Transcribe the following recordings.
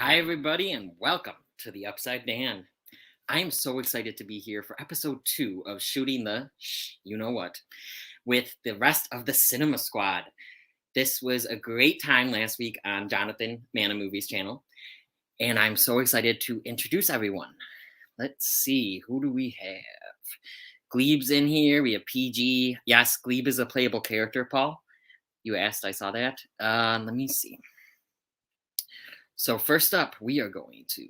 Hi, everybody, and welcome to the Upside Down. I am so excited to be here for episode 2 of Shooting the You-Know-What with the rest of the Cinema Squad. This was a great time last week on Jonathan Mana Movies channel, and I'm so excited to introduce everyone. Let's see, who do we have? Gleeb's in here. We have PG. Yes, Gleeb is a playable character, Paul. You asked, I saw that. Let me see. So first up, we are going to,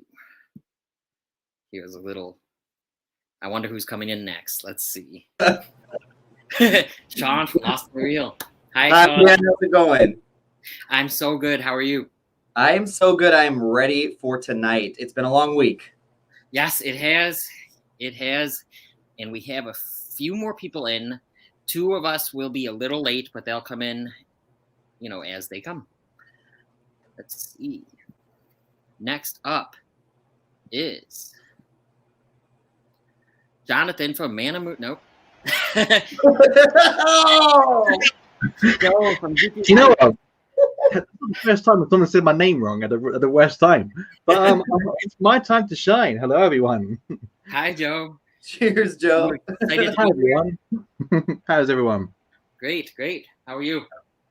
here's a little, I wonder who's coming in next. Let's see. Shawn from Lost for Real. Hi, Shawn. How's it going? I'm so good. How are you? I am so good. I am ready for tonight. It's been a long week. Yes, it has. It has. And we have a few more people in. 2 of us will be a little late, but they'll come in, as they come. Let's see. Next up is Jonathan from Nope. Oh! Joe from GeekyHiJynx. Do you know what? That's the first time someone said my name wrong at the worst time. But it's my time to shine. Hello, everyone. Hi, Joe. Cheers, Joe. Excited Hi, to be here. everyone. How's everyone? Great. How are you?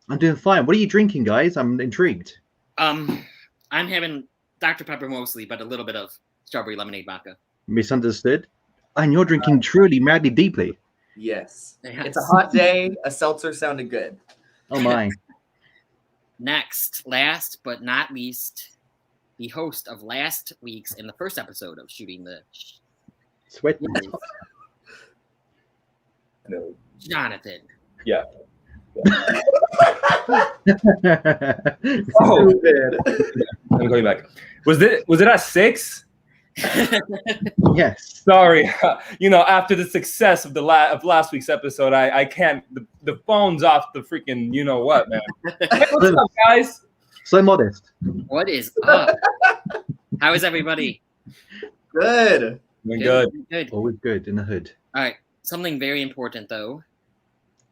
I'm doing fine. What are you drinking, guys? I'm intrigued. I'm having Dr. Pepper mostly, but a little bit of strawberry lemonade vodka. Misunderstood. And you're drinking truly, madly, deeply. Yes. It's a hot day. A seltzer sounded good. Oh, my. Next, last but not least, the host of last week's and the first episode of Shooting the Sweat. No. Jonathan. Yeah. Oh, Good. let me call you back. Was it at 6? Yes. Sorry, after the success of of last week's episode, I can't. The phone's off the freaking what, man. Hey, what's up, guys? So modest. What is up? How is everybody? Good. Doing good. Good. Always good in the hood. All right. Something very important, though.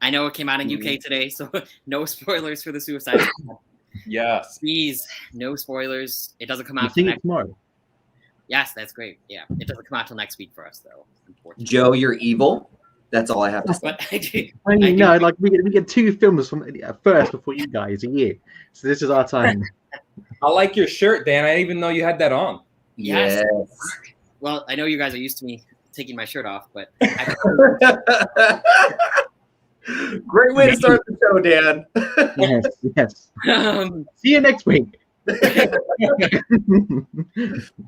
I know it came out in UK today, so no spoilers for the Suicide Squad. Yes. Please, no spoilers. It doesn't come You out see till it next. tomorrow. Yes, that's great. Yeah, it doesn't come out till next week for us, though. Unfortunately. Joe, you're evil. That's all I have to say. But I do. I mean, I no, do- like we get 2 films from first before you guys a year. So this is our time. I like your shirt, Dan. I didn't even know you had that on. Yes. Yes. Well, I know you guys are used to me taking my shirt off, but Great way to start the show, Dan. Yes. See you next week.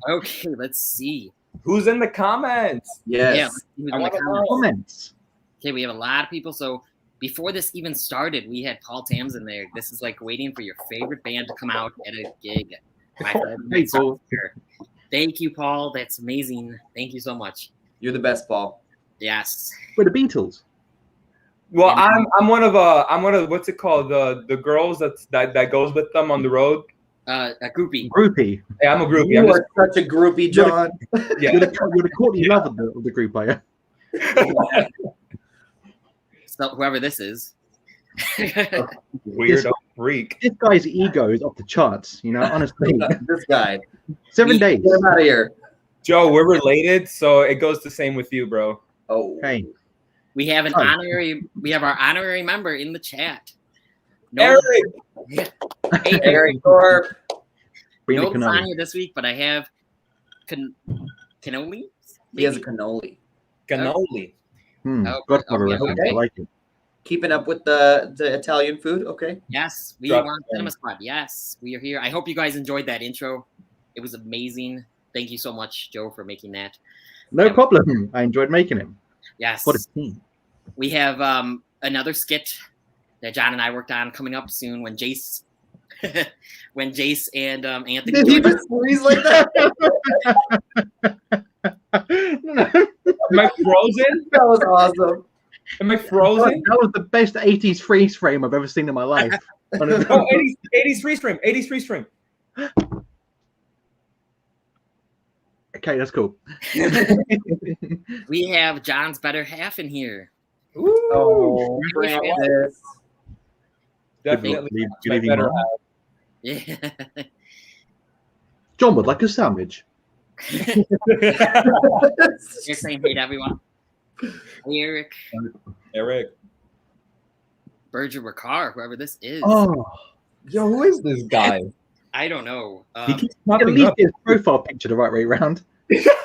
okay, let's see. Who's in the comments? Yes. Yeah, let's see who's I in the wanna comments. Comments. Okay, we have a lot of people. So before this even started, we had Paul Tams in there. This is like waiting for your favorite band to come out at a gig. My favorite Hey, Paul. soccer. Thank you, Paul. That's amazing. Thank you so much. You're the best, Paul. Yes. We're the Beatles. Well, I'm one of what's it called, the girls that goes with them on the road. A groupie. Groupie. Hey, I'm a groupie. You I'm are such a groupie, John. yeah. You're the Courtney Love of the group, are you? So whoever this is. Weirdo freak. This guy's ego is off the charts, honestly. This guy. 7 days. Get him out of here. Joe, we're related, so it goes the same with you, bro. Oh. Hey, We have an Oh. our honorary member in the chat. Eric. Hey, Eric Thorpe. bring no the cannoli. lasagna this week, but I have cannoli. He has a cannoli. Cannoli. Oh, Godfather okay, reference. okay. I like it. Keeping up with the Italian food. Okay. Yes, we Drop want it. Cinema Squad. Yes, we are here. I hope you guys enjoyed that intro. It was amazing. Thank you so much, Joe, for making that. No Yeah. problem. I enjoyed making him. Yes. What a team. We have another skit that John and I worked on coming up soon when Jace and Anthony Did he joined us. just freeze like that? Am I frozen? That was awesome. Am I frozen? That was the best 80s freeze frame I've ever seen in my life. Oh, 80s freeze frame. 80s freeze frame. Okay, that's cool. We have John's better half in here. Ooh. Oh, Yeah. Francis. Definitely Good my evening, better Mom. half. Yeah. John would like a sandwich. You're saying hey to everyone. Hey, Eric. Eric. Burja Rocar, whoever this is. Oh, Yo, who is this guy? I don't know. He keeps at popping least up. his profile picture the right way around.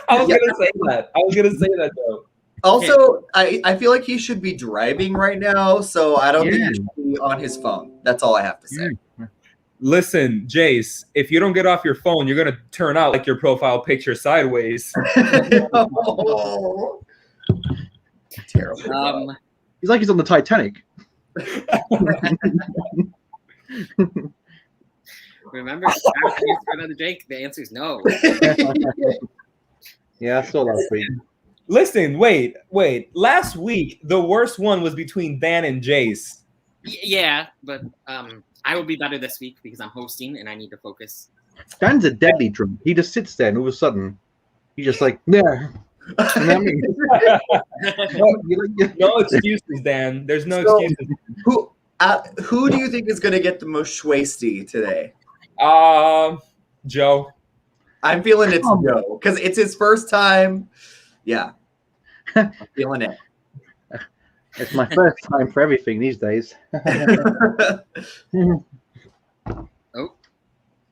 I was gonna say that though. Also, I feel like he should be driving right now, so I don't think he should be on his phone. That's all I have to say. Listen, Jace, if you don't get off your phone, you're gonna turn out like your profile picture sideways. Oh. Terrible. He's like he's on the Titanic. Remember, for another drink, the answer is no. Yeah, I saw that tweet. Listen, wait. Last week, the worst one was between Dan and Jace. Yeah, but I will be better this week because I'm hosting and I need to focus. Dan's a deadly drunk. He just sits there and all of a sudden, he's just like, yeah. You know what I mean? No excuses, Dan. There's no So- excuses. Who do you think is going to get the most schwasty today? Joe. I'm feeling it's Joe because it's his first time. Yeah, I'm feeling it. It's my first time for everything these days.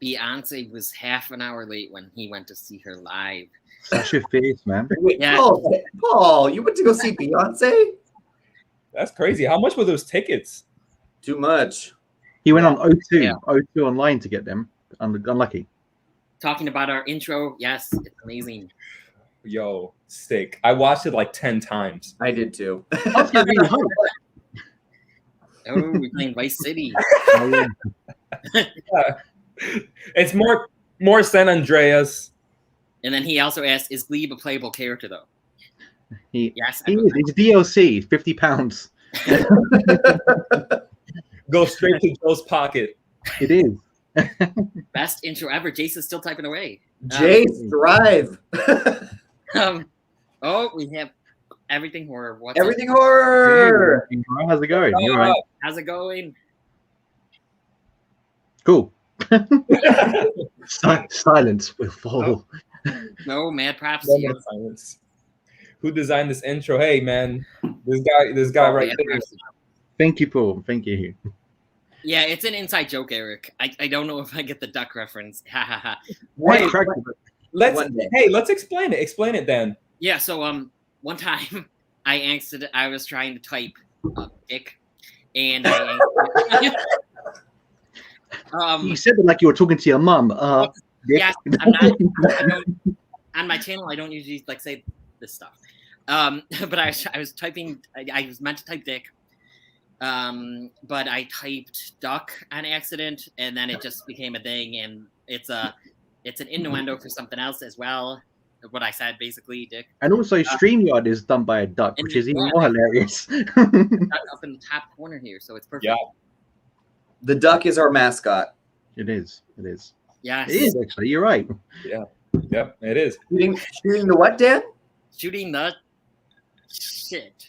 Beyonce was half an hour late when he went to see her live. Such a face, man. Wait, Yeah. Paul, you went to go see Beyonce? That's crazy. How much were those tickets? Too much. He went on O2, Yeah. O2 online to get them. Unlucky. Talking about our intro, yes, it's amazing. Yo, sick. I watched it like 10 times. I did too. I was really hyped. Oh, we're playing Vice City. Oh, yeah. It's more San Andreas. And then he also asked, is Glebe a playable character, though? Yes. He is. It's DLC, £50. Go straight to Joe's pocket. It is. Best intro ever. Jace is still typing away. Jace, drive. We have everything horror. What's Everything horror. How's it going? You all right? up? How's it going? Cool. Silence will fall. No, mad props No to more you. silence. Who designed this intro? Hey man, this guy right Mad there. props to you. Thank you, Paul. Thank you. Yeah, it's an inside joke, Eric. I don't know if I get the duck reference. Ha ha ha. Hey, One day. let's explain it. Explain it then. Yeah, so one time I was trying to type dick, and I You said it like you were talking to your mum. yeah, I don't, on my channel I don't usually like say this stuff. But I was typing. I was meant to type dick, but I typed duck on accident, and then it just became a thing, and it's an innuendo for something else as well. What I said, basically, dick. And also, StreamYard is done by a duck, which is even more hilarious. Duck up in the top corner here, so it's perfect. Yeah. The duck is our mascot. It is. It is. Yes. It is, actually. You're right. Yep, it is. Shooting the what, Dan? Shooting the shit.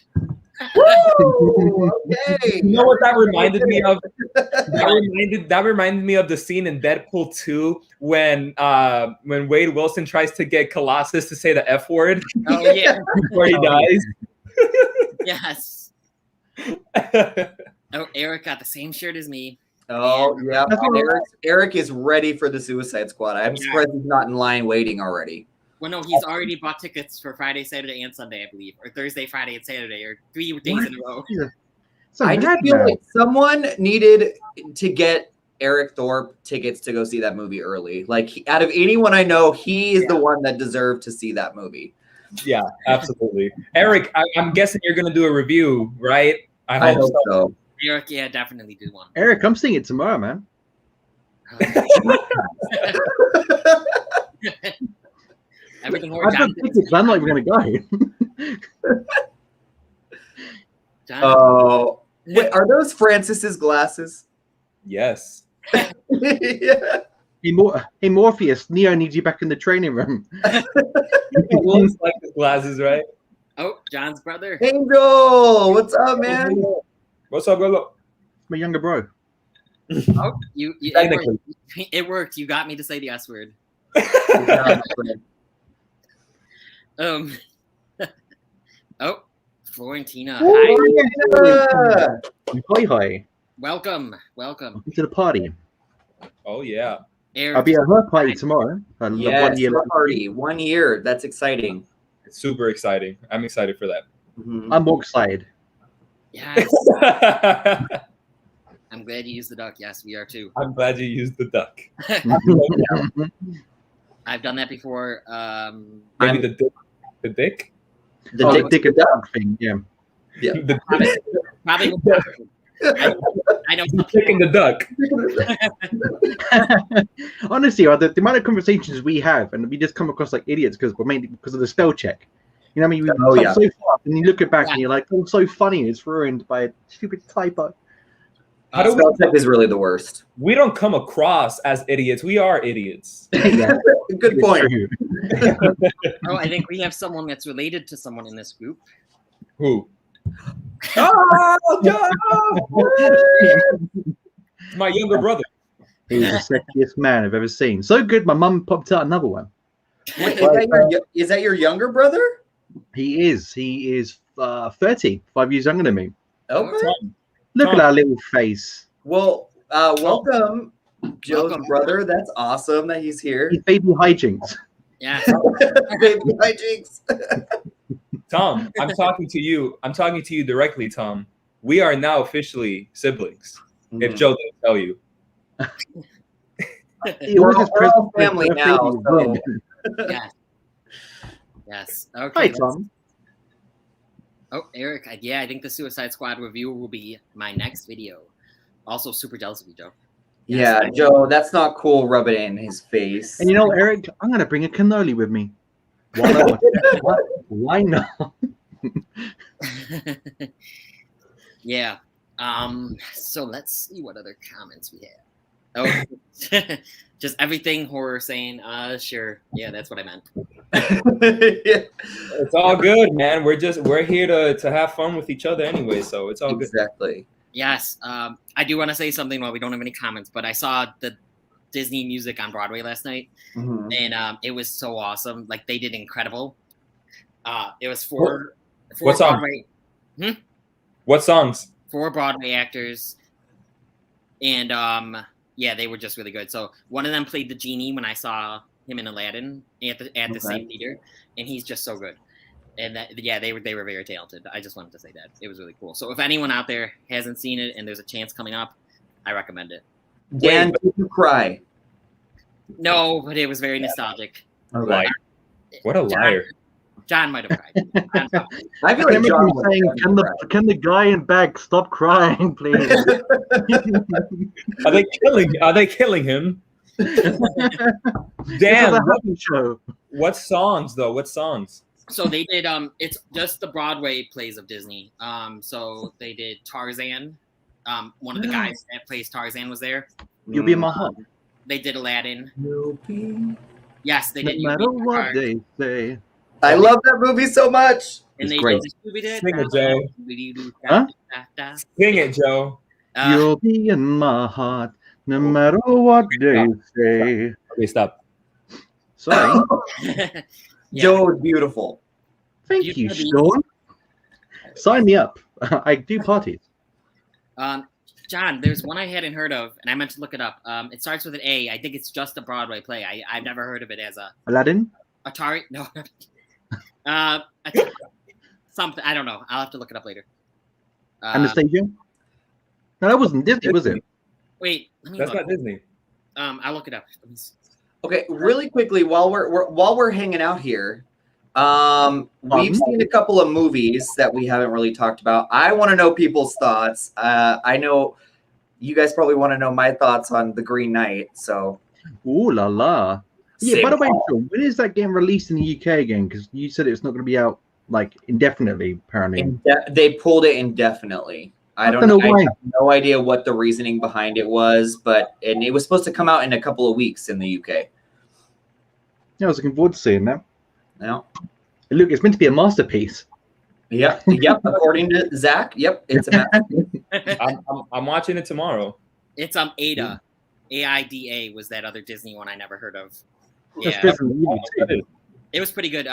Woo! Okay. You know what that reminded me of? That reminded me of the scene in Deadpool 2 when Wade Wilson tries to get Colossus to say the F word Oh yeah. before he dies. Yes. Oh, Eric got the same shirt as me. Oh, yeah. That's all right. Eric is ready for the Suicide Squad. I'm surprised he's not in line waiting already. Well, no, he's already bought tickets for Friday, Saturday, and Sunday, I believe, or Thursday, Friday, and Saturday, or 3 days in a row. So I just feel like someone needed to get Eric Thorpe tickets to go see that movie early. Like, out of anyone I know, he is the one that deserved to see that movie. Yeah, absolutely. Eric, I'm guessing you're going to do a review, right? I hope so. Eric, yeah, definitely do one. Eric, I'm seeing it tomorrow, man. Everything I've got tickets, but I'm not even going to go. John, Oh, wait, are those Francis's glasses? Yes. Yeah. Hey, Morpheus, Neo needs you back in the training room. It looks like his glasses, right? oh, John's brother. Angel, what's up, man? What's up, brother? My younger bro. Oh, you Technically. it worked. You got me to say the S word. Good job, my friend. Oh, Florentina. Florentina! Hi. Welcome. Welcome to the party. Oh yeah. Eric, I'll be at her party tomorrow. Yes, 1 year your party. 1 year. That's exciting. It's super exciting. I'm excited for that. Mhm. I'm more excited. yes. I'm glad you used the duck. Yes, we are too. I'm glad you used the duck. I've done that before. Maybe the dick. The dick? The Oh, dick the dick and dog thing, yeah. Yeah. The Probably. I know. The dick and the duck. Honestly, the amount of conversations we have, and we just come across like idiots because we're mainly because of the spell check. You know what I mean? We Oh, type yeah. so fast, and you look it back and you're like, "Oh, so funny." It's ruined by a stupid typo. How do Spell check is really the worst. we don't come across as idiots. We are idiots. Yeah, Good point. true. Oh, I think we have someone that's related to someone in this group. Who? Oh, It's my younger brother. He's the sexiest man I've ever seen. So good, my mum popped out another one. Wait, is that your younger brother? He is 30, 5 years younger than me. Okay. Tom. Look Tom. at our little face. Well, welcome, Joe's Welcome. brother. That's awesome that he's here. He's baby hijinks. Yeah. Baby hijinks. Tom, I'm talking to you. I'm talking to you directly, Tom. We are now officially siblings. If Joe didn't tell you. He always has We're all presents family for now, birthday. Yes. Yes. Okay. Hi, let's- Tom. Oh, Eric. I think the Suicide Squad review will be my next video. Also, super jealous of you, Joe. Yeah, Joe, that's not cool. Rub it in his face. And you know, Eric, I'm going to bring a cannoli with me. Why not? Why not? Yeah. So let's see what other comments we have. Oh, just everything horror saying, sure. Yeah, that's what I meant. Yeah, It's all good, man. We're here to have fun with each other anyway, so it's all good. exactly. Yes. I do want to say something while we don't have any comments, but I saw the Disney music on Broadway last night, Mhm. and it was so awesome. Like, they did incredible. It was four What song? Broadway, What songs? 4 Broadway actors, and yeah, they were just really good. So one of them played the genie when I saw him in Aladdin at the same theater, and he's just so good. And they were very talented. I just wanted to say that it was really cool. So if anyone out there hasn't seen it and there's a chance coming up, I recommend it. Dan, did you cry? No, but it was very nostalgic. Liar. What a liar. John might have cried. John probably. I feel I like remember John him would saying, definitely can the guy in back stop crying, please? Are they killing him? This is Damn. a happy show. What songs though? What songs? So they did it's just the Broadway plays of Disney. So they did Tarzan. One of the guys that plays Tarzan was there. You'll be in my heart. They did Aladdin. You'll be- Yes, they No did. matter You'll Be what Part. they say. I love that movie so much. And It's they great. did Sing it, Joe. Huh? Sing it, Joe. You'll be in my heart, no matter what they say. Okay, stop. Sorry. yeah. Joe is beautiful. Thank You you, could be- Shawn. Sign me up. I do parties. John, there's one I hadn't heard of, and I meant to look it up. It starts with an A. I think it's just a Broadway play. I've never heard of it as a Aladdin? Atari. No. Something. I don't know. I'll have to look it up later. Anastasia? No, that wasn't Disney, was it? Wait. Let me That's look. not Disney. I'll look it up. Let me see. Okay, really quickly while we're hanging out here, we've seen a couple of movies that we haven't really talked about. I want to know people's thoughts. I know you guys probably want to know my thoughts on The Green Knight. So, Ooh la la. Yeah, Same by the way, call. Shawn, when is that game released in the UK again? Because you said it's not going to be out like indefinitely, apparently. they pulled it indefinitely. I don't know. I have no idea what the reasoning behind it was, and it was supposed to come out in a couple of weeks in the UK. Yeah, I was looking forward to seeing that. No. Look, it's meant to be a masterpiece. Yep. According to Zach, yep, it's a masterpiece. I'm watching it tomorrow. It's Ada. AIDA was that other Disney one I never heard of. That's Yeah, different movie too. it was pretty good.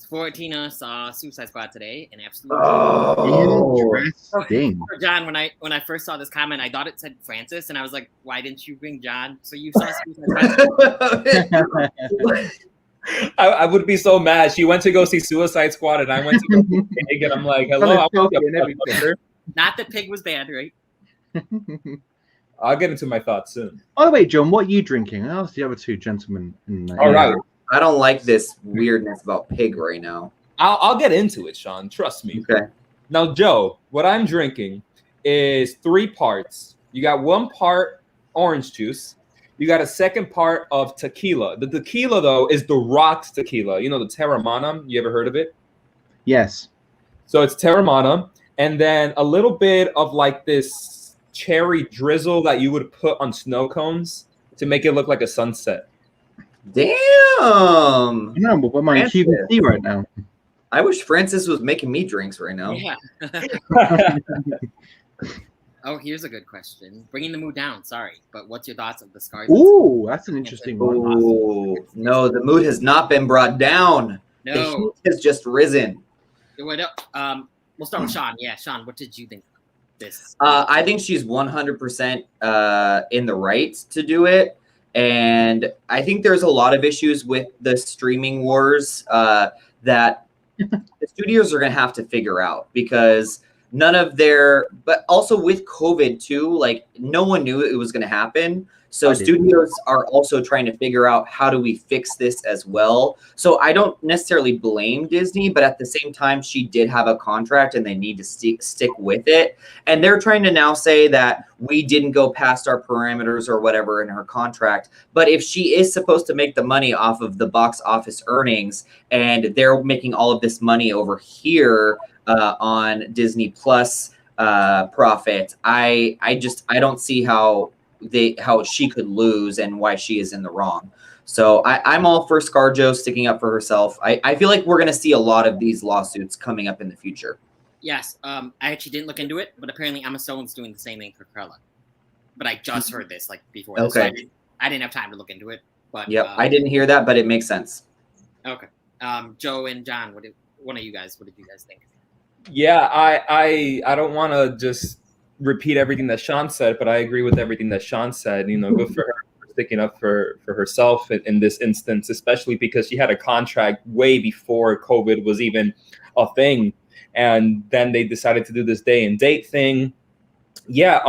Fortina saw Suicide Squad today, and absolutely. Oh, Interesting. For John, when I first saw this comment, I thought it said Francis, and I was like, "Why didn't you bring John?" So you saw Suicide Squad. I would be so mad. She went to go see Suicide Squad, and I went to go see Pig, and I'm like, hello. And everything. Not that Pig was bad, right? I'll get into my thoughts soon. By the way, John, what are you drinking? I asked the other two gentlemen. All right. I don't like this weirdness about Pig right now. I'll get into it, Shawn. Trust me. Okay. Now, Joe, what I'm drinking is 3 parts. You got 1 part orange juice. You got a 2nd part of tequila. The tequila, though, is the Rock's tequila. You know, the Terramana. You ever heard of it? Yes. So it's Terramana. And then a little bit of like this cherry drizzle that you would put on snow cones to make it look like a sunset. Damn. No, but we're my Cuban tea right now. I wish Francis was making me drinks right now. Yeah. Oh, here's a good question. Bringing the mood down. Sorry, but what's your thoughts of the Scarlet? Ooh, that's an interesting one. Ooh, no, the mood has not been brought down. The No. heat has just risen. We'll start with Shawn. Yeah, Shawn, what did you think of this? I think she's 100% in the right to do it. And I think there's a lot of issues with the streaming wars that the studios are going to have to figure out, because but also with COVID too, like no one knew it was going to happen. So studios are also trying to figure out, how do we fix this as well? So I don't necessarily blame Disney, but at the same time, she did have a contract and they need to stick with it. And they're trying to now say that we didn't go past our parameters or whatever in her contract. But if she is supposed to make the money off of the box office earnings, and they're making all of this money over here on Disney Plus profit, I don't see how she could lose and why she is in the wrong. So I'm all for ScarJo sticking up for herself. I feel like we're going to see a lot of these lawsuits coming up in the future. Yes, I actually didn't look into it, but apparently Emma Stone's doing the same thing for Cruella. But I just heard this like before. Okay. This, so I didn't have time to look into it. But yep, I didn't hear that, but it makes sense. Okay. Joe and John, what did you guys think? Yeah, I don't want to just repeat everything that Shawn said, but I agree with everything that Shawn said. You know, good for her for sticking up for herself in this instance, especially because she had a contract way before COVID was even a thing, and then they decided to do this day and date thing. Yeah,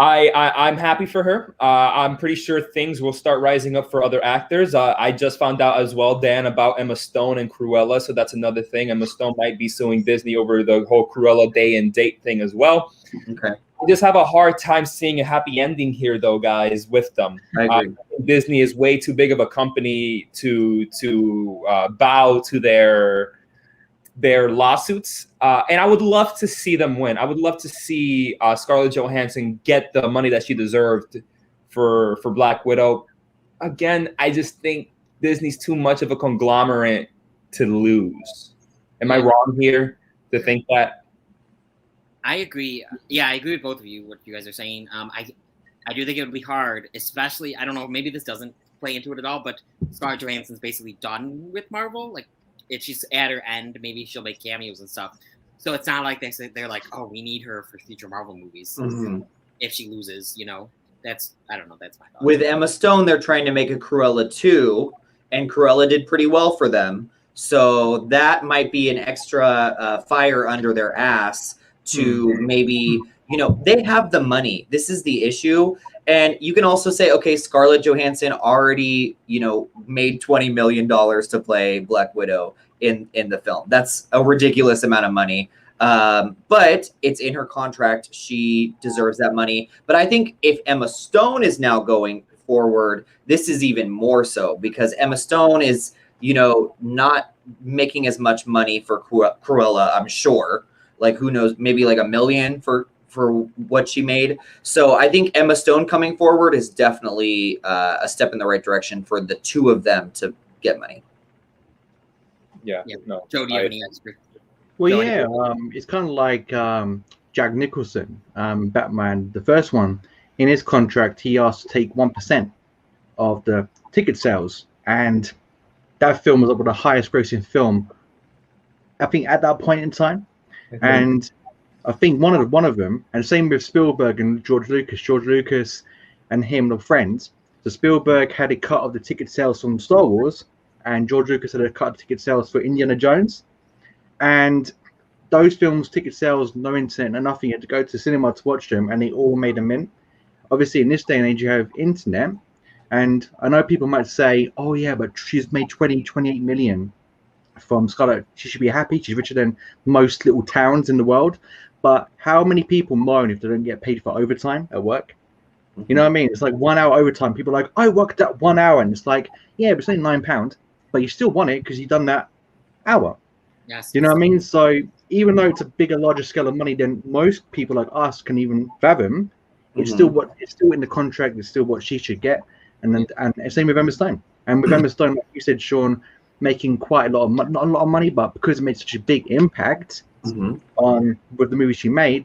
I'm happy for her. I'm pretty sure things will start rising up for other actors. I just found out as well, Dan, about Emma Stone and Cruella. So that's another thing. Emma Stone might be suing Disney over the whole Cruella day and date thing as well. Okay. I just have a hard time seeing a happy ending here, though, guys, with them. I agree. Disney is way too big of a company to bow to their lawsuits, and I would love to see them win. I would love to see Scarlett Johansson get the money that she deserved for Black Widow. Again, I just think Disney's too much of a conglomerate to lose. Am I wrong here to think that? I agree. Yeah, I agree with both of you, what you guys are saying. I do think it would be hard, especially, I don't know, maybe this doesn't play into it at all, but Scarlett Johansson's basically done with Marvel. Like, if she's at her end, maybe she'll make cameos and stuff. So it's not like they're like, oh, we need her for future Marvel movies. Mm-hmm. If she loses, you know, I don't know. That's my thought. With Emma Stone, they're trying to make a Cruella 2, and Cruella did pretty well for them. So that might be an extra fire under their ass to maybe, they have the money. This is the issue. And you can also say, okay, Scarlett Johansson already, made $20 million to play Black Widow in the film. That's a ridiculous amount of money. But it's in her contract. She deserves that money. But I think if Emma Stone is now going forward, this is even more so, because Emma Stone is, not making as much money for Cruella, I'm sure. Like, who knows, maybe like $1 million for what she made. So I think Emma Stone coming forward is definitely a step in the right direction for the two of them to get money. Yeah. No. Joe, do you have any extra? Well, yeah, it's kind of like Jack Nicholson, Batman, the first one. In his contract, he asked to take 1% of the ticket sales, and that film was up with the highest grossing film, I think, at that point in time. And I think one of them, and same with Spielberg and George Lucas and him were friends. So Spielberg had a cut of the ticket sales from Star Wars, and George Lucas had a cut of ticket sales for Indiana Jones. And those films, ticket sales, no internet, no nothing. You had to go to the cinema to watch them, and they all made a mint. Obviously, in this day and age, you have internet, and I know people might say, "Oh yeah, but she's made 28 million from Scarlett. She should be happy. She's richer than most little towns in the world." But how many people moan if they don't get paid for overtime at work? You know what I mean? It's like 1 hour overtime. People are like, "I worked that 1 hour," and it's like, yeah, but it's only £9, but you still want it because you've done that hour. Yes. You know what I mean? So even though it's a bigger, larger scale of money than most people like us can even fathom, it's still in the contract. It's still what she should get. And same with Emma Stone. And with Emma Stone, like you said, Shawn, making quite a lot of not a lot of money, but because it made such a big impact on with the movie she made,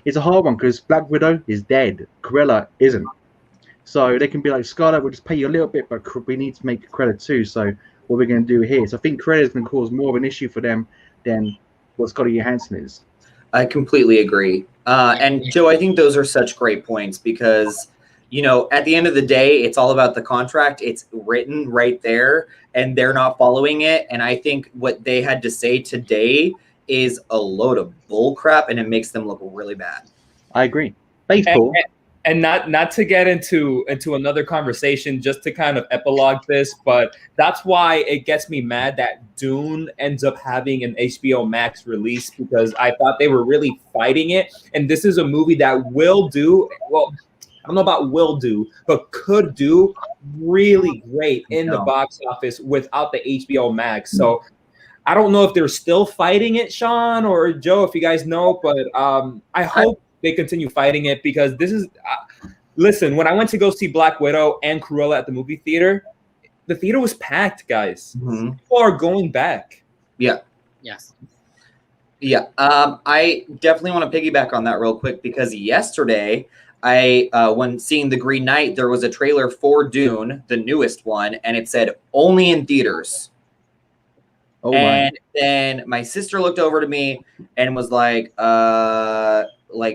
it's a hard one because Black Widow is dead, Cruella isn't. So they can be like, Scarlett, we'll just pay you a little bit, but we need to make Cruella too. So what we're going to do here? So I think Cruella is going to cause more of an issue for them than what Scarlett Johansson is. I completely agree. And Joe, I think those are such great points because, you know, at the end of the day, it's all about the contract. It's written right there and they're not following it. And I think what they had to say today is a load of bull crap and it makes them look really bad. I agree. Baseball. And not to get into another conversation, just to kind of epilogue this, but that's why it gets me mad that Dune ends up having an HBO Max release because I thought they were really fighting it. And this is a movie that will do, well, I don't know about will do, but could do really great in the box office without the HBO Max. So I don't know if they're still fighting it, Shawn or Joe, if you guys know, but I hope they continue fighting it because this is listen, when I went to go see Black Widow and Cruella at the movie theater, the theater was packed, guys. People are going back. Yeah. Yes. Yeah. I definitely want to piggyback on that real quick because yesterday when seeing The Green Knight, there was a trailer for Dune, the newest one, and it said only in theaters. Oh, and then my sister looked over to me and was like,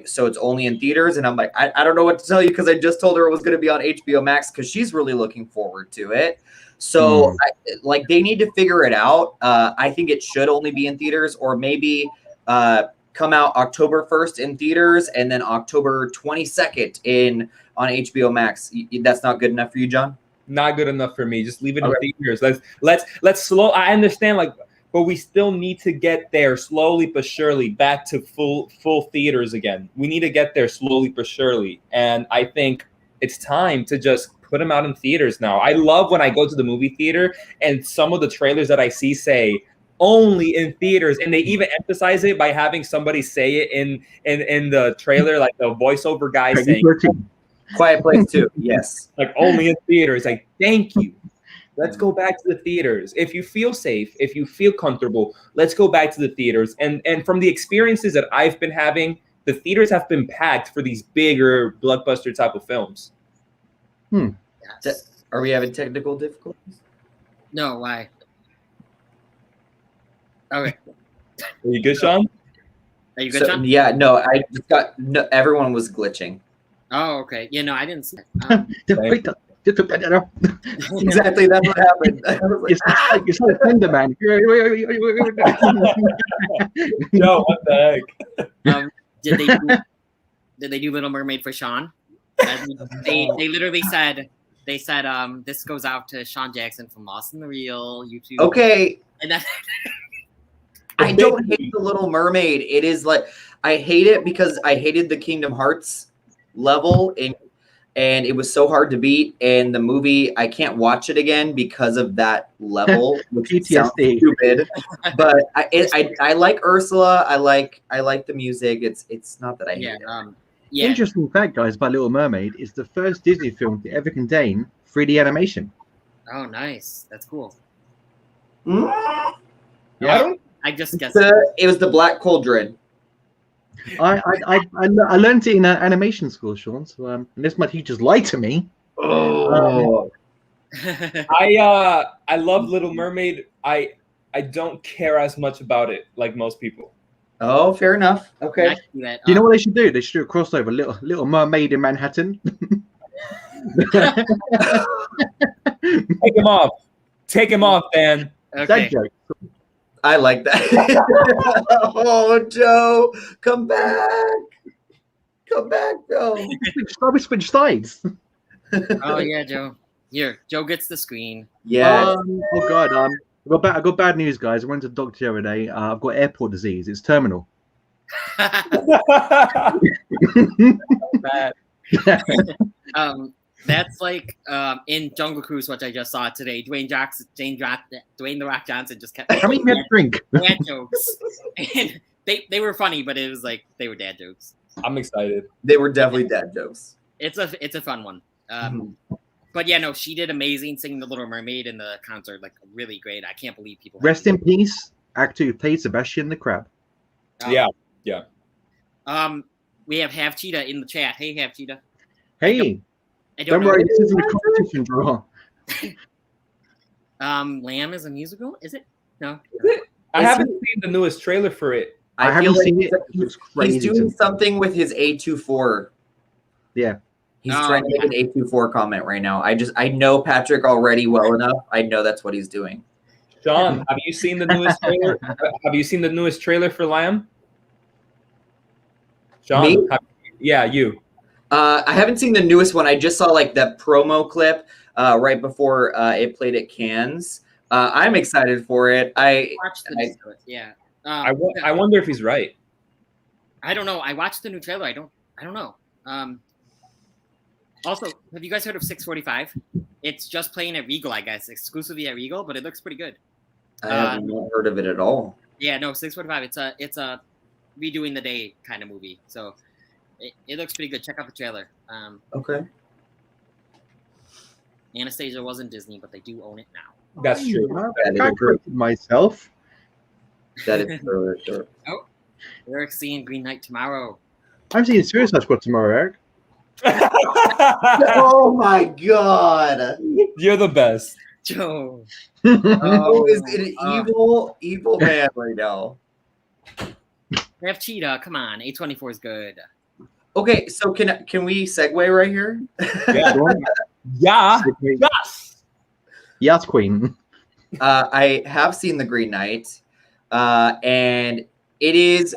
so it's only in theaters? And I'm like, I don't know what to tell you because I just told her it was going to be on HBO Max because she's really looking forward to it. So they need to figure it out. I think it should only be in theaters or maybe come out October 1st in theaters and then October 22nd on HBO Max. That's not good enough for you, John? Not good enough for me. Just leave it in theaters. Let's slow. I understand, but we still need to get there slowly but surely back to full theaters again. We need to get there slowly but surely, and I think it's time to just put them out in theaters now. I love when I go to the movie theater and some of the trailers that I see say only in theaters, and they even emphasize it by having somebody say it in the trailer, like the voiceover guy saying. Quiet Place 2, yes. Like only in theaters. Like, thank you. Let's go back to the theaters. If you feel safe, if you feel comfortable, let's go back to the theaters. And from the experiences that I've been having, the theaters have been packed for these bigger blockbuster type of films. Yes. Are we having technical difficulties? No, why? Okay. Are you good, Shawn? Are you good, Shawn? Yeah, no, I just got everyone was glitching. Oh, okay. Yeah, no, I didn't see Exactly, that's what happened. It's like a tender man. No, what the heck? Did they do Little Mermaid for Shawn? They literally said this goes out to Shawn Jackson from Lost in the Reel YouTube. Okay. And that I don't hate the Little Mermaid. It is like I hate it because I hated the Kingdom Hearts level and it was so hard to beat. And the movie, I can't watch it again because of that level, which sounds stupid. But I like Ursula. I like the music. It's not that I hate it. Interesting fact, guys, about Little Mermaid is the first Disney film to ever contain 3D animation. Oh, nice. That's cool. Yeah, I just guessed. It was the Black Cauldron. I learned it in animation school, Shawn. So unless my teachers lie to me. I love Little Mermaid. I don't care as much about it like most people. Oh, fair enough. Okay. I can do that. Do you know what they should do? They should do a crossover, Little Mermaid in Manhattan. Take him off. Take him off, Dan. Okay. That joke. I like that. Oh, Joe, come back. Come back, Joe. Switch sides. Oh yeah, Joe. Here, Joe gets the screen. Yes. Oh God. I got bad news, guys. I went to the doctor the other day. I've got airport disease. It's terminal. Bad. That's like in Jungle Cruise, which I just saw today. Dwayne the Rock Johnson just kept How many minutes drink? dad jokes, and they were funny, but it was like they were dad jokes. I'm excited. They were definitely dad jokes. It's a fun one. But yeah, no, she did amazing singing The Little Mermaid in the concert, like really great. I can't believe people. Rest in peace, actor who played Sebastian the Crab. Yeah. We have Half Cheetah in the chat. Hey, Half Cheetah. Hey, I don't don't know. worry, this isn't a competition draw. Lamb is a musical, is it? No. I haven't seen the newest trailer for it. I feel haven't like seen it. It looks crazy. he's doing something with his A24. Yeah. He's trying to make an A24 comment right now. I know Patrick already well enough. I know that's what he's doing. Shawn, have you seen the newest trailer? Have you seen the newest trailer for Lamb? Shawn, Me? Yeah, you. I haven't seen the newest one. I just saw like that promo clip right before it played at Cannes. I'm excited for it. Watch the yeah. I wonder if he's right. I don't know. I watched the new trailer. I don't know. Also, have you guys heard of 645? It's just playing at Regal, I guess, exclusively at Regal, but it looks pretty good. I have not heard of it at all. Yeah, no, 645. It's a redoing the day kind of movie, so it looks pretty good. Check out the trailer. Okay. Anastasia wasn't Disney, but they do own it now. That's true. I corrected myself. That is true. Sure. Oh, Eric's seeing Green Knight tomorrow. I'm seeing Suicide Squad tomorrow, Eric. Oh my God! You're the best. Joe. Oh, is it an evil man right now? Have Cheetah. Come on, A24 is good. Okay, so can we segue right here? Yeah. Yes. Yes, Queen. I have seen The Green Knight, and it is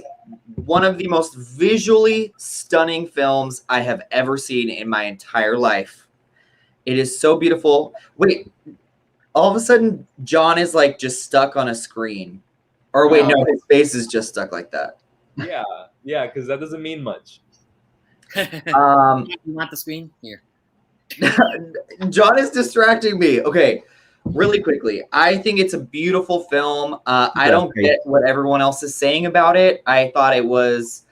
one of the most visually stunning films I have ever seen in my entire life. It is so beautiful. Wait, all of a sudden, John is like just stuck on a screen. Or wait, no, his face is just stuck like that. Yeah, because that doesn't mean much. You want the screen? Here. John is distracting me. Okay, really quickly. I think it's a beautiful film. I don't get what everyone else is saying about it. I thought it was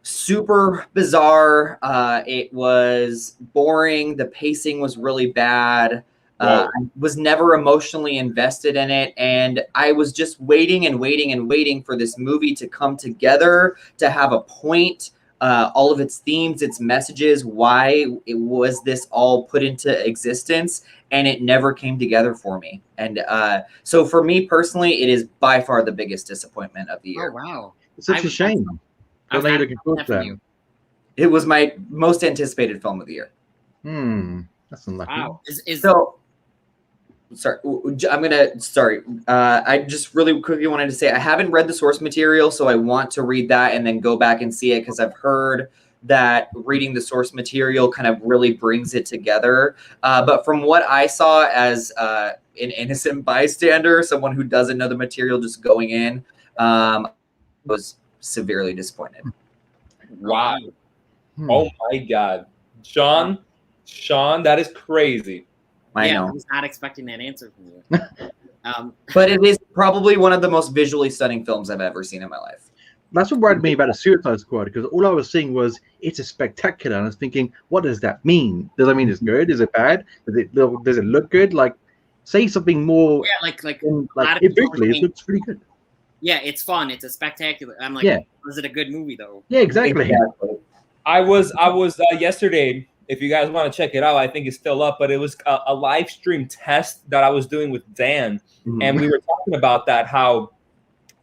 super bizarre. It was boring. The pacing was really bad. I was never emotionally invested in it. And I was just waiting and waiting and waiting for this movie to come together, to have a point. All of its themes, its messages, why it was this all put into existence, and it never came together for me. And so for me personally, it is by far the biggest disappointment of the year. Oh, wow. It's such a shame. It was my most anticipated film of the year. That's unlucky. Wow. So, sorry, I just really quickly wanted to say I haven't read the source material, so I want to read that and then go back and see it, because I've heard that reading the source material kind of really brings it together. But from what I saw as an innocent bystander, someone who doesn't know the material, just going in, was severely disappointed. Wow. Oh my God. Shawn, that is crazy. I know. I was not expecting that answer from you. But it is probably one of the most visually stunning films I've ever seen in my life. That's what worried me about the Suicide Squad, because all I was seeing was it's a spectacular, and I was thinking, what does that mean? Does that mean it's good? Is it bad? Does it look good? Like, say something more. Yeah, visually, it looks pretty good. Yeah, it's fun. It's a spectacular. I'm like, was it a good movie though? Yeah, exactly. Exactly. I was yesterday If you guys want to check it out, I think it's still up. But it was a live stream test that I was doing with Dan, and we were talking about that, how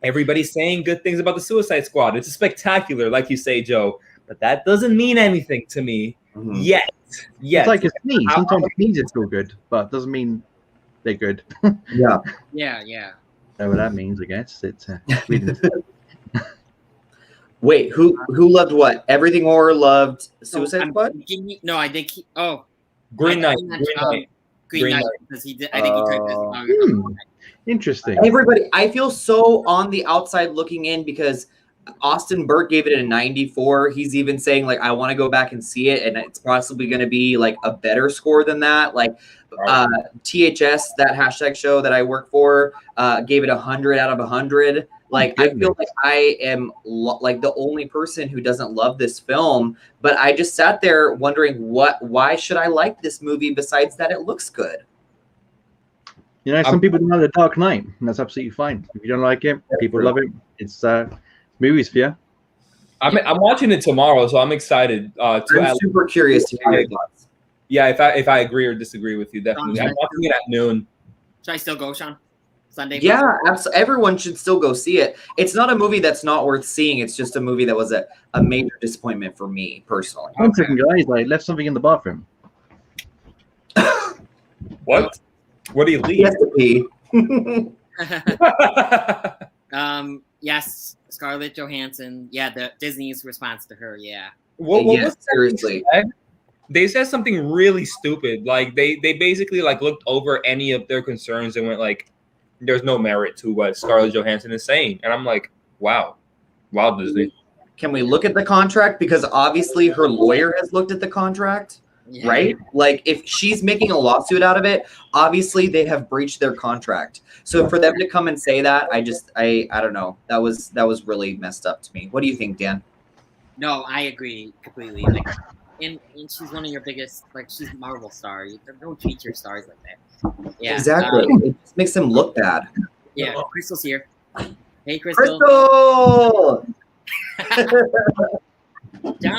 everybody's saying good things about the Suicide Squad. It's spectacular, like you say, Joe. But that doesn't mean anything to me yet. It's like a sneeze. Sometimes sneezes feel good, but it doesn't mean they're good. Yeah. Whatever that means, I guess. It's Wait, who loved what? Everything Horror loved Suicide Squad? No, I think Green Knight. Green Knight, because he did. I think he typed this. Interesting. Everybody, I feel so on the outside looking in because Austin Burke gave it a 94. He's even saying like, I want to go back and see it, and it's possibly going to be like a better score than that. Like THS, that hashtag show that I work for, gave it 100 out of 100. Like, I feel like I am like the only person who doesn't love this film, but I just sat there wondering why should I like this movie besides that it looks good? You know, some people don't like The Dark Knight, and that's absolutely fine. If you don't like it, people love it. It's movies for you. I'm watching it tomorrow, so I'm excited. I'm super curious to hear your thoughts. Yeah, if I agree or disagree with you, definitely. I'm watching it at noon. Should I still go, Shawn? Sunday? Yeah, absolutely. Everyone should still go see it. It's not a movie that's not worth seeing. It's just a movie that was a major disappointment for me personally. One second, guys. I left something in the bathroom. What? What do you leave? He has to pee. Yes, Scarlett Johansson. Yeah, the Disney's response to her. Yeah. What yes, seriously. They said something really stupid. Like they basically like looked over any of their concerns and went like, "There's no merit to what Scarlett Johansson is saying." And I'm like, "Wow, Disney." Can we look at the contract? Because obviously her lawyer has looked at the contract, right? Like if she's making a lawsuit out of it, obviously they have breached their contract. So for them to come and say that, I don't know. That was really messed up to me. What do you think, Dan? No, I agree completely. Like, and she's one of your biggest, like, she's a Marvel star. You don't treat your stars like that. Yeah, exactly. It just makes them look bad. Yeah, Crystal's here. Hey, Crystal.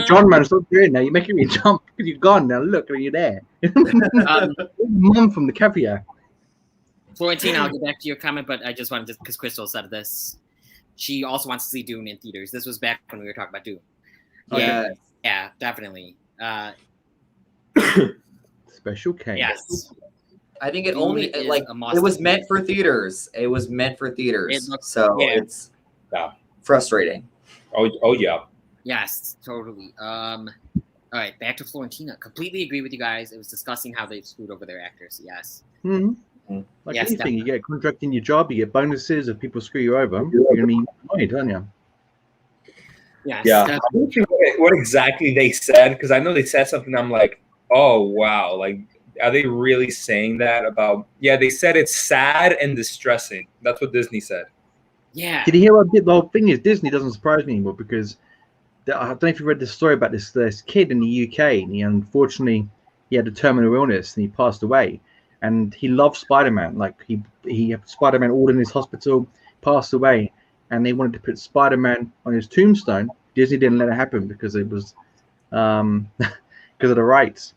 John, man, stop doing that. You're making me jump because you're gone now. Look, you're there. Mom from the caviar. Florentina, I'll get back to your comment, but I just wanted to, because Crystal said this. She also wants to see Dune in theaters. This was back when we were talking about Dune. Yeah, definitely. Special case. Yes. I think it only it was meant for theaters. It was meant for theaters. It's frustrating. Oh yeah. Yes, totally. All right, back to Florentina. Completely agree with you guys. It was discussing how they've screwed over their actors. Yes. Like anything, definitely. You get a contract in your job, you get bonuses. If people screw you over, you're gonna be annoyed, aren't you? Yes, yeah. What exactly they said? Because I know they said something. I'm like, oh wow, like are they really saying that about? Yeah, they said it's sad and distressing. That's what Disney said. Yeah. Did you hear what I did? The whole thing is Disney doesn't surprise me anymore because I don't know if you read this story about this kid in the UK, and unfortunately he had a terminal illness and he passed away. And he loved Spider-Man. Like he had Spider-Man all in his hospital, passed away, and they wanted to put Spider-Man on his tombstone. Disney didn't let it happen because it was because of the rights.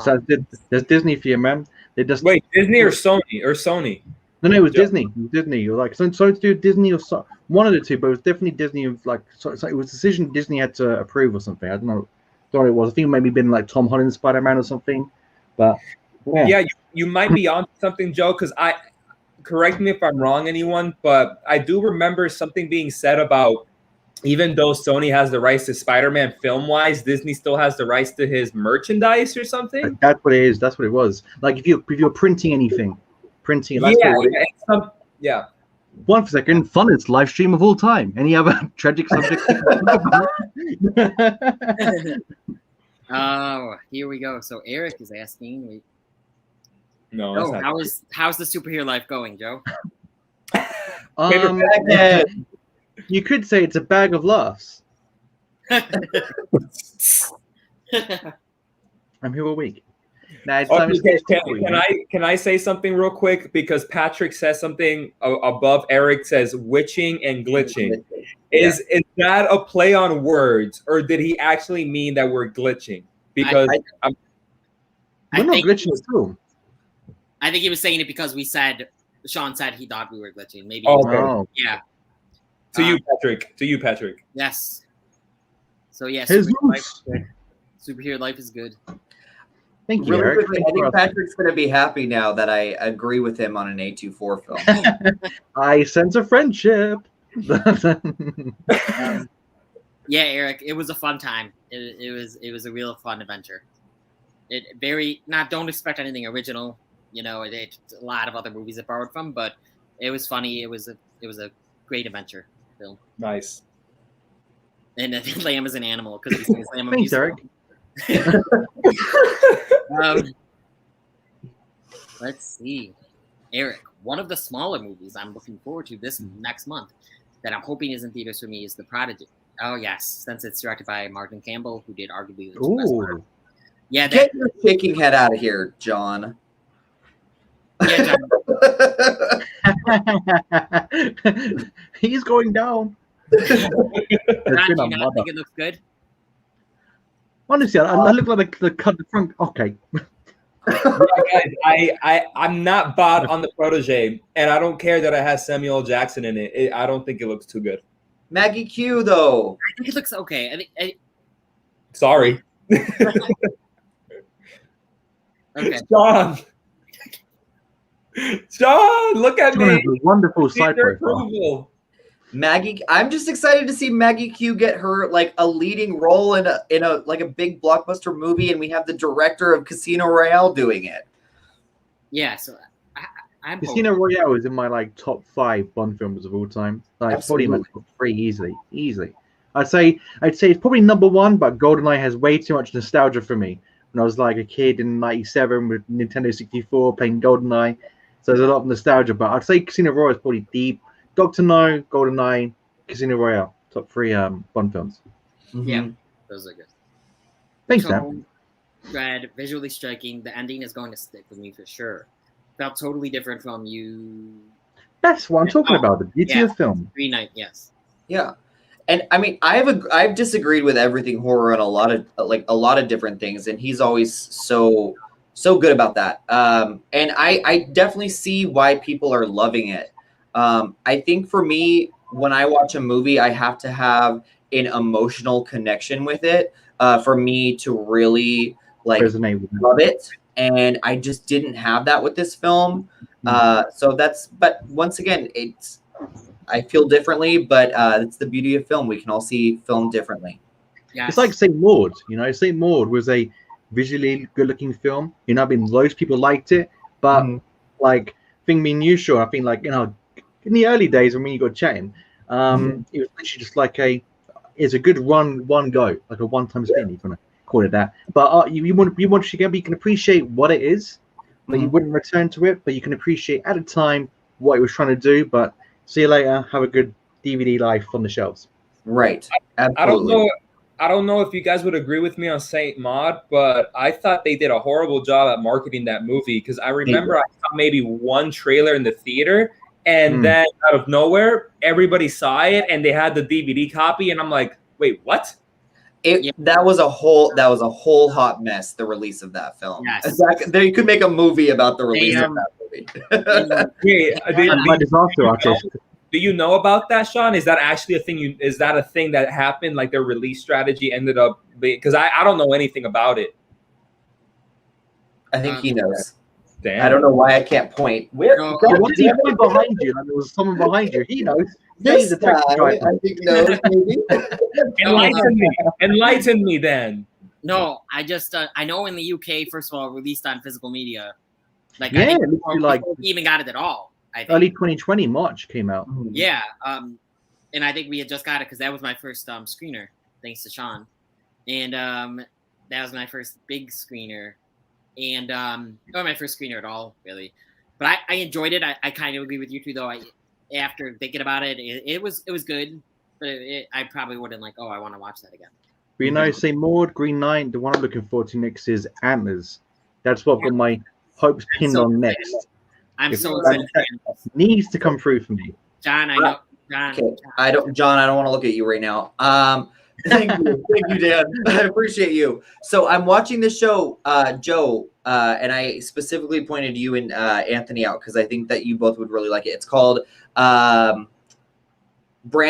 So there's Disney for you, man. They just wait, Disney or Sony? No, it was Disney. It was Disney. You're like something to do with Disney or one of the two, but it was definitely Disney. Of like, so it was a decision Disney had to approve or something. I don't know what it was. I think it maybe been like Tom Holland's Spider-Man or something. But yeah, you might be on something, Joe. Because correct me if I'm wrong, anyone, but I do remember something being said about even though Sony has the rights to Spider-Man film-wise, Disney still has the rights to his merchandise or something. That's what it is. That's what it was. Like if you're printing anything. Yeah. One second, funnest live stream of all time. Any other tragic subject? Oh, here we go. So Eric is asking. How's the superhero life going, Joe? You could say it's a bag of laughs. I'm here all week. Can I say something real quick? Because Patrick says something above. Eric says witching and glitching. Is that a play on words, or did he actually mean that we're glitching? because I We're not think- glitching at all. I think he was saying it because Shawn said he thought we were glitching. Maybe. Oh, okay. Oh, Yeah. To you, Patrick. To you, Patrick. Yes. So yeah, Jesus. superhero life is good. Superhero life is good. thank you, Really Eric. quickly, Thank I you think for Patrick's going to be happy now that I agree with him on an A24 film. asking. I sense a friendship. Yeah, Eric, it was a fun time. It was a real fun adventure. Don't expect anything original. You know, a lot of other movies it borrowed from, but it was funny. It was a great adventure film. Nice. And I think Lamb is an animal because he's Lamb of Thanks, musical. Eric. Let's see. Eric, one of the smaller movies I'm looking forward to this next month that I'm hoping is in theaters for me is The Prodigy. Oh, yes, since it's directed by Martin Campbell, who did arguably the best work. Ooh. Yeah, Get your shaking head out of here, John. yeah, John, He's going down. John, There's do been a you not mother. think it looks good? Honestly, I look like the cut the front. Okay. Yeah, guys, I'm not bought on the protege, and I don't care that it has Samuel L. Jackson in it. I don't think it looks too good. Maggie Q, though. I think it looks okay. I think, Sorry, okay. Shawn. Shawn, look at John me. has a wonderful side Your profile. approval. Maggie, I'm just excited to see Maggie Q get her like a leading role in a like a big blockbuster movie, and we have the director of Casino Royale doing it. Yeah, so I'm Casino Royale is in my like top 5 Bond films of all time. Like probably my top 3 easily. I'd say it's probably number 1, but GoldenEye has way too much nostalgia for me. When I was like a kid in '97 with Nintendo 64 playing GoldenEye, so there's a lot of nostalgia. But I'd say Casino Royale is probably deep. Dr. No, GoldenEye, Casino Royale, top 3 Bond films. Yeah, those are good. Thanks, Dan. Brad, visually striking. The ending is going to stick with me for sure. Felt totally different from you. That's what I'm talking about. The beauty of film. Green Knight, yes. Yeah. And I mean, I've disagreed with everything horror on a lot of different things, and he's always so good about that. And I definitely see why people are loving it. I think for me, when I watch a movie, I have to have an emotional connection with it for me to really like Resonate with it. love it. And I just didn't have that with this film. But once again, I feel differently, but it's the beauty of film. We can all see film differently. Yes. It's like St. Maud. You know, St. Maud was a visually good-looking film. You know, I mean, loads of people liked it, but like, thing me and you, Shawn, I think like, you know, in the early days when you got chatting, it was literally just like it's a good one go, like a one-time spin, if you want to call it that. But you can appreciate what it is, but you wouldn't return to it, but you can appreciate at the time what it was trying to do. But see you later. Have a good DVD life on the shelves. Right. Absolutely. I don't know if you guys would agree with me on Saint Maud, but I thought they did a horrible job at marketing that movie because I remember I saw maybe one trailer in the theater, and then out of nowhere, everybody saw it and they had the DVD copy, and I'm like, wait, what? That was a whole hot mess. The release of that film. Yes. There you could make a movie about the release of that movie. Do you know about that, Shawn? Is that actually a thing? Is that a thing that happened? Like their release strategy ended up because I don't know anything about it. I think he knows. Damn. I don't know why I can't point. What do you point behind you? Like there was someone behind you. He knows. This guy, I think knows. Maybe. Enlighten me then. No, I just I know in the UK, first of all, released on physical media. Like Yeah, I think literally, like we even got it at all. I think. early 2020 March came out. Yeah, and I think we had just got it because that was my first screener, thanks to Shawn, and that was my first big screener, and not my first screener at all, really. But I enjoyed it. I kind of agree with you two, though. After thinking about it, it was good, but I probably wouldn't like. Oh, I want to watch that again. But you know, St. Maud, Green Knight. The one I'm looking forward to next is Antlers. That's what I've got my hopes pinned on next. I'm so excited. Needs to come through for me. John, I know. John, okay. John, I don't want to look at you right now. Thank you, Dan. I appreciate you. So I'm watching this show, Joe, and I specifically pointed you and Anthony out because I think that you both would really like it. It's called Brand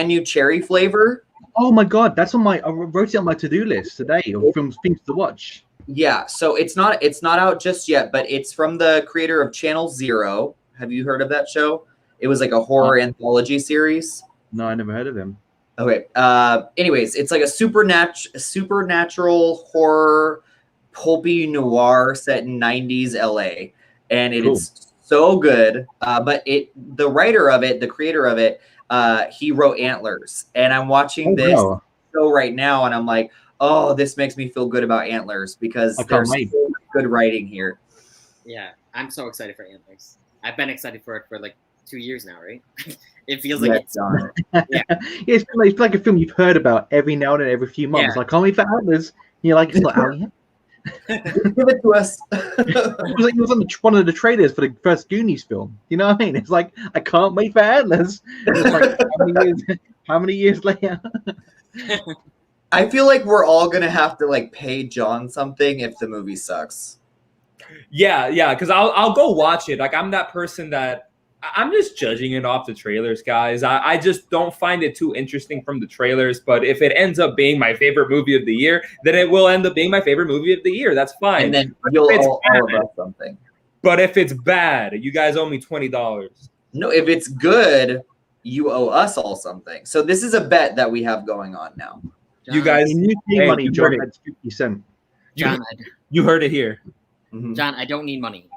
New Cherry Flavor. Oh my god, that's on I wrote it on my to-do list today of things to watch. Yeah, so it's not out just yet, but it's from the creator of Channel Zero. Have you heard of that show? It was like a horror anthology series. No, I never heard of him. Okay. Anyways, it's like a supernatural horror pulpy noir set in 90s LA, and it is so good. But the writer of it, the creator of it, he wrote Antlers, and I'm watching this show right now, and I'm like, oh, this makes me feel good about Antlers because there's so much good writing here. Yeah, I'm so excited for Antlers. I've been excited for it for like 2 years now, right? It feels like it's done. Yeah. It's like a film you've heard about every now and then, every few months. Yeah. Like, can't wait for Antlers. You're like, it's not out yet. Give it to us. It was on one of the trailers for the first Goonies film. You know what I mean? It's like, I can't wait for Antlers. It's like, how many years later? I feel like we're all gonna have to like pay John something if the movie sucks. Yeah, because I'll go watch it. Like, I'm that person that I'm just judging it off the trailers, guys. I just don't find it too interesting from the trailers. But if it ends up being my favorite movie of the year, then it will end up being my favorite movie of the year. That's fine. And then you'll all of us something. But if it's bad, you guys owe me $20. No, if it's good, you owe us all something. So this is a bet that we have going on now. John, You guys, money, you John, heard it. that's 50 cents. John, You heard it here. Mhm. John, I don't need money.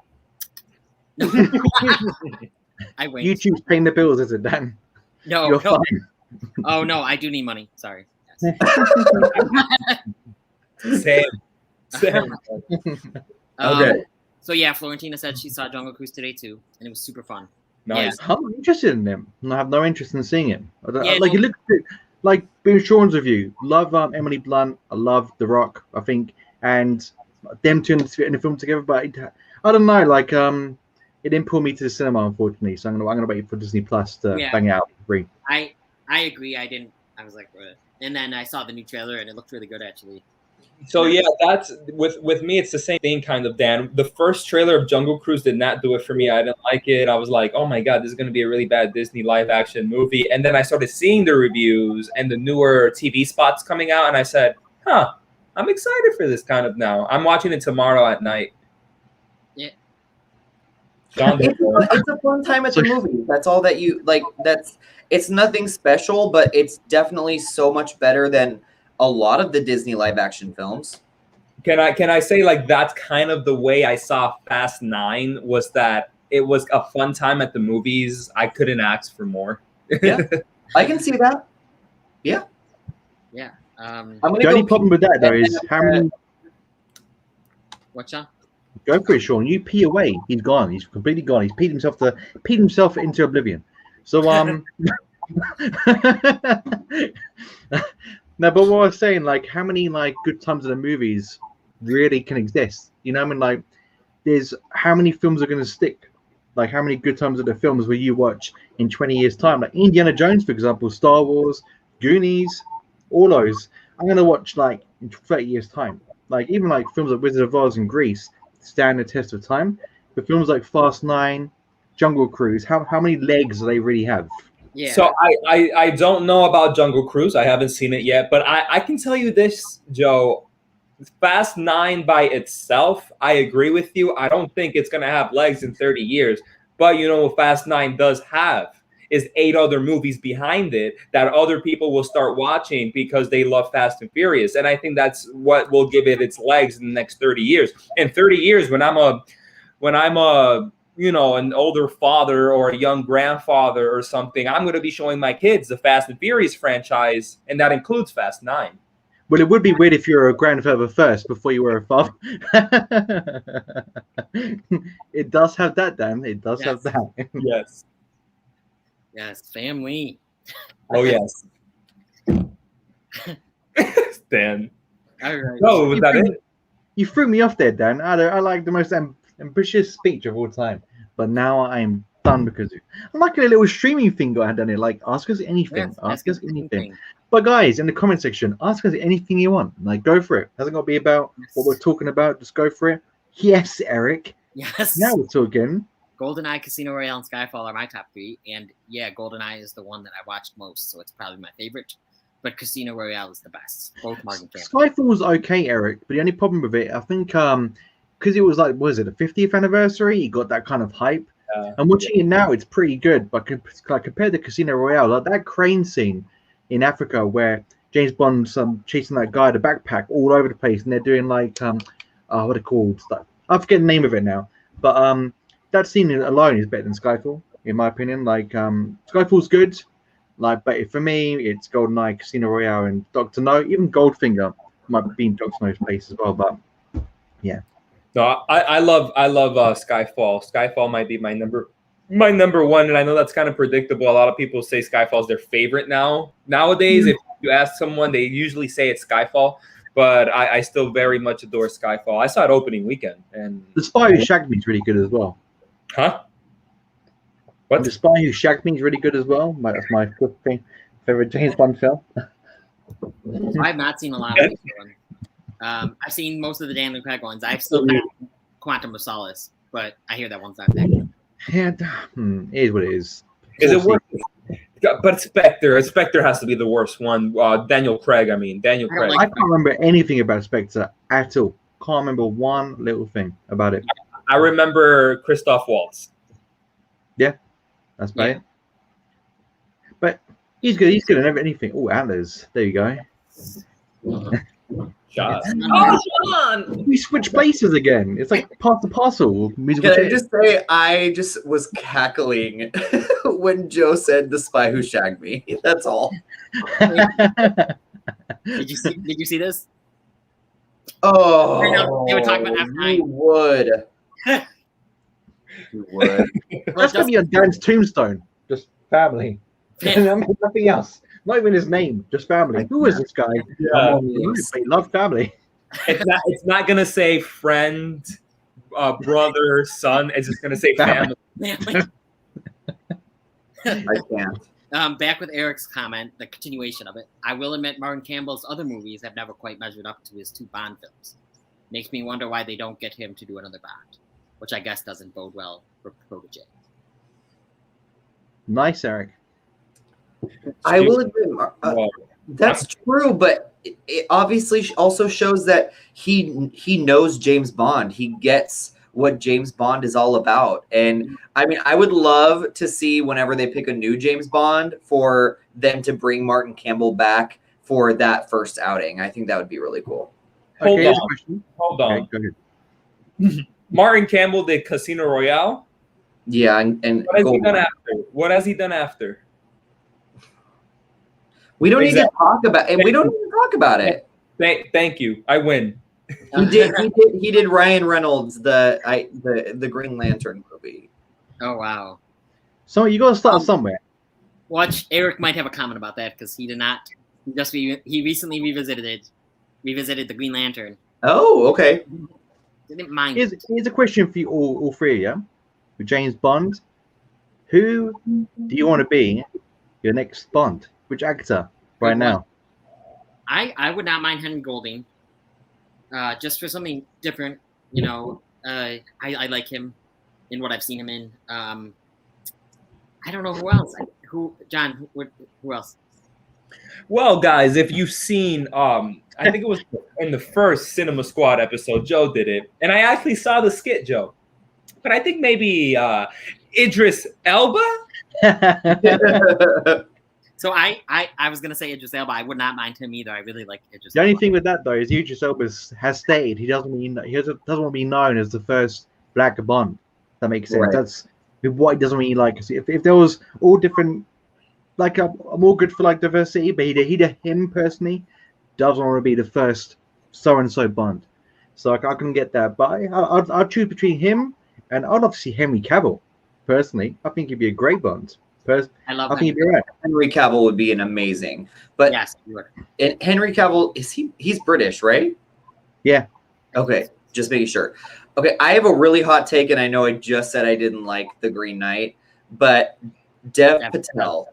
I wait. YouTube's paying the bills, is it, Dan? No, You're no. fine. Oh no, I do need money. Sorry. Yes. Same. Okay. So yeah, Florentina said she saw Jungle Cruise today too, and it was super fun. Nice. I'm not interested in him. I have no interest in seeing him. Yeah, It looks like being Sean's review. Love Emily Blunt. I love The Rock. I think, and them two in the film together. But I don't know. Like it didn't pull me to the cinema, unfortunately. So I'm gonna wait for Disney Plus to bang out free. I agree. I was like, and then I saw the new trailer and it looked really good actually. So yeah, that's with me. It's the same thing, kind of, Dan. The first trailer of Jungle Cruise did not do it for me. I didn't like it. I was like, oh my god, this is going to be a really bad Disney live action movie. And then I started seeing the reviews and the newer TV spots coming out, and I said, huh, I'm excited for this kind of now. I'm watching it tomorrow at night. Yeah. It's a fun time at the movie. That's all that you like. It's nothing special, but it's definitely so much better than a lot of the Disney live action films. Can I say, like, that's kind of the way I saw Fast 9, was that it was a fun time at the movies. I couldn't ask for more. Yeah, I can see that. Yeah. Yeah. I'm The only problem with that though is how many. What, Sean? Go for it, Sean. You pee away. He's gone. He's completely gone. He's peed himself into oblivion. So No, but what I was saying, like, how many like good times in the movies really can exist? You know what I mean? Like, there's how many films are going to stick? Like, how many good times of the films will you watch in 20 years' time? Like Indiana Jones, for example, Star Wars, Goonies, all those. I'm going to watch like in 30 years' time. Like, even like films like Wizard of Oz and Grease stand the test of time. But films like Fast 9, Jungle Cruise, how many legs do they really have? Yeah. So I don't know about Jungle Cruise. I haven't seen it yet, but I can tell you this, Joe. Fast 9 by itself, I agree with you. I don't think it's going to have legs in 30 years. But you know what Fast 9 does have is 8 other movies behind it that other people will start watching because they love Fast and Furious. And I think that's what will give it its legs in the next 30 years. In 30 years, when I'm a an older father or a young grandfather or something, I'm going to be showing my kids the Fast and Furious franchise, and that includes Fast 9. Well, it would be weird if you were a grandfather first before you were a father. It does have that, Dan. It does have that. Yes. Yes, family. Oh, yes. Dan. All right. Oh, was that it? You threw me off there, Dan. I like the most ambitious speech of all time, but now I'm done because I'm like a little streaming thing I had done it. Like, ask us anything. Yes, ask us anything. But guys, in the comment section, ask us anything you want. Like, go for it. Hasn't got to be about what we're talking about. Just go for it. Yes, Eric. Yes. Now we're talking. GoldenEye, Casino Royale, and Skyfall are my top 3. And yeah, GoldenEye is the one that I watched most, so it's probably my favorite. But Casino Royale is the best. Both Martin Campbell. Skyfall was okay, Eric. But the only problem with it, I think, because it was like, what was it, the 50th anniversary? He got that kind of hype. And watching it now, it's pretty good. But compared to Casino Royale, like that crane scene in Africa where James Bond's chasing that guy, the backpack all over the place, and they're doing like what are they called? I forget the name of it now. But that scene alone is better than Skyfall, in my opinion. Like Skyfall's good, like, but for me, it's GoldenEye, Casino Royale, and Dr. No. Even Goldfinger might be in Dr. No's place as well. But yeah. No, I love Skyfall. Skyfall might be my number one, and I know that's kind of predictable. A lot of people say Skyfall is their favorite nowadays. If you ask someone, they usually say it's Skyfall, but I still very much adore Skyfall. I saw it opening weekend, and The Spy Who Shagged Me is really good as well. Huh? What? The Spy Who Shagged Me is really good as well. That's my favorite James Bond film. I've not seen a lot of these ones. I've seen most of the Daniel Craig ones. I've still got Quantum of Solace, but I hear that one's not that good. Yeah, it is what it is. Is it worth it? But Spectre has to be the worst one. Daniel Craig. Daniel Craig. I can't remember anything about Spectre at all. Can't remember one little thing about it. I remember Christoph Waltz. Yeah, that's about it. But he's good. He's good in anything. Oh, Antlers. There you go. Shawn. Oh, Shawn! We switch places again. It's like pass the parcel. Can I just say, I just was cackling when Joe said "The Spy Who Shagged Me." That's all. Did you see this? Oh, I know, they were talking about F9. You would. You would. That's gonna be on Dan's tombstone. Just family. Nothing else. Not even his name. Just family. Who is this guy? Yeah. He loved family. It's not gonna say friend, brother, son. It's just gonna say family. I can't. Back with Eric's comment, the continuation of it. I will admit Martin Campbell's other movies have never quite measured up to his 2 Bond films. Makes me wonder why they don't get him to do another Bond, which I guess doesn't bode well for Protege. Nice, Eric. I will admit, that's true, but it obviously also shows that he knows James Bond. He gets what James Bond is all about. And I would love to see whenever they pick a new James Bond for them to bring Martin Campbell back for that first outing. I think that would be really cool. Hold Okay, on. Okay, go ahead. Martin Campbell did Casino Royale. Yeah, and What has he done after? What has he done after? we don't need to talk about it. We don't need to talk about it. Thank you. I win. He did Ryan Reynolds the Green Lantern movie. Oh wow! So you got to start somewhere. Watch, Eric might have a comment about that because he did not. He recently revisited the Green Lantern. Oh, okay. Didn't mind. Here's a question for you all three of you. With James Bond, who do you want to be your next Bond? Which actor right now? I would not mind Henry Golding. Just for something different, I like him in what I've seen him in. I don't know who else. John? Who else? Well, guys, if you've seen, I think it was in the first Cinema Squad episode, Joe did it, and I actually saw the skit, Joe. But I think maybe Idris Elba. The So I was gonna say Idris Elba. I would not mind him either. I really like Idris. only Elba. thing with that though is Idris Elba has stated he doesn't want to be known as the first Black Bond. That makes sense. Right. That's what he doesn't really like. If there was all different, like I'm all good for like diversity, but him personally doesn't want to be the first so and so Bond. So I can get that, but I'd choose between him and I'd love to see Henry Cavill. Personally, I think he'd be a great Bond. I love. I think he'd be right. Henry Cavill would be an amazing. But Yes, you would. and Henry Cavill, he's British, right? Yeah. Okay, just making sure. Okay, I have a really hot take, and I know I just said I didn't like The Green Knight, but Dev Patel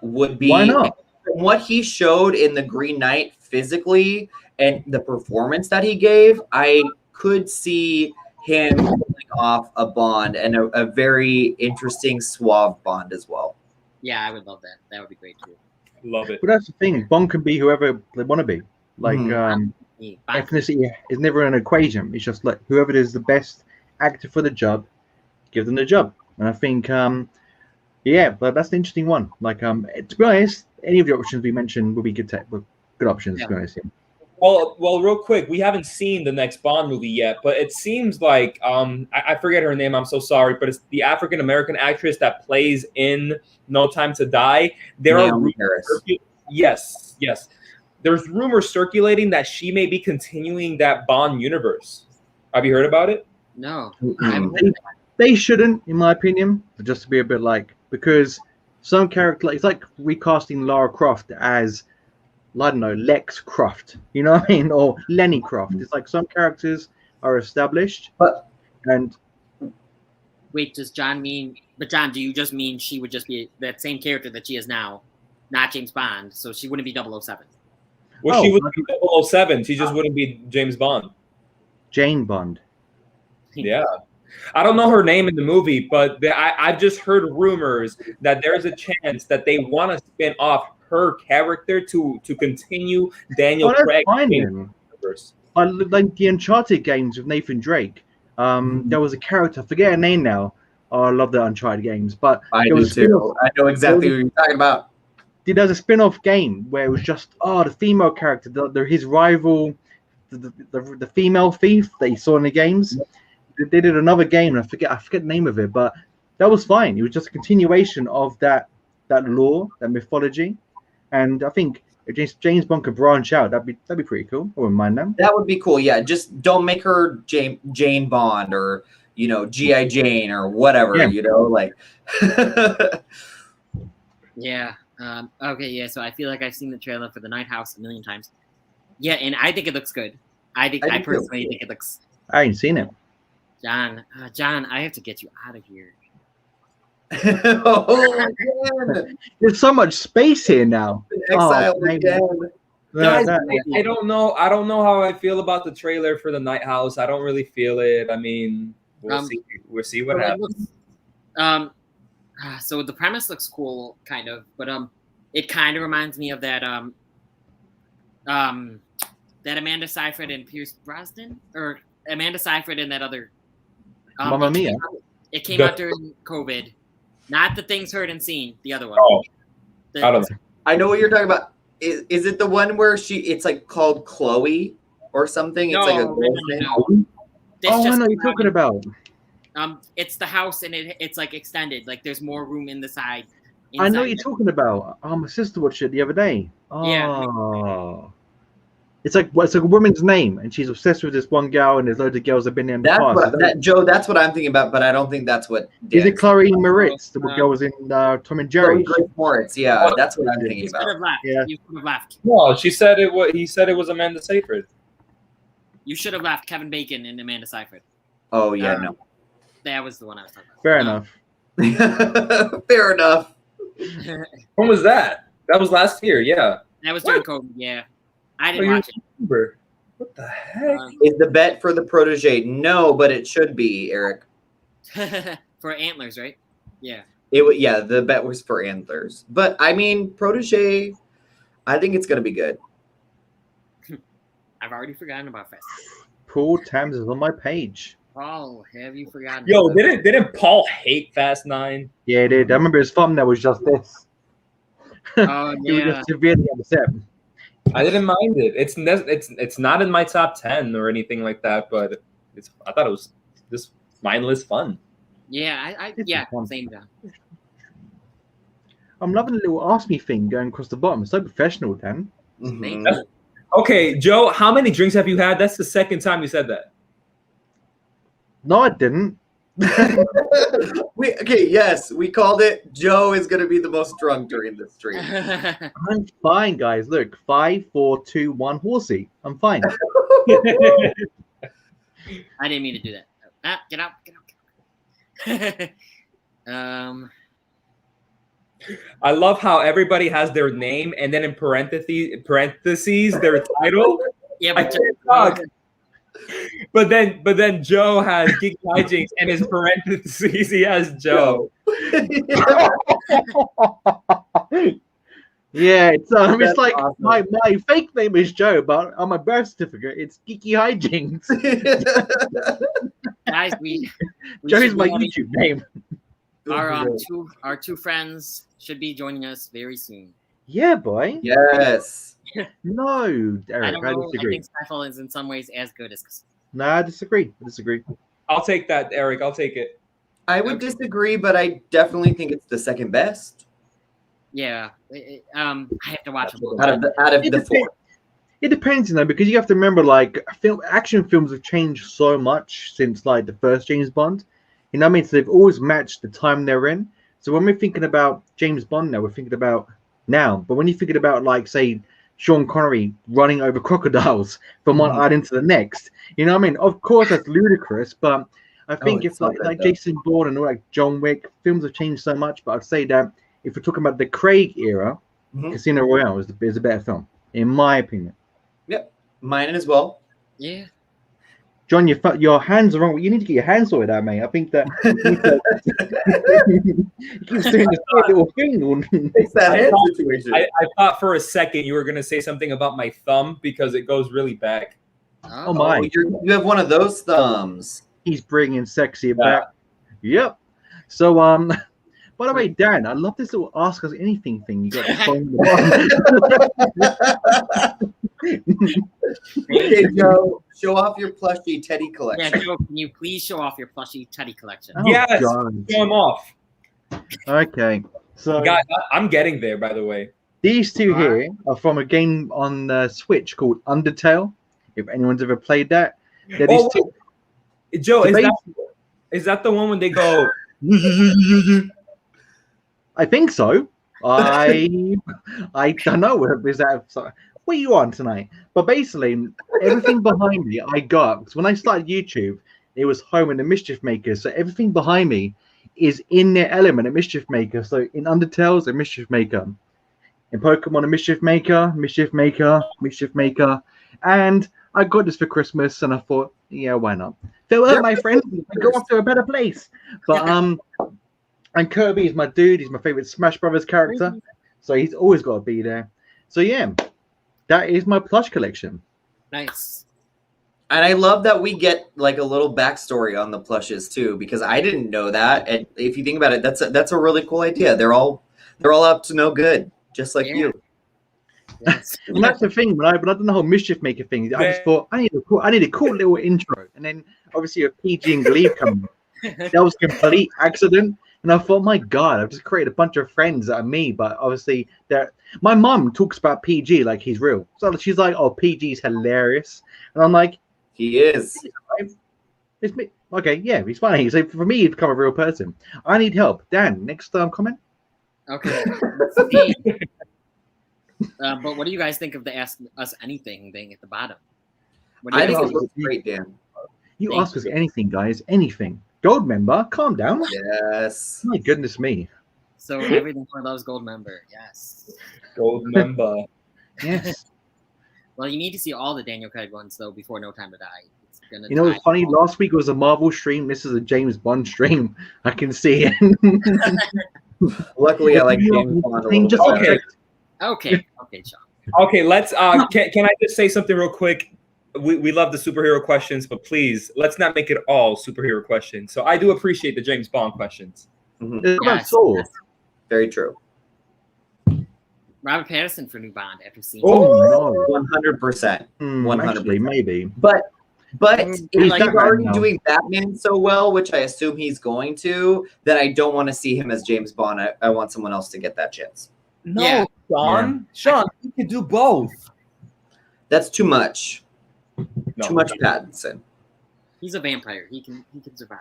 would be. Why not? what he showed in the Green Knight physically and the performance that he gave, I could see him pulling off a Bond and a very interesting, suave Bond as well. Yeah, I would love that. That would be great too. Love it. But that's the thing. Bond can be whoever they want to be. Like Yeah, Bond- ethnicity is never an equation. It's just like whoever is the best actor for the job, give them the job. And I think, yeah, but that's an interesting one. Like, to be honest, any of the options we mentioned will be good options. Yeah. To be honest. Well, real quick, we haven't seen the next Bond movie yet, but it seems like I forget her name. I'm so sorry, but it's the African American actress that plays in No Time to Die. There are rumors, yes. There's rumors circulating that she may be continuing that Bond universe. Have you heard about it? No. They shouldn't, in my opinion, just to be a bit like, because some character, it's like recasting Lara Croft as, I don't know, Lex Croft, you know what I mean, or Lenny Croft. It's like some characters are established, and Wait, does John mean? But John, do you just mean she would just be that same character that she is now, not James Bond? So she wouldn't be 007. Well, she would be 007. She just wouldn't be James Bond. Jane Bond. Yeah. I don't know her name in the movie, but I've just heard rumors that there's a chance that they want to spin off her character to continue Daniel Craig. Universe. Like the Uncharted games with Nathan Drake. There was a character, I forget her name now. Oh, I love the Uncharted games, but I do too. I know exactly what you're talking about. There's a spin-off game where it was just the female character, his rival, the female thief that he saw in the games. They did another game, and I forget the name of it, but that was fine. It was just a continuation of that lore, that mythology, and I think if James Bond could branch out, that'd be pretty cool. I wouldn't mind that. That would be cool. Yeah, just don't make her Jane Bond or G.I. Jane or whatever. Yeah. Like. Yeah. Okay. Yeah. So I feel like I've seen the trailer for The Night House a million times. Yeah, and I think it looks good. I personally think it looks. I ain't seen it. John, I have to get you out of here. Oh, man. There's so much space here now. Exile again. Guys, I don't know. I don't know how I feel about the trailer for The Night House. I don't really feel it. I mean, we'll see. We'll see what happens. So the premise looks cool, kind of, but it kind of reminds me of that that Amanda Seyfried and Pierce Brosnan, or Amanda Seyfried and that other. Mamma Mia. It came out during COVID. Not the Things Heard and Seen, the other one. Oh, I don't know. I know what you're talking about. Is it the one where it's like called Chloe or something? No, it's like a girl's name. I know what you're talking about. It's the house, and it's like extended. Like there's more room in the side. I know what you're talking about. My sister watched it the other day. Yeah. It's like a woman's name, and she's obsessed with this one girl, and there's loads of girls that have been there in the past. Joe, that's what I'm thinking about, but I don't think that's what. Is it Chloe Moritz, the girl was in Tom and Jerry? Moritz, yeah, that's what I'm thinking You about. could have left. Yeah. You could have left. No, she said it was. He said it was Amanda Seyfried. You should have left Kevin Bacon and Amanda Seyfried. Oh yeah, no. That was the one I was talking about. Fair enough. Fair enough. When was that? That was last year. Yeah. That was during COVID. Yeah, I didn't watch it. What the heck? Is the bet for the protege? No, but it should be, Eric. For Antlers, right? Yeah. Yeah, the bet was for Antlers. But I mean, protege, I think it's gonna be good. I've already forgotten about Fast. Paul Tams is on my page. Paul, have you forgotten? Yo, didn't Paul hate Fast 9? Yeah, he did. I remember his thumbnail was just this. Oh He was yeah. just severely upset. I didn't mind it. It's not in my top 10 or anything like that, but I thought it was just mindless fun. Yeah, It's fun. same John. I'm loving the little ask me thing going across the bottom. It's so professional, Dan. Mhm. Thank you. Okay, Joe, how many drinks have you had? That's the second time you said that. No, I didn't. Yes, we called it. Joe is gonna be the most drunk during this stream. I'm fine, guys. Look, 5, 4, 2, 1, horsey. I'm fine. I didn't mean to do that. Get out. I love how everybody has their name and then in parentheses their title. Yeah, I but can't talk. But then Joe has GeekyHiJynx and his parentheses he has Joe. Yeah, it's That's like awesome. my fake name is Joe, but on my birth certificate it's GeekyHiJynx. guys, we Joe's should my be having- YouTube name. our two friends should be joining us very soon. Yeah, boy. Yes. No, I Eric, don't I know. I disagree. think Skyfall is in some ways as good as. No, I disagree. I'll take that, Eric. I'll take it. I would disagree, but I definitely think it's the second best Yeah, I have to watch them. out of the four. It depends, because you have to remember, like, action films have changed so much since like the first James Bond. You know what I mean? So they've always matched the time they're in. So when we're thinking about James Bond now, we're thinking about now. But when you're thinking about, like, say, Sean Connery running over crocodiles from one island to the next, you know what I mean? Of course, that's ludicrous, but I think if like Jason Bourne and all, like John Wick, films have changed so much. But I'd say that if we're talking about the Craig era, Casino Royale is a better film, in my opinion. Yep, mine as well. Yeah. John, your hands are wrong. You need to get your hands sorted out, mate. I think that you keep doing this little thing. It's that head situation. I thought for a second you were going to say something about my thumb because it goes really back. Oh my! You have one of those thumbs. He's bringing sexy back. Yep. So by the way, Dan, I love this little ask us anything thing. You got the phone in the bottom. Okay, Joe, show off your plushie Teddy collection. Yeah, Joe, can you please show off your plushie Teddy collection? Oh, Yes, God. show them off. Okay, so God, I'm getting there, by the way. these two here are from a game on the Switch called Undertale. If anyone's ever played that, they're these two. Joe, So is that the one when they go? I think so. I don't know. Is that? What are you on tonight? But basically, everything behind me I got. Because when I started YouTube, it was Home and the Mischief Maker. So everything behind me is in their element of Mischief Maker. So in Undertale's a Mischief Maker. In Pokemon, a Mischief Maker, Mischief Maker, Mischief Maker. And I got this for Christmas, and I thought, yeah, why not? Farewell, my friend. Go off to a better place. But and Kirby is my dude. He's my favorite Smash Brothers character. So he's always got to be there. So yeah. That is my plush collection. Nice. And I love that we get like a little backstory on the plushes too, because I didn't know that. And if you think about it, that's a really cool idea. They're all up to no good, just like you. Yes. And that's the thing. When I done the whole Mischief Maker thing, I just thought I need a cool little intro, and then obviously a PG and Glee coming. That was a complete accident. And I thought, my God, I've just created a bunch of friends that are me. But obviously, my mum talks about PG like he's real. So she's like, oh, PG's hilarious. And I'm like, he is. It's me. Okay, yeah, he's funny. So for me, he's become a real person. I need help. Dan, next comment. Okay. But what do you guys think of the Ask Us Anything thing at the bottom? What do you I think guys it looks great, Dan. You ask us anything, guys. Anything. Gold member, calm down. Yes. My goodness me. So everything for those gold member, yes. Gold member. Yes. Well, you need to see all the Daniel Craig ones though before No Time to Die. It's gonna. You know what's funny? Last week was a Marvel stream. This is a James Bond stream. I can see it. Luckily, I like James Bond a little bit. Okay, Shawn. Okay, let's. Can I just say something real quick? We love the superhero questions, but please let's not make it all superhero questions. So I do appreciate the James Bond questions. It's about Soul. Very true. Robert Pattinson for new Bond after seeing. Oh no, 100%. 100%. Actually, maybe. But if he's already now. doing Batman so well, which I assume he's going to, that I don't want to see him as James Bond. I want someone else to get that chance. No, Yeah. Shawn, you can do both. That's too much. Too much Pattinson. He's a vampire. He can survive.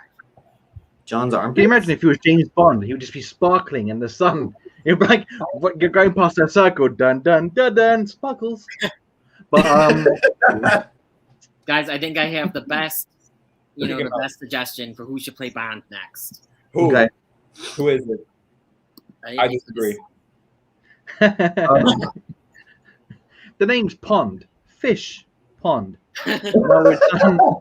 John's arm. Can you imagine if he was James Bond? He would just be sparkling in the sun. It'd be like you're going past a circle, dun dun dun dun, sparkles. But Guys, I think I have the best, the best suggestion for who should play Bond next. Who? Okay. Who is it? I disagree. The name's Pond. Fish Pond. No,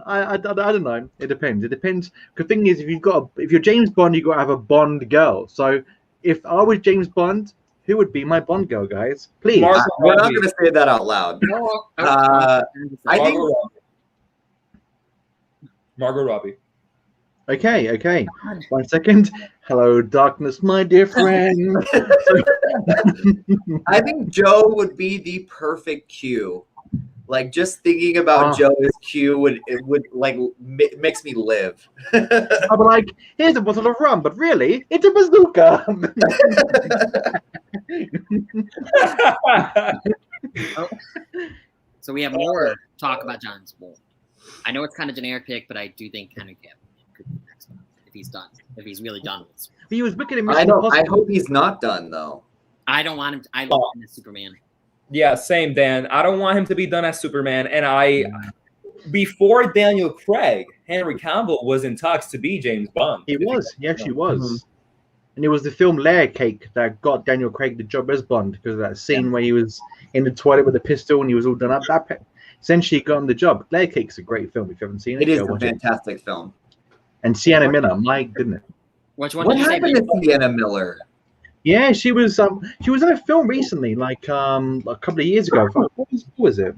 I don't know. It depends. It depends. The thing is, if you're James Bond, you got to have a Bond girl. So if I was James Bond, who would be my Bond girl, guys? Please. We're not going to say that out loud. I think Margot Robbie. Okay. 1 second. Hello, darkness, my dear friend. I think Joe would be the perfect Q. Like, just thinking about Joe as Q would makes me live. I'll be like, here's a bottle of rum, but really, it's a bazooka. So we have more talk about John's Bolt. I know it's kind of generic pick, but I do think Henry Cavill could be the next one if he's done. If he's really done with this. He was wicked in I hope he's not done though. I don't want him. I love him as Superman. Yeah, same, Dan. I don't want him to be done as Superman. And before Daniel Craig, Henry Cavill was in talks to be James Bond. He actually was. And it was the film Layer Cake that got Daniel Craig the job as Bond because of that scene where he was in the toilet with a pistol and he was all done up. That essentially got him the job. Layer Cake's a great film if you haven't seen it. It is a fantastic film. And Sienna Miller, my goodness. Which one? What happened to Sienna Miller? Yeah, she was in a film recently, like a couple of years ago. What was it?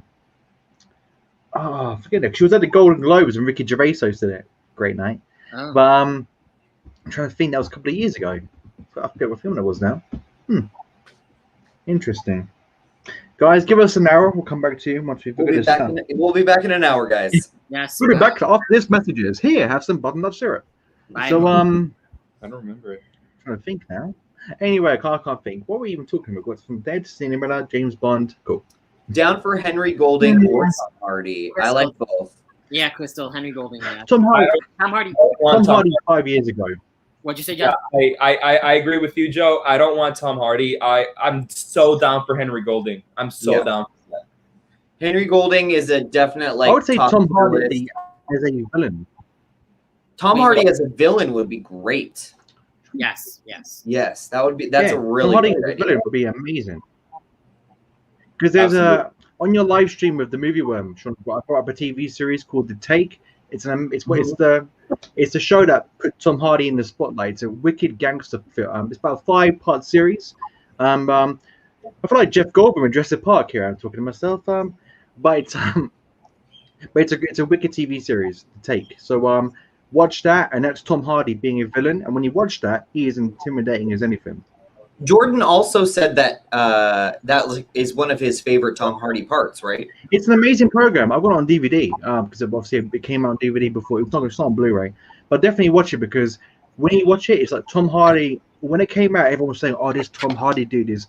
Oh, I forget it. She was at the Golden Globes and Ricky Gervais hosted it. Great night. Oh. But I'm trying to think, that was a couple of years ago. I forget what film it was now. Interesting. Guys, give us an hour. We'll come back to you once we've figured this out. We'll be back in an hour, guys. Yes. We'll be back after this messages. Here, have some butternut syrup. Bye. So I don't remember it. I'm trying to think now. Anyway, I can't think. What were we even talking about? What's from Dead, Sienna Miller, James Bond? Cool. Down for Henry Golding or Tom Hardy. I like both. Yeah, Crystal, Henry Golding. Yeah. Tom Hardy. Tom Hardy. 5 years ago. What'd you say, John? Yeah, I agree with you, Joe. I don't want Tom Hardy. I'm so down for Henry Golding. I'm so down for that. Henry Golding is a definite I would say Tom Hardy as a villain. Tom Hardy as a villain would be great. Yes. Yes, that's a really Tom Hardy good as a idea. villain would be amazing. Because there's on your live stream of the movie Worm, Shawn, I brought up a TV series called The Take. It's the show that put Tom Hardy in the spotlight. It's a wicked gangster film. It's about a 5-part series. I feel like Jeff Goldblum in Jurassic Park here. I'm talking to myself. But it's a wicked TV series to take. So watch that, and that's Tom Hardy being a villain. And when you watch that, he is intimidating as anything. Jordan also said that that is one of his favorite Tom Hardy parts, right? It's an amazing program. I've got it on DVD because obviously it came out on DVD before. It's not on Blu-ray, but definitely watch it because when you watch it, it's like Tom Hardy. When it came out, everyone was saying, "Oh, this Tom Hardy dude is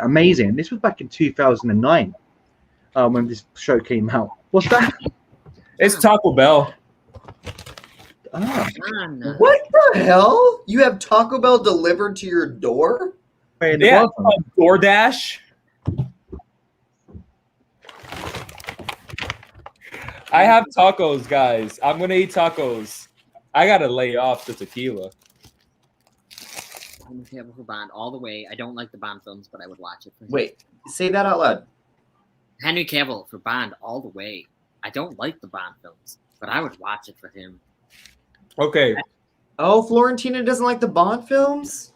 amazing." This was back in 2009 when this show came out. What's that? It's Taco Bell. What the hell? You have Taco Bell delivered to your door? Yeah, DoorDash. I have tacos, guys. I'm gonna eat tacos. I gotta lay off the tequila. Henry Cavill for Bond all the way. I don't like the Bond films, but I would watch it. Wait, say that out loud. Henry Cavill for Bond all the way. I don't like the Bond films, but I would watch it for him. Okay. Oh, Florentina doesn't like the Bond films?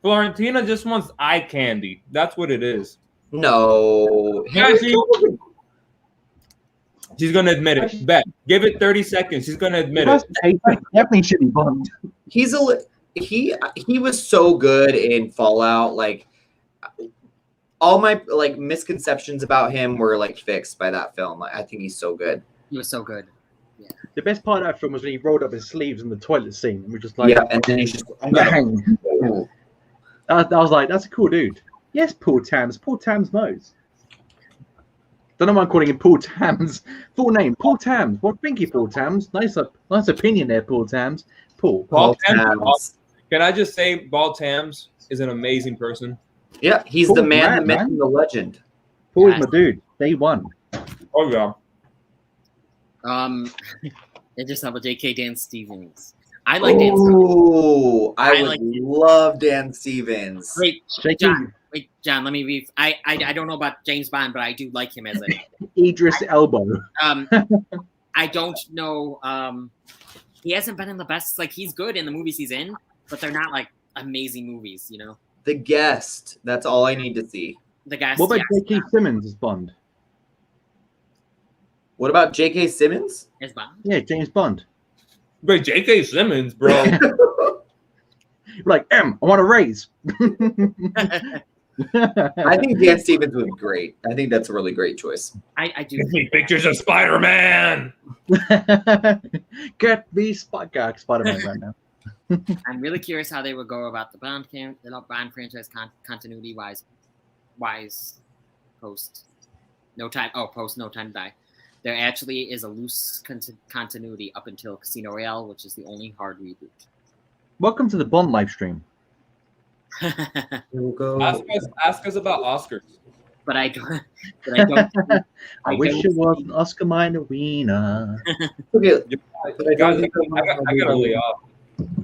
Florentina just wants eye candy. That's what it is. No. She's gonna admit it. Bet. Give it 30 seconds. She's gonna admit it. Definitely should be Bond. He was so good in Fallout. Like all my misconceptions about him were fixed by that film. I think he's so good. He was so good. Yeah. The best part of that film was when he rolled up his sleeves in the toilet scene. We're just like, yeah, and then he's just bang. I was like, that's a cool dude. Yes, Paul Tams. Paul Tams knows. Don't know why I'm calling him Paul Tams. Full name, Paul Tams. What think you, Paul Tams? Nice opinion there, Paul Tams. Paul Tams. Can I just say, Paul Tams is an amazing person. Yeah, he's Paul the man, the myth, man. and the legend. Paul's my dude. Day one. Oh yeah. They just have a J.K. Dan Stevens. I like Dan Stevens. Oh, I would like- love Dan Stevens. Wait, Shaking John, let me be. I don't know about James Bond, but I do like him as a. Idris Elba. I don't know. He hasn't been in the best. Like he's good in the movies he's in, but they're not like amazing movies. You know. The Guest. That's all I need to see. The guy. What about J.K. Simmons as Bond? What about J.K. Simmons? As Bond? Yeah, James Bond. Wait, J.K. Simmons, bro. Like, I want a raise. I think Dan Stevens would be great. I think that's a really great choice. I do. Give me pictures of Spider-Man. Get me Spider-Man right now. I'm really curious how they would go about the Bond franchise continuity wise post No Time to Die. There actually is a loose continuity up until Casino Royale, which is the only hard reboot. Welcome to the Bond live stream. We'll go. Ask us about Oscars. But I don't. I wish it was an Oscar minor wiener. Okay. Guys, I gotta lay off.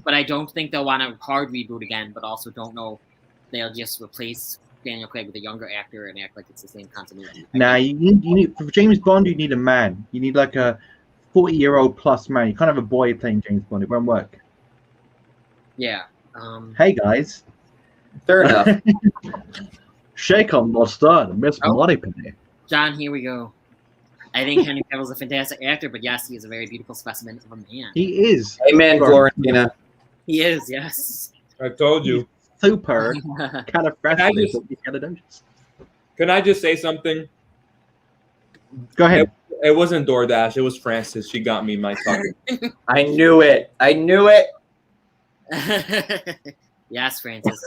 But I don't think they'll want a hard reboot again. But also don't know they'll just replace Daniel Craig with a younger actor and act like it's the same continuity. Nah, you need for James Bond. You need a man. You need like a 40-year-old plus man. You can't have a boy playing James Bond. It won't work. Yeah. Hey guys. Fair enough. Shake on Monster, Miss Money Penny. John, here we go. I think Henry Cavill's a fantastic actor, but yes, he is a very beautiful specimen of a man. He is. Amen, Florentina. He is, yes. I told you. Super kind of fresh. Can I just say something? Go ahead. It wasn't DoorDash. It was Francis. She got me my fucking. I knew it. I knew it. Yes, Francis.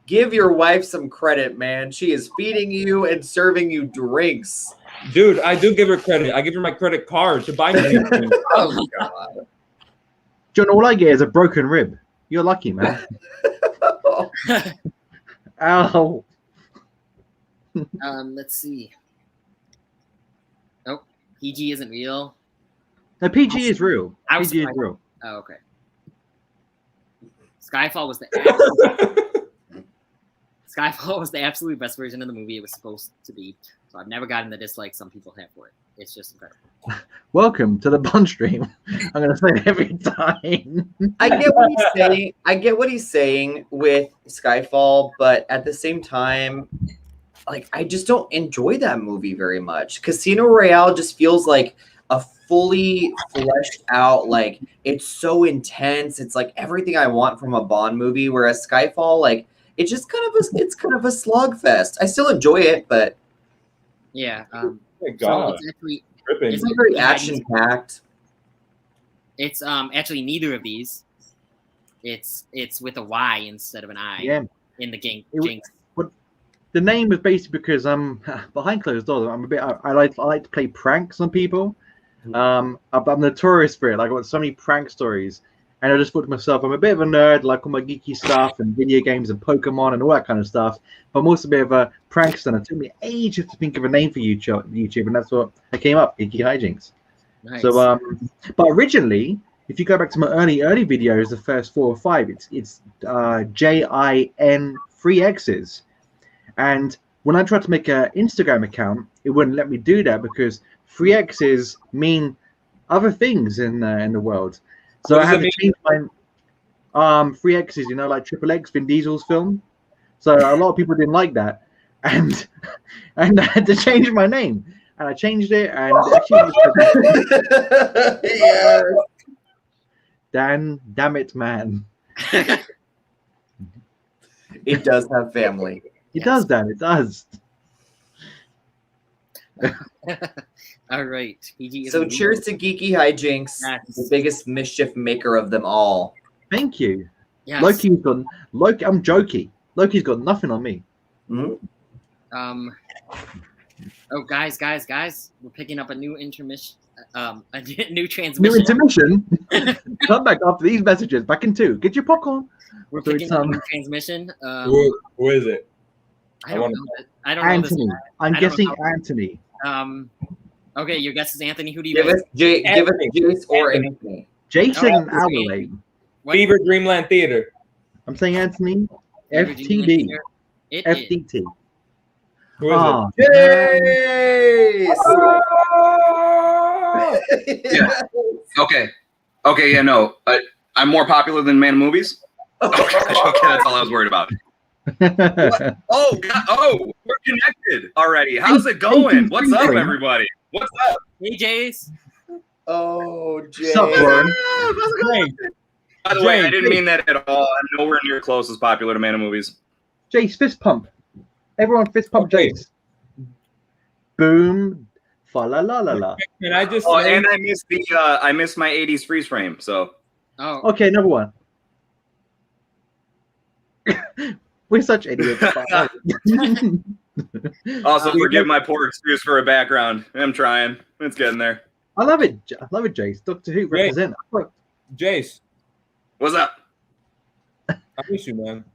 Give your wife some credit, man. She is feeding you and serving you drinks. Dude, I do give her credit. I give her my credit card to buy me things. Oh, God. John, all I get is a broken rib. You're lucky, man. Ow. Let's see. Oh, PG isn't real. No, PG is real. I was PG is surprised. real. Oh, okay. Skyfall was the absolute best version of the movie it was supposed to be. So I've never gotten the dislike some people have for it. It's just incredible. Welcome to the Bond stream. I'm gonna say it every time. I get what he's saying. I get what he's saying with Skyfall, but at the same time, like I just don't enjoy that movie very much. Casino Royale just feels like a fully fleshed out, like it's so intense. It's like everything I want from a Bond movie. Whereas Skyfall, like it's just kind of a slugfest. I still enjoy it, but Yeah. Oh my So God. it's actually it's not very action packed. It's actually neither of these. It's with a Y instead of an I. Yeah. In the game. It was- Jinx. The name is basically because I'm behind closed doors. I like to play pranks on people. I'm notorious for it. Like, I've got so many prank stories, and I just thought to myself, I'm a bit of a nerd, like all my geeky stuff and video games and Pokemon and all that kind of stuff. But I'm also a bit of a prankster. And it took me ages to think of a name for YouTube, and that's what I came up, GeekyHiJynx. Nice. So, but originally, if you go back to my early videos, the first 4 or 5, it's JIN 3 X's. And when I tried to make an Instagram account, it wouldn't let me do that because 3 X's mean other things in the world. So I had to change my 3 X's, you know, like Triple X, Vin Diesel's film. So a lot of people didn't like that, and I had to change my name, and I changed it, and actually, Yes. damn it, man. It does have family. It does that. It does. All right. PG So isn't cheers to GeekyHiJynx, Yes. the biggest mischief maker of them all. Thank you. Yes. Loki's got Loki. I'm jokey. Loki's got nothing on me. Mhm. Oh, guys, we're picking up a new intermission. A new New transmission. intermission. Come back after these messages. Back in 2. Get your popcorn. We're So picking it's, up a new transmission. Who is it? I don't know. I don't know Anthony. this. I'm I don't guessing know. Anthony. Okay, your guess is Anthony. Who do you Give guess? us Jace or Anthony. Anthony. Jason Oh, Alway. Fever Dreamland Theater. I'm saying Anthony. Fever FTD. Dreamland It is. FDT. Who is Ah, Jace! Yeah. Okay, yeah, no. I'm more popular than Man Movies? Okay, that's all I was worried about. What? Oh, God, we're connected already. How's it going? What's up, everybody? What's up? Hey, Jace. Oh, Jace. Sup, bro? By the way, I didn't mean that at all. I'm nowhere near close as popular to Man Movies. Jace, fist pump. Everyone fist pump Jace. Boom. Fa la la la la. Can I just Oh, say, and I missed my 80s freeze frame, so. Oh, Okay, another one. We're such idiots. Also, forgive my poor excuse for a background. I'm trying. It's getting there. I love it. I love it, Jace. Doctor Who represent. Jace, What's up? I miss you, man.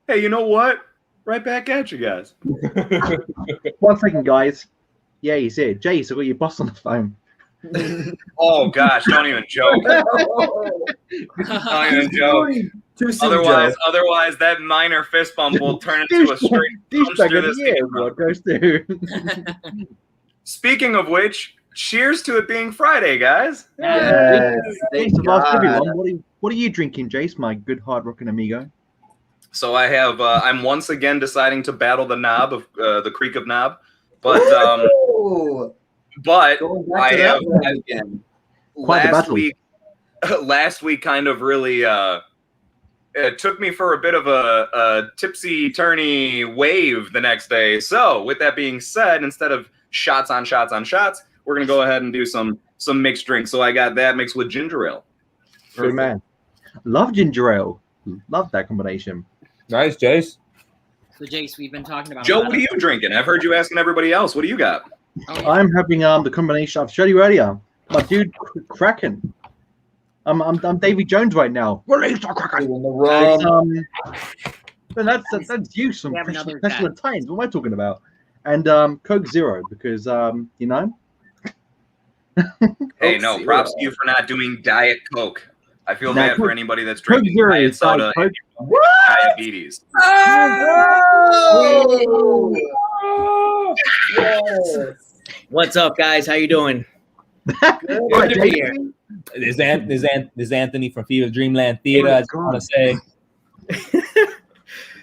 Hey, you know what? Right back at you guys. 1 second, guys. Yeah, he's here. Jace, I got your boss on the phone. Oh gosh, don't even joke. Don't even joke. Too soon, Otherwise, that minor fist bump will turn into a straight punch through this camera. Speaking of which, cheers to it being Friday, guys. Yes, Thanks to everyone. What are you drinking, Jace, my good hard rocking amigo? So I have. I'm once again deciding to battle the knob of the creek of knob, but Going back I to have. that one again. Last week kind of really it took me for a bit of a tipsy-turny wave the next day. So with that being said, instead of shots on shots on shots, we're gonna go ahead and do some mixed drinks. So I got that mixed with ginger ale. Good man. Love ginger ale. Love that combination. Nice, Jace. so Jace, we've been talking about. Joe, what are you drinking? I've heard you asking everybody else. What do you got? Oh, yeah. I'm having the combination. I've showed you earlier. My dude, Kraken. I'm Davy Jones right now. Release the Kraken. Doing the rum. But that's use some We have another professional chat. times. What am I talking about? And Coke Zero because you know. Hey, Coke no, Zero. props to you for not doing Diet Coke. I feel No, bad for Coke- anybody that's Coke drinking Zero diet is like soda Coke. and diabetes. Oh! Yes. What's up, guys? How you doing? Good to be here. This is Anthony from Fever Dreamland Theater. I just want to say,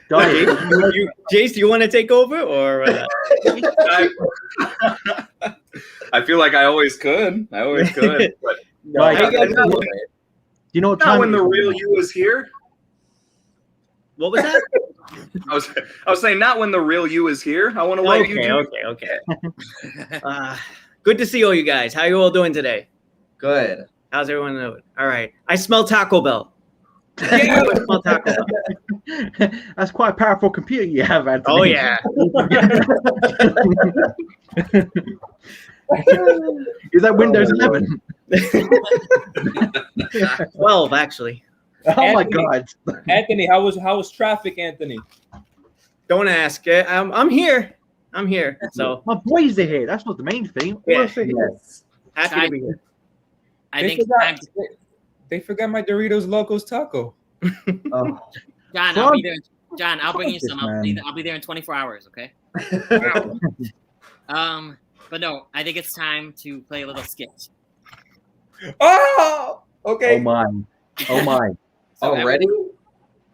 Guys, Jace, do you want to take over or? I feel like I always could. But Guys, How you guys do doing? you know what not time when it the is? real you is here. What was that? I was saying not when the real you is here. I want to let you do. Okay. Good to see all you guys. How you all doing today? Good. How's everyone doing? All right. I smell Taco Bell. I smell Taco Bell. That's quite a powerful computer you have, Anthony. Oh yeah. Is that Windows 11? 12 actually. Oh my Anthony. God. Anthony, how was traffic, Anthony? Don't ask. I'm here. I'm here. So My boys are here. That's not the main thing. All Yeah. else are here. Yes. happy to be here. I They think it's forgot- time to, They forgot my Doritos Locos taco. Oh. John, I'll be there. John, I'll bring you Fuck some. this, I'll be there in 24 hours. Okay. But no, I think it's time to play a little skit. Oh, okay. Oh my. Oh my. So Already?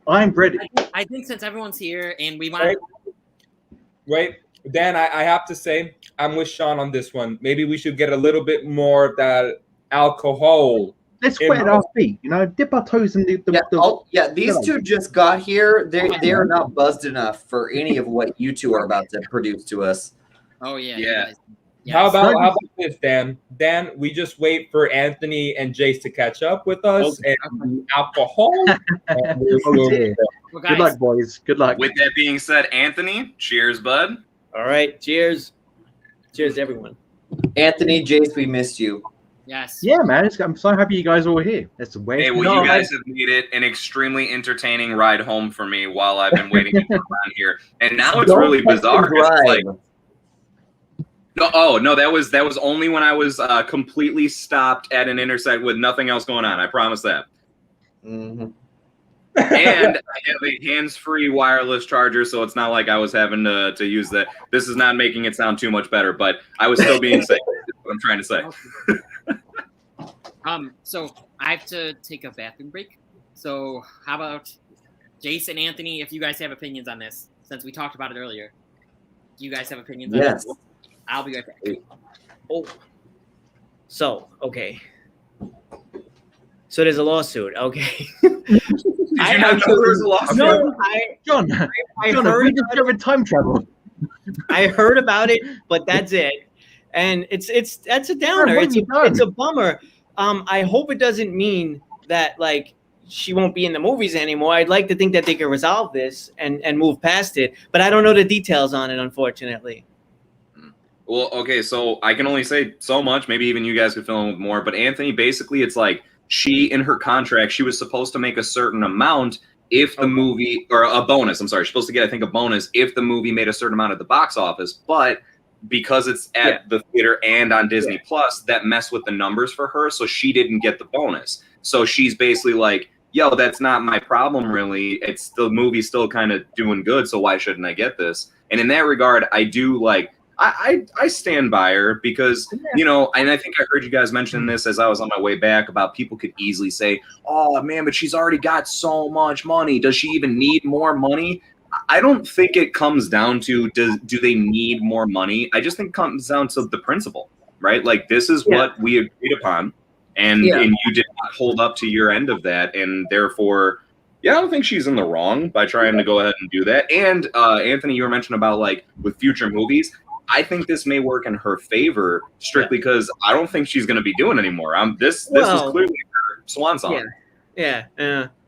I'm ready. I think since everyone's here and we want Wait, Dan, I have to say, I'm with Shawn on this one. Maybe we should get a little bit more of that alcohol. Let's wet our feet. You know, dip our toes in the These two just got here. They are not buzzed enough for any of what you two are about to produce to us. Oh yeah. Yeah. Yes. How about this, Dan? Dan, we just wait for Anthony and Jace to catch up with us and do alcohol. And Oh dear. Well, Good guys, luck, boys. Good luck. With that being said, Anthony, cheers, bud. All right. Cheers. Cheers, everyone. Anthony, Jace, we missed you. yes. Yeah, man. I'm so happy you guys are all here. That's the way. Hey, well, you guys have made it an extremely entertaining ride home for me while I've been waiting to come around here. And now it's really bizarre. 'cause it's like, no, that was only when I was completely stopped at an intersect with nothing else going on. I promise that. Mhm. And I have a hands-free wireless charger, so it's not like I was having to use that. This is not making it sound too much better, but I was still being safe. That's what I'm trying to say. So I have to take a bathroom break. So how about Jace and Anthony, if you guys have opinions on this, since we talked about it earlier. Do you guys have opinions on Yes. it? I'll be right back. Oh. So, okay. So there's a lawsuit. Okay. Did you not know there was a lawsuit? No, John, I John, heard we about discovered time travel. I heard about it, but that's it. And that's a downer. What have you done? It's a bummer. I hope it doesn't mean that like she won't be in the movies anymore. I'd like to think that they can resolve this and move past it, but I don't know the details on it, unfortunately. Well, okay, so I can only say so much. Maybe even you guys could fill in with more. But Anthony, basically, it's like she, in her contract, she was supposed to make a certain amount if the movie, or a bonus, I'm sorry, she's supposed to get, I think, a bonus if the movie made a certain amount at the box office. But because it's at the theater and on Disney Plus, that messed with the numbers for her, so she didn't get the bonus. So she's basically like, yo, that's not my problem, really. It's the movie's still kind of doing good, so why shouldn't I get this? And in that regard, I do like, I stand by her because, you know, and I think I heard you guys mention this as I was on my way back about people could easily say, oh, man, but she's already got so much money. Does she even need more money? I don't think it comes down to do they need more money? I just think it comes down to the principle, right? Like, this is what we agreed upon, and you did not hold up to your end of that, and therefore, I don't think she's in the wrong by trying to go ahead and do that. And Anthony, you were mentioning about like with future movies. I think this may work in her favor strictly because I don't think she's going to be doing anymore. This is clearly her swan song.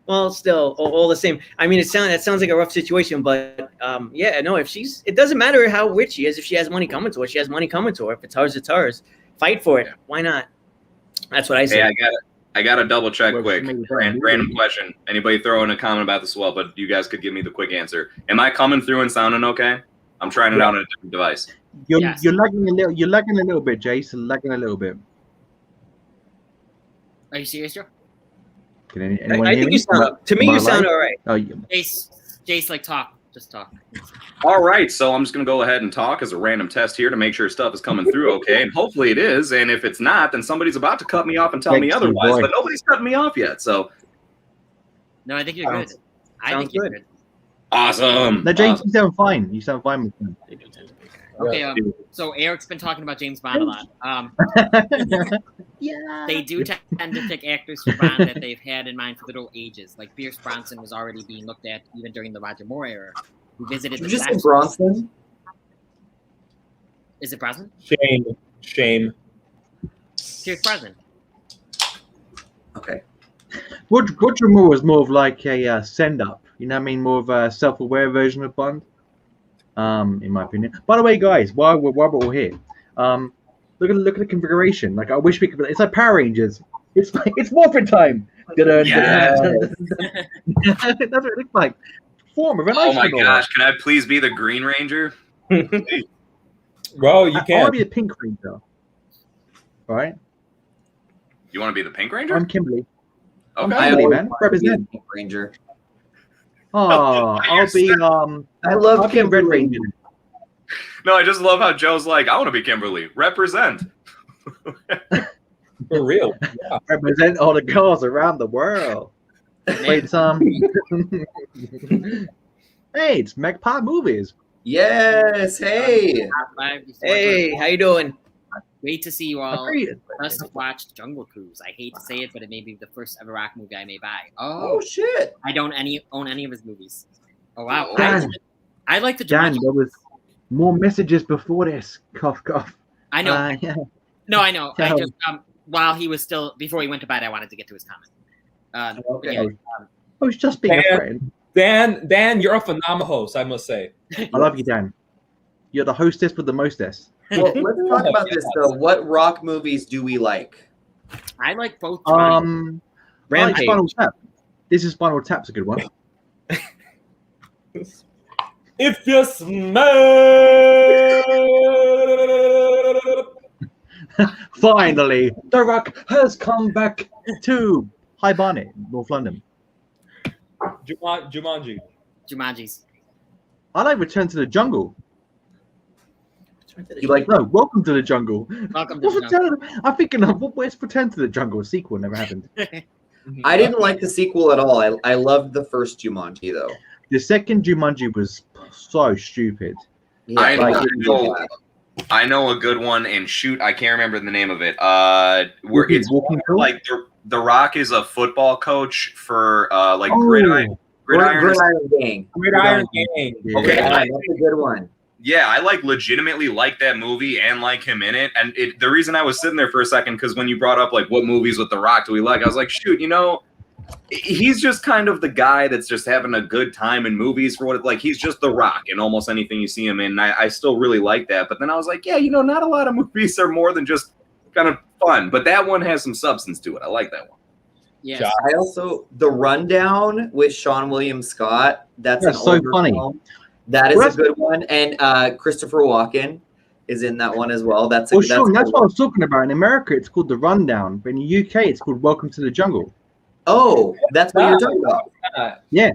Well, still, all the same. I mean, that sounds like a rough situation, but no. It doesn't matter how rich she is. If she has money coming to her, she has money coming to her. If it's hers, it's hers. Fight for it. Yeah. Why not? That's what I say. Hey, I got to double check quick. Random question. Anybody throw in a comment about this as well? But you guys could give me the quick answer. Am I coming through and sounding okay? I'm trying it out on a different device. You're lagging a little. You're lagging a little bit, Jace. Lagging a little bit. Are you serious, Joe? Can anyone I hear think me? you sound. To me, you sound all right. Oh, yeah. Jace, like talk. Just talk. All right, so I'm just gonna go ahead and talk as a random test here to make sure stuff is coming through okay, and hopefully it is. And if it's not, then somebody's about to cut me off and tell me otherwise. But nobody's cutting me off yet. So. No, I think you're good. I think you're good. Awesome. No, James, you sound fine. You sound fine with him. Okay, so Eric's been talking about James Bond a lot. They do tend to pick actors for Bond that they've had in mind for little ages. Like Pierce Brosnan was already being looked at even during the Roger Moore era. Who visited the set. Bronson? Is it Brosnan? Shame. Pierce Brosnan. Okay. Roger Moore was more of like a send-up. You know what I mean? More of a self-aware version of Bond. In my opinion. By the way, guys, while we're all here, look at the configuration. Like, I wish we could. It's like Power Rangers. It's morphin' time. That's what it looks like. Form of an Oh my gosh! Can I please be the Green Ranger? Well, you can. I want to be the Pink Ranger. All right. You want to be the Pink Ranger? I'm Kimberly. Okay. I'm Kimberly, man. Represent. Pink Ranger. Oh, I'll be I love I'll be Red Kimberly. Ranger. No, I just love how Joe's like, I want to be Kimberly. Represent. For real. Yeah. Represent all the girls around the world. Wait, hey, it's Magpie Movies. Yes. Hey. Hey, how you doing? Wait to see you all. Just watched Jungle Cruise. I hate to say it, but it may be the first ever rock movie I may buy. Oh shit! I don't own any of his movies. Oh wow! Dan, I like the Dan, Jumanji. there was more messages before this. Cough, cough. I know. Yeah. No, I know. I just while he was still before he went to bed, I wanted to get to his comment. Okay. Yeah, I was just being a friend. Dan, you're a phenomenal host, I must say. I love you, Dan. You're the hostess with the mostess. Well, let's talk about this though. What rock movies do we like? I like both. Like Rampage. Spinal Tap. This is Spinal Tap's a good one. If you smell. Finally, The Rock has come back to High Barnet, North London. Jumanji. Jumanji's. I like Return to the Jungle. You like No, Welcome to the Jungle. Welcome to What's the Jungle. I'm thinking of where's Return to the Jungle? A sequel never happened. I didn't like the sequel at all. I loved the first Jumanji though. The second Jumanji was so stupid. Yeah, I know a good one, and shoot, I can't remember the name of it. Where Walking- it's Walking Cool? like the Rock is a football coach for like Oh, Gridiron. Gridiron Gang. Gridiron Gang. Yeah. Okay, Yeah, that's a good one. Yeah, I like legitimately like that movie and like him in it. And the reason I was sitting there for a second, because when you brought up like what movies with The Rock do we like, I was like, shoot, he's just kind of the guy that's just having a good time in movies for what it's like. He's just The Rock in almost anything you see him in. And I still really like that. But then I was like, yeah, not a lot of movies are more than just kind of fun. But that one has some substance to it. I like that one. Yes. I also The Rundown with Sean William Scott. That's an so older funny. film. That is a good one, and Christopher Walken is in that one as well. That's Well, Sean, that's what I was talking about. In America, it's called The Rundown, but in the UK, it's called Welcome to the Jungle. Oh, that's what you're talking about. Yeah.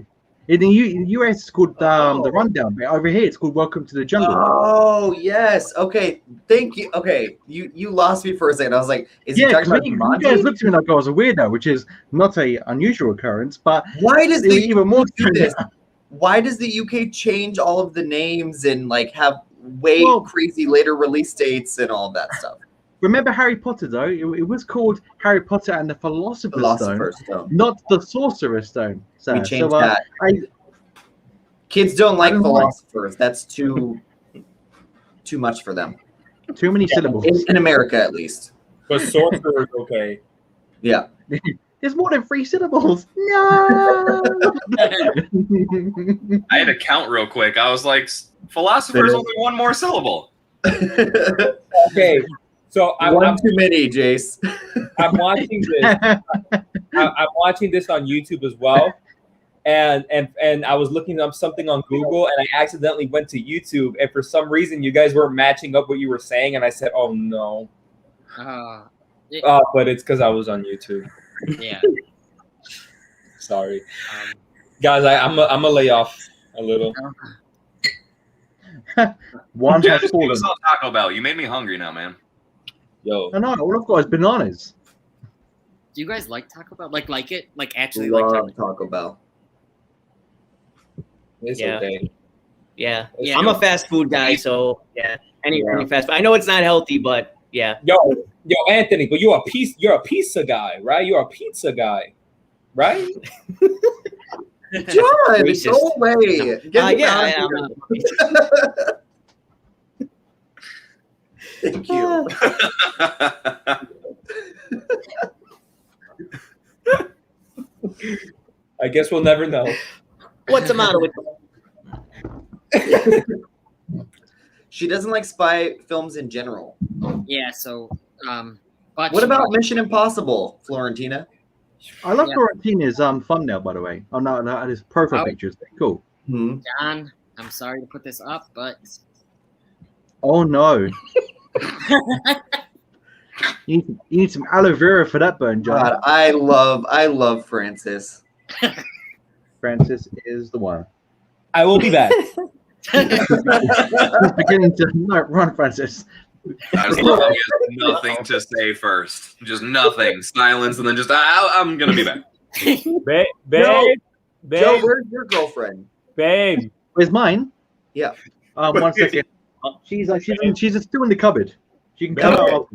In the US, it's called The Rundown, but over here, it's called Welcome to the Jungle. Oh, yes. Okay, thank you. Okay, you lost me for a second. I was like, is he Yeah, talking because about you guys Jumanji? looked at me like I was a weirdo, which is not a unusual occurrence, but Why does it was the even more do this? Why does the UK change all of the names and like have way crazy later release dates and all of that stuff? Remember Harry Potter, though? It was called Harry Potter and the Philosopher's Stone, not the Sorcerer's Stone. So, We changed that. Kids don't like philosophers. That's too much for them. Too many syllables. In America, at least. But sorcerer is okay. Yeah. There's more than 3 syllables. No. I had to count real quick. I was like, philosopher's only one more syllable. Okay. So I'm too many, Jace. I'm watching this. I'm watching this on YouTube as well, and I was looking up something on Google, and I accidentally went to YouTube, and for some reason, you guys weren't matching up what you were saying, and I said, "Oh no!" But it's because I was on YouTube. Yeah. Sorry, guys. I'm gonna lay off a little. One has Just fallen. give us all Taco Bell. You made me hungry now, man. Yo. I know. All I've got is bananas. Do you guys like Taco Bell? Like it? Like actually Love like Taco Bell. It's Yeah. okay. Yeah. Yeah. I'm a fast food guy, so yeah. Any fast food. I know it's not healthy, but yeah. Yo, Anthony, but you're a pizza guy, right? You're a pizza guy, right? John, Racist. go away. Get him Yeah, out I of am. here. Thank you. I guess we'll never know. What's the matter with She doesn't like spy films in general. yeah. So, but What about Mission Impossible, Florentina? I love Yeah. Florentina's thumbnail, by the way. Oh no, his profile picture is cool. Hmm. John? I'm sorry to put this up, but Oh no, you need some aloe vera for that burn, John. God, I love Francis. Francis is the one. I will be back. He's beginning to run, Francis. I just love that he has nothing to say first. Just nothing. Silence, and then just, I'm going to be back. Babe, Joe, where's your girlfriend? babe. Where's mine? Yeah. 1 second. She's still in the cupboard. She can come out.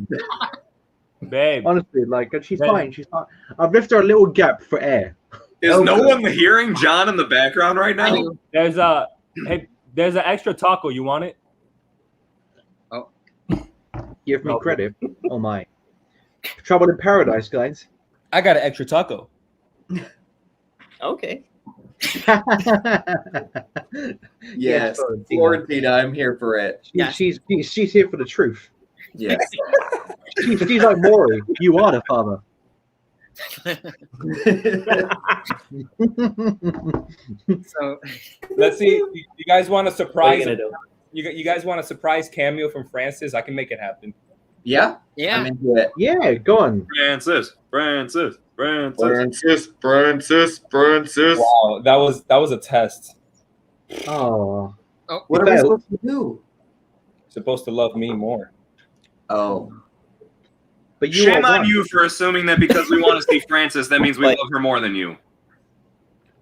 Babe. Honestly, like she's fine. She's fine. I've left her a little gap for air. Is no one hearing John in the background right now? There's an extra taco. You want it? Give me credit. Oh my. Trouble in paradise, guys. I got an extra taco. Okay. Yes, Florentina, I'm here for it. She's here for the truth. Yes. She's like Maury. You are the father. so Let's see. You guys want a What are surprise? you gonna do? You guys want a surprise cameo from Francis? I can make it happen. Yeah, yeah. I'm into it. Yeah, go on. Francis. Francis. Wow, that was a test. Oh, Oh, What are we supposed to do? Supposed to love me more. Oh, but you Shame are on one. you for assuming that because we want to see Francis, that means we But- love her more than you.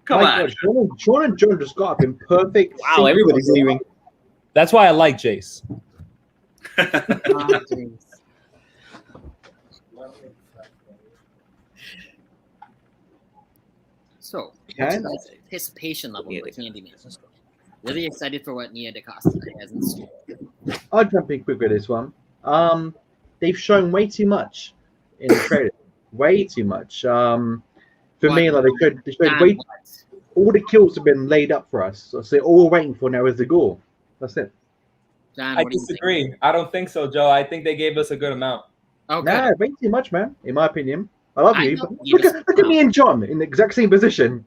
Come My on. God, Shawn and John just got up in perfect. Wow, sync. everybody's leaving. That's why I like Jace. So, Okay. what's your guys' anticipation level for Candyman? Really excited for what Nia DaCosta has in store. I'll jump in quick with this one. They've shown way too much in the trailer. Way too much. For me, like they showed way. All the kills have been laid up for us. So all we're waiting for now is the gore. That's it. John, I what do you think? disagree. I don't think so, Joe. I think they gave us a good amount. Oh, good. Nah, way too much, man. In my opinion. I love I you. know. But You look at me and John in the exact same position.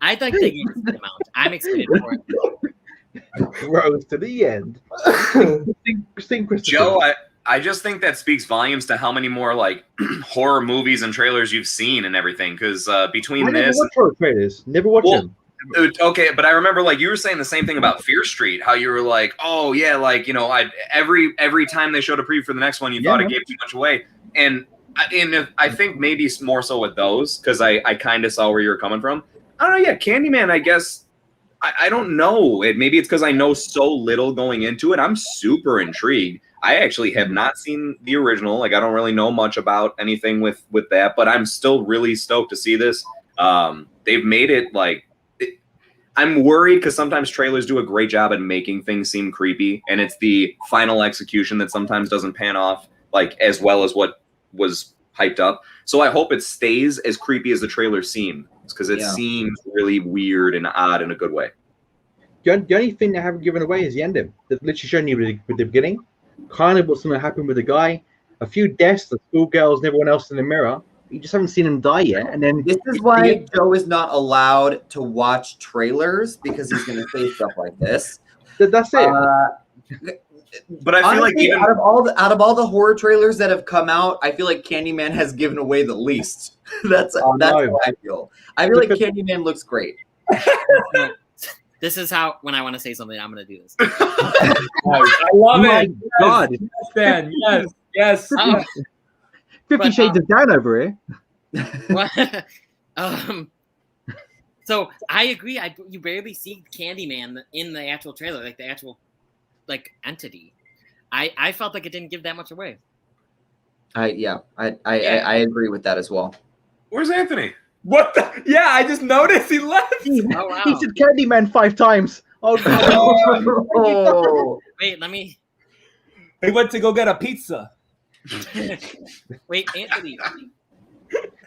I think they gave us a good amount. I'm excited for it. Rose to the end. Sing Christopher. Joe, I just think that speaks volumes to how many more like horror movies and trailers you've seen and everything. Because between I never this, watch horror trailers. Never watch Well, them. okay, but I remember like you were saying the same thing about Fear Street. How you were like, oh yeah, like every time they showed a preview for the next one, you thought it gave too much away. And I think maybe more so with those because I kind of saw where you were coming from. I don't know. Yeah, Candyman. I guess I don't know. Maybe it's because I know so little going into it. I'm super intrigued. I actually have not seen the original. Like I don't really know much about anything with that, but I'm still really stoked to see this. They've made it like I'm worried because sometimes trailers do a great job at making things seem creepy, and it's the final execution that sometimes doesn't pan off like as well as what was hyped up. So I hope it stays as creepy as the trailer seemed because it seems really weird and odd in a good way. The only thing they haven't given away is the ending. They've literally shown you with the beginning, kind of what's going to happen with the guy, a few deaths, the schoolgirls and everyone else in the mirror. You just haven't seen him die yet. And then this is why Joe is not allowed to watch trailers because he's going to say stuff like this. That's it. But I feel like Honestly, even out of all the horror trailers that have come out, I feel like Candyman has given away the least. That's how I feel. I feel like Candyman looks great. This is how when I want to say something, I'm going to do this. I love it. God. Yes, Dan. Yes. Oh, 50 Shades of Dan over here. what? So I agree. You barely see Candyman in the actual trailer, like the actual entity. I felt like it didn't give that much away. I agree with that as well. where's Anthony? What the? Yeah, I just noticed he left. Oh, wow. He said Candyman 5 times. Oh, God. Oh. Wait, let me. He went to go get a pizza. Wait, Anthony.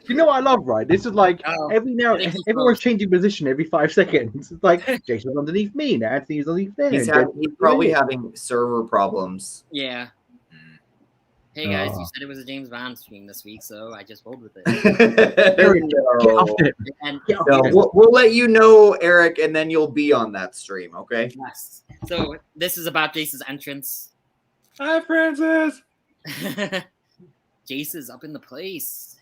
You know what I love, right? This is like think he's everyone's close. changing position every 5 seconds. It's like Jason's underneath me, now Anthony's underneath there. He's probably having server problems. Yeah. Hey guys, you Oh. said it was a James Bond stream this week, so I just rolled with it. Get off it. And Get off No, it. we'll let you know, Eric, and then you'll be on that stream, okay? yes. So this is about Jace's entrance. Hi, Francis. Jace is up in the place.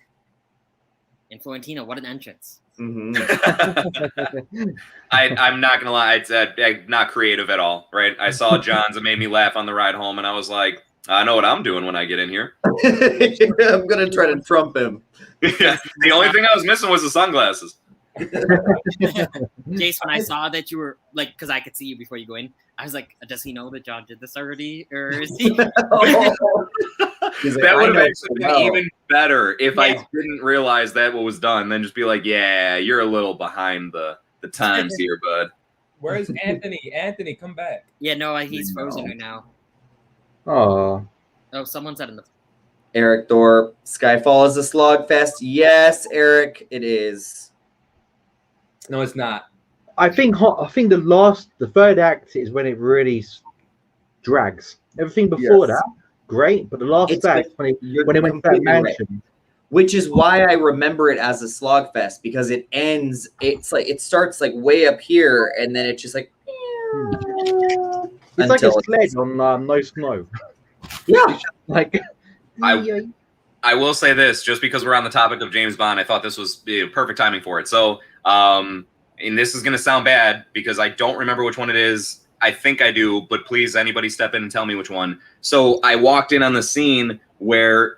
And Florentina, what an entrance. Mm-hmm. I'm not gonna lie, it's not creative at all, right? I saw John's, it made me laugh on the ride home, and I was like, I know what I'm doing when I get in here. I'm gonna try to trump him. Yeah, the only thing I was missing was the sunglasses. Jace, when I saw that you were because I could see you before you go in, I was like, does he know that John did this already, or is he? He's like, That I would have know actually been well. even better if I Yeah. didn't realize that what was done. Then just be like, yeah, you're a little behind the times here, bud. Where's Anthony? Anthony, come back. Yeah, no, he's No. frozen right now. Oh, Oh, someone's out in the. Eric Thorpe, Skyfall is a slog fest. Yes, Eric, it is. No, it's not. I think the third act is when it really drags. Everything before Yes. that, great, but the last It's act when it went to that completely right. mansion. Which is why I remember it as a slog fest, because it ends. It's like it starts like way up here, and then it's just like. It's like a Until sled on no snow. Yeah. Like I I will say this, just because we're on the topic of James Bond, I thought this was perfect timing for it. So, and this is going to sound bad because I don't remember which one it is. I think I do, but please, anybody step in and tell me which one. So I walked in on the scene where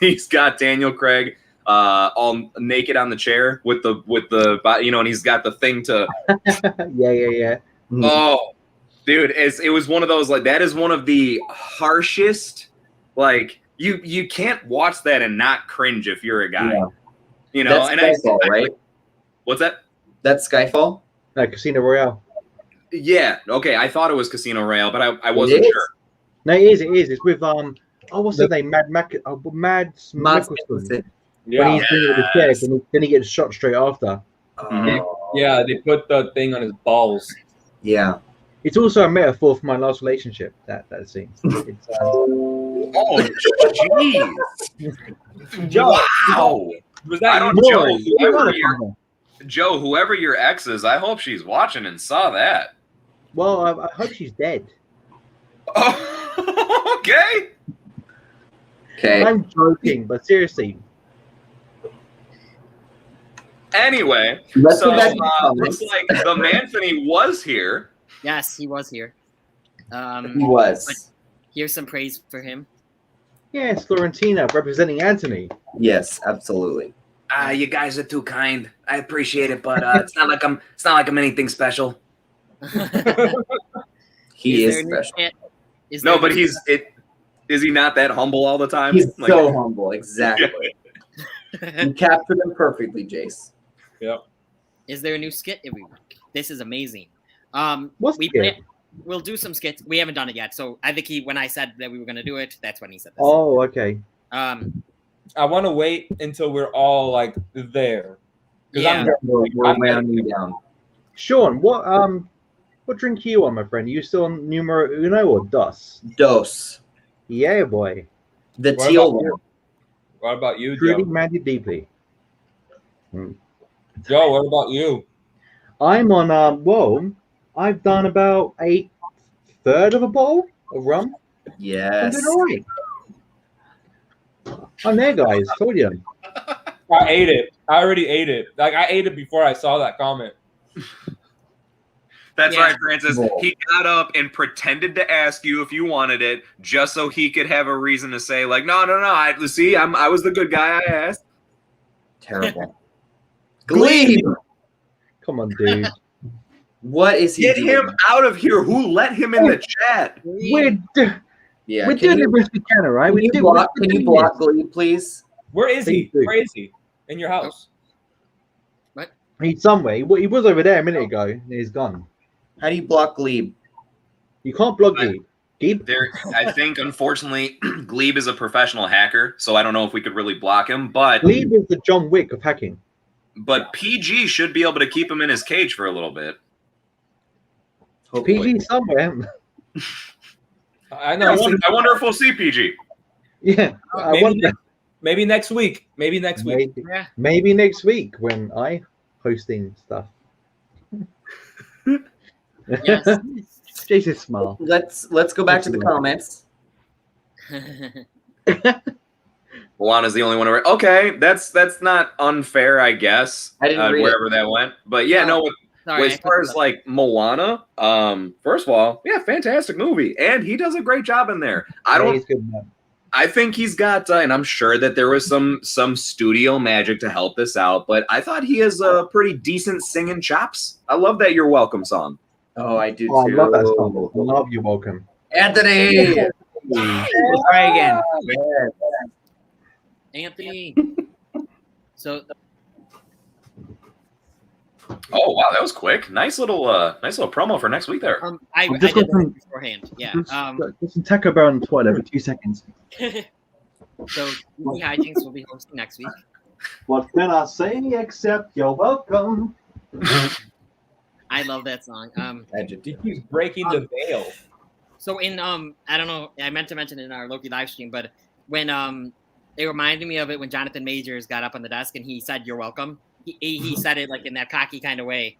he's got Daniel Craig all naked on the chair with the and he's got the thing to. Yeah. Oh, dude, it was one of those, like, that is one of the harshest, like, you can't watch that and not cringe if you're a guy. You know, That's Skyfall, right? What's that? That's Skyfall? Casino Royale. Yeah, okay, I thought it was Casino Royale, but I wasn't sure. No, it is. It's with what's his name? Mads Mikkelsen. Yeah. When he's doing the chairs, and then he gets shot straight after. Yeah, they put the thing on his balls. Yeah. It's also a metaphor for my last relationship. That scene. It's, Oh, jeez. Wow. Was that I don't you? Joe, whoever your ex is, I hope she's watching and saw that. Well, I hope she's dead. Oh, okay. Okay. I'm joking, but seriously. Anyway, Let's so go back to the comments. looks like the Manthony was here. Yes, he was here. He was. Here's some praise for him. Yes, Florentina representing Anthony. Yes, absolutely. You guys are too kind. I appreciate it, but it's not like I'm anything special. He is there a new special. skit? Is No, there but a new is he not that humble all the time? He's Like- so humble. Exactly. You captured him perfectly, Jace. Is there a new skit every week? This is amazing. What's the skit? We'll do some skits. We haven't done it yet. So I think when I said that we were going to do it, that's when he said this. Oh, okay. I want to wait until we're all like there. 'Cause Yeah. We're rounding you down. Sean, what drink are you on, my friend? Are you still on numero uno or dos? Dos. Yeah, boy. The What teal about one. you? What about you, Truly Joe? manded deeply. Joe, what about you? I'm on I've done about a third of a bowl of rum. I'm Yes. doing all right. I'm there, guys. Told you. I ate it. I already ate it. Like, I ate it before I saw that comment. That's Yeah. right, Francis. Whoa. He got up and pretended to ask you if you wanted it, just so he could have a reason to say, like, no. I was the good guy. I asked. Terrible. Glebe. Come on, dude. What is he Get doing? him out of here. Who let him in the chat? We're Yeah. we're doing the best we can, all right? Can you block Glebe, please? Where is he? Thank you. Where is he? In your house. He's somewhere. He was over there a minute ago, and he's gone. How do you block Glebe? You can't block Glebe. Glebe? I think, unfortunately, Glebe is a professional hacker, so I don't know if we could really block him. But Glebe is the John Wick of hacking. PG should be able to keep him in his cage for a little bit. Hopefully. PG somewhere. I know. I wonder if we'll see PG. Yeah. I Maybe, wonder. maybe next week. Maybe next week. Maybe next week when I hosting stuff. Yes. Jace is smart. Let's go back to the comments. Luana's the only one. Okay, that's not unfair, I guess. I didn't read wherever that went, but yeah, no. Sorry, As far as like Moana, first of all, yeah, fantastic movie, and he does a great job in there. Yeah, he's good, man. I think he's got, and I'm sure that there was some studio magic to help this out, but I thought he has a pretty decent singing chops. I love that "You're Welcome" song. Oh, I do Oh, I too. love that song. I love You Welcome. Anthony. Let's try again. Anthony. So Oh wow, that was quick. Nice little promo for next week there. I I've did just got it some- beforehand. Yeah. There's some Taco Bell on Twitter every 2 seconds. So GeekyHiJynx will be hosting next week. What can I say except you're welcome? I love that song. He keeps breaking the veil. So in I don't know, I meant to mention it in our Loki live stream, but when it reminded me of it when Jonathan Majors got up on the desk and he said "You're welcome." He said it like in that cocky kind of way.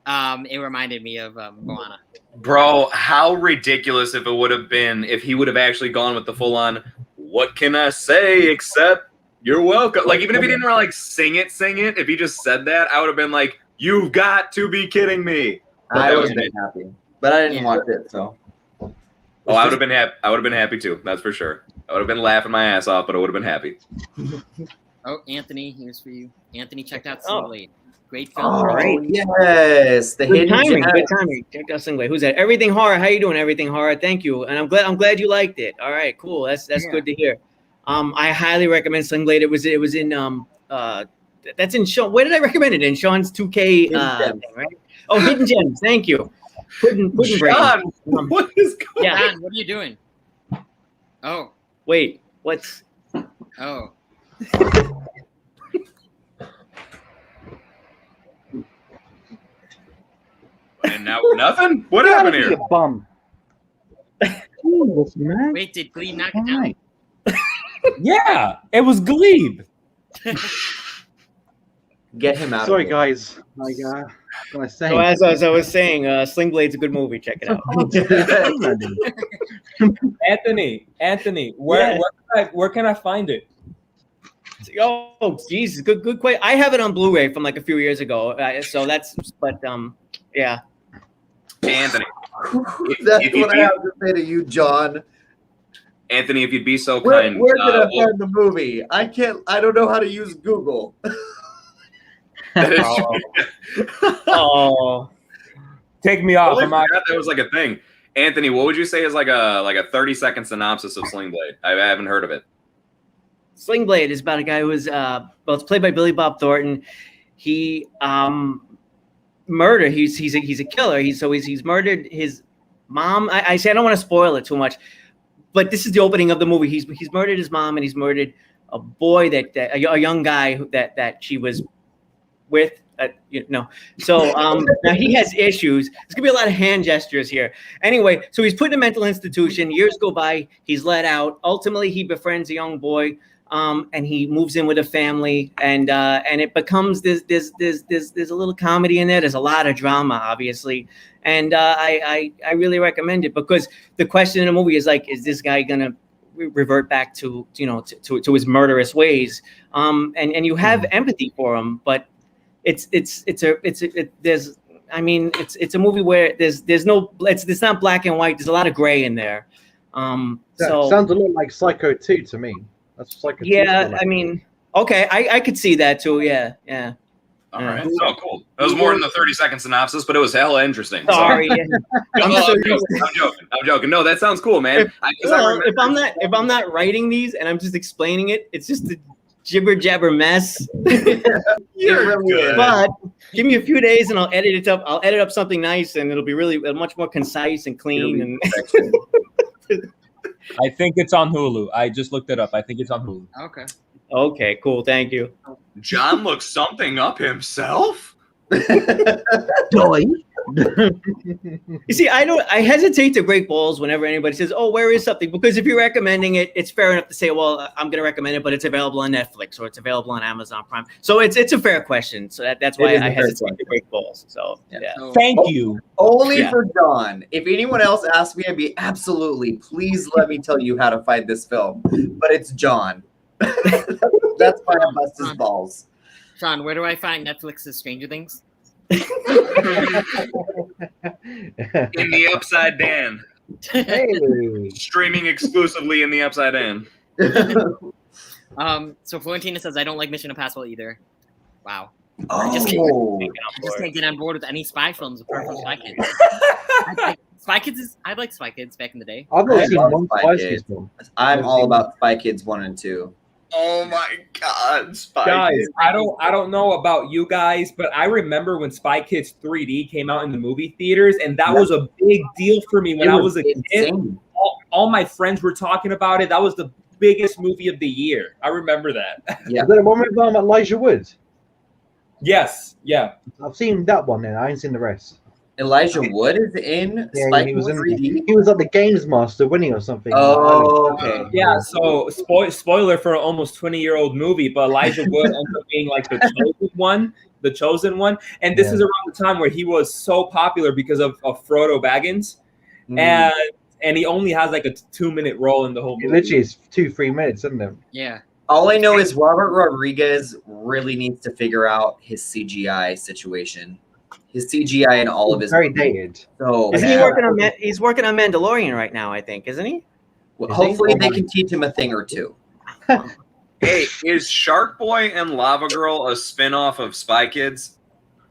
It reminded me of Moana. Bro, how ridiculous if it would have been if he would have actually gone with the full on "What can I say except You're welcome. Like, even if he didn't like sing it, if he just said that, I would have been like, "You've got to be kidding me." I would have been happy, but I didn't watch it, so. Oh, I would have been happy. I would have been happy too. That's for sure. I would have been laughing my ass off, but I would have been happy. Oh, Anthony, here's for you. Anthony checked out Singblade. Great film. Oh, yes, the Good hidden timing. gem. Good timing. Check out Singblade. Who's that? Everything Horror. How you doing? Everything Horror. Thank you. And I'm glad you liked it. All right, cool. That's good to hear. I highly recommend Singblade. It was in that's in Shawn. Where did I recommend it? In Shawn's 2K thing, right? Oh, Hidden Gems. Thank you. Pudding Shawn, what is going Yeah. Shawn, what are you doing? Oh, Wait. What's? oh. And now nothing? What happened here? You bum. Jesus, man. Wait, did Glee knock it down? Yeah, it was Glebe. Get him out Sorry, of here. guys. Like, what I say? So as I was saying, Sling Blade's a good movie. Check it out. Anthony, where can I find it? Oh, Jesus, good question. I have it on Blu-ray from like a few years ago. So that's, but yeah. Anthony. That's if you'd what I have to say to you, John. Anthony, if you'd be so Where kind. did I find the movie? I don't know how to use Google. That is Oh, Take me off. Totally I'm out. forgot that was like a thing. Anthony, what would you say is like a 30-second synopsis of Sling Blade? I haven't heard of it. Sling Blade is about a guy who was it's played by Billy Bob Thornton. He murdered. He's a killer. He's murdered his mom. I say I don't want to spoil it too much, but this is the opening of the movie. He's murdered his mom, and he's murdered a boy a young guy that she was with. So now he has issues. There's gonna be a lot of hand gestures here. Anyway, so he's put in a mental institution. Years go by. He's let out. Ultimately, he befriends a young boy, and he moves in with a family, and it becomes there's a little comedy in there. There's a lot of drama, obviously, and I really recommend it because the question in the movie is like, is this guy gonna revert back to his murderous ways? And you have empathy for him, but it's a movie where there's no, it's not black and white. There's a lot of gray in there. So sounds a lot like Psycho 2 to me. That's Psycho 2. yeah, I mean, okay, I could see that too. Yeah. All right. Oh, cool. That was more than the 30-second synopsis, but it was hella interesting. Sorry. I'm joking. No, that sounds cool, man. If I'm not writing these and I'm just explaining it, it's just a jibber jabber mess. You're good. But give me a few days and I'll edit it up. I'll edit up something nice and it'll be really much more concise and clean. I think it's on Hulu. I just looked it up. I think it's on Hulu. Okay. Okay, cool. Thank you. John looks something up himself. Joy. You see, I hesitate to break balls whenever anybody says, "Oh, where is something?" Because if you're recommending it, it's fair enough to say, "Well, I'm going to recommend it, but it's available on Netflix or it's available on Amazon Prime." So it's a fair question. So that's why I hesitate to break balls. So yeah. So, Thank you. Only Yeah. for John. If anyone else asked me, I'd be absolutely. Please let me tell you how to find this film. But it's John. That's why I bust his balls. Shawn, where do I find Netflix's Stranger Things? In the Upside Down. Hey. Streaming exclusively in the Upside Down. So Florentina says I don't like Mission Impossible either. Wow. Oh, I just can't get on board with any spy films apart from Spy Kids. I like Spy Kids back in the day. I've never seen love one Spy Spy Kids. Kids film. I'm all about Spy Kids 1 and 2. Oh my God, Spy Guys, Kids. I don't know about you guys, but I remember when Spy Kids 3D came out in the movie theaters, and that was a big deal for me when I was a kid. insane. All my friends were talking about it. That was the biggest movie of the year. I remember that. Yeah. Is that the one with Elijah Wood? Yes, yeah. I've seen that one then. I ain't seen the rest. Elijah Wood is in Yeah, Spy he Kids was in. 3D. He was like the games master winning or something. Oh, okay. Yeah, so spoiler for an almost 20-year-old movie, but Elijah Wood ends up being like the chosen one. And this is around the time where he was so popular because of Frodo Baggins. And he only has like a 2-minute role in the whole It movie. literally is 2-3 minutes, isn't it? Yeah. All I know is Robert Rodriguez really needs to figure out his CGI situation. His CGI in all of his very movies. dated. So Isn't he bad. working on? He's working on Mandalorian right now, I think, isn't he? Well, Is he? hopefully Oh they my. can teach him a thing or two. Hey, is Shark Boy and Lava Girl a spin-off of Spy Kids?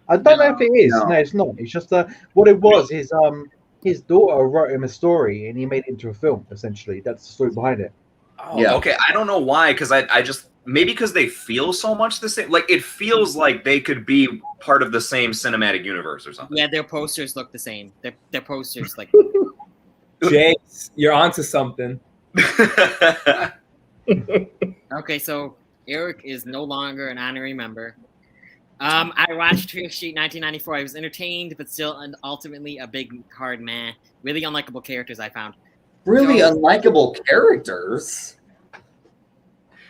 I don't know if it is. No. No, it's not. It's just what it was. His daughter wrote him a story and he made it into a film. Essentially, that's the story behind it. Oh, Yeah. okay. I don't know why, because I just maybe because they feel so much the same. Like it feels like they could be part of the same cinematic universe or something. Yeah, their posters look the same. Their posters like. Jace, you're onto something. Okay, so Eric is no longer an honorary member. I watched Fear Street 1994. I was entertained, but still ultimately a big hard meh. Really unlikable characters I found. Really No. unlikable characters.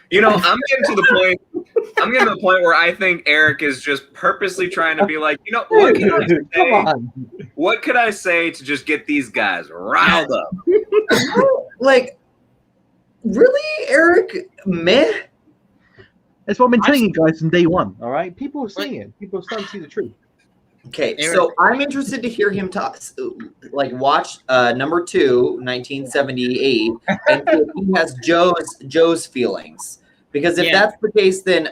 You know, I'm getting to the point where I think Eric is just purposely trying to be like, you know, what can I Come say? on. What could I say to just get these guys riled up? Like, really, Eric? Meh. That's what I've been telling you guys from day one. All right, people are seeing it. People are starting to see the truth. Okay, Eric. so I'm interested to hear him talk. Like, watch number 2, 1978, and see if he has Joe's feelings. Because if Yeah. that's the case, then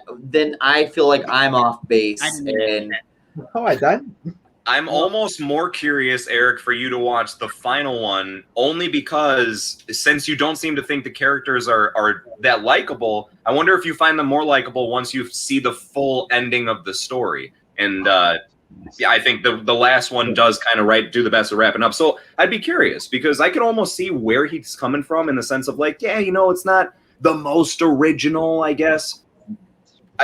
I feel like I'm off base. I didn't mean And All right, Dan. I'm almost more curious, Eric, for you to watch the final one, only because since you don't seem to think the characters are that likable, I wonder if you find them more likable once you see the full ending of the story. And yeah, I think the last one does kind of do the best of wrapping up. So I'd be curious because I could almost see where he's coming from in the sense of like, yeah, you know, it's not the most original, I guess.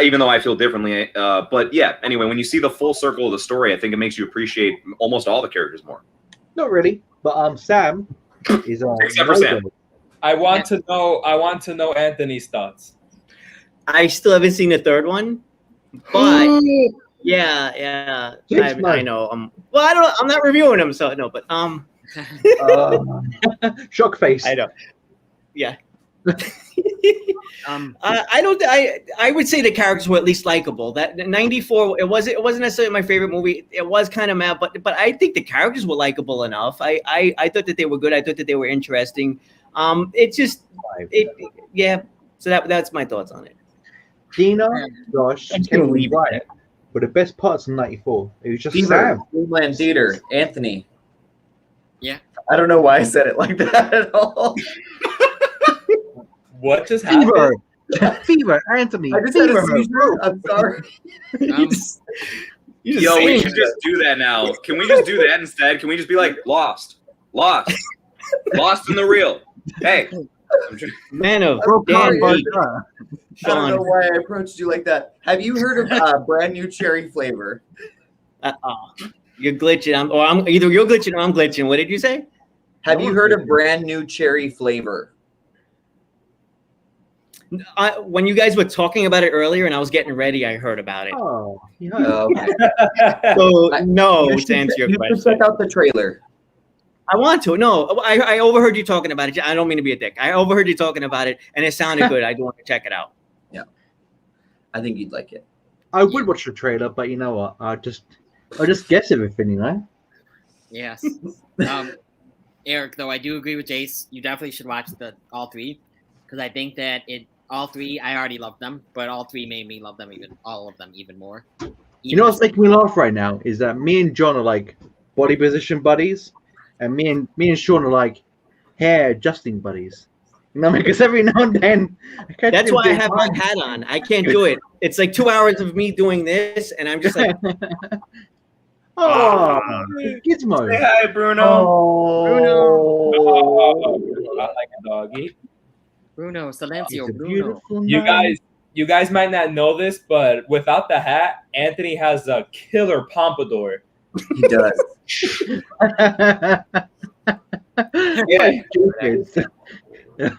Even though I feel differently, but yeah. Anyway, when you see the full circle of the story, I think it makes you appreciate almost all the characters more. Not really, but Sam is Except for Sam. I want to know Anthony's thoughts. I still haven't seen the third one, but yeah, Yes, I know. Well, I don't. I'm not reviewing them, so no. But shock face. I know. Yeah. Um, I don't. I would say the characters were at least likable. That 94. It wasn't necessarily my favorite movie. It was kind of mad, but I think the characters were likable enough. I thought that they were good. I thought that they were interesting. It just yeah. So that's my thoughts on it. Gina, Josh, I'm gonna Kevin, leave it right. there. But the best parts of '94, it was just Fever, Sam. Dreamland Theater, Anthony. Yeah. I don't know why I said it like that at all. What just happened? Fever, Fever, Anthony. I just had Fever, a seizure. I'm sorry. um, Yo, we should just do that now. Can we just do that instead? Can we just be like lost in the real? Hey, Man of I'm Dan sorry. Deep, I don't know Shawn. why I approached you like that. Have you heard of brand new cherry flavor? You're glitching. I'm either you're glitching or I'm glitching. What did you say? Have you heard of brand new cherry flavor? When you guys were talking about it earlier and I was getting ready, I heard about it. Oh, yeah. Okay. So no, You to should- answer your you should question, check out the trailer. I want to. No, I overheard you talking about it. I don't mean to be a dick. I overheard you talking about it, and it sounded good. I do want to check it out. I think you'd like it. I would watch the trailer, but you know what? I just guess everything, you know. yes. Eric, though, I do agree with Jace. You definitely should watch all three because I think that all three. I already loved them, but all three made me love them all of them even more. You know what's making me laugh right now is that me and John are like body position buddies, and me and Shawn are like hair adjusting buddies. You know, because every now and then. That's why I have my hat on. I can't do it. It's like 2 hours of me doing this, and I'm just like, Oh, Gizmo. say hi, Bruno. I like a doggy. Bruno, Silencio, It's a Bruno. beautiful You night. guys might not know this, but without the hat, Anthony has a killer pompadour. He does. Yeah.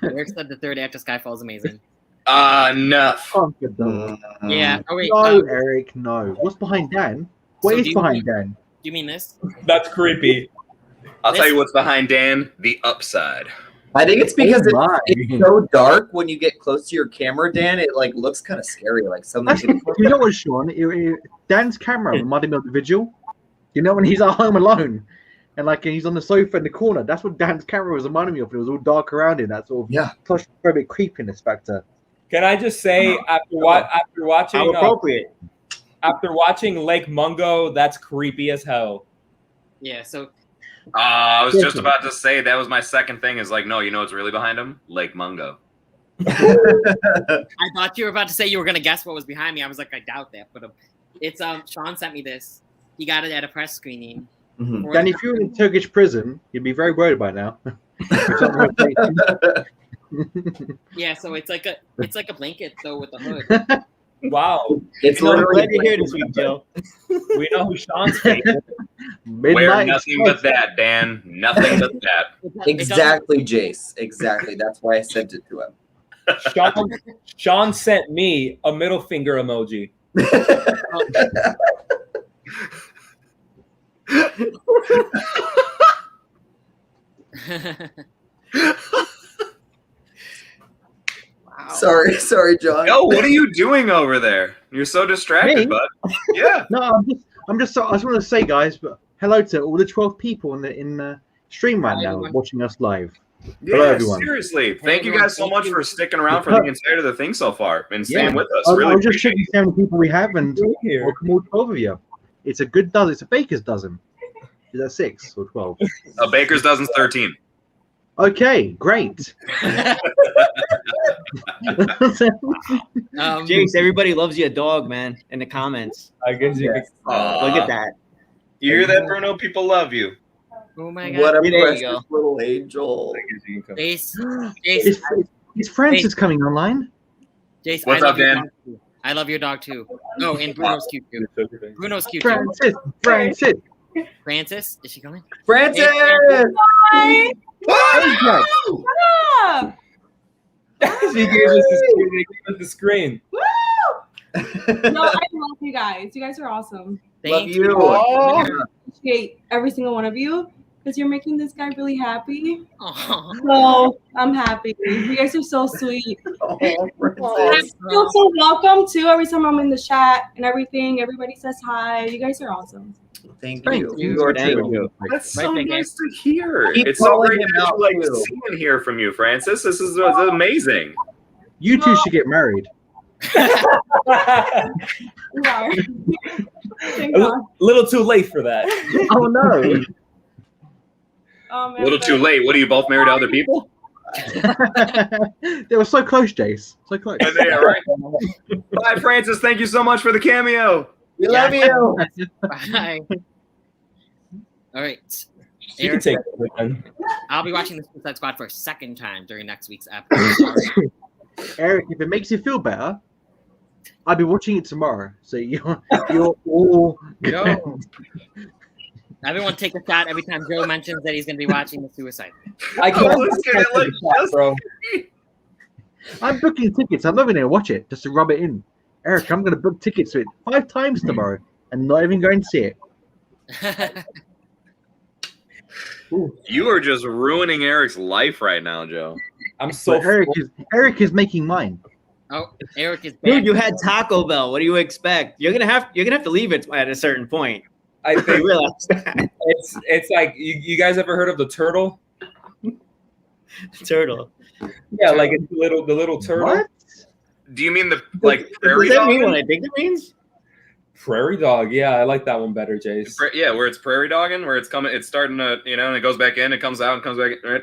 Eric said the third after Skyfall is amazing. Enough. Yeah. Oh wait. No, do Eric, no. What's behind Dan? What So is do you behind mean- Dan? you mean this? That's creepy. I'll tell you what's behind Dan: the upside. I think it's because Oh my. it's so dark when you get close to your camera, Dan. It like looks kind of scary, like something. Actually, you know what, Sean? Dan's camera reminded me of the Vigil. You know when he's at home alone, and like he's on the sofa in the corner. That's what Dan's camera was reminding me of. It was all dark around him. That sort of claustrophobic creepiness factor. Can I just say, after watching How appropriate. after watching Lake Mungo, that's creepy as hell. Yeah, so I was just about to say that was my second thing. Is like, no, you know what's really behind him? Lake Mungo. I thought you were about to say you were gonna guess what was behind me. I was like, I doubt that, but it's Shawn sent me this. He got it at a press screening. Mhm. Dan, if you were in Turkish prison, you'd be very worried by now. Yeah, so it's like a blanket though with a hood. Wow. It's I'm literally glad you're here this week, Joe. We know who Sean's favorite. Wear Midnight nothing but that, Dan. Nothing but that. exactly, Jace. Exactly. That's why I sent it to him. Shawn sent me a middle finger emoji. Wow. Sorry, John. Yo, what are you doing over there? You're so distracted, Me? bud. Yeah. No, I just want to say, guys, but hello to all the 12 people in the stream right Hi, now everyone. watching us live. Yeah, Hello, everyone. seriously. Thank you everyone. guys so Thank much you. for sticking around for the entirety of the thing so far and staying with us. I Really was just appreciate checking how many people we have, and Here. welcome all 12 of you. It's a good dozen. It's a baker's dozen. Is that 6 or 12? it. A baker's dozen's 13. Okay, great. Jace, everybody loves you a dog, man, in the comments. I guess you Yes. Look at that. You hear that, Bruno? People love you. Oh my What god. a There you precious go. little angel. Jace, Is Francis coming online? Jace, What's I up, love your Dan? dog too. I love your dog too. Oh, and Bruno's cute too. Bruno's cute too. Francis. Francis, is she coming? Francis! Hi. Hey, Jack. What's up? She gave us the screen. Woo! No, I love you guys. You guys are awesome. Love Thank you. I appreciate every single one of you because you're making this guy really happy. Aw. So I'm happy. You guys are so sweet. Oh, I Francis. feel so welcome too. Every time I'm in the chat and everything, everybody says hi. You guys are awesome. Thank Thank you. you. You are Thank too. you. That's Right so there, nice to hear. Keep It's so calling great him to out, like too. see and hear from you, Francis. This is amazing. You two should get married. You are. Thank God. A little too late for that. Oh no. Oh, A little too late. What are you both married to other people? They were so close, Jace. So close. Yeah, they are, right? Bye, Francis. Thank you so much for the cameo. We love you. Bye. All right. She can take it then. I'll be watching the Suicide Squad for a second time during next week's episode. Eric, if it makes you feel better, I'll be watching it tomorrow. So you're all Yo. Everyone take a shot every time Joe mentions that he's going to be watching the Suicide. I can't Let's get it like just- bro. I'm booking tickets. I'm not even going to watch it just to rub it in. Eric, I'm going to book tickets for it 5 times tomorrow and not even going to see it. You are just ruining Eric's life right now, Joe. I'm so So Eric is making mine. Oh, Eric is back. Dude, you had Taco Bell. What do you expect? You're gonna have to leave it at a certain point. I You think realize that. it's like you guys ever heard of the turtle? Turtle. Yeah, like it's the little turtle. What? Do you mean the like prairie Does that dog? mean what I think it means? Prairie dog. Yeah, I like that one better, Jace. Yeah, where it's prairie dogging, where it's starting to, and it goes back in, it comes out, and comes back in, right?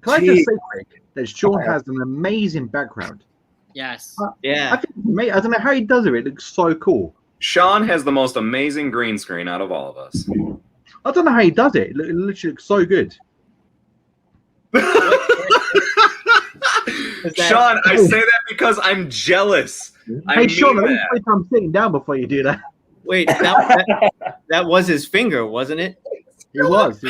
Can I just say, Eric, that Shawn has an amazing background? Yes. I Yeah. think, mate, I don't know how he does it. It looks so cool. Shawn has the most amazing green screen out of all of us. I don't know how he does it. It literally looks so good. Shawn, I say that because I'm jealous. I Hey, mean Shawn, let me that. wait till I'm sitting down before you do that. Wait, that was his finger, wasn't it? It was.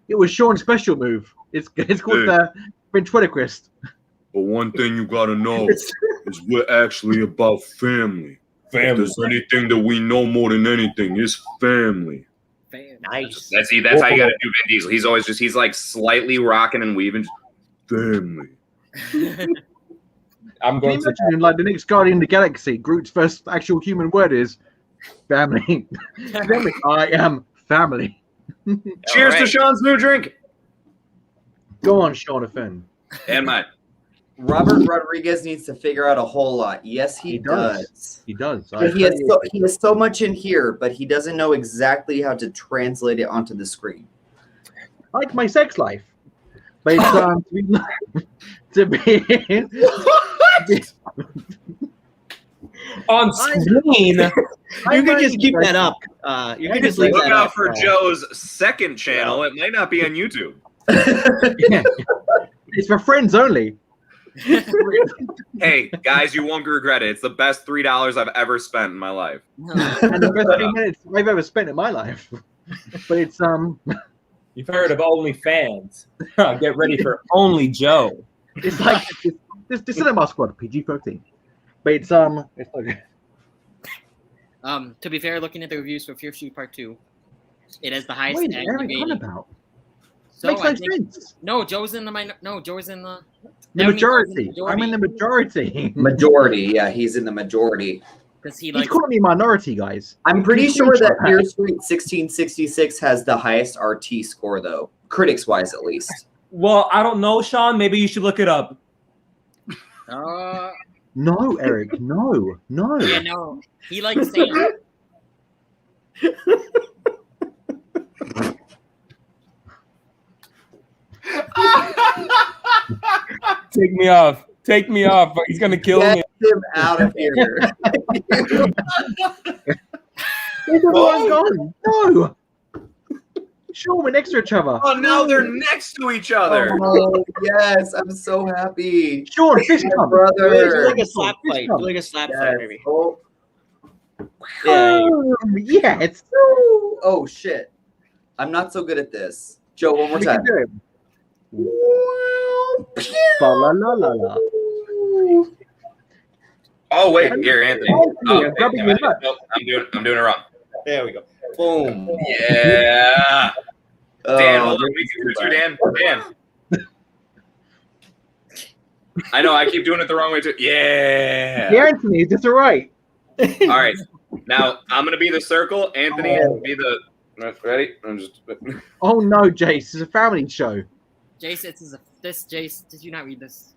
It was Shawn's special move. It's called the ventriloquist. But one thing you gotta know is we're actually about family. If Family. there's anything that we know more than anything, it's family. Family. Nice. That's how you gotta do Vin Diesel. He's like slightly rocking and weaving. Family. I'm Can you going to. imagine, like, the next Guardian of the Galaxy, Groot's first actual human word is family. Family. I am family. Cheers to right. Shawn's new drink. Go on, Shawn Finn. And mine. Robert Rodriguez needs to figure out a whole lot. Yes, he does. He does. But he has so much in here, but he doesn't know exactly how to translate it onto the screen. Like my sex life. But it's, to be On screen. You could just keep that up. You could just leave Look that out up. for Joe's second channel. It might not be on YouTube. Yeah. It's for friends only. Hey, guys, you won't regret it. It's the best $3 I've ever spent in my life. And the best 3 minutes I've ever spent in my life. But it's You've heard of OnlyFans. Get ready for Only Joe. it's like the Cinema Squad PG-13. But it's like To be fair, looking at the reviews for Fear Street Part 2, it has the highest. what is Eric on rating. about? So Makes I no think, sense. no, Joe's in the Joe's in the Majority. I'm in the majority. Majority, yeah, he's in the majority. because he He's likes. calling me minority, guys. I'm pretty He's sure that screenshot Fear Street 1666 has the highest RT score, though, critics-wise at least. Well, I don't know, Shawn. Maybe you should look it up. No, Eric. No. Yeah, no, he likes Sam. Take me off. Take me off. He's gonna kill Get me. him out of here. Where's everyone gone? No. Sure, we're next to each other. Oh, now they're next to each other. Oh, yes, I'm so happy. Sure, fist My bump. brother. Do like a slap fight. Do like a slap fight, Yes. maybe. Oh, Yeah. Yeah, it's oh, shit. I'm not so good at this. Joe, one more we time. can do it. Fa la la la la. Oh wait, here, Anthony. Oh, Oh, yeah, rubbing wait, your butt. nope, I'm doing it wrong. There we go. Boom. Yeah. Dan, hold on. this We is can do bad. Dan. I know, I keep doing it the wrong way too. Yeah. Yeah, Anthony, that's all right. All right. Now I'm gonna be the circle. Anthony, be the. Ready? I'm just. Oh no, Jace, it's a family show. Jace, Jace, did you not read this?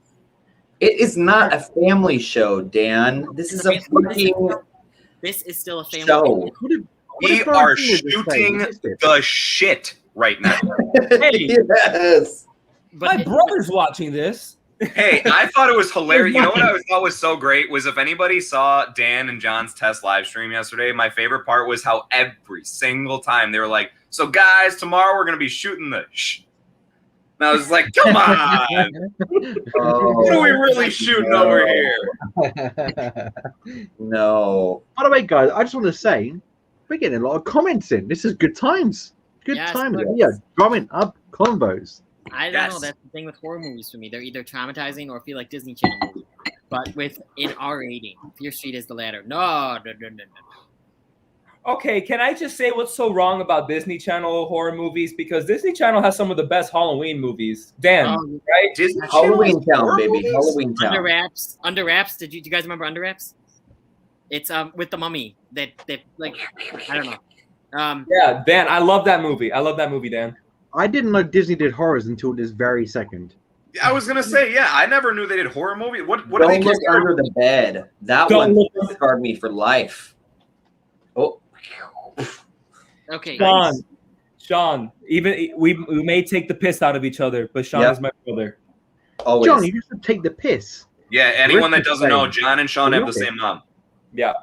It is not a family show, Dan. This is a fucking This is still a family show. We are shooting the shit right now. Hey, Yes. But my brother's watching this. Hey, I thought it was hilarious. You know what I thought was so great was if anybody saw Dan and John's test live stream yesterday, my favorite part was how every single time they were like, "So guys, tomorrow we're gonna be shooting the shh." And I was like, "Come on, what are we really shooting over here?" No. By the way, guys, I just want to say we're getting a lot of comments in. This is good times. Good Yes, times. yes. Yeah, drumming up combos. I don't know. Yes. That's the thing with horror movies for me. They're either traumatizing or feel like Disney Channel movies. But with an R rating, Fear Street is the latter. No. Okay, can I just say what's so wrong about Disney Channel horror movies? Because Disney Channel has some of the best Halloween movies. Dan, Um, right? Disney Channel Halloween has Town, horror baby. movies? Halloween Under Town. Wraps. Under Wraps. Do you guys remember Under Wraps? It's with the mummy. That like I don't know. Yeah, Dan, I love that movie. I love that movie, Dan. I didn't know Disney did horrors until this very second. I was gonna say, yeah, I never knew they did horror movies. What do they Don't look consider? under the bed. That Don't one look- scarred me for life. Oh, Okay. Shawn, even we may take the piss out of each other, but Shawn Yep. is my brother. always. John, you used to take the piss. Yeah, anyone that doesn't know, Same. John and Shawn have the Okay. same mom. Yeah,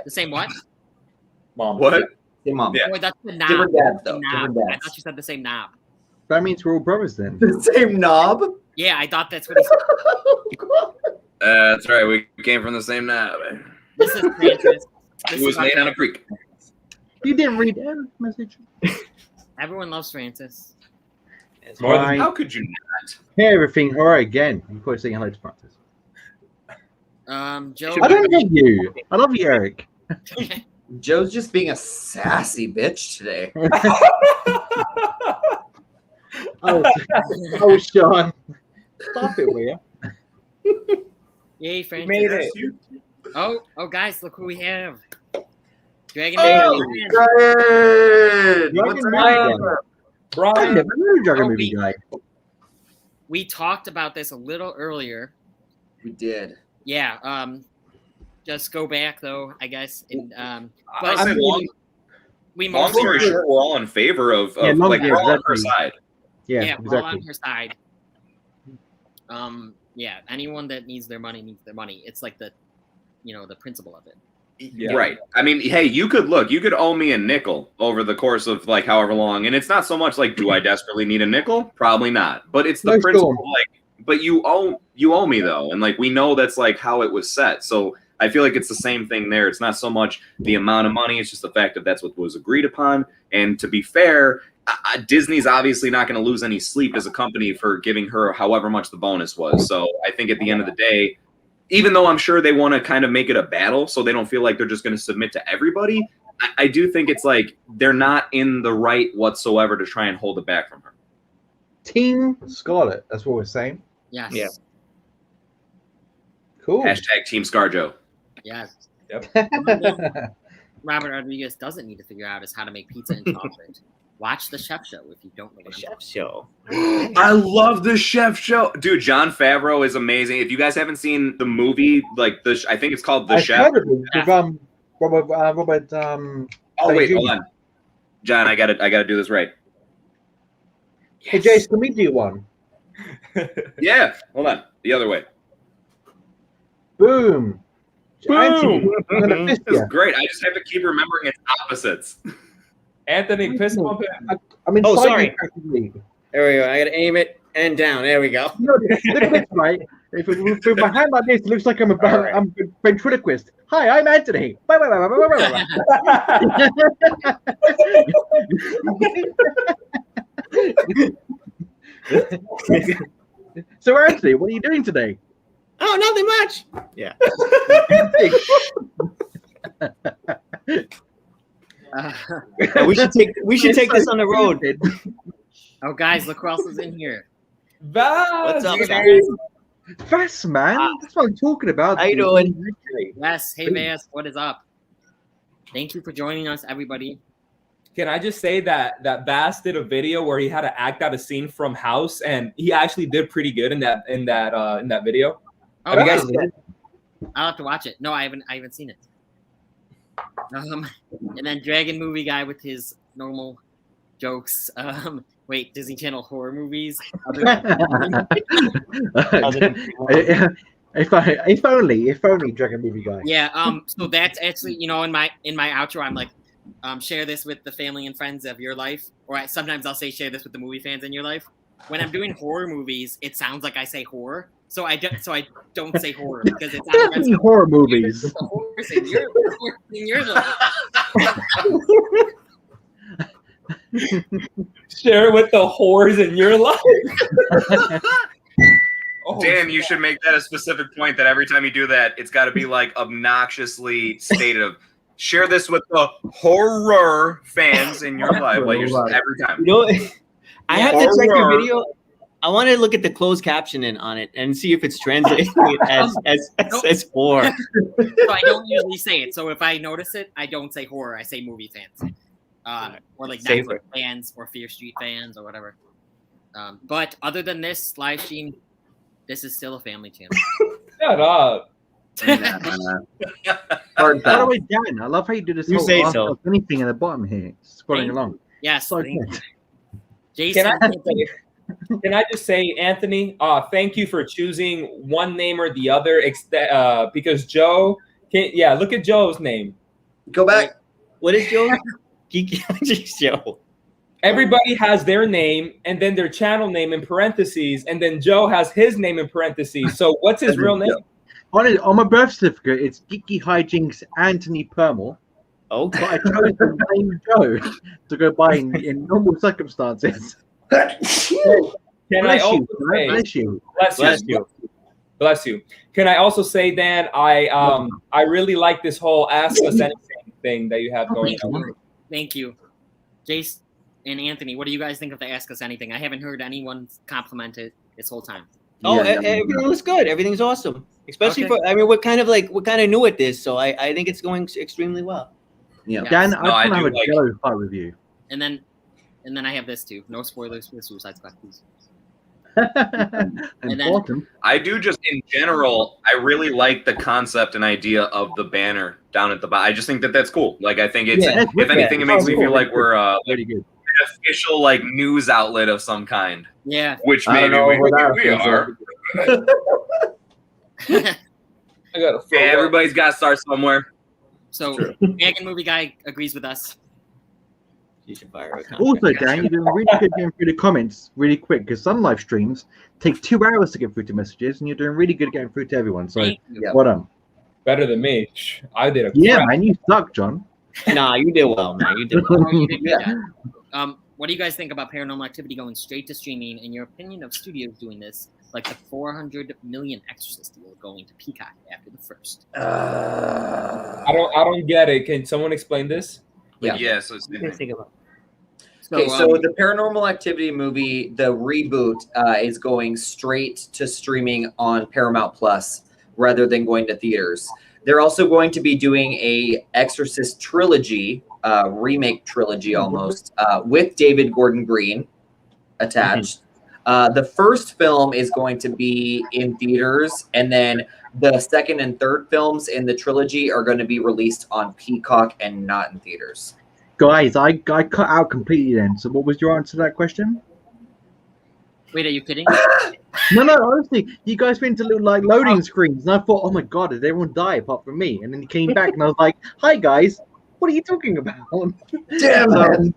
The same what? mom. What? Hey, Mom. Yeah. Oh, that's the knob. Different dads, The though. knob. Different I dads. thought you said the same knob. That means we're all brothers then. The same knob? Yeah, I thought that's what he said. That's right. We came from the same knob. This is Francis. This He was is made on a creek. You didn't read Eric's message. Everyone loves Francis. More than- Hi. How could you not? Hey, everything. All right, again. You probably saying hello to Francis. Joe. I don't hate you. I love you, Eric. Joe's just being a sassy bitch today. oh, Shawn. Stop it, will you? Yay, Francis. Made it. Oh, guys, look who we have. Dragon Oh, Movie. Brian! What's Dragon up? Movie. I Brian, never knew Dragon Oh, Movie guy. We talked about this a little earlier. We did. Yeah. Just go back though, I guess. And I said long mostly story short, we're all in favor of Yeah, like yeah, we're all on her exactly. side. we're all exactly. on her side. Yeah, anyone that needs their money needs their money. It's like the principle of it. Yeah. Right. I mean, hey, you could owe me a nickel over the course of like however long, and it's not so much like, do I desperately need a nickel? Probably not. But it's the Nice principle, going. like, but you owe me though, and like we know that's like how it was set. So I feel like it's the same thing there. It's not so much the amount of money; it's just the fact that that's what was agreed upon. And to be fair, Disney's obviously not going to lose any sleep as a company for giving her however much the bonus was. So I think at the end of the day, even though I'm sure they want to kind of make it a battle so they don't feel like they're just going to submit to everybody, I do think it's like they're not in the right whatsoever to try and hold it back from her. Team Scarlet. That's what we're saying. Yes. Yeah. Cool. Hashtag Team ScarJo. Yes. Yep. Robert Rodriguez doesn't need to figure out is how to make pizza and chocolate. Watch the Chef Show if you don't know what I'm Chef show. I love the Chef Show. Dude, Jon Favreau is amazing. If you guys haven't seen the movie, like I think it's called The I've Chef. heard of it with Robert. Oh wait, hold on. John, I gotta do this right. Hey, Jace, can we do one? Yeah, hold on. The other way. Boom. Boom. Anthony, I'm gonna fist This is you. great. I just have to keep remembering its opposites. Anthony, piss bump him. I'm in Oh, sorry. League. There we go. I gotta aim it and down. There we go. No, look at this, right? If with my hand like this, it looks like I'm about. Right. I'm ventriloquist. Hi, I'm Anthony. Bye, bye, bye, bye, bye, bye, bye. So, Anthony, what are you doing today? Oh, nothing much. Yeah. We should take this on the road. Oh, guys, look who else is in here. What's up, Hey, guys? Vass, man. That's what I'm talking about. How you doing? Yes. Hey, Vass, what is up? Thank you for joining us, everybody. Can I just say that Bass did a video where he had to act out a scene from House, and he actually did pretty good in that video. Oh, Have you guys wow. seen it? I'll have to watch it. No, I haven't seen it. And then Dragon Movie guy with his normal jokes. Wait, Disney Channel horror movies. If only Dragon Movie guy. Yeah. So that's actually, in my outro, I'm like, share this with the family and friends of your life, or sometimes I'll say share this with the movie fans in your life. When I'm doing horror movies, it sounds like I say horror, so I don't say horror because it's Definitely horror movies. The horrors in your life. Share it with the whores in your life. Oh, Dan, you should make that a specific point that every time you do that, it's got to be like obnoxiously stated of share this with the horror fans in your life. Like every time. I have to check your video. I want to look at the closed captioning on it and see if it's translated as horror. So I don't usually say it. So if I notice it, I don't say horror. I say movie fans, or like Netflix fans, or Fear Street fans, or whatever. But other than this live stream, this is still a family channel. Shut up. By the way, Dan, I love how you do this. You whole say Ask so. Us Anything at the bottom here, scrolling along. Yes. So thank good. you. Can Jason, I just say, Anthony, thank you for choosing one name or the other, because Joe, look at Joe's name. Go back. What is Joe? GeekyHiJynx Joe. Everybody has their name and then their channel name in parentheses, and then Joe has his name in parentheses. So what's his real name? On my birth certificate, it's GeekyHiJynx Anthony Permel. Oh, But I chose the name Joe to go by in normal circumstances. Can I also say, Bless you. bless you. Can I also say, Dan, I really like this whole Ask Us Anything thing that you have going on. Thank you. Jace and Anthony, what do you guys think of the Ask Us Anything? I haven't heard anyone compliment it this whole time. Oh, everything looks good. Everything's awesome. Especially for, I mean, we're kind of new at this, so I think it's going extremely well. Yeah. Dan, No, I I want to have do a like- Jello fight with you. And then I have this too. No spoilers for the Suicide Squad, please. Important. I do just in general, I really like the concept and idea of the banner down at the bottom. I just think that that's cool. Like, I think it's, Yeah, if anything, it makes me feel like we're Very good. an official like news outlet of some kind, Yeah. which I don't maybe know we what that are. I got Yeah, everybody's got to start somewhere. So, Megan Movie Guy agrees with us. You should fire a contract. Also, Dan, you're doing really good getting through the comments really quick because some live streams take 2 hours to get through to messages, and you're doing really good getting through to everyone. So, Thank you. well done. Better than me. I did a Yeah, crap. man, you suck, John. Nah, you did well, man. You did well. Oh, you did good Yeah. job. What do you guys think about Paranormal Activity going straight to streaming? In your opinion of studios doing this, like the 400 million Exorcist deal going to Peacock after the first? I don't get it. Can someone explain this? Yeah. Yeah. So What do you think about Okay, so the Paranormal Activity movie, the reboot, is going straight to streaming on Paramount Plus rather than going to theaters. They're also going to be doing a Exorcist trilogy, remake trilogy almost, with David Gordon Green attached. The first film is going to be in theaters, and then the second and third films in the trilogy are going to be released on Peacock and not in theaters. Guys, I cut out completely then. So, what was your answer to that question? Wait, are you kidding? No, honestly, you guys went to little like loading screens, and I thought, oh my god, did everyone die apart from me? And then you came back, and I was like, hi guys, what are you talking about? Damn it.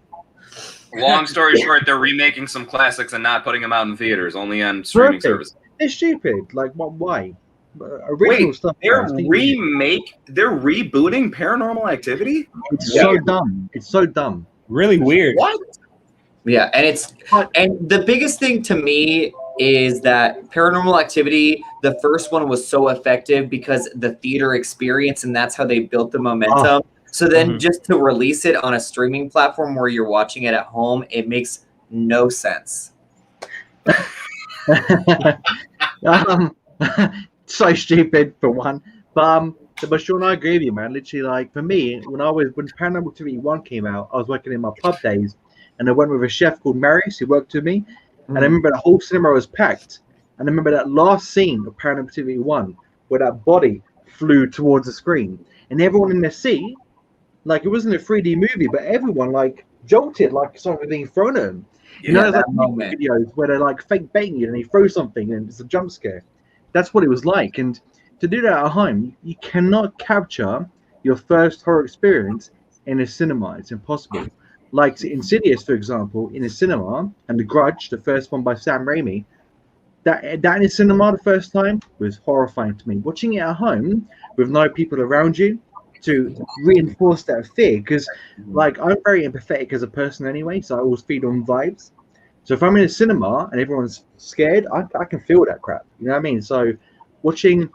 long story short, they're remaking some classics and not putting them out in theaters, only on streaming Perfect. services. They're stupid. Like, what? Why? Original Wait, stuff. they're guys. they're rebooting Paranormal Activity? It's so dumb. It's so dumb. Really weird. What? Yeah, and the biggest thing to me is that Paranormal Activity, the first one was so effective because the theater experience, and that's how they built the momentum. So then just to release it on a streaming platform where you're watching it at home, it makes no sense. So stupid for one. But Shawn, I agree with you, man. Literally, like for me, when Paranormal Activity 1 came out, I was working in my pub days, and I went with a chef called Marius who worked with me, and I remember the whole cinema was packed. And I remember that last scene of Paranormal Activity 1 where that body flew towards the screen, and everyone in their seat, like it wasn't a 3D movie, but everyone like jolted like something being thrown at them. You know, that there's like moment. videos where they're like fake baiting you and they throw something and it's a jump scare. That's what it was like. And to do that at home, you cannot capture your first horror experience in a cinema. It's impossible. Like Insidious, for example, in a cinema, and The Grudge, the first one by Sam Raimi, that in a cinema the first time was horrifying to me. Watching it at home with no people around you to reinforce that fear, because like I'm very empathetic as a person anyway, so I always feed on vibes. So if I'm in a cinema and everyone's scared, I can feel that crap. You know what I mean? So watching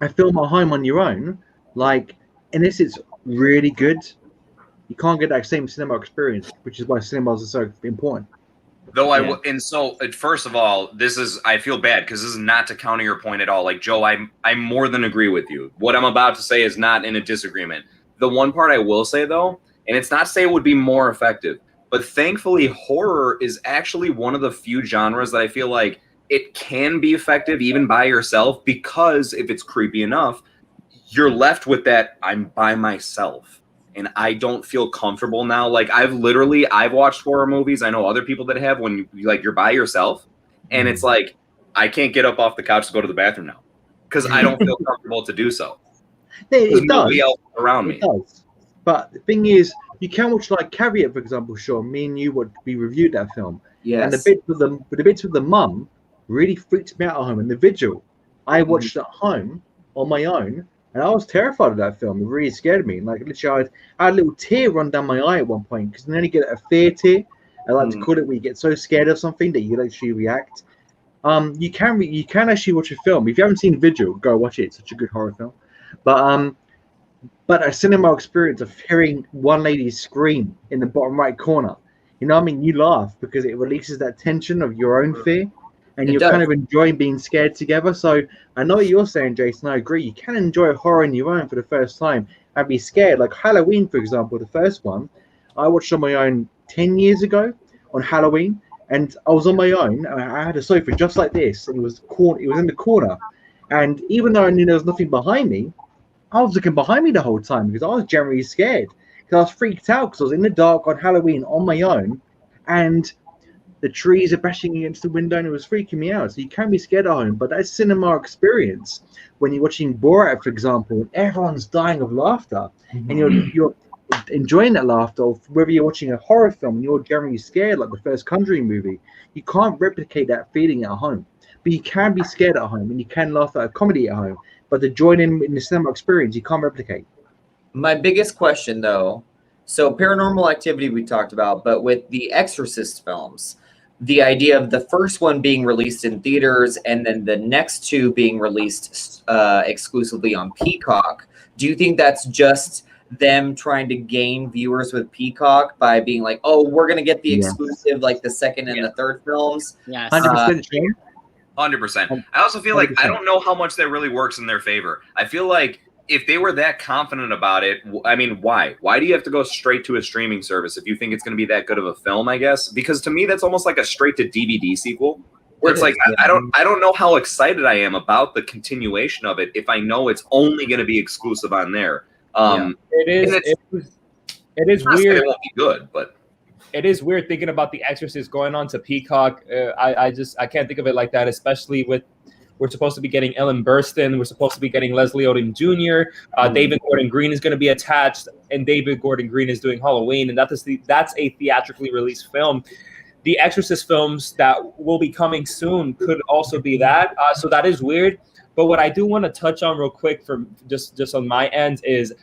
a film at home on your own, like unless it's really good, you can't get that same cinema experience, which is why cinemas are so important. Though and so first of all, I feel bad because this is not to counter your point at all. Like Joe, I more than agree with you. What I'm about to say is not in a disagreement. The one part I will say though, and it's not to say it would be more effective, but thankfully horror is actually one of the few genres that I feel like it can be effective even by yourself, because if it's creepy enough, you're left with that I'm by myself. And I don't feel comfortable now. Like I've watched horror movies. I know other people that have, when you're by yourself, and it's like I can't get up off the couch to go to the bathroom now because I don't feel comfortable to do so. There's nobody else around me. It does. But the thing is, you can watch like Caveat, for example, Shawn. Me and you we reviewed that film. Yes. And the bits with the mum really freaked me out at home. And The Vigil, I watched at home on my own. And I was terrified of that film. It really scared me. Like literally, I had a little tear run down my eye at one point because then you get a fear tear. I like to call it, where you get so scared of something that you actually react. You can actually watch a film. If you haven't seen Vigil, go watch it. It's such a good horror film. But but a cinema experience of hearing one lady scream in the bottom right corner, you know what I mean? You laugh because it releases that tension of your own fear, and you're kind of enjoying being scared together. So I know what you're saying, Jason. I agree. You can enjoy horror on your own for the first time and be scared. Like Halloween, for example, the first one, I watched on my own 10 years ago on Halloween, and I was on my own. And I had a sofa just like this, and it was in the corner. And even though I knew there was nothing behind me, I was looking behind me the whole time because I was generally scared. Because I was freaked out because I was in the dark on Halloween on my own, and the trees are bashing against the window, and it was freaking me out. So you can be scared at home, but that cinema experience when you're watching Borat, for example, and everyone's dying of laughter, and you're enjoying that laughter, or whether you're watching a horror film and you're generally scared, like the first Conjuring movie, you can't replicate that feeling at home. But you can be scared at home, and you can laugh at a comedy at home. But the join in the cinema experience, you can't replicate. My biggest question, though, so Paranormal Activity we talked about, but with the Exorcist films, the idea of the first one being released in theaters and then the next two being released exclusively on Peacock, do you think that's just them trying to gain viewers with Peacock by being like, oh, we're going to get the exclusive, like the second and the third films? Yes. 100%. 100%. I also feel like I don't know how much that really works in their favor. I feel like if they were that confident about it, I mean, why? Why do you have to go straight to a streaming service if you think it's going to be that good of a film, I guess? Because to me, that's almost like a straight to DVD sequel, where it's like, I don't know how excited I am about the continuation of it if I know it's only going to be exclusive on there. It is weird. It won't be good, but it is weird thinking about The Exorcist going on to Peacock. I can't think of it like that, especially with we're supposed to be getting Ellen Burstyn. We're supposed to be getting Leslie Odom Jr. David Gordon Green is going to be attached, and David Gordon Green is doing Halloween, and that's a theatrically released film. The Exorcist films that will be coming soon could also be that. So that is weird. But what I do want to touch on real quick from just on my end is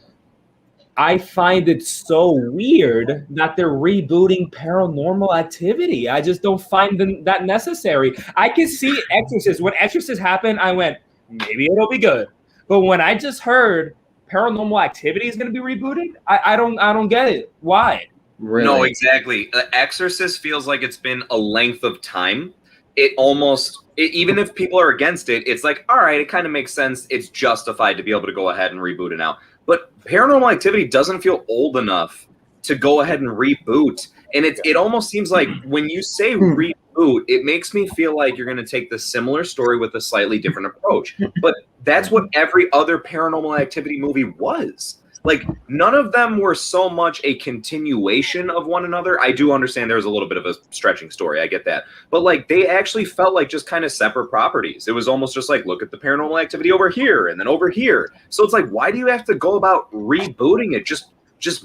I find it so weird that they're rebooting Paranormal Activity. I just don't find that necessary. I can see Exorcist. When Exorcist happened, I went, maybe it'll be good. But when I just heard Paranormal Activity is going to be rebooted, I don't get it. Why? Really? No, exactly. Exorcist feels like it's been a length of time. Even if people are against it, it's like, all right, it kind of makes sense. It's justified to be able to go ahead and reboot it now. But Paranormal Activity doesn't feel old enough to go ahead and reboot. And it almost seems like when you say reboot, it makes me feel like you're going to take the similar story with a slightly different approach. But that's what every other Paranormal Activity movie was. Like, none of them were so much a continuation of one another. I do understand there was a little bit of a stretching story. I get that. But, like, they actually felt like just kind of separate properties. It was almost just like, look at the Paranormal Activity over here and then over here. So it's like, why do you have to go about rebooting it? Just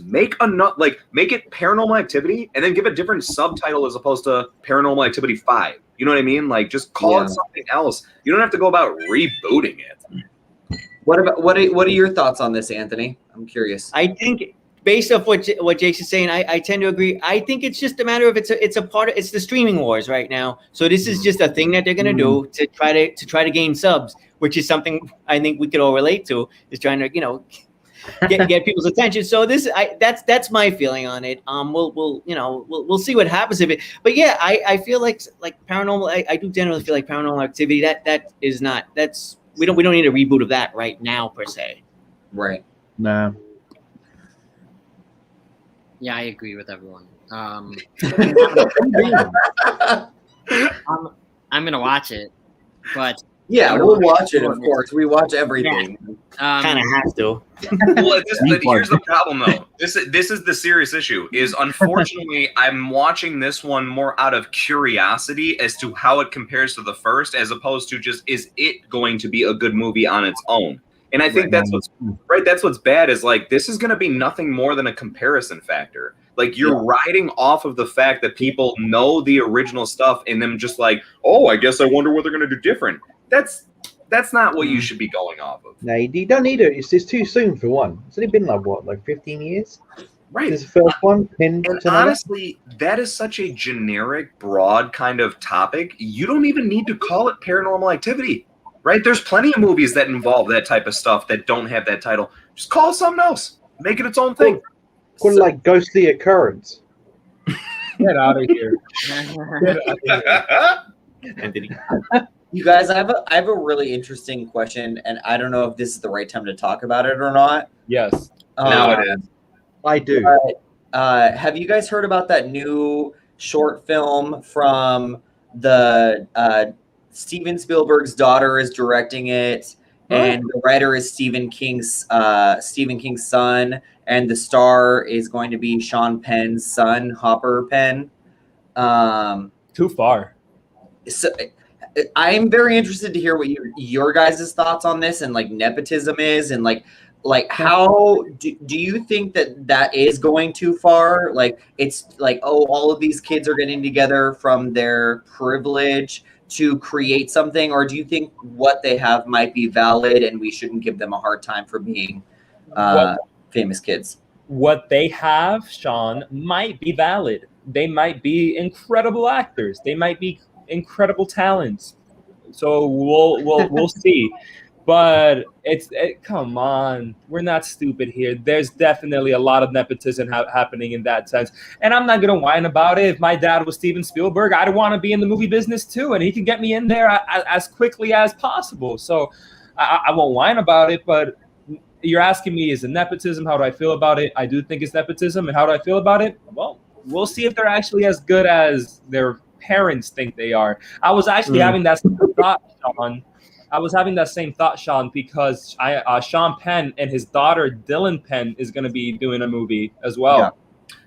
make it Paranormal Activity and then give a different subtitle as opposed to Paranormal Activity 5. You know what I mean? Like, just call it something else. You don't have to go about rebooting it. What are your thoughts on this, Anthony? I'm curious. I think based off what Jace is saying, I tend to agree. I think it's just a matter of it's the streaming wars right now. So this is just a thing that they're gonna do to try to gain subs, which is something I think we could all relate to. Is trying to get people's attention. So that's my feeling on it. We'll see what happens of it. But yeah, I feel like Paranormal. I do generally feel like Paranormal Activity. We don't need a reboot of that right now per se. Right. No. Yeah, I agree with everyone. I'm gonna watch it, but yeah, we'll watch it. Of course, we watch everything. Kind of have to. Well, here's the problem, though. This is the serious issue. Is unfortunately, I'm watching this one more out of curiosity as to how it compares to the first, as opposed to just is it going to be a good movie on its own. And I think that's what's bad is like this is going to be nothing more than a comparison factor. Like you're riding off of the fact that people know the original stuff and them just like, oh, I guess I wonder what they're going to do different. That's not what you should be going off of. No, you don't need it. It's too soon for one. It's only been like 15 years? Right. This is the first one. And honestly, that is such a generic, broad kind of topic. You don't even need to call it Paranormal Activity, right? There's plenty of movies that involve that type of stuff that don't have that title. Just call it something else. Make it its own thing. Call it like ghostly occurrence. Get out of here. Get out of here. Anthony. You guys, I have a really interesting question, and I don't know if this is the right time to talk about it or not. Yes. Now it is. I do. Have you guys heard about that new short film from the Steven Spielberg's daughter is directing it, and the writer is Stephen King's son, and the star is going to be Sean Penn's son, Hopper Penn. Too far. So I'm very interested to hear what your guys' thoughts on this and like nepotism is, and like how do you think that is going too far? Like it's like, oh, all of these kids are getting together from their privilege to create something, or do you think what they have might be valid and we shouldn't give them a hard time for being famous kids? What they have, Shawn, might be valid. They might be incredible actors. They might be incredible talents. So we'll see. But come on, we're not stupid here. There's definitely a lot of nepotism happening in that sense. And I'm not going to whine about it. If my dad was Steven Spielberg, I'd want to be in the movie business too. And he can get me in there as quickly as possible. So I won't whine about it. But you're asking me, is it nepotism? How do I feel about it? I do think it's nepotism. And how do I feel about it? Well, we'll see if they're actually as good as their parents think they are. I was actually having that same thought, Shawn. Because Sean Penn and his daughter Dylan Penn is going to be doing a movie as well.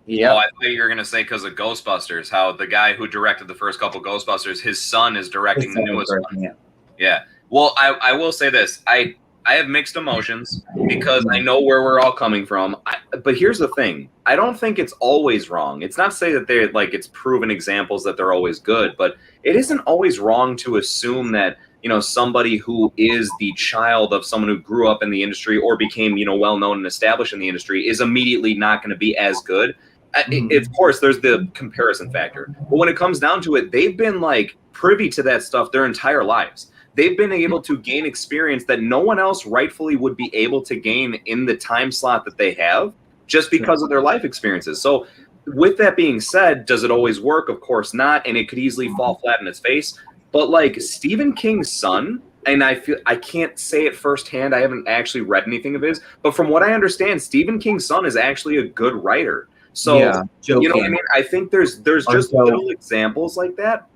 Yeah. Oh, I thought you were going to say because of Ghostbusters, how the guy who directed the first couple Ghostbusters, his son is directing the newest one. Yeah. Well, I will say this. I have mixed emotions because I know where we're all coming from. But here's the thing. I don't think it's always wrong. It's not to say that they're like it's proven examples that they're always good, but it isn't always wrong to assume that, you know, somebody who is the child of someone who grew up in the industry or became, you know, well-known and established in the industry is immediately not going to be as good. Of course, there's the comparison factor. But when it comes down to it, they've been like privy to that stuff their entire lives. They've been able to gain experience that no one else rightfully would be able to gain in the time slot that they have just because of their life experiences. So with that being said, does it always work? Of course not. And it could easily fall flat in its face. But like Stephen King's son, and I can't say it firsthand. I haven't actually read anything of his, but from what I understand, Stephen King's son is actually a good writer. So you know what I mean? I think there's just little examples like that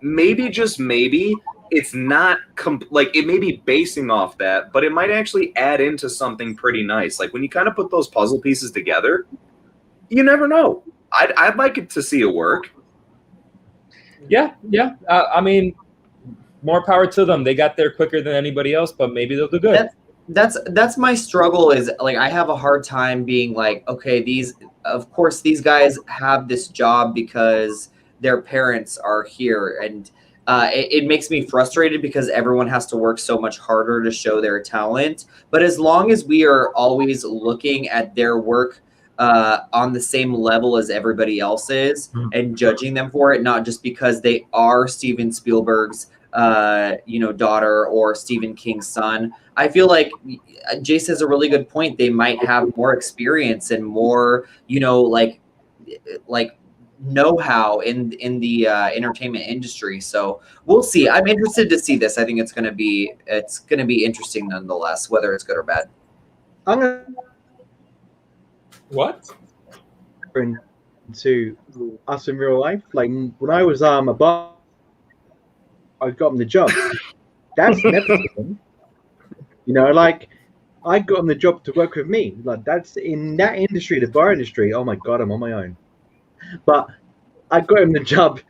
maybe just maybe it's not like it may be basing off that, but it might actually add into something pretty nice. Like when you kind of put those puzzle pieces together, you never know. I'd like it to see it work. Yeah. I mean, more power to them. They got there quicker than anybody else, but maybe they'll do good. That's my struggle. Is like I have a hard time being like, okay, these guys have this job because their parents are here, and it makes me frustrated because everyone has to work so much harder to show their talent. But as long as we are always looking at their work on the same level as everybody else is and judging them for it, not just because they are Steven Spielberg's daughter or Stephen King's son. I feel like Jace has a really good point. They might have more experience and more, like know-how in the entertainment industry. So we'll see. I'm interested to see this. I think it's gonna be interesting nonetheless, whether it's good or bad. I'm gonna to us in real life. Like when I was above, I got him the job. That's nepotism. Like I got him the job to work with me. Like that's in that industry, the bar industry. Oh my God, I'm on my own. But I got him the job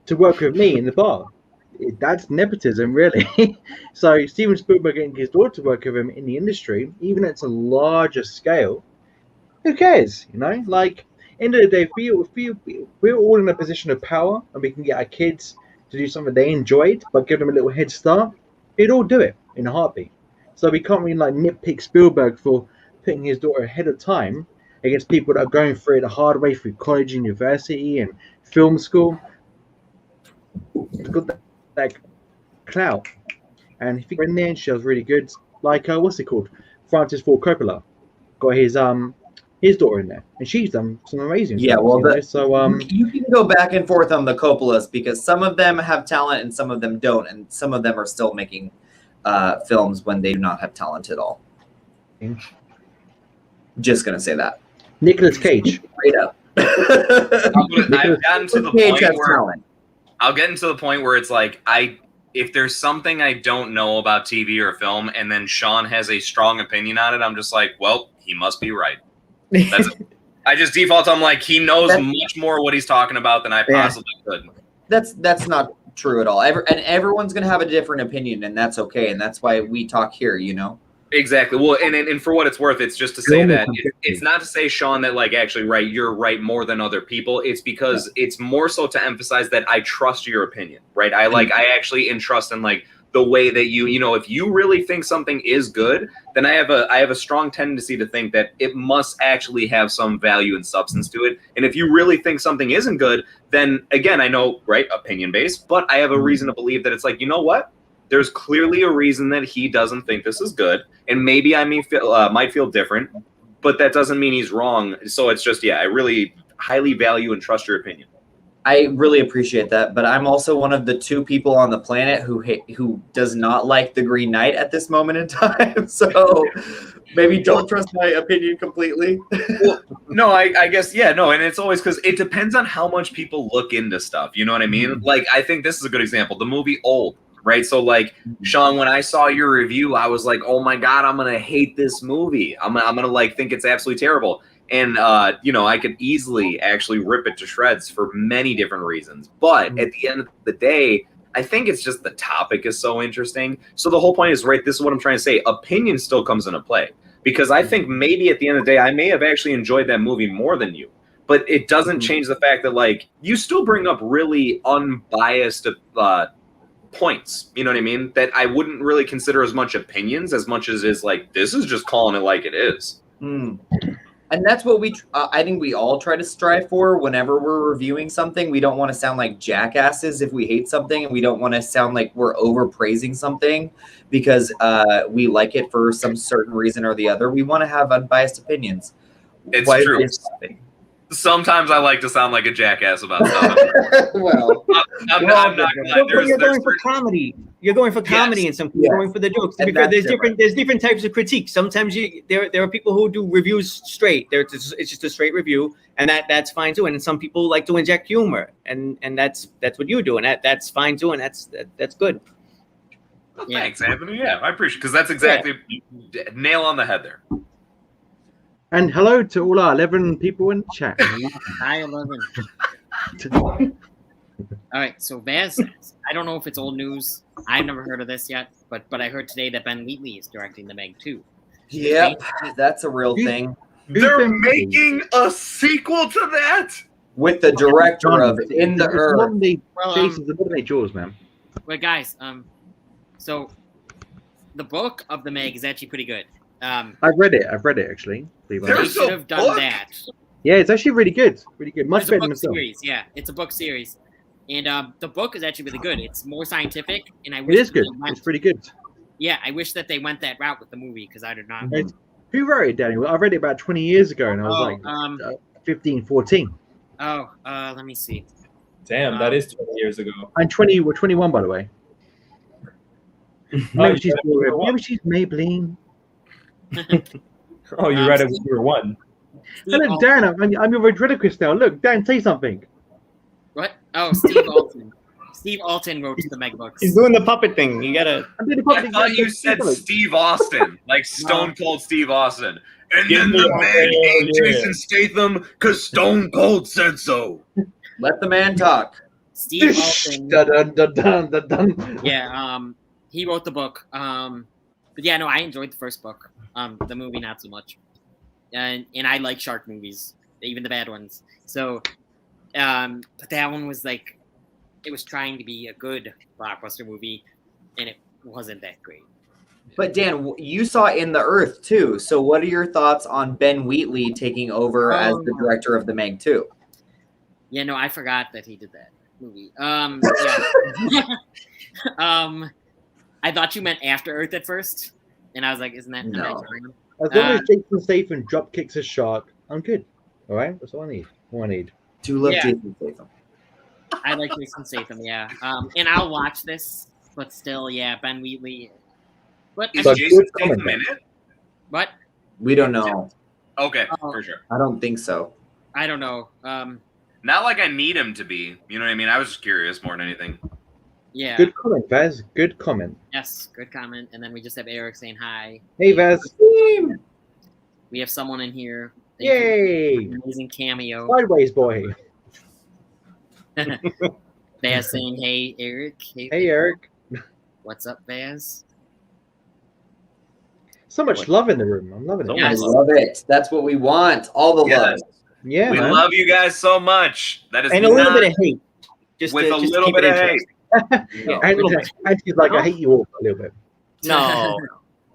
to work with me in the bar. That's nepotism, really. So Steven Spielberg getting his daughter to work with him in the industry, even at a larger scale, who cares? Like end of the day, we're all in a position of power, and we can get our kids to do something they enjoyed, but give them a little head start. They'd all do it in a heartbeat. So we can't really like nitpick Spielberg for putting his daughter ahead of time against people that are going through it the hard way through college, university, and film school. It's got that clout. And if you go in there and she was really good, like, what's it called? Francis Ford Coppola got his daughter in there, and she's done some amazing Yeah, stuff, well, you know? So you can go back and forth on the Coppolas because some of them have talent and some of them don't, and some of them are still making films when they do not have talent at all. Just gonna say that. Nicolas Cage. Straight up. I've gotten to the Cage point has where talent. I'll get into the point where it's like if there's something I don't know about TV or film, and then Shawn has a strong opinion on it, I'm just like, well, he must be right. I just default. I'm like, he knows much more what he's talking about than I possibly could. That's not true at all. And everyone's gonna have a different opinion, and that's okay. And that's why we talk here. You know. Exactly. Well, and for what it's worth, it's just to say that it's not to say, Shawn, that like actually you're right more than other people. It's because it's more so to emphasize that I trust your opinion, right? I actually entrust in like the way that you know, if you really think something is good, then I have a strong tendency to think that it must actually have some value and substance to it. And if you really think something isn't good, then again, I know, right, opinion based, but I have a reason to believe that it's like, you know what? There's clearly a reason that he doesn't think this is good, and maybe I might feel different, but that doesn't mean he's wrong. So it's just, I really highly value and trust your opinion. I really appreciate that, but I'm also one of the 2 people on the planet who does not like the Green Knight at this moment in time. So maybe don't trust my opinion completely. Well, no, I guess, no, and it's always because it depends on how much people look into stuff. You know what I mean? Like, I think this is a good example. The movie Old. Right. So like, Shawn, when I saw your review, I was like, oh my God, I'm going to hate this movie. I'm going to like think it's absolutely terrible. And, you know, I could easily actually rip it to shreds for many different reasons. But at the end of the day, I think it's just the topic is so interesting. So the whole point is, right, this is what I'm trying to say. Opinion still comes into play because I think maybe at the end of the day, I may have actually enjoyed that movie more than you. But it doesn't change the fact that, like, you still bring up really unbiased points, you know what I mean, that I wouldn't really consider as much opinions as much as is like, this is just calling it like it is. And that's what I think we all try to strive for whenever we're reviewing something. We don't want to sound like jackasses if we hate something, and we don't want to sound like we're overpraising something because we like it for some certain reason or the other. We want to have unbiased opinions. It's true. Sometimes I like to sound like a jackass about stuff. Well, I'm not gonna lie. You're going for comedy. You're going for comedy, and some people are going for the jokes. Because there's different types of critiques. Sometimes there are people who do reviews straight. It's just a straight review, and that's fine too. And some people like to inject humor, and that's what you do, and that's fine too, and that's good. Well, thanks, Anthony. Yeah, I appreciate it because that's exactly nail on the head there. And hello to all our 11 people in the chat. Hi, 11. All right, so Vaz, I don't know if it's old news. I've never heard of this yet, but I heard today that Ben Wheatley is directing the Meg 2. Yep, that's a real thing. They're making a sequel to that with the director of In the Earth. Jason's the modern day Jaws, man. Well, guys, so the book of the Meg is actually pretty good. I've read it actually. They should have done that. Yeah, it's actually really good. Really good. Much better than the film. Series. Yeah, it's a book series. And the book is actually really good. It's more scientific, and I wish wish it is good. It's pretty good. Yeah, I wish that they went that route with the movie because I did not. Who wrote it, Daniel? I read it about 20 years ago, and I was 15, 14. Oh, let me see. Damn, that is 20 years ago. I'm 20. We're 21, by the way. Maybe she's Maybelline. Oh, you read it when you were 1. Look, Dan, I'm your ventriloquist now. Look, Dan, say something. What? Oh, Steve Alton. Steve Alton wrote the Meg books. He's doing the puppet thing. You gotta. I thought you said Steve Austin, like Stone Cold Steve Austin. And then the man ain't Jason Statham because Stone Cold said so. Let the man talk. Steve Alton. Dun. Yeah, he wrote the book. But yeah, no, I enjoyed the first book. The movie not so much. And I like shark movies, even the bad ones. So, but that one was like, it was trying to be a good blockbuster movie, and it wasn't that great. But Dan, you saw In the Earth too. So, what are your thoughts on Ben Wheatley taking over as the director of the Meg 2? Yeah, no, I forgot that he did that movie. I thought you meant After Earth at first. And I was like, isn't that No. Nigerian? As long as Jason Statham drop kicks a shark, I'm good. All right, that's all I need. All I need. Do love Yeah. Jason Statham. I like Jason Statham, yeah. And I'll watch this, but still, yeah, Ben Wheatley. What? Is So Jason good Statham comment. in it? What? We don't know. Okay, Oh. for sure. I don't think so. I don't know. Not like I need him to be. You know what I mean? I was just curious more than anything. Yeah. Good comment, Vaz. Good comment. Yes, good comment. And then we just have Eric saying hi. Hey, Vaz. We have someone in here. Thank you. Yay! Amazing cameo. Sideways boy. Vaz saying, hey, Eric. Hey, Eric. What's up, Vaz? So much love in the room. I'm loving it. I Yes. love it. That's what we want. All the love. Yes. Yeah, We man. love you guys so much. That is And a little not bit of hate. Just with to, a just little to keep bit it of hate. interesting. No. And she's like, I hate you all a little bit. No.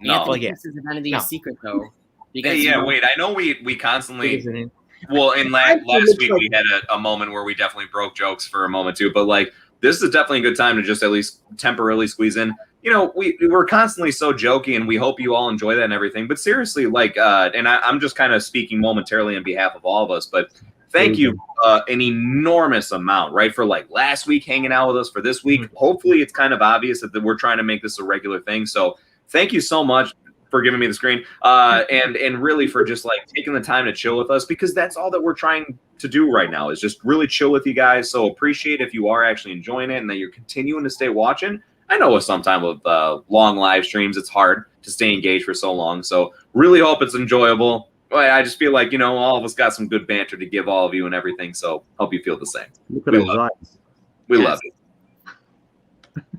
No. Well, yeah. This is identity No. a secret, though. Hey, Because yeah, wait. I know we constantly. Because Well, in I last feel week like- we had a moment where we definitely broke jokes for a moment too. But like, this is definitely a good time to just at least temporarily squeeze in. You know, we're constantly so jokey, and we hope you all enjoy that and everything. But seriously, like, and I'm just kind of speaking momentarily on behalf of all of us. But thank you an enormous amount, right, for like last week hanging out with us, for this week. Hopefully, it's kind of obvious that we're trying to make this a regular thing. So thank you so much for giving me the screen, and really for just like taking the time to chill with us, because that's all that we're trying to do right now is just really chill with you guys. So appreciate if you are actually enjoying it and that you're continuing to stay watching. I know with sometimes with long live streams, it's hard to stay engaged for so long. So really hope it's enjoyable. But I just feel like, you know, all of us got some good banter to give all of you and everything. So hope you feel the same. Look at We those love eyes. We Yes. love you.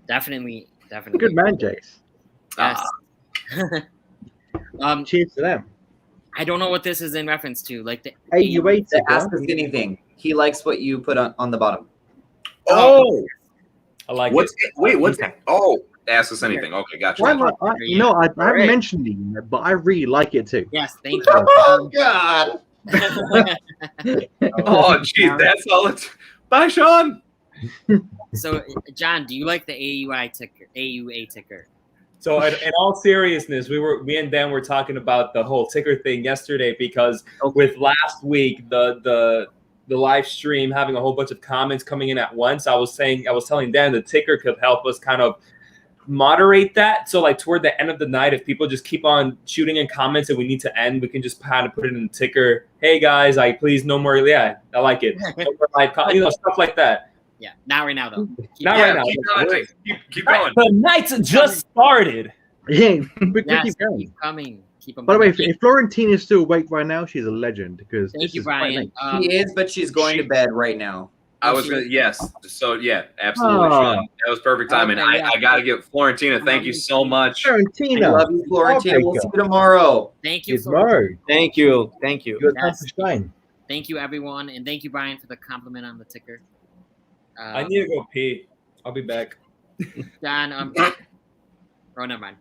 definitely. Good man, Jace. Yes. Cheers to them. I don't know what this is in reference to. Like the Hey, you wait. Ask us anything. He likes what you put on the bottom. Oh, I like what's it. wait? What's oh? Ask us anything. Okay, gotcha. Why gotcha. am I, you know, I haven't mentioned it yet, but I really like it too. Yes, thank you. Oh God! Oh, geez, that's all it's. Bye, Shawn. So, John, do you like the AUA ticker? So in all seriousness, me and Dan were talking about the whole ticker thing yesterday, because with last week the live stream having a whole bunch of comments coming in at once, I was telling Dan the ticker could help us kind of moderate that. So like toward the end of the night, if people just keep on shooting in comments and we need to end, we can just kind of put it in the ticker. Hey guys, please no more. Yeah, I like it. No more live stuff like that. Yeah, not right now though. Not right now. Keep going. The night's just started. Yeah, we can Yes, keep going. keep coming. Keep them By the way, coming. if Florentine is still awake right now, she's a legend. Because Thank this you, is quite Brian. late. She is, but she's going to bed right now. I was gonna, yes. So yeah, absolutely. Oh. Shawn. That was perfect timing. Okay, yeah. I gotta give Florentina. Thank you so much. I Florentina, love you, Florentine. We'll see you tomorrow. Thank you, Good Florentine. word. Thank you. Thank you. You got time Yes. to shine. Thank you, everyone, and thank you, Brian, for the compliment on the ticker. I need to go pee. I'll be back. John. Oh, never mind.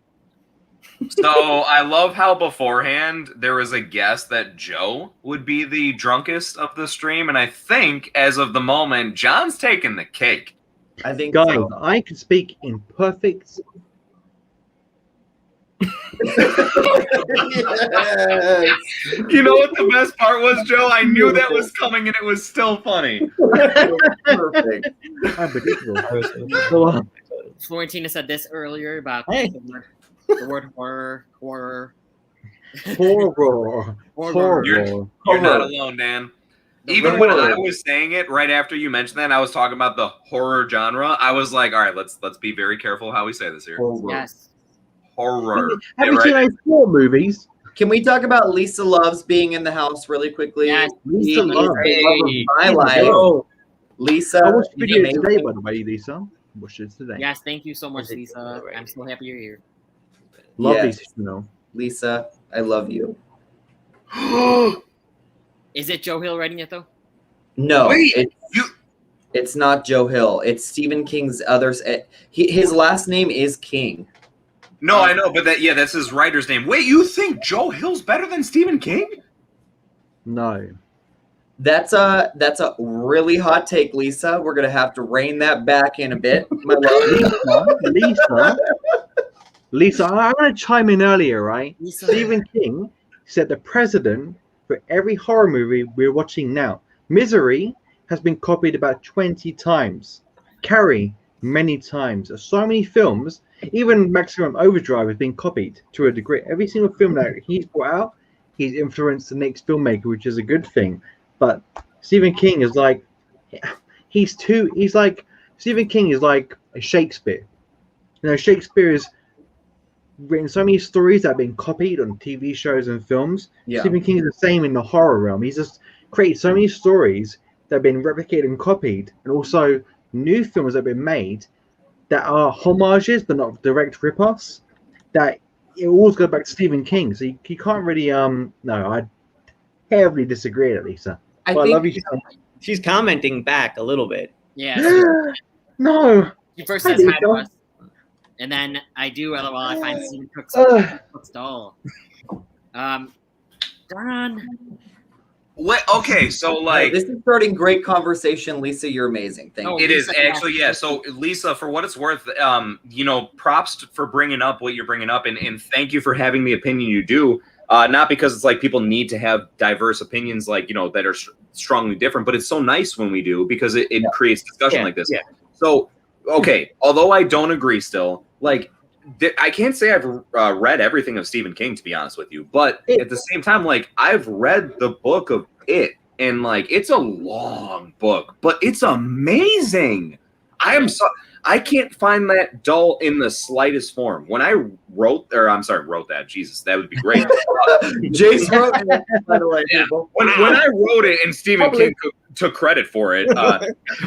So I love how beforehand there was a guess that Joe would be the drunkest of the stream, and I think as of the moment, John's taking the cake. I think Guys, so. I can speak in perfect. Yes. You know what the best part was, Joe? I knew that was coming, and it was still funny. Perfect. Unbelievable. So, Florentina said this earlier about Hey. the word horror. horror. Horror. Horror. You're not alone, Dan. Even when I was saying it right after you mentioned that, I was talking about the horror genre. I was like, all right, let's be very careful how we say this here. Yes. Horror. Have Yeah, you seen right. those 4 movies? Can we talk about Lisa Loves being in the house really quickly? Yes. Lisa She is Loves. the love of my life. Oh, Lisa, I watched the is video amazing. today, by the way, Lisa. Watched it today. Yes, thank you so much, Lisa. I'm so happy you're here. Love Yes. Lisa, you know. Lisa, I love you. Is it Joe Hill writing it, though? No, Wait, it's not Joe Hill. It's Stephen King's others. His last name is King. No, I know, but that's his writer's name. Wait, you think Joe Hill's better than Stephen King? No. That's a really hot take, Lisa. We're gonna have to rein that back in a bit, my love. Lisa, Lisa, I want to chime in earlier, right? Lisa. Stephen King set the precedent for every horror movie we're watching now. Misery has been copied about 20 times. Carrie, many times. So many films, even Maximum Overdrive has been copied to a degree. Every single film that he's brought out, he's influenced the next filmmaker, which is a good thing. But Stephen King is like, Stephen King is like a Shakespeare. You know, Shakespeare has written so many stories that have been copied on TV shows and films. Yeah. Stephen King is the same in the horror realm. He's just created so many stories that have been replicated and copied, and also new films that have been made that are homages but not direct rip-offs. That it always goes back to Stephen King. So you can't really no, I heavily disagree with Lisa. I But I love think you. She's commenting back a little bit. Yeah. No. He first I says hi didn't to know. us. And then I do LOL. I find Stephen Cook's looks dull. Don. What? Okay, so like this is starting great conversation, Lisa. You're amazing. Thank Oh, you. it is Lisa, actually, yeah. So Lisa, for what it's worth, props for bringing up what you're bringing up, and thank you for having the opinion you do. Not because it's like people need to have diverse opinions, like that are strongly different, but it's so nice when we do because it creates discussion like this. Yeah. So okay, although I don't agree, still like. I can't say I've read everything of Stephen King, to be honest with you, but at the same time, like I've read the book of It, and like it's a long book, but it's amazing. I can't find that dull in the slightest form. When I wrote that. Jesus, that would be great. Jace wrote it, by the way. Yeah. People. When I wrote it, and Stephen King took credit for it,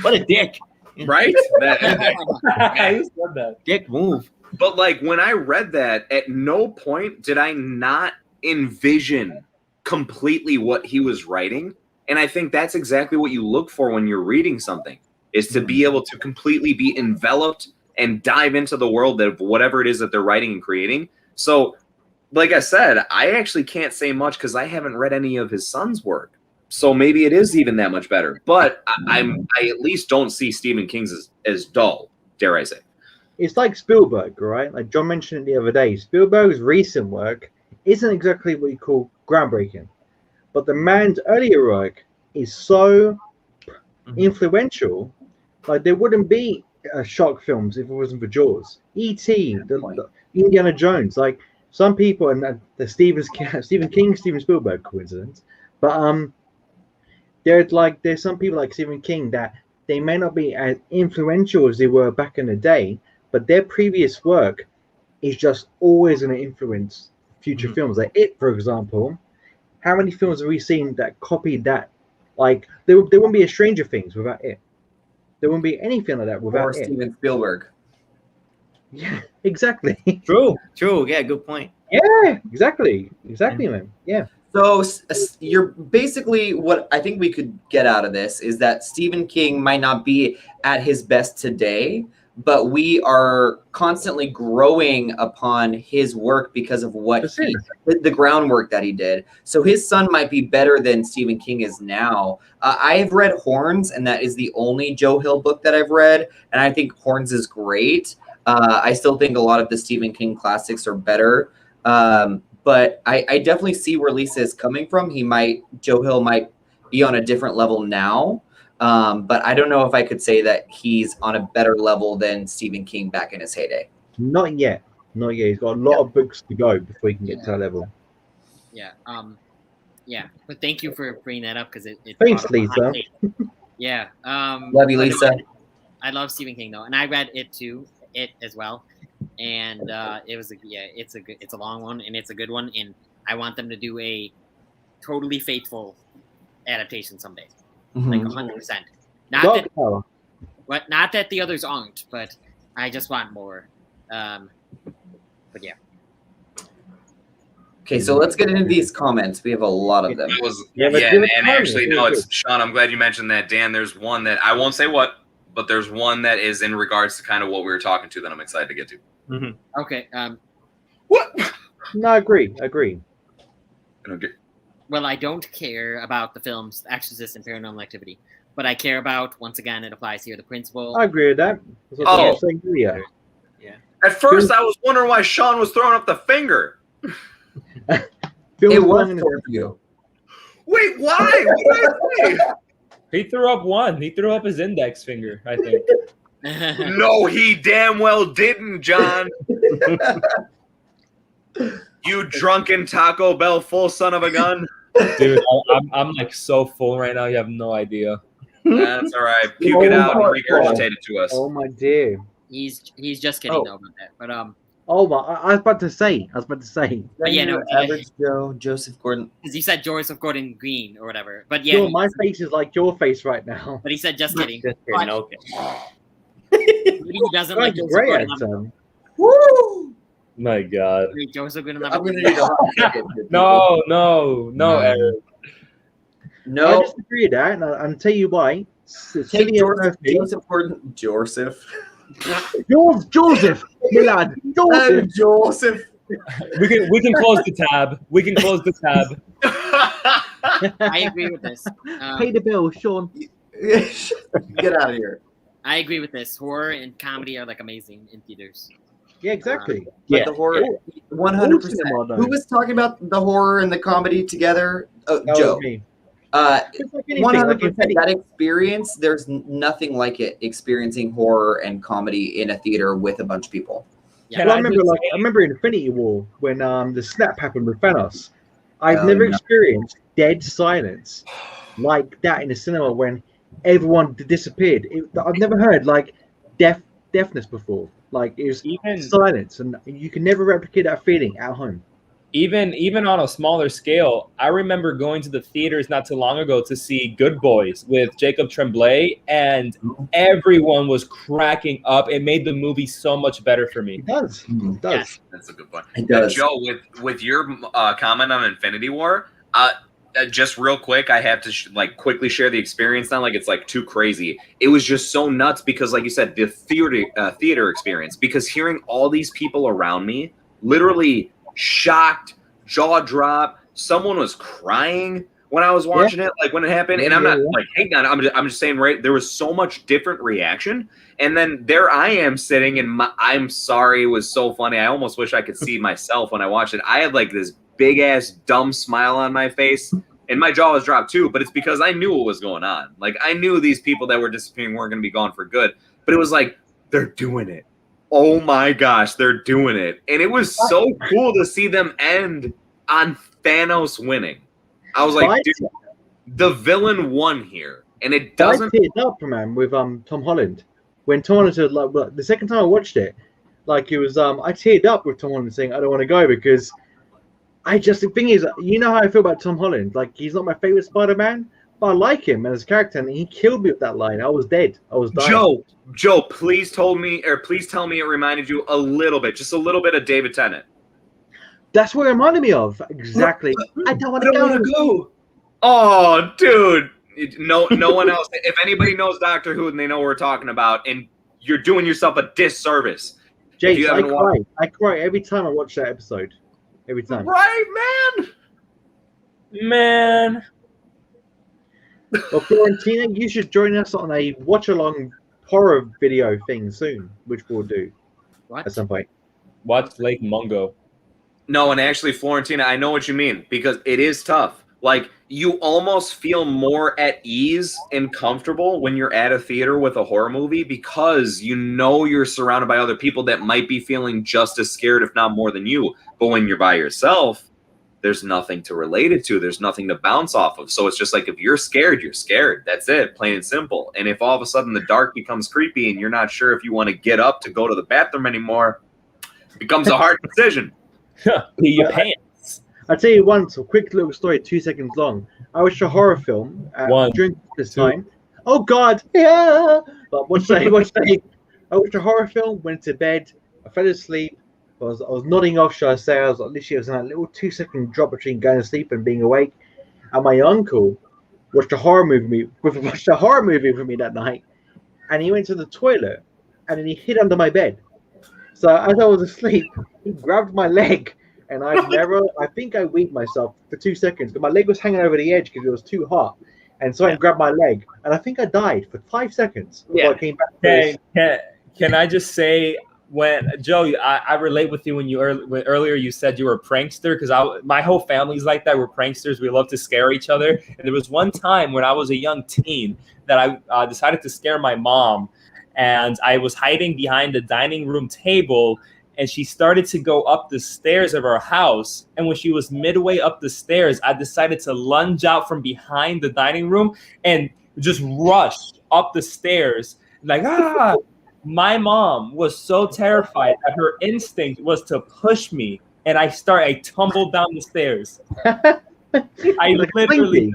What a dick. right? I said that. Dick move. But like when I read that, at no point did I not envision completely what he was writing. And I think that's exactly what you look for when you're reading something, is to be able to completely be enveloped and dive into the world of whatever it is that they're writing and creating. So like I said, I actually can't say much because I haven't read any of his son's work. So maybe it is even that much better. But I at least don't see Stephen King's as dull, dare I say. It's like Spielberg, right? Like John mentioned it the other day. Spielberg's recent work isn't exactly what you call groundbreaking, but the man's earlier work is so influential. Like there wouldn't be shark films if it wasn't for Jaws, E.T., the Indiana Jones. Like some people, and the Stephen King, Steven Spielberg coincidence, but there's some people like Stephen King that they may not be as influential as they were back in the day, but their previous work is just always going to influence future films. Like It, for example. How many films have we seen that copied that? Like there wouldn't be a Stranger Things without It. There wouldn't be anything like that without Or It. Steven Spielberg. Yeah, exactly. True. Yeah, good point. Yeah, exactly, man. Yeah. So you're basically, what I think we could get out of this is that Stephen King might not be at his best today, but we are constantly growing upon his work because of what the groundwork that he did. So his son might be better than Stephen King is now. I have read Horns, and that is the only Joe Hill book that I've read, and I think Horns is great. I still think a lot of the Stephen King classics are better. But I definitely see where Lisa is coming from. Joe Hill might be on a different level now. But I don't know if I could say that he's on a better level than Stephen King back in his heyday. Not yet. He's got a lot of books to go before he can get to that level. Yeah. But thank you for bringing that up because it Thanks, brought up a hot Lisa. take. Yeah. Love you, Lisa. I love Stephen King though, and I read It too, It as well, and it's a long one and it's a good one, and I want them to do a totally faithful adaptation someday, like 100%. Not that the others aren't, but I just want more. But yeah. Okay, so let's get into these comments. We have a lot of them. And actually, no, it's Shawn. I'm glad you mentioned that, Dan. There's one that I won't say what, but there's one that is in regards to kind of what we were talking to that I'm excited to get to. Mm-hmm. Okay. What? No, I agree. Okay. Well, I don't care about the films Exorcist and Paranormal Activity, but I care about, once again, it applies here, the principle. I agree with that. Oh. Yeah. At first, I was wondering why Shawn was throwing up the finger. It was towards you. Wait, why? What did I say? He threw up one. He threw up his index finger, I think. No, he damn well didn't, John. You drunken Taco Bell full son of a gun. Dude, I'm like so full right now. You have no idea. That's all right. Puke it out and regurgitate it to us. Oh my dear. He's just kidding though about that. But Oh my! I was about to say. But yeah, no, Average Joe, Joseph Gordon. because you said Joseph Gordon Green or whatever. But yeah, Yo, my face is like your face right now. but he said just kidding. Just kidding, But okay. maybe he doesn't like That's Joseph great, Gordon. Adam. Woo! My God. Wait, Joseph Gordon. I'm gonna need a hot second. No, Eric. I No, disagree with that, and I'll tell you why. take Joseph Gordon. Joseph. Joseph, my lad. Joseph. Joseph. We can close the tab. We can close the tab. I agree with this. Pay the bill, Shawn. Get out of here. I agree with this. Horror and comedy are like amazing in theaters. Yeah, exactly. But the horror, 100%. Who was talking about the horror and the comedy together? Oh, That Joe. was me. It's like anything, 100%. that experience. There's nothing like it. Experiencing horror and comedy in a theater with a bunch of people. Yeah. Well, I remember Infinity War when the snap happened with Thanos. I've Oh, never no. experienced dead silence like that in the cinema when everyone disappeared. I've never heard like deafness before. Like it was Even silence, and you can never replicate that feeling at home. even on a smaller scale, I remember going to the theaters not too long ago to see Good Boys with Jacob Tremblay, and everyone was cracking up. It made the movie so much better for me. It does. It does. Yes. That's a good point. It does. Joe, with your comment on Infinity War, just real quick, I have to quickly share the experience now. Like it's like too crazy. It was just so nuts because, like you said, the theater experience. Because hearing all these people around me, literally shocked, jaw drop. Someone was crying when I was watching it, like when it happened. And I'm not like hating on it. I'm just saying, right? There was so much different reaction. And then there I am sitting, and I'm sorry, it was so funny. I almost wish I could see myself when I watched it. I had like this big ass dumb smile on my face, and my jaw was dropped too. But it's because I knew what was going on. Like I knew these people that were disappearing weren't going to be gone for good. But it was like they're doing it. Oh my gosh, they're doing it, and it was so cool to see them end on Thanos winning. I was like, dude, the villain won here, and it doesn't. I teared up, man, with Tom Holland when Tom Holland said, like, the second time I watched it, like it was I teared up with Tom Holland saying I don't want to go because the thing is, you know how I feel about Tom Holland. Like he's not my favorite Spider-Man, but I like him as a character, and he killed me with that line. I was dead. I was dying. Joe, please tell me it reminded you a little bit, just a little bit of David Tennant. That's what it reminded me of. Exactly. I don't want to go. Oh, dude. No one else. If anybody knows Doctor Who, and they know what we're talking about, and you're doing yourself a disservice. Jace, I cry every time I watch that episode. Every time. Right, Man. Well, Florentina, you should join us on a watch-along horror video thing soon, which we'll do at some point. Watch Lake Mungo. No, and actually, Florentina, I know what you mean, because it is tough. Like, you almost feel more at ease and comfortable when you're at a theater with a horror movie because you know you're surrounded by other people that might be feeling just as scared, if not more than you. But when you're by yourself, there's nothing to relate it to. There's nothing to bounce off of. So it's just like, if you're scared, you're scared. That's it, plain and simple. And if all of a sudden the dark becomes creepy and you're not sure if you want to get up to go to the bathroom anymore, it becomes a hard decision. Pee your pants. I'll tell you once, a quick little story, 2 seconds long. I watched a horror film during this time. Oh, God. Yeah. But I watched a horror film, went to bed, I fell asleep. I was nodding off, shall I say. I was in that little 2-second drop between going to sleep and being awake. And my uncle watched a horror movie with me that night. And he went to the toilet and then he hid under my bed. So as I was asleep, he grabbed my leg, and I think I weed myself for 2 seconds, but my leg was hanging over the edge because it was too hot. And so I grabbed my leg, and I think I died for 5 seconds before I came back. Can I just say, when Joe, I relate with you when when earlier you said you were a prankster, because my whole family's like that. We're pranksters. We love to scare each other. And there was one time when I was a young teen that I decided to scare my mom, and I was hiding behind the dining room table, and she started to go up the stairs of our house. And when she was midway up the stairs, I decided to lunge out from behind the dining room and just rush up the stairs like, ah. My mom was so terrified that her instinct was to push me, and I tumbled down the stairs. I literally,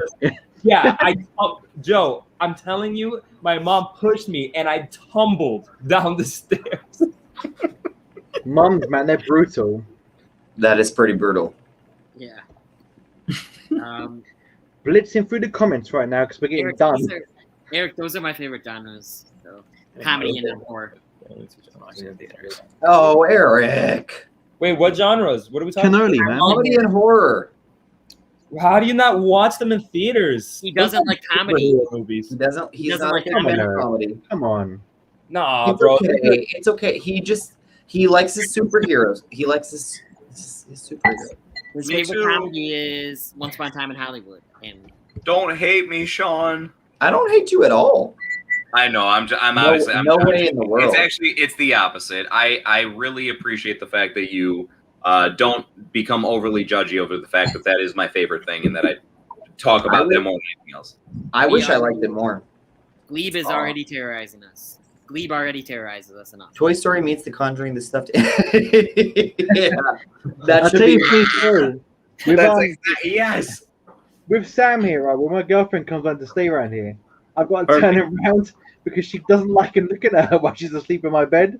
Joe, I'm telling you, my mom pushed me, and I tumbled down the stairs. Moms, man, they're brutal. That is pretty brutal. Yeah. Blitzing through the comments right now because we're getting done. Eric, those are my favorite genres. So. Comedy and horror. Oh, Eric. Wait, what genres? What are we talking Cannoli, about? man. Comedy and horror. How do you not watch them in theaters? He doesn't like comedy movies. He doesn't. He's doesn't not like a fan of comedy. comedy. Come on. Nah, It's bro. okay. It's okay. He likes his superheroes. He likes his superheroes. His Me favorite too. comedy is Once Upon a Time in Hollywood. And Don't hate me, Shawn. I don't hate you at all. I know. I'm No, obviously. no way in the world. It's the opposite. I really appreciate the fact that you don't become overly judgy over the fact that is my favorite thing, and that I talk about them more than anything else. I wish I liked it more. Glebe is already terrorizing us. Glebe already terrorizes us enough. Toy Story meets The Conjuring. The stuff. Yeah, that I'll should tell you be. a funny story. Yes. With Sam here, right, when my girlfriend comes on to stay around here, I've got to turn him around because she doesn't like him looking at her while she's asleep in my bed.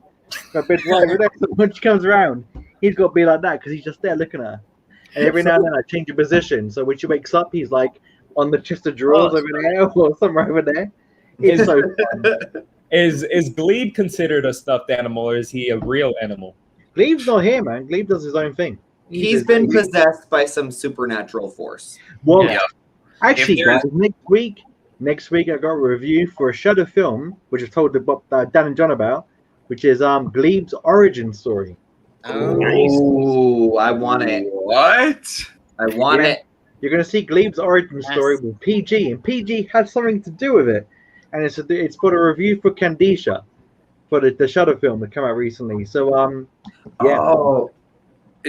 My bed's right over there. So when she comes around, he's got to be like that because he's just there looking at her. And every now and then I change the position. So when she wakes up, he's like on the chest of drawers over there or somewhere over there. It's so fun. Is Glebe considered a stuffed animal, or is he a real animal? Glebe's not here, man. Glebe does his own thing. He's been possessed by some supernatural force. Well, Yeah. actually, If there's- guys, next week I got a review for a Shudder film, which I told Dan and John about, which is Glebe's origin story. Oh, I want it. What? I want Yeah. it. You're going to see Glebe's origin story with PG, and PG had something to do with it. And it's for a review for Candisha, for the Shudder film that came out recently. So, yeah. Oh,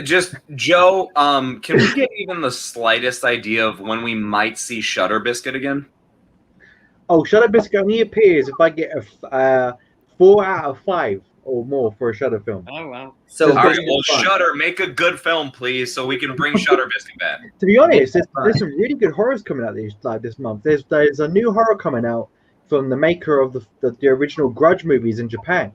Just Joe. Can we get even the slightest idea of when we might see Shutter Biscuit again? Oh, Shudder Biscuit only appears if I get a 4 out of 5 or more for a Shudder film. Oh, wow. so All All right. this is Well, fun. Shutter, make a good film, please, so we can bring Shutter Biscuit back. To be honest, there's some really good horrors coming out this month. There's a new horror coming out from the maker of the original Grudge movies in Japan,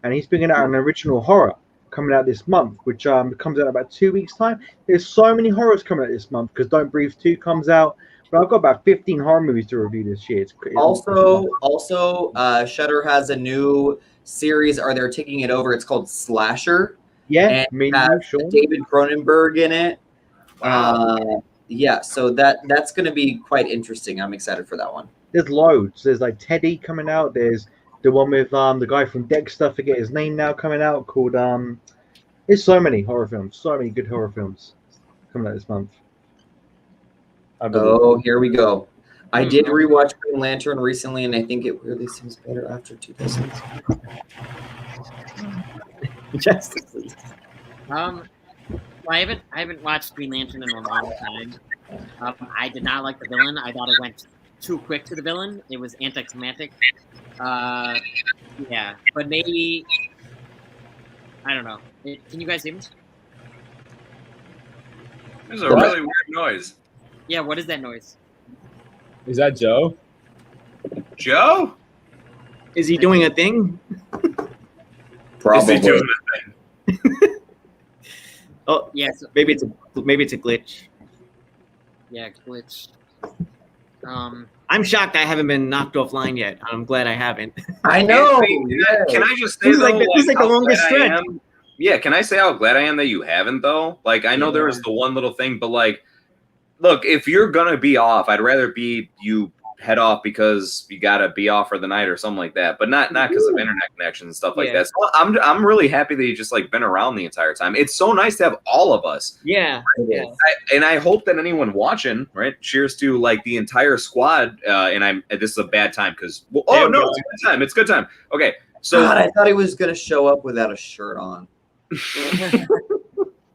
and he's bringing out an original horror coming out this month, which comes out in about 2 weeks' time. There's so many horrors coming out this month because Don't Breathe 2 comes out. But I've got about 15 horror movies to review this year. It's Also, Shudder has a new series. Or they're taking it over. It's called Slasher. yeah, And I mean, it has sure. David Cronenberg in it. Yeah, so that's going to be quite interesting. I'm excited for that one. There's loads. There's like Teddy coming out. There's the one with the guy from Dexter. Forget his name now. Coming out called There's so many horror films. So many good horror films coming out this month. Oh, here we go. I did rewatch Green Lantern recently, and I think it really seems better after 2000. Justice League. Well, I haven't watched Green Lantern in a long time. I did not like the villain. I thought it went too quick to the villain. It was anticlimactic. Yeah, but maybe I don't know. Can you guys hear me? There's a really weird noise. Yeah, what is that noise? Is that Joe? Joe? Is he doing a thing? Probably. Is he doing the thing? Oh, Yes. maybe it's a glitch. Yeah, glitch. I'm shocked I haven't been knocked offline yet. I'm glad I haven't. I know. Can I just say This is like though, the- this is like the how longest glad I stretch. am? Yeah, can I say how glad I am that you haven't though? Like I know there was the one little thing, but like, look, if you're gonna be off, I'd rather be you head off because you gotta be off for the night or something like that, but not because of internet connections and stuff like that. So I'm really happy that you just like been around the entire time. It's so nice to have all of us. Yeah. And I hope that anyone watching, right? Cheers to like the entire squad. And this is a bad time because it's a good time. It's a good time. Okay, so God, I thought he was gonna show up without a shirt on.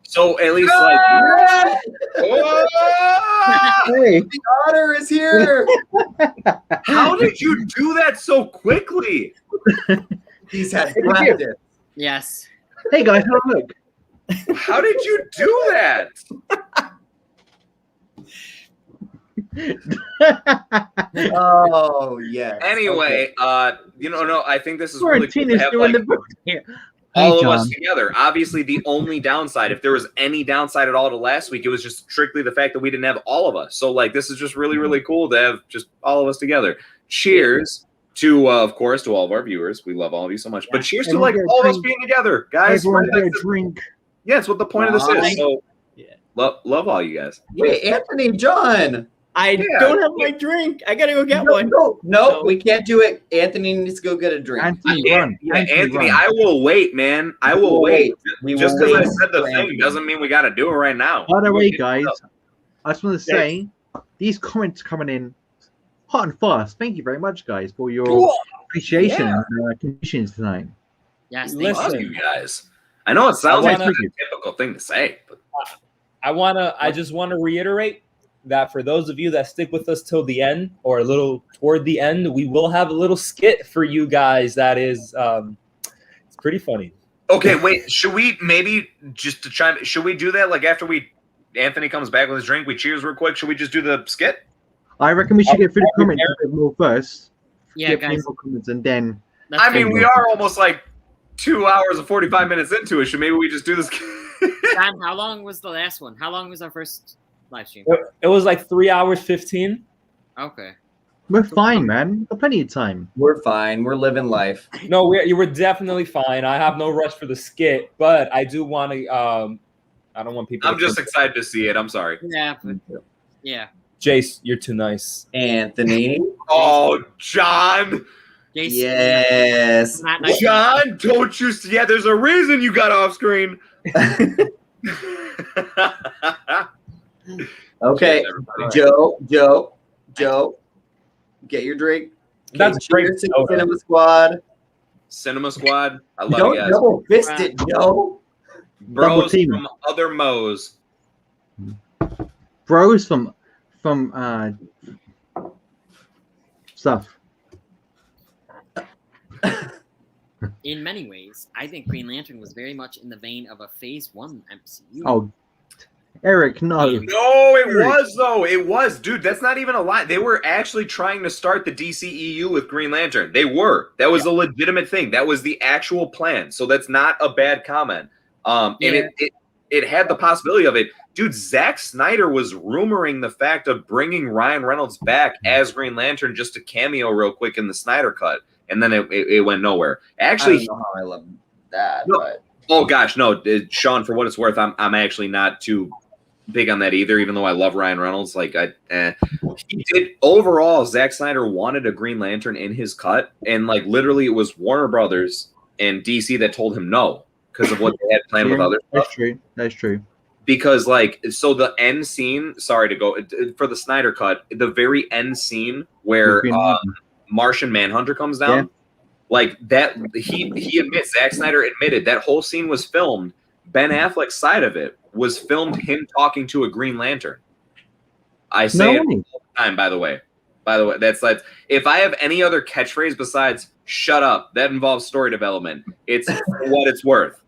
So at least like, Hey, The otter is here. how did you do that so quickly? He's had practice. Yes. hey guys, have a look. How did you do that? Oh yes. Anyway, Okay. I think this is really cool to Quarantine is have doing like the book here. all Hey, of us John. together. Obviously, the only downside, if there was any downside at all to last week, it was just strictly the fact that we didn't have all of us. So, like, this is just really, really cool to have just all of us together. Cheers to, of course, to all of our viewers. We love all of you so much. But cheers to, Everyone like, get a all of us drink. being together, guys. Everyone Right? get a drink. Yeah, it's what the point of this is. So, Yeah. love all you guys. Wait, Anthony, John. I don't have my drink. I gotta go get one. No, So- we can't do it. Anthony needs to go get a drink. Anthony, run. Yeah, Anthony, run. I will wait, man. I will wait. We Just will because I wait said the for thing Anthony. doesn't mean we got to do it right now. By the way, We'll get it guys, up. I just want to say these comments coming in hot and fast. Thank you very much, guys, for your appreciation and conditions tonight. Yes. Listen. Love you guys. I know it sounds like wanna- a typical thing to say, but I just want to reiterate that for those of you that stick with us till the end or a little toward the end, we will have a little skit for you guys that is it's pretty funny. okay, wait. Should we maybe just to chime? Should we do that like after Anthony comes back with his drink? We cheers real quick. Should we just do the skit? I reckon we should get through the comments a bit more first. Yeah, Get guys. more comments and then. That's I mean, good. we are almost like 2 hours and 45 minutes into it. Should maybe we just do this? Sam, how long was the last one? How long was our first live stream? It was like 3 hours 15. Okay. We're fine, man. We've got plenty of time. We're fine. We're living life. No, you were definitely fine. I have no rush for the skit, but I do want to. I don't want people. I'm just excited to see it. I'm sorry. Yeah. Yeah. Jace, you're too nice. Anthony. Oh, John. Jace, Yes. Not nice. John, don't you see? Yeah, there's a reason you got off screen. Okay, Joe, get your drink. Okay, That's great. cheers to the Cinema Squad. Cinema Squad. I love Don't you guys. double fist it, Joe. Double Bros team. from other Mo's. Bros from stuff. In many ways, I think Green Lantern was very much in the vein of a Phase 1 MCU. Oh, Eric, no. No, it was though. It was, dude. That's not even a lie. They were actually trying to start the DCEU with Green Lantern. They were. That was a legitimate thing. That was the actual plan. So that's not a bad comment. And it had the possibility of it. Dude, Zack Snyder was rumoring the fact of bringing Ryan Reynolds back as Green Lantern just to cameo real quick in the Snyder Cut, and then it went nowhere. Actually, I don't know how I love that, No. but oh gosh, no, Shawn. For what it's worth, I'm actually not too big on that either. Even though I love Ryan Reynolds, like he did overall. Zack Snyder wanted a Green Lantern in his cut, and like literally, it was Warner Brothers and DC that told him no because of what they had planned with other stuff. That's true. That's true. Because like, so the end scene. Sorry to go for the Snyder Cut. The very end scene where Martian Manhunter comes down. Yeah. Like that, he admits, Zack Snyder admitted that whole scene was filmed. Ben Affleck's side of it was filmed him talking to a Green Lantern. I say it all the time, by the way. That's like, if I have any other catchphrase besides "shut up," that involves story development. It's for what it's worth.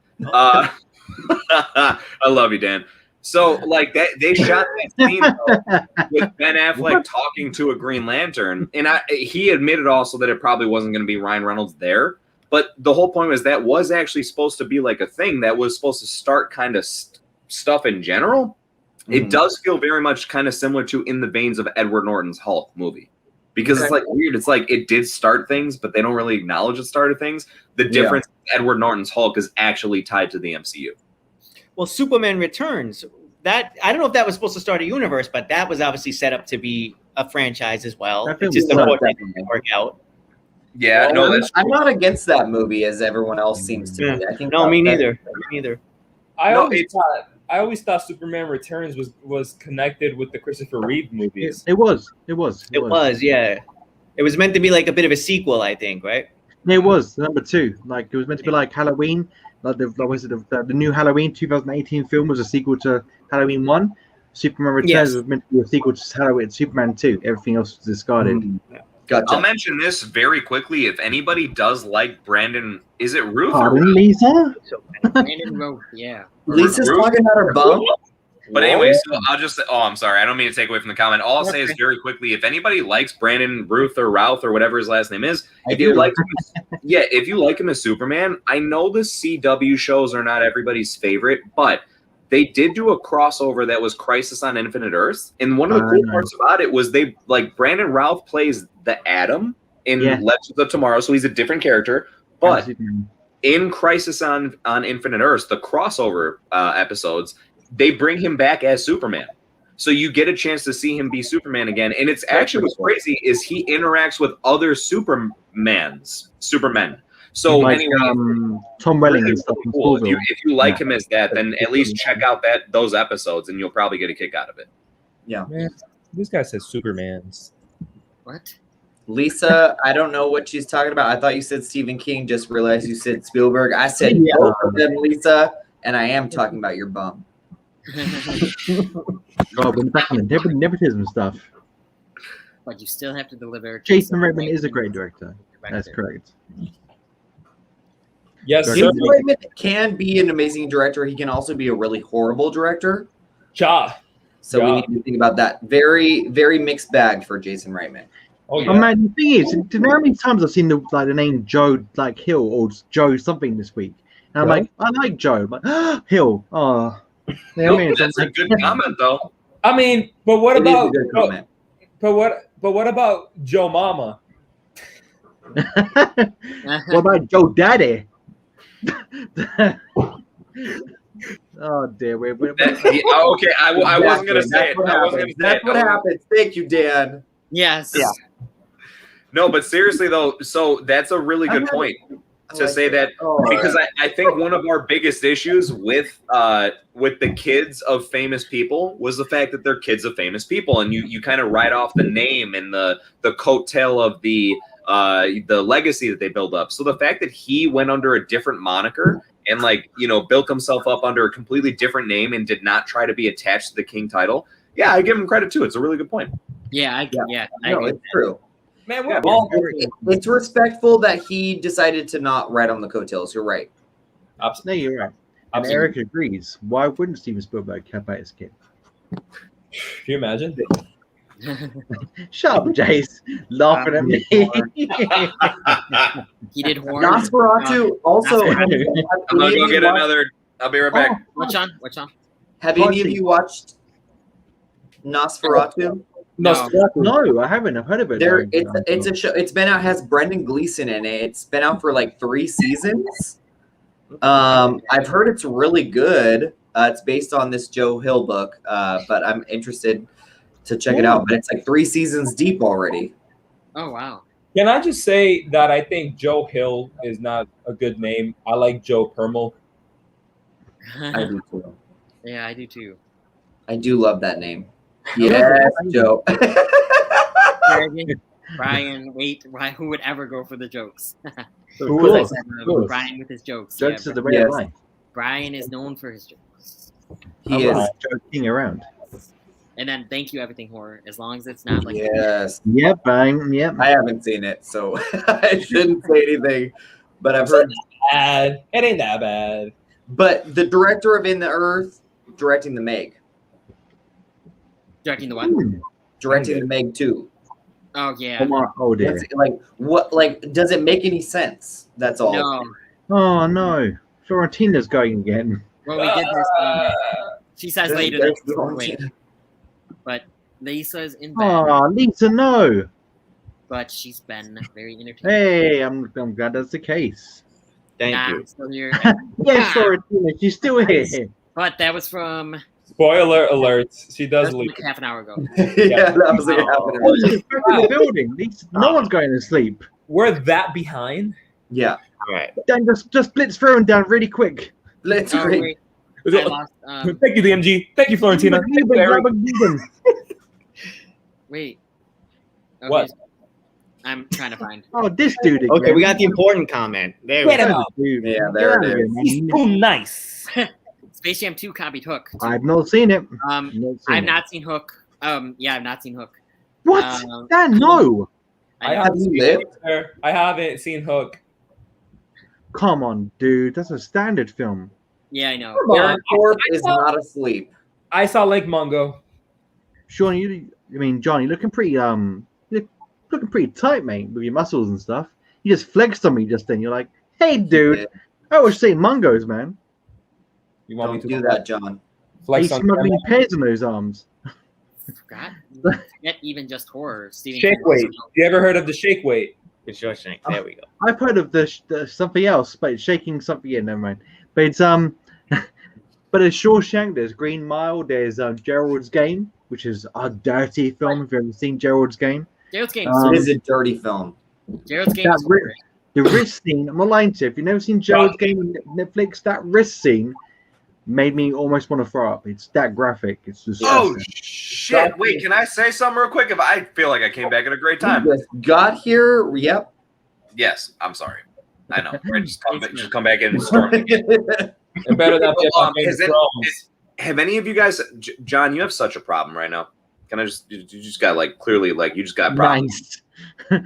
I love you, Dan. So like that, they shot that scene though, with Ben Affleck talking to a Green Lantern, and he admitted also that it probably wasn't going to be Ryan Reynolds there. But the whole point was that was actually supposed to be like a thing that was supposed to start kind of stuff in general. It does feel very much kind of similar to in the veins of Edward Norton's Hulk movie. Because it's like weird. It's like it did start things, but they don't really acknowledge it started things. The difference with Edward Norton's Hulk is actually tied to the MCU. Well, Superman Returns. That I don't know if that was supposed to start a universe, but that was obviously set up to be a franchise as well. That film It's just was unfortunate it definitely. didn't work out. Yeah, no, that's I'm not against that movie as everyone else seems to be. I think No, me that- neither. Me neither. I No, always thought Superman Returns was connected with the Christopher Reeve movies. It was. It was, yeah. It was meant to be like a bit of a sequel, I think, right? It was number 2. Like it was meant to be like Halloween. Like the new Halloween 2018 film was a sequel to Halloween 1. Superman Returns Yes. was meant to be a sequel to Halloween Superman 2. Everything else was discarded. Gotcha. I'll mention this very quickly. If anybody does like Brandon, is it Ruth or Pardon, Lisa? Brandon wrote, yeah. Lisa's Ruth? talking about her bum. But anyway, so I'll just I'm sorry. I don't mean to take away from the comment. All I'll say is very quickly, if anybody likes Brandon, Ruth, or Ralph, or whatever his last name is, if you like him as Superman, I know the CW shows are not everybody's favorite, but they did do a crossover that was Crisis on Infinite Earths. And one of the cool parts about it was Brandon Routh plays the Atom in Legends of Tomorrow, so he's a different character. But in Crisis on Infinite Earths, the crossover episodes, they bring him back as Superman. So you get a chance to see him be Superman again. And it's actually what's crazy is he interacts with other Supermen. So like, anyway, Tom Welling really, and stuff. really cool. If you like him as that, then at least check out those episodes, and you'll probably get a kick out of it. Yeah. Man, this guy says Supermans. What? Lisa, I don't know what she's talking about. I thought you said Stephen King. Just realized you said Spielberg. I said both of them, Lisa, and I am talking about your bum. Oh, but back in the nepotism stuff. But you still have to deliver. Jason Reitman is a great director. That's correct. Yes, Jason Reitman can be an amazing director. He can also be a really horrible director. So we need to think about that. Very, very mixed bag for Jason Reitman. Oh yeah. Man, the thing is, do you know how many times I've seen the name Joe Hill or Joe something this week? And I'm like, I like Joe, but Hill. Oh, you know what I mean? That's a good comment, though. I mean, but what It is a about good comment. but what about Joe Mama? What about Joe Daddy? Oh dear, okay, I wasn't gonna say it. That's what happens. Thank you, Dan. Yes. Yeah. No, but seriously though, so that's a really good point to say that, because I think one of our biggest issues with the kids of famous people was the fact that they're kids of famous people, and you kind of write off the name and the coattail of the legacy that they build up. So the fact that he went under a different moniker and built himself up under a completely different name and did not try to be attached to the King title, yeah, I give him credit too. It's a really good point. I No, it's true. Man, it's respectful that he decided to not ride on the coattails. You're right. No, you're right. And Eric agrees. Why wouldn't Steven Spielberg care about his kid? Can you imagine? Shut up, Jace. Laughing at me. He did horror. Nosferatu also. I'm gonna go get another. I'll be right back. Watch on. Have any of you watched Nosferatu? No, I haven't. I've heard of it. It's a show. It's been out. Has Brendan Gleeson in it. It's been out for like 3 seasons. I've heard it's really good. It's based on this Joe Hill book, but I'm interested to check it out. But it's like 3 seasons deep already. Oh wow! Can I just say that I think Joe Hill is not a good name. I like Joe Permel. I do too. Yeah, I do too. I do love that name. Yes, Joe. Brian, wait, who would ever go for the jokes? Cool. Brian with his jokes. Jokes is the way of life. Brian is known for his jokes. He is joking around. And then thank you, Everything Horror. As long as it's not like yes. Yep, Brian. I haven't seen it, so I shouldn't say anything. But I've heard It ain't that bad. But the director of In the Earth directing the Meg. Directing the what? Directing the Meg 2. Oh yeah. Oh dear. Does it make any sense? That's all. No. Oh no. Florentina's going again. Well, we did this. She says later that she's wait. But Lisa's in bed. Oh, Lisa, no. But she's been very entertaining. Hey, I'm glad that's the case. Thank you. I'm still here. Yes, Florentina, she's still here. But that was from Spoiler alert. She does That was leave. like half an hour ago. Yeah, that was like Oh, happening. it's back in the building. No one's going to sleep. We're that behind. Yeah, All right. Then just blitz through and down really quick. let's Oh, read. wait. I lost. Thank you, DMG. Thank you, Florentina. Thank you, Eric. Wait. Oh, What? he's- I'm trying to find. Oh, this dude again. Okay, we got the important comment. There we Get him go. out. Yeah, there it is. He's too nice. Space Jam 2 copied Hook. too. I've not seen it. I've not seen Hook. Yeah, I've not seen Hook. What? Dan, no. I know. haven't Have you seen lived? Hook, sir. I haven't seen Hook. Come on, dude. That's a standard film. Yeah, I know. Aaron Corp is not asleep. I saw Lake Mungo. Sean, John, you're looking pretty you're looking pretty tight, mate, with your muscles and stuff. You just flexed on me just then. You're like, hey, dude, I was saying mungos, man. You want Don't me to do that, John. flex He's on smuggling camera? pears in those arms. Forgot. Forget even just horror. Stephen Shake King weight. also- You ever heard of the shake weight? It's Shawshank. There we go. I've heard of the something else, but it's shaking something. Yeah, never mind. But it's but there's Shawshank, there's Green Mile, there's Gerald's Game, which is a dirty film. If you've ever seen Gerald's Game, Gerald's Game. It is a dirty film. Gerald's Game. that is ri- great. the wrist scene. I'm not lying to you. If you've never seen Gerald's Game on Netflix, that wrist scene made me almost want to throw up. It's that graphic. It's just Oh shit! Wait, can I say something real quick? If I feel like I came back at a great time. We just got here. Yep. Yes, I'm sorry. I know. Right, just come back in and storm. It better not be about Game of Thrones. Have any of you guys, John? You have such a problem right now. Can I just? You just got like clearly like you just got problems. nice.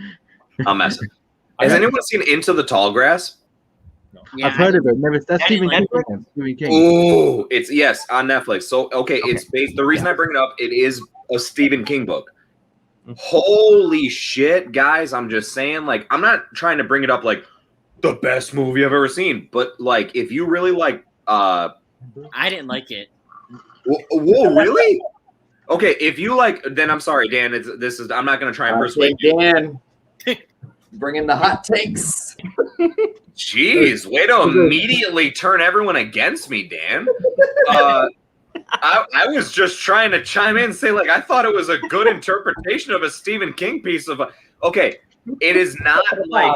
I'm messing. Has anyone seen Into the Tall Grass? Yeah, I've heard of it. Never. That's That Stephen is King. Netflix? man. Stephen King. Oh, it's yes on Netflix. So okay, it's based. The reason I bring it up, it is a Stephen King book. Holy shit, guys! I'm just saying, like, I'm not trying to bring it up like the best movie I've ever seen, but like, if you really like, I didn't like it. whoa, really? Okay, if you like, then I'm sorry, Dan. I'm not gonna try and persuade you. Dan, bringing the hot takes. Jeez, way to immediately turn everyone against me, Dan. I was just trying to chime in and say, like, I thought it was a good interpretation of a Stephen King piece of. Okay, it is not like.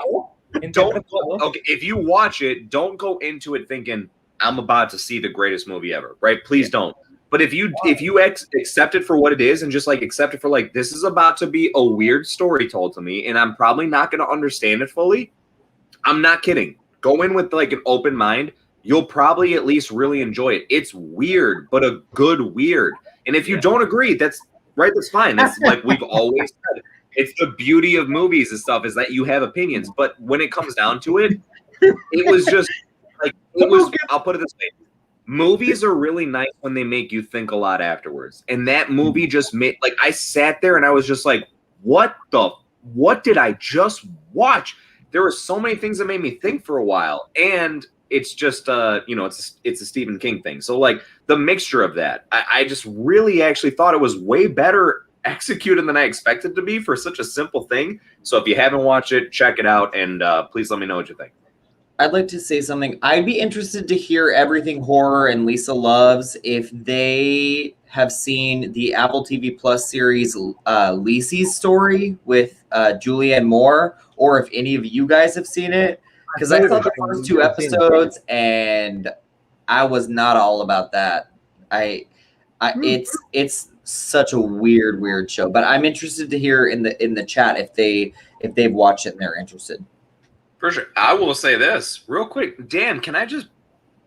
Don't. Okay, if you watch it, don't go into it thinking I'm about to see the greatest movie ever, right? Please don't. But if you accept it for what it is and just like accept it for like this is about to be a weird story told to me, and I'm probably not going to understand it fully. I'm not kidding. Go in with like an open mind. You'll probably at least really enjoy it. It's weird, but a good weird. And if you don't agree, that's right. That's fine. That's like we've always said. It's the beauty of movies and stuff is that you have opinions. But when it comes down to it, it was just like it was. I'll put it this way: movies are really nice when they make you think a lot afterwards. And that movie just made like I sat there and I was just like, what did I just watch? There were so many things that made me think for a while, and it's just it's a Stephen King thing. So like the mixture of that, I just really actually thought it was way better executed than I expected to be for such a simple thing. So if you haven't watched it, check it out, and please let me know what you think. I'd like to say something. I'd be interested to hear Everything Horror and Lisa Loves if they have seen the Apple TV Plus series Lisey's Story with Julianne Moore, or if any of you guys have seen it. Because I saw the first 2 episodes and I was not all about that. It's such a weird show. But I'm interested to hear in the chat if they've watched it and they're interested. For sure. I will say this real quick. Dan, can I just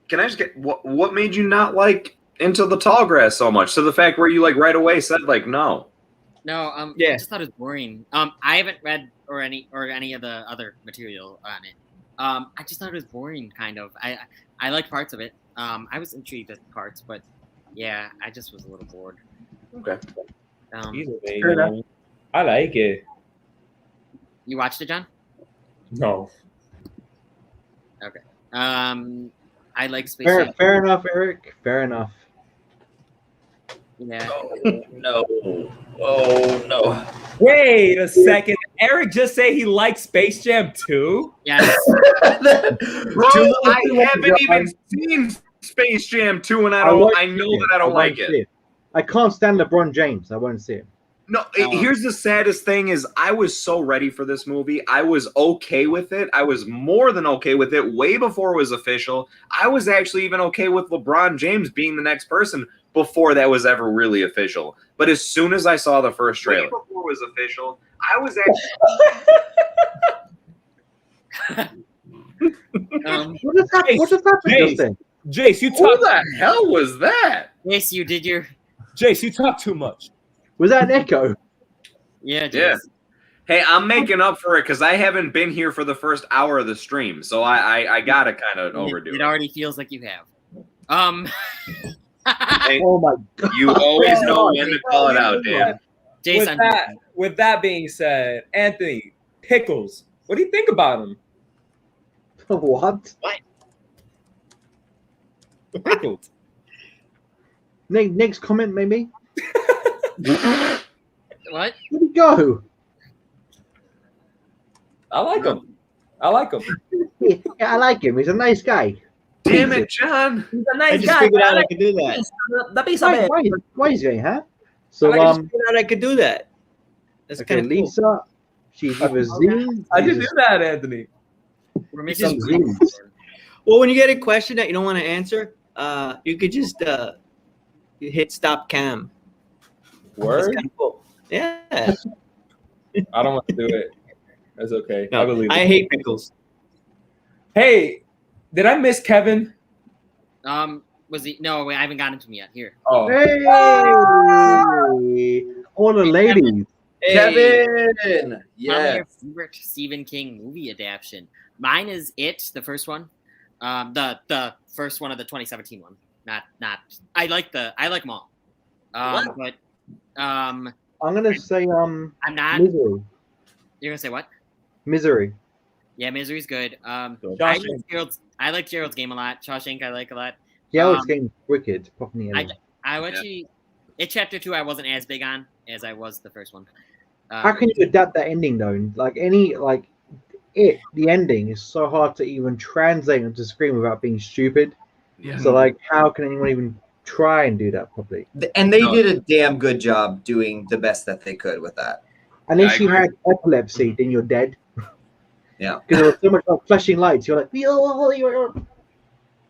get what made you not like Into the Tall Grass so much? So the fact where you like right away said like no. No, I just thought it was boring. I haven't read or any of the other material on it. I just thought it was boring, kind of. I liked parts of it. I was intrigued at parts, but yeah, I just was a little bored. Okay. I like it. You watched it, John? No. Okay. I like Space Jam. Fair enough, Eric. Fair enough. Yeah. No. Oh, no. Wait a second. Eric just say he likes Space Jam 2? Yes. Bro, I haven't even seen Space Jam 2 and I won't know see that I don't won't like it. see I can't stand LeBron James. I won't see it. No, here's the saddest thing is I was so ready for this movie. I was okay with it. I was more than okay with it way before it was official. I was actually even okay with LeBron James being the next person before that was ever really official. But as soon as I saw the first trailer, way before it was official, I was actually What just happened? What just happened just then? Jace, you Who talk. the hell was that? Jace, you did your. Jace, you talk too much. Was that an echo? Yeah, Jace. Yeah. Hey, I'm making up for it because I haven't been here for the first hour of the stream, so I gotta kind of overdo it. It already feels like you have. Hey, Oh my god! you always know when to call it out, Dan. Jace, With that being said, Anthony, pickles. What do you think about him? What? Pickles. Next comment, maybe. what? Where'd he go? I like him. I like him. Yeah, I like him. He's a nice guy. Damn it, John. He's a I nice just guy. figured out I could do that. Why is he, huh? So, I just figured out I could do that. That's okay, kind of cool. Lisa, she's either Z. I did do that, Anthony. We're missing Some some. Z's. Well, when you get a question that you don't want to answer, you could just hit stop cam. That's Word? kind of cool. Yeah. I don't want to do it. That's okay. No, I believe I it. hate pickles. Hey, did I miss Kevin? Was he? No, I haven't gotten to him yet. Here. Oh, Hey! All the ladies. Kevin. Tell me Yes. your favorite Stephen King movie adaptation. Mine is It, the first one. The first one of the 2017 one. Not. I like them all. But I'm gonna say I'm not. Misery. You're gonna say what? Misery. Yeah, Misery's good. I Shawshank. like Gerald's Game a lot. Shawshank I like a lot. Yeah, it's getting wicked. Properly. I actually It Chapter 2 I wasn't as big on as I was the first one. How can you adapt that ending though? The ending is so hard to even translate onto screen without being stupid. Yeah. So how can anyone even try and do that properly? And they did a damn good job doing the best that they could with that. Unless you agree. had epilepsy, then you're dead. Yeah. Because there was so much flashing lights. You're like,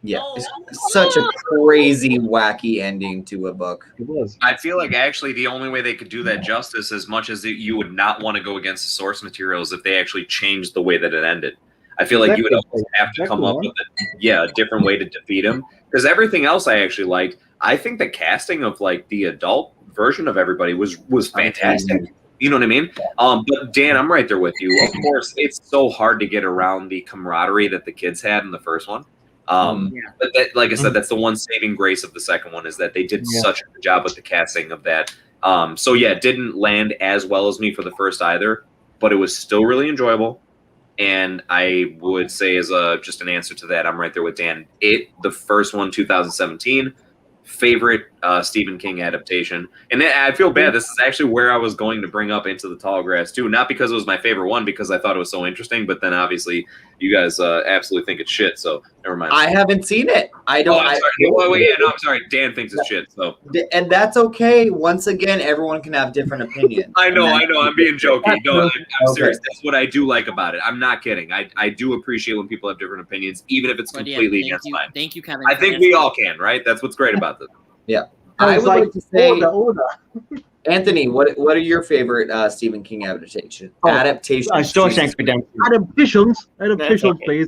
Yeah. It's such a crazy, wacky ending to a book. it was. I feel like actually the only way they could do that justice, as much as you would not want to go against the source materials, if they actually changed the way that it ended. I feel like you would almost have to come up with a different way to defeat him. Because everything else I actually liked. I think the casting of the adult version of everybody was fantastic. You know what I mean? But Dan, I'm right there with you. Of course, it's so hard to get around the camaraderie that the kids had in the first one. But that, like I said, that's the one saving grace of the second one, is that they did such a good job with the casting of that. So yeah, it didn't land as well as me for the first either, but it was still really enjoyable. And I would say, as just an answer to that, I'm right there with Dan. The first one, 2017, favorite Stephen King adaptation. And I feel bad. This is actually where I was going to bring up Into the Tall Grass too. Not because it was my favorite one, because I thought it was so interesting. But then obviously you guys absolutely think it's shit. So never mind. I haven't seen it. I don't. I'm sorry. Dan thinks it's shit. So. And that's okay. Once again, everyone can have different opinions. I know. I'm being jokey. No, I'm serious. Okay. That's what I do like about it. I'm not kidding. I do appreciate when people have different opinions, even if it's completely against mine. Thank you, Kevin. I think we all can, right? That's what's great about this. Yeah. I I was would like to say, order. Anthony, what are your favorite Stephen King adaptations? Shawshank Redemption. Adaptations, okay. please.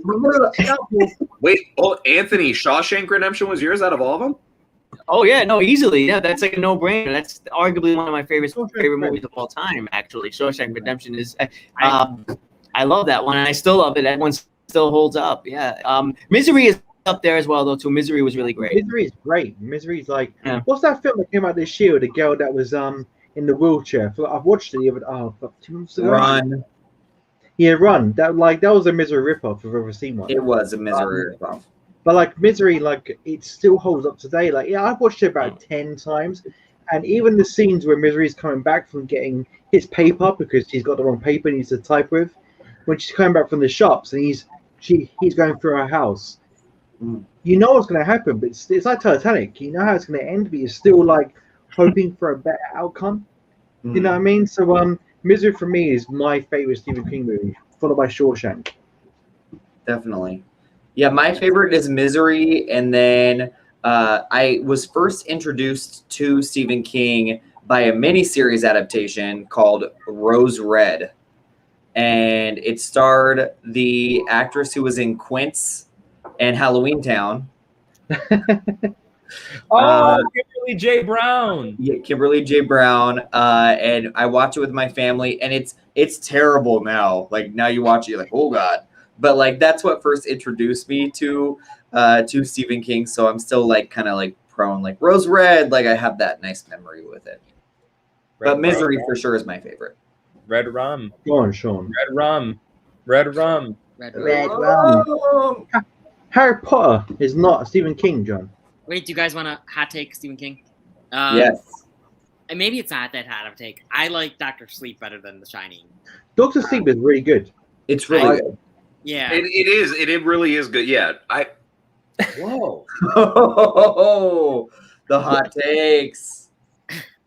Wait, Anthony, Shawshank Redemption was yours out of all of them? Oh yeah, no, easily. Yeah, that's like a no-brainer. That's arguably one of my favorite movies of all time. Actually, Shawshank Redemption is. I love that one, and I still love it. That one still holds up. Yeah. Misery is up there as well, though. Too. Misery was really great. Misery is great. Misery's what's that film that came out this year with the girl that was in the wheelchair? I've watched it the other 2 months ago. Run. Yeah, Run. That was a Misery ripoff if I've ever seen one. It was a Misery ripoff. But Misery, it still holds up today. I've watched it about 10 times, and even the scenes where Misery's coming back from getting his paper because he's got the wrong paper he needs to type with, when she's coming back from the shops and he's going through her house, You know what's going to happen, but it's like Titanic. You know how it's going to end, but you're still like hoping for a better outcome. You know what I mean? So, Misery for me is my favorite Stephen King movie, followed by Shawshank. Definitely. Yeah, my favorite is Misery, and then I was first introduced to Stephen King by a miniseries adaptation called Rose Red, and it starred the actress who was in Quince and Halloween Town. Kimberly J. Brown. Yeah, Kimberly J. Brown, and I watch it with my family, and it's terrible now. Like now you watch it, you're like, oh god. But like that's what first introduced me to Stephen King. So I'm still like kind of like prone, like Rose Red. Like I have that nice memory with it. But Misery for sure is my favorite. Red Rum. Go on, Shawn. Red Rum. Red Rum. Red Rum. Harry Potter is not Stephen King, John. Wait, do you guys want a hot take, Stephen King? Yes. And maybe it's not that hot of a take. I like Dr. Sleep better than The Shining. Dr. Sleep is really good. It's really good. Yeah. It is. It really is good. Yeah. Whoa. The hot takes.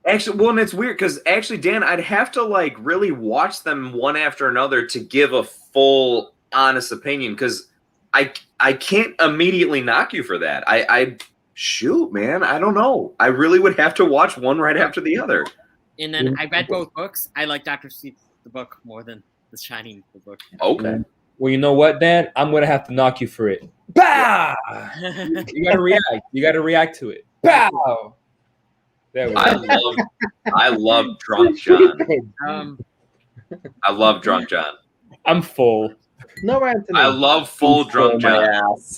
Actually, well, and it's weird because actually, Dan, I'd have to like really watch them one after another to give a full, honest opinion because I can't immediately knock you for that. I shoot, man, I don't know. I really would have to watch one right after the other. And then I read both books. I like Dr. Sleep, the book, more than The Shining, the book. Okay. Well, you know what, Dan? I'm gonna have to knock you for it. Bow. You gotta react. You gotta react to it. Bow. There we go. I love Drunk John. I love Drunk John. I'm full. No, Anthony. I love full Drunk John.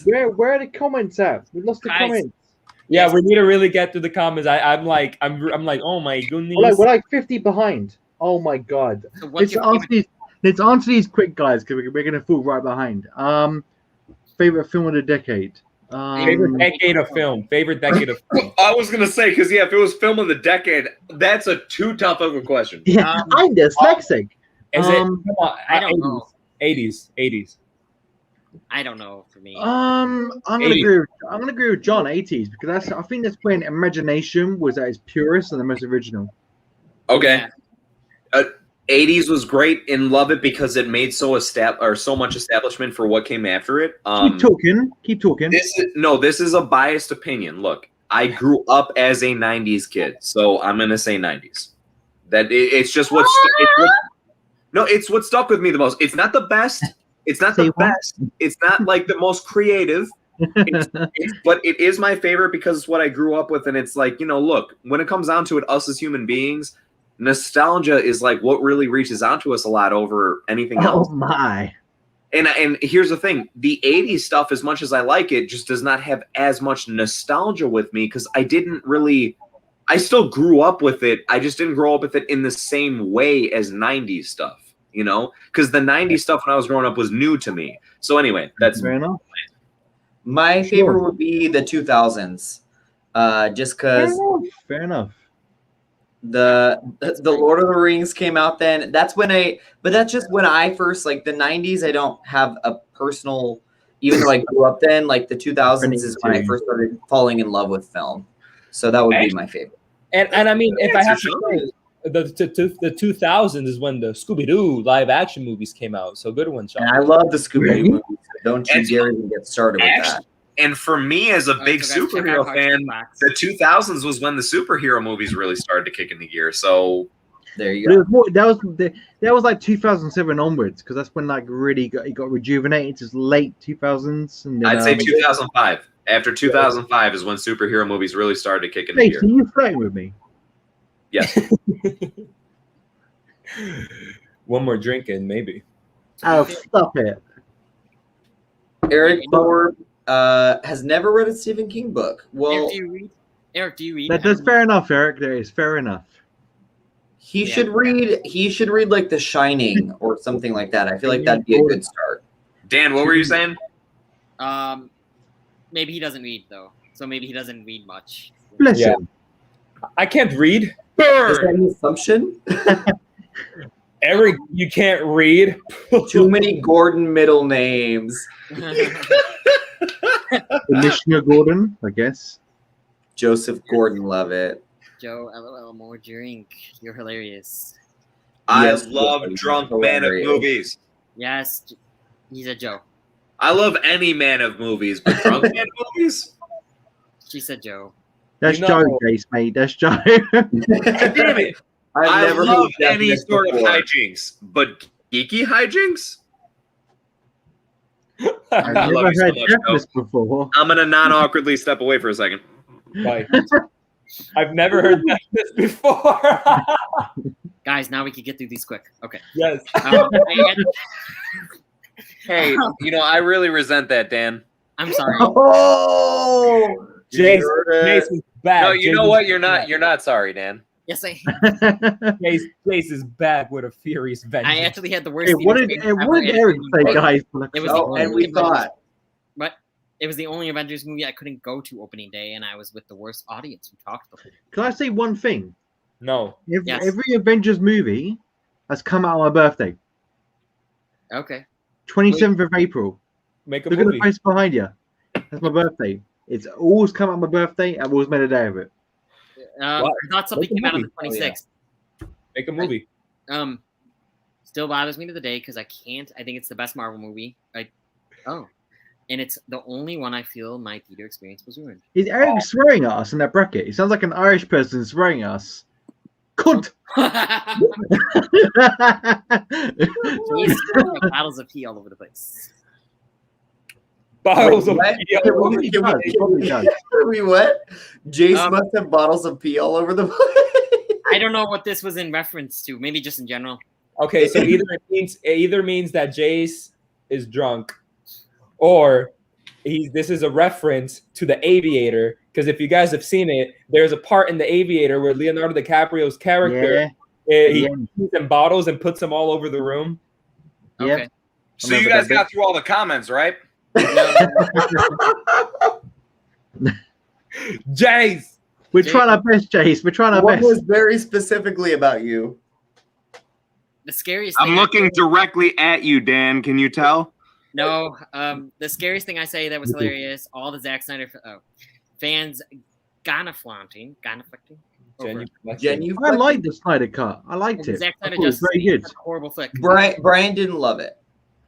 Where are the comments at? We lost the comments. Yeah, we need to really get to the comments. I'm like, oh my goodness. We're like 50 behind. Oh my god. So what's let's answer these quick, guys, because we're gonna fall right behind. Favorite film of the decade. Favorite decade of film. Favorite decade of film. I was gonna say because if it was film of the decade, that's a too tough of a question. Yeah, I'm dyslexic. Is it? Come on, I don't know. 80s. I don't know for me. I'm gonna agree with John. 80s because I think that's when imagination was at its purest and the most original. Okay. 80s was great and love it because it made so much establishment for what came after it. Keep talking. This is a biased opinion. Look, I grew up as a 90s kid, so I'm gonna say 90s. It's just it's what stuck with me the most. It's not the best. It's not the best. It's not like the most creative. But it is my favorite because it's what I grew up with, and it's like, look, when it comes down to it, us as human beings, nostalgia is like what really reaches out to us a lot over anything else. Oh my. And here's the thing, the 80s stuff, as much as I like it, just does not have as much nostalgia with me because I still grew up with it. I just didn't grow up with it in the same way as 90s stuff, because the 90s stuff when I was growing up was new to me. So anyway, that's fair enough. My favorite would be the 2000s, just because. Fair enough. The Lord of the Rings came out then. But that's just when I first, like, the 90s, I don't have a personal, even though I grew up then, like the 2000s is when I first started falling in love with film. So that would be my favorite. And I mean, if I have to say, the 2000s is when the Scooby-Doo live action movies came out. So good one, Shawn. And I love the Scooby-Doo movies. Don't you dare even get started with that. And for me, as a big superhero fan, the 2000s was when the superhero movies really started to kick into gear. So there you go. That was like 2007 onwards, because that's when like really got rejuvenated. It's late 2000s. And then, I'd say 2005. After 2005 is when superhero movies really started to kick into gear. Are you flirting with me? Yes. One more drink and maybe. Oh, stop it. Eric Thorpe has never read a Stephen King book. Well, Eric, do you read? That's fair enough, Eric. That is fair enough. He should read like The Shining or something like that. I feel like that'd be a good start. Dan, what were you saying? Maybe he doesn't read though, so maybe he doesn't read much. Bless him. I can't read. Is that an assumption? Eric, you can't read. Too many Gordon middle names. Commissioner Gordon, I guess. Joseph Gordon-Levitt. Joe, LOL, more drink. You're hilarious. I Yes, love Joe, drunk man of hilarious. movies. Yes, he's a Joe. I love any man of movies, but drunk man of movies? She said Joe. That's You know- Joe, Jace, mate. That's Joe. Damn it. I never love heard any that sort of before. hijinks, but geeky hijinks? I've I never love you so heard much, deafness before. I'm going to non-awkwardly step away for a second. Like, I've never heard this before. Guys, now we can get through these quick. Okay. Yes. Hey, I really resent that, Dan. I'm sorry. Oh, Jace, you heard it. Jace is back. No, you Jace know is what? You're back. not sorry, Dan. Yes, I. Jace is back with a furious vengeance. I actually had the worst. Hey, what theater did, experience what ever did at Eric a say, movie. guys? It was Oh, the and we only thought. But it was the only Avengers movie I couldn't go to opening day, and I was with the worst audience who talked before. Can I say one thing? No. Yes. Every Avengers movie has come out on my birthday, Okay. 27th of April. Make a Look at movie. the post behind you. That's my birthday. It's always come out on my birthday. I've always made a day of it. I thought something Make a came out on the movie. 26th. Make a movie. Still bothers me to the day because I can't. I think it's the best Marvel movie. And it's the only one I feel my theater experience was ruined. Is Eric swearing at us in that bracket? It sounds like an Irish person swearing at us. Cunt! He's throwing bottles of pee all over the place. Bottles of What? pee all Can over we- He does, he probably does. Can we what? Jace Um, must have bottles of pee all over the place. I don't know what this was in reference to. Maybe just in general. Okay, so it either means that Jace is drunk, or this is a reference to The Aviator. Because if you guys have seen it, there's a part in The Aviator where Leonardo DiCaprio's character he puts in bottles and puts them all over the room. Yeah. Okay. So Remember you guys that got through all the comments, right? Jace, We're trying our best, Jace. We're trying our What best. was very specifically about you? The scariest I'm thing. looking directly at you, Dan. Can you tell? No, the scariest thing I say that was hilarious. All the Zack Snyder fans flaunting. Genuine. I liked the Snyder cut. I liked it. Zack I Snyder thought it was just very good. a horrible flick. Brian didn't love it.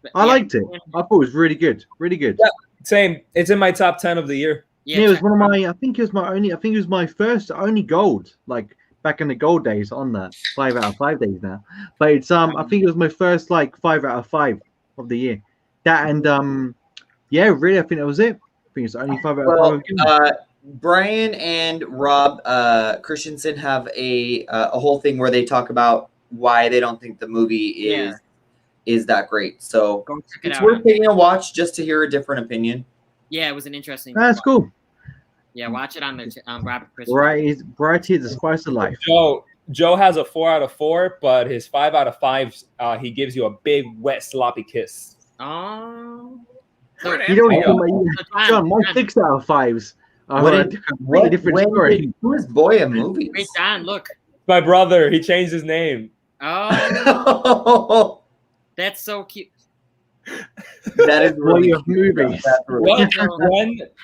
But I yeah, liked it. I thought it was really good. Really good. same. It's in my top 10 of the year. Yeah, it was check one of out. my. I think it was my first only gold. Like back in the gold days on that 5 out of 5 days now. But it's I think it was my first like 5 out of 5 of the year. That and yeah, really, I think that was it. I think it's only 5 out of 5. Brian and Rob Christensen have a whole thing where they talk about why they don't think the movie is that great. So Go check it it's out. worth taking a watch just to hear a different opinion. Yeah, it was an interesting. That's cool. Yeah, watch it on the Robert Chris. Variety is the spice of life. Joe has a 4 out of 4, but his 5 out of 5, he gives you a big, wet, sloppy kiss. Oh. Where'd You don't Anthony know, So, John. My John, 6 out of 5s are What a did- completely different story. Who is boy in movies? Wait, John, look. My brother, he changed his name. Oh, that's so cute. That is Boy really of movies.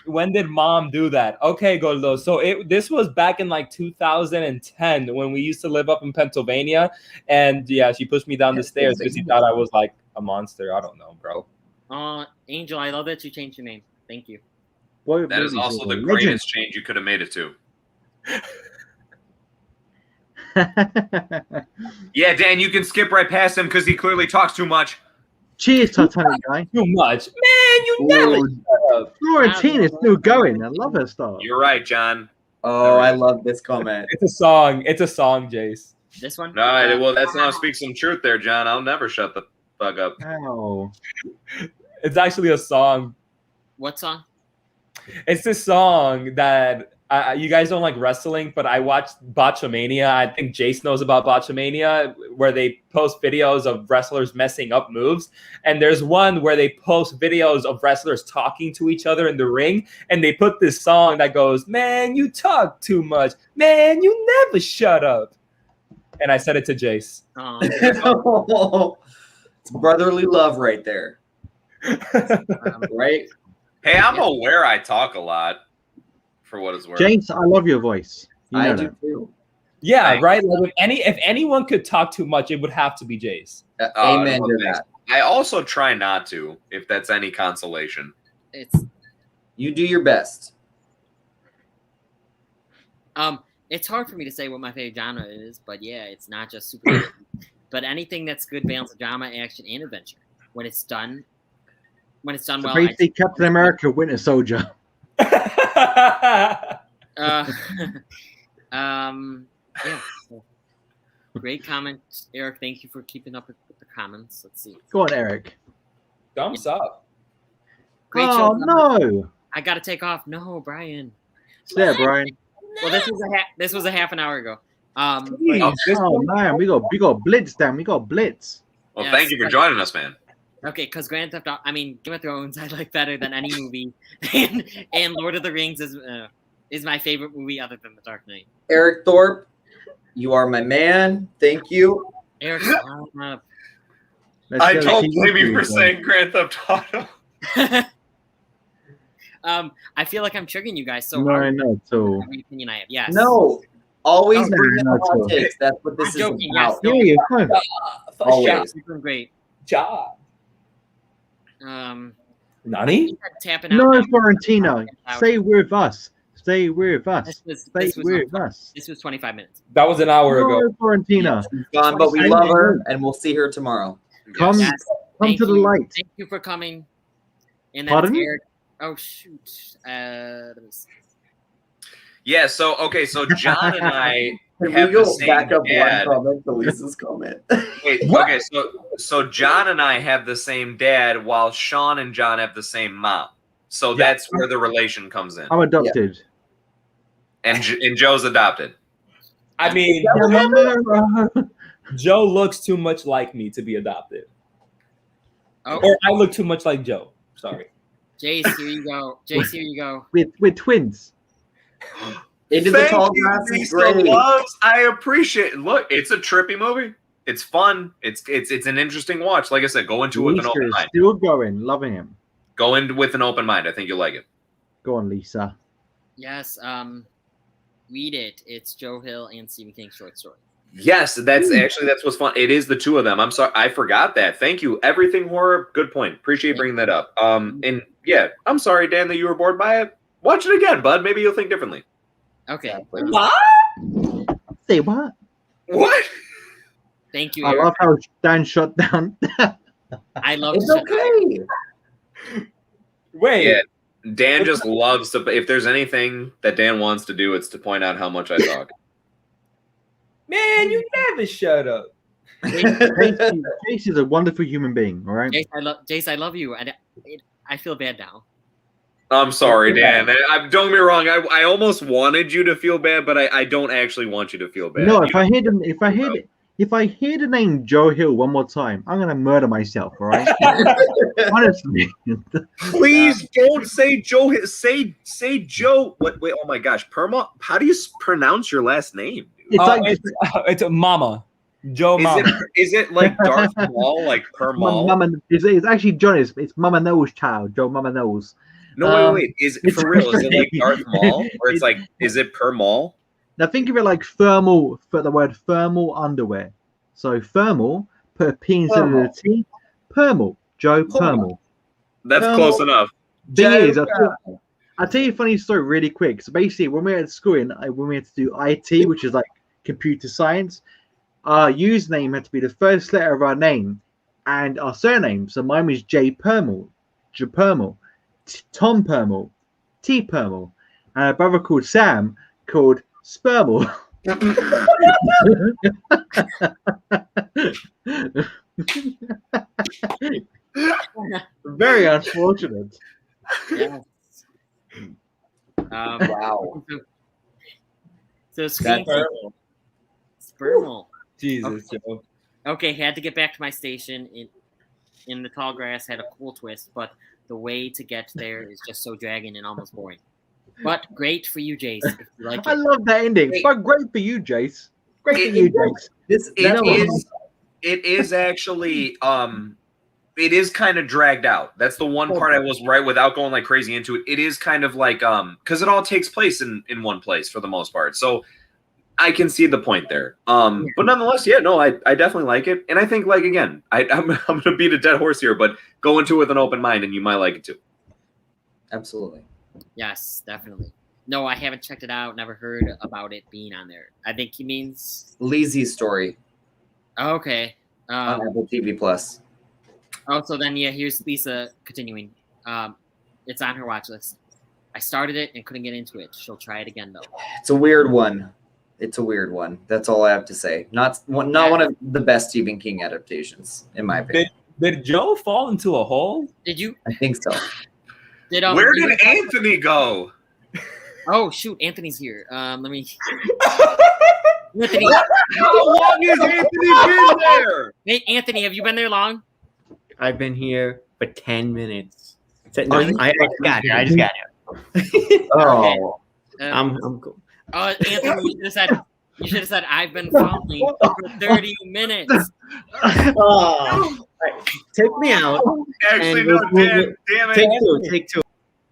When did mom do that? Okay, Goldo. So this was back in like 2010 when we used to live up in Pennsylvania, and yeah, she pushed me down the stairs because she thought I was like a monster. I don't know, bro. Angel, I love that you changed your name. Thank you. Boy of That is movies also a the legend. greatest change you could have made it to. Yeah, Dan, you can skip right past him because he clearly talks too much. Cheers, Titanic guy. Too much, man. You never shut up. Florentine is still going. I love her stuff. You're right, John. Oh, I love this comment. It's a song. It's a song, Jace. This one? All right, well, that's now speak some truth there, John. I'll never shut the fuck up. Ow. It's actually a song. What song? It's this song that you guys don't like wrestling, but I watched Botchamania. I think Jace knows about Botchamania, where they post videos of wrestlers messing up moves. And there's one where they post videos of wrestlers talking to each other in the ring, and they put this song that goes, "Man, you talk too much. Man, you never shut up." And I said it to Jace. Oh, It's brotherly love right there. Right? Hey, I'm aware I talk a lot. For what it's worth. Jace, I love your voice. You know I do that. too. Yeah, Thanks. right. Like if anyone could talk too much, it would have to be Jace. Amen no, to thanks. that. I also try not to, if that's any consolation. You do your best. It's hard for me to say what my favorite genre is, but yeah, it's not just superhero. But anything that's good balance of drama, action, and adventure. When it's done So well. basically, Captain America, Winter Soldier. Yeah. So, great comment, Eric. Thank you for keeping up with the comments. Let's see. Go on, Eric. Thumbs up. Great Oh show. no! I gotta take off. No, Brian. Yeah, Brian. Well, this was a half an hour ago. Jeez. Oh man, we got Blitz down. We got Blitz. Well, Yes, thank you for joining us, man. Okay, because Grand Theft Auto, Game of Thrones, I like better than any movie, and Lord of the Rings is my favorite movie other than The Dark Knight. Eric Thorpe, you are my man. Thank you. Eric, I don't blame you for saying Grand Theft Auto. I feel like I'm triggering you guys so No, hard. no, so Every opinion I have, yes. No, always No, bring in no, the hot no. takes. That's what this I'm is joking, about. yes. yeah, you're fine. Always. You're doing great. Job. Tapping Nani? out. No, now. Florentino, stay with us. Stay with us. Stay with us. This was 25 minutes. That was an hour ago. No, Florentina, She's gone, but we love her, and we'll see her tomorrow. come, Yes. come Thank to the you. light. Thank you for coming. And Pardon? Eric. Oh shoot. Let me see. Yeah, so John and I Can have we go the same back up dad. one comment to Lisa's comment? Wait, okay, so John and I have the same dad, while Shawn and John have the same mom. So Yeah. that's where the relation comes in. I'm adopted. And Joe's adopted. I mean, Joe looks too much like me to be adopted. Oh, Or I look too much like Joe. Sorry. Jace, here you go. Jace, here you go. We're twins. Into the Thank tall you, grass is Lisa great. Loves. I appreciate it. Look, it's a trippy movie. It's fun. It's an interesting watch. Like I said, go into it with an Lisa open is mind. still going, loving him. Go in with an open mind. I think you'll like it. Go on, Lisa. Yes, read it. It's Joe Hill and Stephen King's short story. Yes, that's what's fun. It is the two of them. I'm sorry, I forgot that. Thank you. Everything horror. Good point. Appreciate bringing that up. And yeah, I'm sorry, Dan, that you were bored by it. Watch it again, bud. Maybe you'll think differently. Okay. Exactly. What? Say what? What? Thank you, I Eric. love how Dan shut down. I love It's okay. Wait. Yeah, Dan just loves to. If there's anything that Dan wants to do, it's to point out how much I talk. Man, you never shut up. Jace is a wonderful human being, all right? Jace, I love you. I feel bad now. I'm sorry, Dan. Don't get me wrong. I almost wanted you to feel bad, but I don't actually want you to feel bad. No, if I hear the name Joe Hill one more time, I'm gonna murder myself, all right? Honestly. Please don't say Joe. Say Joe. What? Wait. Oh my gosh, Perma. How do you pronounce your last name? Dude? It's a Mama. Joe Mama. Is it like Darth Maul, like Permal? Mama, it's actually John. It's Mama Knows child. Joe Mama Knows. No, wait. Is it for real? Is it like Darth Maul, or it's like? Is it Permal? Now think of it like thermal. For the word thermal underwear. So thermal. Put a P instead of a T. Permal. Joe Permal. That's close enough. Thing is, I'll tell you a funny story really quick. So basically, when we were at school, when we had to do IT, which is like computer science, our username had to be the first letter of our name and our surname. So mine was J Permal, J Permal, Tom Permal, T Permal, and a brother called Sam called Spermal. Very unfortunate. Yes. Wow. So Spermal. Jesus, Joe. Okay, had to get back to my station in the tall grass. Had a cool twist, but the way to get there is just so dragging and almost boring. But great for you, Jace. If you like I it. love that ending. But great for you, Jace. Great for you, Jace. It is actually it is kind of dragged out. That's the one part I was right without going like crazy into it. It is kind of like because it all takes place in one place for the most part. So I can see the point there. But nonetheless, yeah, no, I definitely like it. And I think like again, I'm gonna beat a dead horse here, but go into it with an open mind and you might like it too. Absolutely. Yes, definitely. No, I haven't checked it out. Never heard about it being on there. I think he means Lizzy's Story okay. on Apple TV Plus. Oh, so then yeah, here's Lisa continuing. It's on her watch list. I started it and couldn't get into it. She'll try it again though. It's a weird one. It's a weird one. That's all I have to say. Not one of the best Stephen King adaptations, in my opinion. Did Joe fall into a hole? Did you? I think so. Where did Anthony go? Oh shoot, Anthony's here. Let me. Anthony. How long has Anthony been there? Hey, Anthony, have you been there long? I've been here for 10 minutes. No, I just got here. I just got here. Oh, I'm cool. Anthony, you should have said I've been following for 30 minutes. Oh, right. Take me out. Actually, no, Dan, damn it. Take two.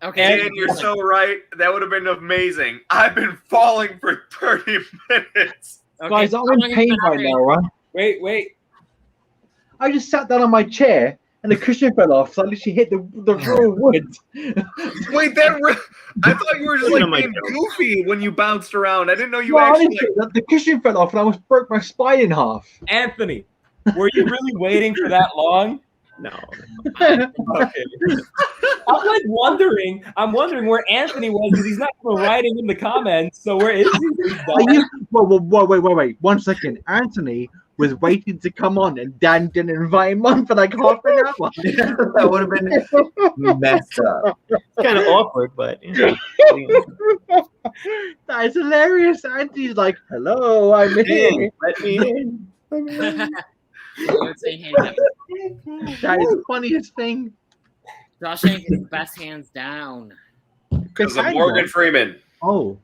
Okay. Dan, you're so right. That would have been amazing. I've been falling for 30 minutes. Okay, Guys, I'm in pain right now, right? Wait. I just sat down on my chair and the cushion fell off, so I literally hit the real wood. Wait, I thought you were just like being goofy when you bounced around. I didn't know you No, actually. honestly, the cushion fell off and I almost broke my spine in half. Anthony, were you really waiting for that long? No. Okay. I'm like wondering. I'm wondering where Anthony was because he's not even writing in the comments. So where is he? Wait. 1 second. Anthony was waiting to come on, and Dan didn't invite him on for like half an hour. that would have been messed up. It's kind of awkward, but That is hilarious. Anthony's like, "Hello, I'm here. Let me in." That is the funniest thing. Shawshank is best hands down. Because of Morgan Freeman. Oh,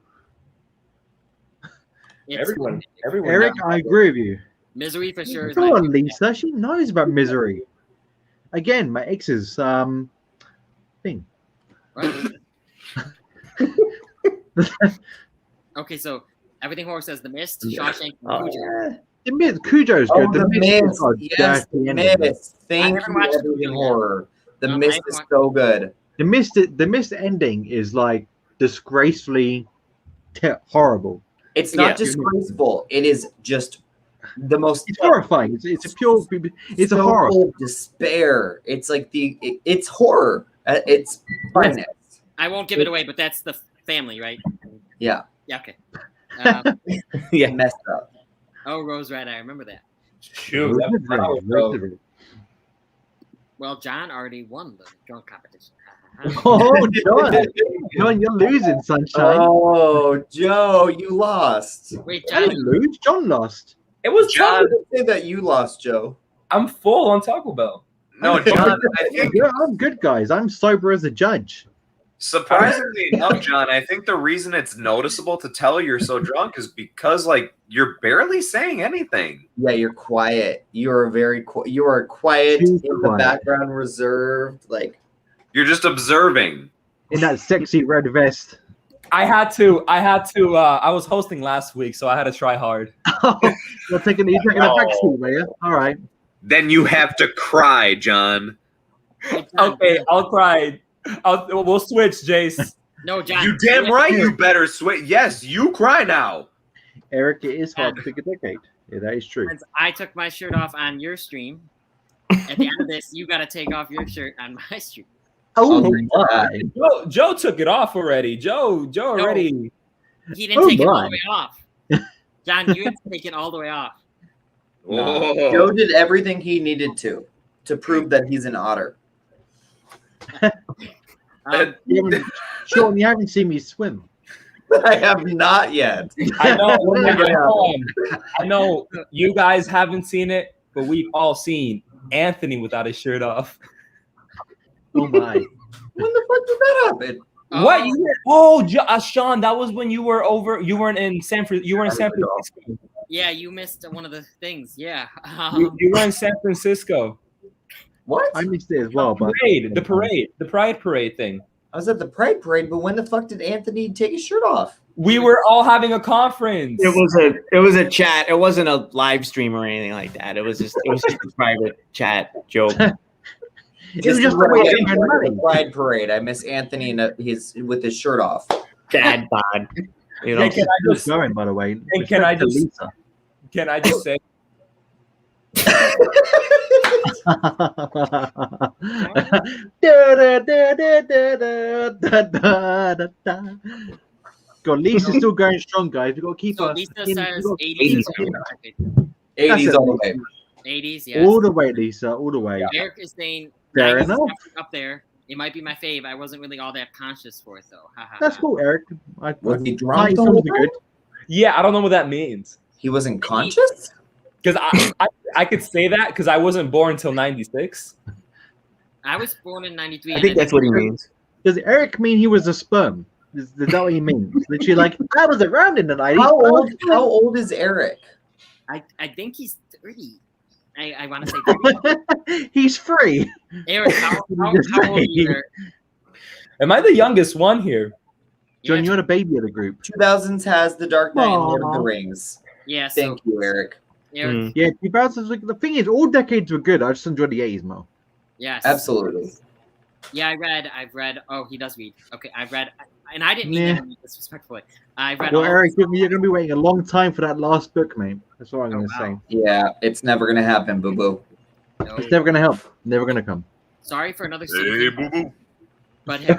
Everyone. Eric, I agree with you. Misery for sure. Come on, Lisa. She knows about Misery. Again, my ex's thing. Right. Okay, so Everything Horror says The Mist, Shawshank, and Cujo. The Mist, Cujo's good. The Mist. Yes, dirty The anyway. Mist. Thank haven't you, watched Everything it. Horror. The No, Mist I is haven't so good. The Mist ending is like disgracefully horrible. It's not disgraceful. It is just the most. It's horrifying. It's a pure. It's a so horror. full of despair. It's like it's horror. It's finest. I won't give it away, but that's the family, right? Yeah. Yeah, okay. Yeah. Messed up. Oh, Rose Red, I remember that. Shoot, that was power, bro. Well, John already won the drunk competition. Oh, John, you're losing, sunshine. Oh, Joe, you lost. Wait, I John, didn't lose. John lost. It was John, John. say that you lost, Joe. I'm full on Taco Bell. No, John, I think Yeah, I'm good, guys. I'm sober as a judge. surprisingly enough, John, I think the reason it's noticeable to tell you're so drunk is because like you're barely saying anything. Yeah, you're quiet. You are you are quiet Too in the quiet. background, reserved. Like You're just observing. In that sexy red vest. I was hosting last week, so I had to try hard. You're taking a back seat, are you? All right. Then you have to cry, John. Okay, I'll cry. We'll switch, Jace. No, John. You damn right you better switch. Yes, you cry now. Eric, it is hard to pick a decade. Yeah, that is true. Since I took my shirt off on your stream, at the end of this, you got to take off your shirt on my stream. Oh, my. Joe took it off already. Joe already. He didn't take it all my. the way off. John, you had to take it all the way off. Oh. Joe did everything he needed to prove that he's an otter. Shawn, you haven't seen me swim. I have not yet. I know you guys haven't seen it, but we've all seen Anthony without his shirt off. Oh my! When the fuck did that happen? What? Shawn, that was when you were over. You weren't in San Francisco. Yeah, you missed one of the things. Yeah. You were in San Francisco. What? I missed it as well. But The Pride Parade thing. I was at the Pride Parade, but when the fuck did Anthony take his shirt off? We were all having a conference. It was a chat. It wasn't a live stream or anything like that. It was just a private chat joke. Just just the Pride Parade. I miss Anthony with his shirt off. Dad bod. You know. Hey, can I just going, by the way? And can I just say? God, Lisa's still going strong, guys. We've got to keep So us. Lisa says 80s. 80s all the way. 80s, yes. All the way, Lisa. All the way. Eric is saying Fair 90s enough. up there. It might be my fave. I wasn't really all that conscious for it, though. That's cool, Eric. Was he drunk? Good. Yeah, I don't know what that means. He wasn't conscious? Because I could say that because I wasn't born until 96. I was born in 93. I think that's what he means. Does Eric mean he was a sperm? Is that what he means? Literally, like, I was around in the 90s. How old is Eric? I think he's 30. I want to say 30. He's free. Eric, how old are you, Eric? Am I the youngest one here? John, you're the baby of the group. 2000s has The Dark Knight and Lord of the Rings. Yeah, so Thank you, Eric. Eric, Yeah, 2000s. Like, the thing is, all decades were good. I just enjoyed the 80s more. yes. Absolutely. Yeah, I've read. Oh, he does read. Okay, I've read. And I didn't mean that disrespectfully. I've read. Well, all Eric, you're going to be waiting a long time for that last book, mate. That's what I'm going to say. Yeah, it's never going to happen, boo-boo. No. It's never going to help. Never going to come. Sorry for another Hey, season. boo boo. But Never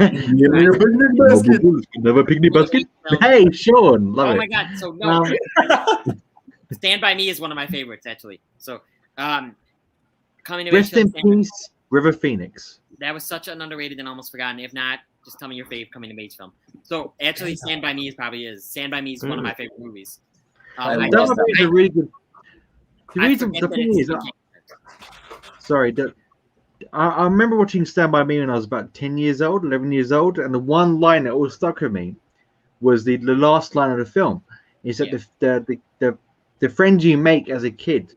picnic basket. Hey, Shawn. Love oh it. my god! So no, Stand by Me is one of my favorites actually. So, coming to Rest in Age film, peace, River Phoenix. that was such an underrated and almost forgotten. If not, just tell me your fave coming to age film. So actually, Stand by Me is Stand by Me is one of my favorite movies. I I love just- that. Is a really good. The I reason, forget the that thing it's is, TK. sorry, I remember watching Stand By Me when I was about 10 years old, 11 years old, and the one line that always stuck with me was the last line of the film. Is that the friends you make as a kid,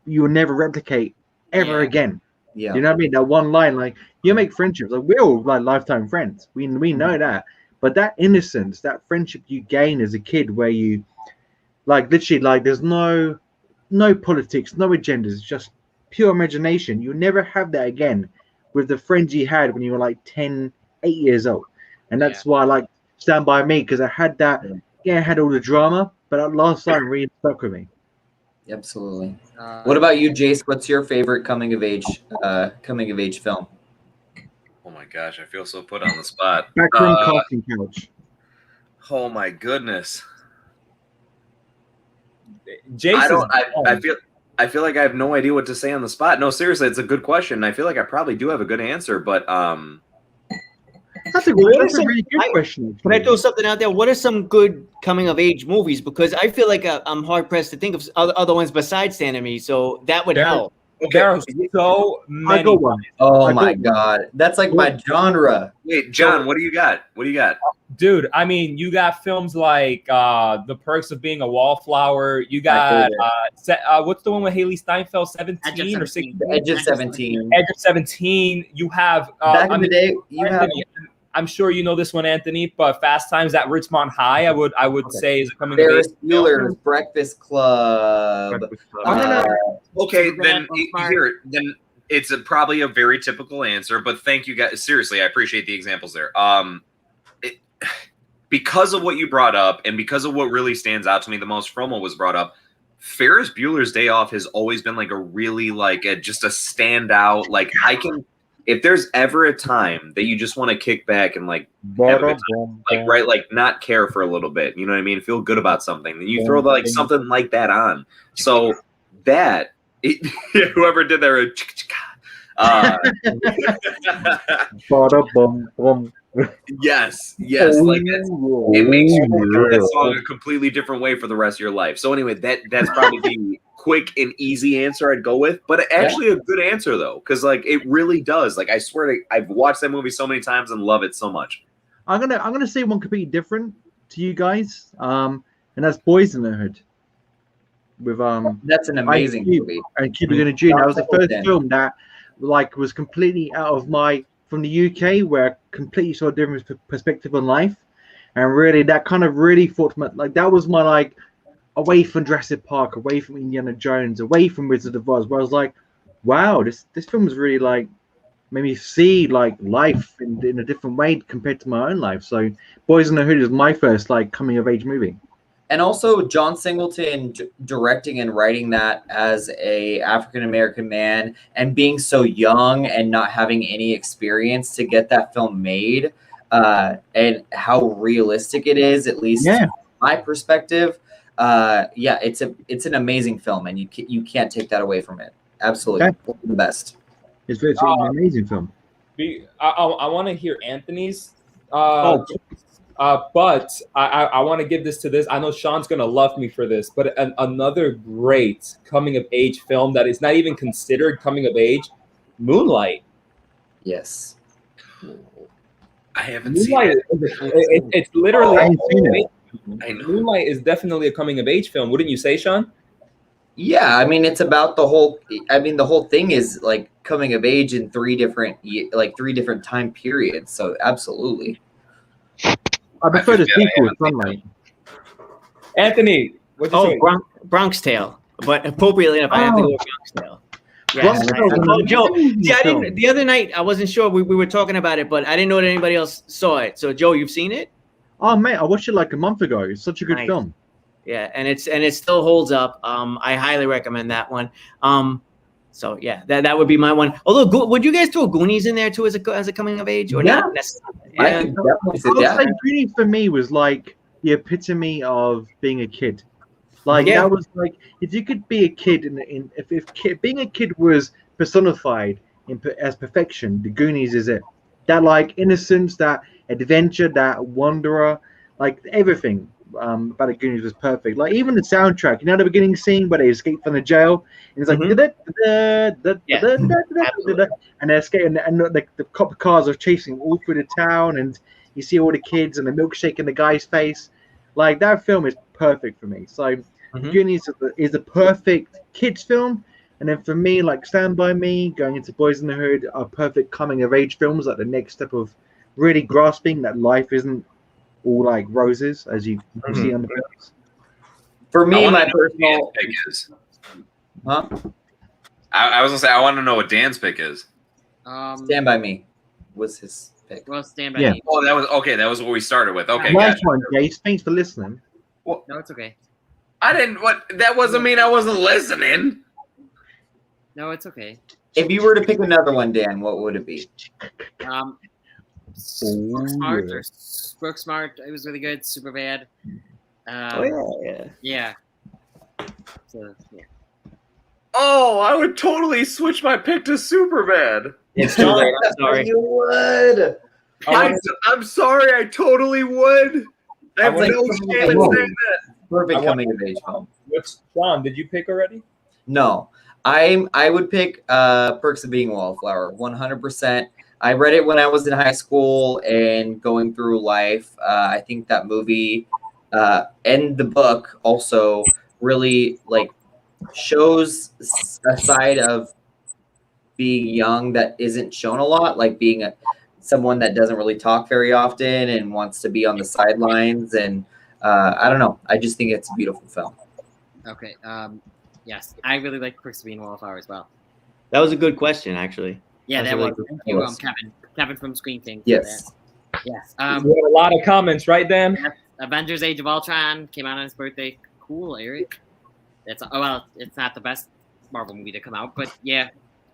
you will never replicate ever Yeah. again. Yeah. You know what I mean? That one line, like, you make friendships. Like, we're all like lifetime friends. We know that. But that innocence, that friendship you gain as a kid, where you, like, literally, like, there's no politics, no agendas. It's just pure imagination. You'll never have that again with the friends you had when you were like 10, 8 years old. And that's why I like Stand By Me, because I had that. Yeah, I had all the drama, but that last line really stuck with me. Absolutely. What about you, Jace? What's your favorite coming of age film? Oh my gosh, I feel so put on the spot. Backroom casting couch. Oh my goodness. Jason. I feel like I have no idea what to say on the spot. No, seriously, it's a good question. I feel like I probably do have a good answer, but That's a really good question. Can I throw something out there? What are some good coming of age movies? Because I feel like I'm hard pressed to think of other ones besides Stand By Me, so that would help. okay. There are so many. I got one. Oh my god, that's like my genre. Wait, John, what do you got? What do you got? Dude, I mean, you got films like The Perks of Being a Wallflower. You got what's the one with Haley Steinfeld, 17 or 16? Edge of 17. Edge of 17. You have Back in the day, you have. I'm sure you know this one, Anthony, but Fast Times at Ridgemont High, I would say is a coming of Ferris age. Bueller's Breakfast Club. Okay, then it's probably a very typical answer, but thank you guys. Seriously, I appreciate the examples there. Because of what you brought up and because of what really stands out to me the most from what was brought up, Ferris Bueller's Day Off has always been like a really just a standout. Like if there's ever a time that you just want to kick back and have a good time, not care for a little bit, you know what I mean? Feel good about something. Then you throw something like that on. So whoever did that, yes, like it makes you look at that song a completely different way for the rest of your life. So anyway, that's probably the quick and easy answer I'd go with, but actually a good answer though, because it really does. I swear I've watched that movie so many times and love it so much. I'm gonna say one completely different to you guys, and that's Boys in the Hood. With That's an amazing movie. And Cuba Gooding Jr. That was the first film that like was completely out of my from the UK, where I completely saw a different perspective on life, and really that kind of really thought like that was my like away from Jurassic Park, away from Indiana Jones, away from Wizard of Oz, where I was like, wow, this film was really like made me see like life in a different way compared to my own life. So Boys in the Hood is my first like coming of age movie. And also John Singleton directing and writing that as a African American man and being so young and not having any experience to get that film made, and how realistic it is, at least from my perspective. It's an amazing film, and you can't take that away from it. Absolutely, the best. It's an amazing film. I want to hear Anthony's. But I want to give this to this. I know Shawn's going to love me for this, but another great coming of age film that is not even considered coming of age, Moonlight. Yes. I haven't Moonlight seen it. It's literally. I ain't seen it. I know. Moonlight is definitely a coming of age film. Wouldn't you say, Shawn? Yeah, I mean, it's about the whole. I mean, the whole thing is like coming of age in three different time periods. So absolutely. I prefer the sequel, Sunlight. Anthony, what'd you say? Bronx Tale, but appropriately enough, I have to go with Bronx Tale. Bronx Tale. Joe, see, I didn't. The other night, I wasn't sure we were talking about it, but I didn't know that anybody else saw it. So, Joe, you've seen it? Oh mate, I watched it like a month ago. It's such a good film. Yeah, and it still holds up. I highly recommend that one. So yeah, that would be my one. Although, would you guys throw Goonies in there too as a coming of age or not necessarily? I can definitely say I would say Goonies for me was like the epitome of being a kid. Like that was like if you could be a kid if being a kid was personified as perfection, the Goonies is it. That like innocence, that adventure, that wanderer, like everything about the Goonies was perfect. Like even the soundtrack, you know, the beginning scene where they escape from the jail, and it's like and they're skating, and the cop cars are chasing all through the town, and you see all the kids and the milkshake in the guy's face. Like that film is perfect for me. So Goonies is the perfect kids film. And then for me, like Stand By Me, going into Boys in the Hood are perfect coming of age films, like the next step of really grasping that life isn't all like roses, as you can see on the films. For me, my personal pick is. Huh? I was gonna say I want to know what Dan's pick is. Stand By Me was his pick. Well, Stand By Me. Oh, that was okay. That was what we started with. Okay, nice one, Jace. Thanks for listening. Well, no, it's okay. I didn't. What? That wasn't mean I wasn't listening. No, it's okay. If you were to pick another one, Dan, what would it be? Smart. It was really good. Super bad. Yeah. So, yeah. Oh, I would totally switch my pick to Superbad. It's too late. I'm sorry. You would. I'm sorry. I totally would. I have no shame in saying that. Perfect coming of age film. What's Shawn? Did you pick already? No, I would pick Perks of Being a Wallflower 100%. I read it when I was in high school and going through life. I think that movie and the book also really like shows a side of being young that isn't shown a lot, like being someone that doesn't really talk very often and wants to be on the sidelines. And I don't know. I just think it's a beautiful film. Okay. Yes, I really like Perks of Being a Wallflower as well. That was a good question, actually. Yeah, that was. Thank you, Kevin from Screen King. Yes. Yes. We had a lot of comments, right, Dan? Yes, Avengers: Age of Ultron came out on his birthday. Cool, Eric. It's not the best Marvel movie to come out, but yeah.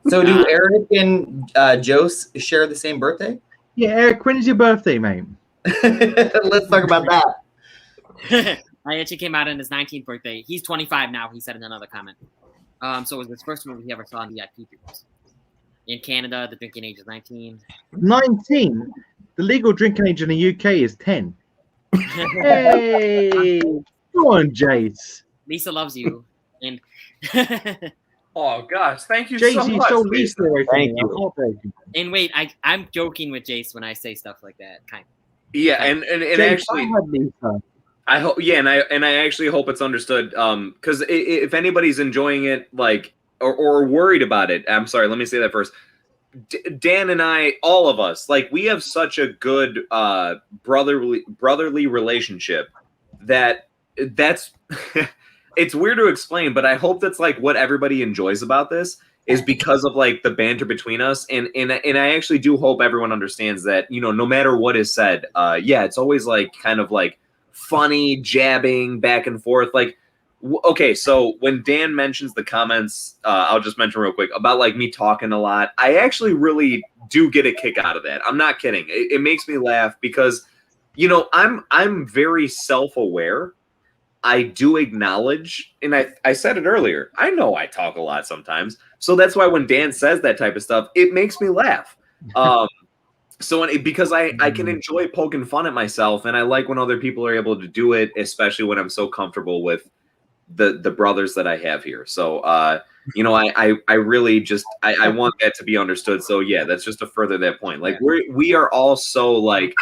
So do Eric and Joe share the same birthday? Yeah, Eric, when's your birthday, mate? Let's talk about that. I actually came out on his 19th birthday. He's 25 now, he said in another comment. So it was his first movie he ever saw in VIP theaters. In Canada, the drinking age is 19. 19? The legal drinking age in the UK is 10. Hey! Go on, Jace. Lisa loves you. And oh gosh, thank you Jace, so you much. stole Lisa away from Thank me. you. I'm heartbroken. and wait, I'm joking with Jace when I say stuff like that. Kind of. Yeah, and Jace, actually, I had Lisa. I hope. Yeah, and I actually hope it's understood. Because if anybody's enjoying it, like or worried about it, I'm sorry. Let me say that first. Dan and I, all of us, like we have such a good brotherly relationship that's it's weird to explain, but I hope that's like what everybody enjoys about this is because of like the banter between us, and I actually do hope everyone understands that, you know, no matter what is said, yeah, it's always like kind of like funny jabbing back and forth. Like, okay, so when Dan mentions the comments, I'll just mention real quick about like me talking a lot. I actually really do get a kick out of that. I'm not kidding. It makes me laugh because, you know, I'm very self-aware. I do acknowledge, and I said it earlier, I know I talk a lot sometimes. So that's why when Dan says that type of stuff, it makes me laugh. Because I can enjoy poking fun at myself, and I like when other people are able to do it, especially when I'm so comfortable with the brothers that I have here. So, you know, I really just, I want that to be understood. So yeah, that's just to further that point. Like we are all so like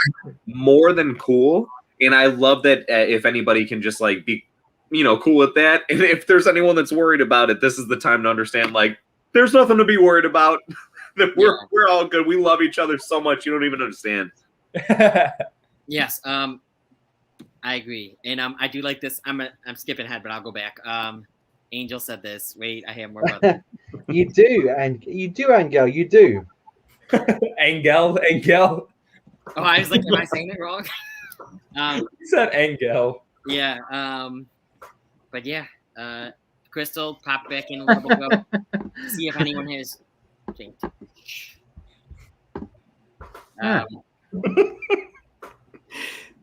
more than cool. And I love that if anybody can just like be, you know, cool with that. And if there's anyone that's worried about it, this is the time to understand, like, there's nothing to be worried about. That we're all good. We love each other so much. You don't even understand. Yes. I agree. And I do like this. I'm skipping ahead, but I'll go back. Angel said this. Wait, I have more about that. You do, Angel. You do. Angel. Oh, I was like, am I saying it wrong? You said Angel. Yeah. But yeah. Crystal, pop back in a little bit ago. See if anyone has.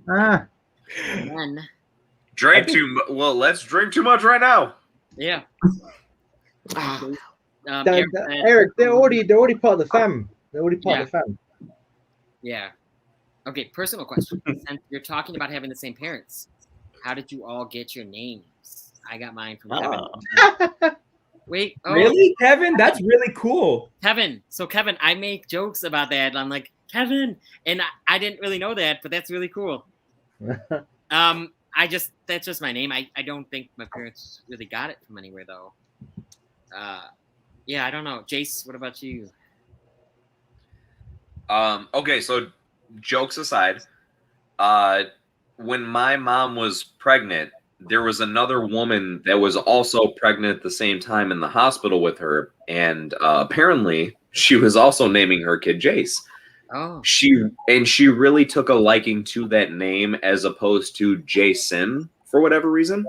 Then, Drink well, let's drink too much right now. yeah. Eric, they're already part of the fam. They're already part of the fam. Yeah. Okay, personal question. Since you're talking about having the same parents, how did you all get your names? I got mine from Kevin. Wait, really, Kevin? That's really cool. Kevin. So Kevin, I make jokes about that. And I'm like, Kevin, and I didn't really know that, but that's really cool. That's just my name. I don't think my parents really got it from anywhere though. Yeah, I don't know. Jace, what about you? Okay, so jokes aside, when my mom was pregnant, there was another woman that was also pregnant at the same time in the hospital with her, and apparently she was also naming her kid Jace. Oh. She really took a liking to that name as opposed to Jason for whatever reason,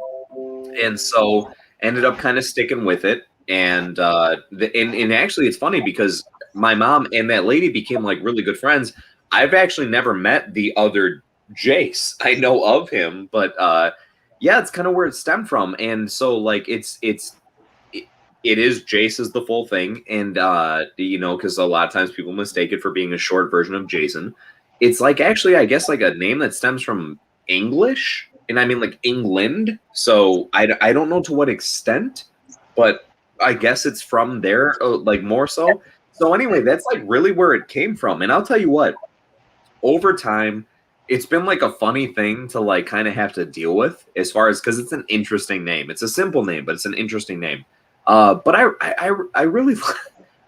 and so ended up kind of sticking with it. And and actually, it's funny because my mom and that lady became like really good friends. I've actually never met the other Jace. I know of him, but yeah, it's kind of where it stemmed from. And so like it is Jace is the full thing, and you know, because a lot of times people mistake it for being a short version of Jason. It's like actually, I guess, like a name that stems from English, and I mean like England. So I don't know to what extent, but I guess it's from there, like more so. So anyway, that's like really where it came from. And I'll tell you what, over time, it's been like a funny thing to like kind of have to deal with as far as, because it's an interesting name. It's a simple name, but it's an interesting name. But I really,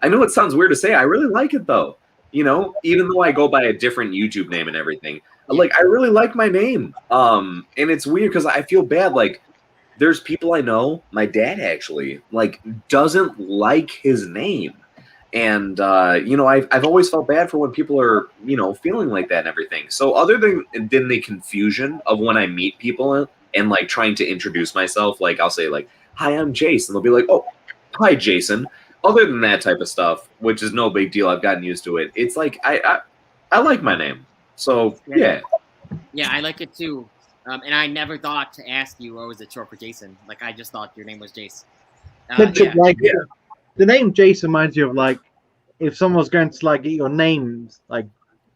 I know it sounds weird to say, I really like it though. You know, even though I go by a different YouTube name and everything, like I really like my name. And it's weird because I feel bad. Like there's people I know, my dad actually like doesn't like his name. And, you know, I've always felt bad for when people are, you know, feeling like that and everything. So other than the confusion of when I meet people and like trying to introduce myself, like I'll say like, hi, I'm Jace. And they'll be like, oh, hi, Jason. Other than that type of stuff, which is no big deal. I've gotten used to it. It's like, I like my name. So, yeah. Yeah, I like it too. And I never thought to ask you, oh, is it short for Jason? Like, I just thought your name was Jace. The name Jace reminds you of like if someone's going to like get your name like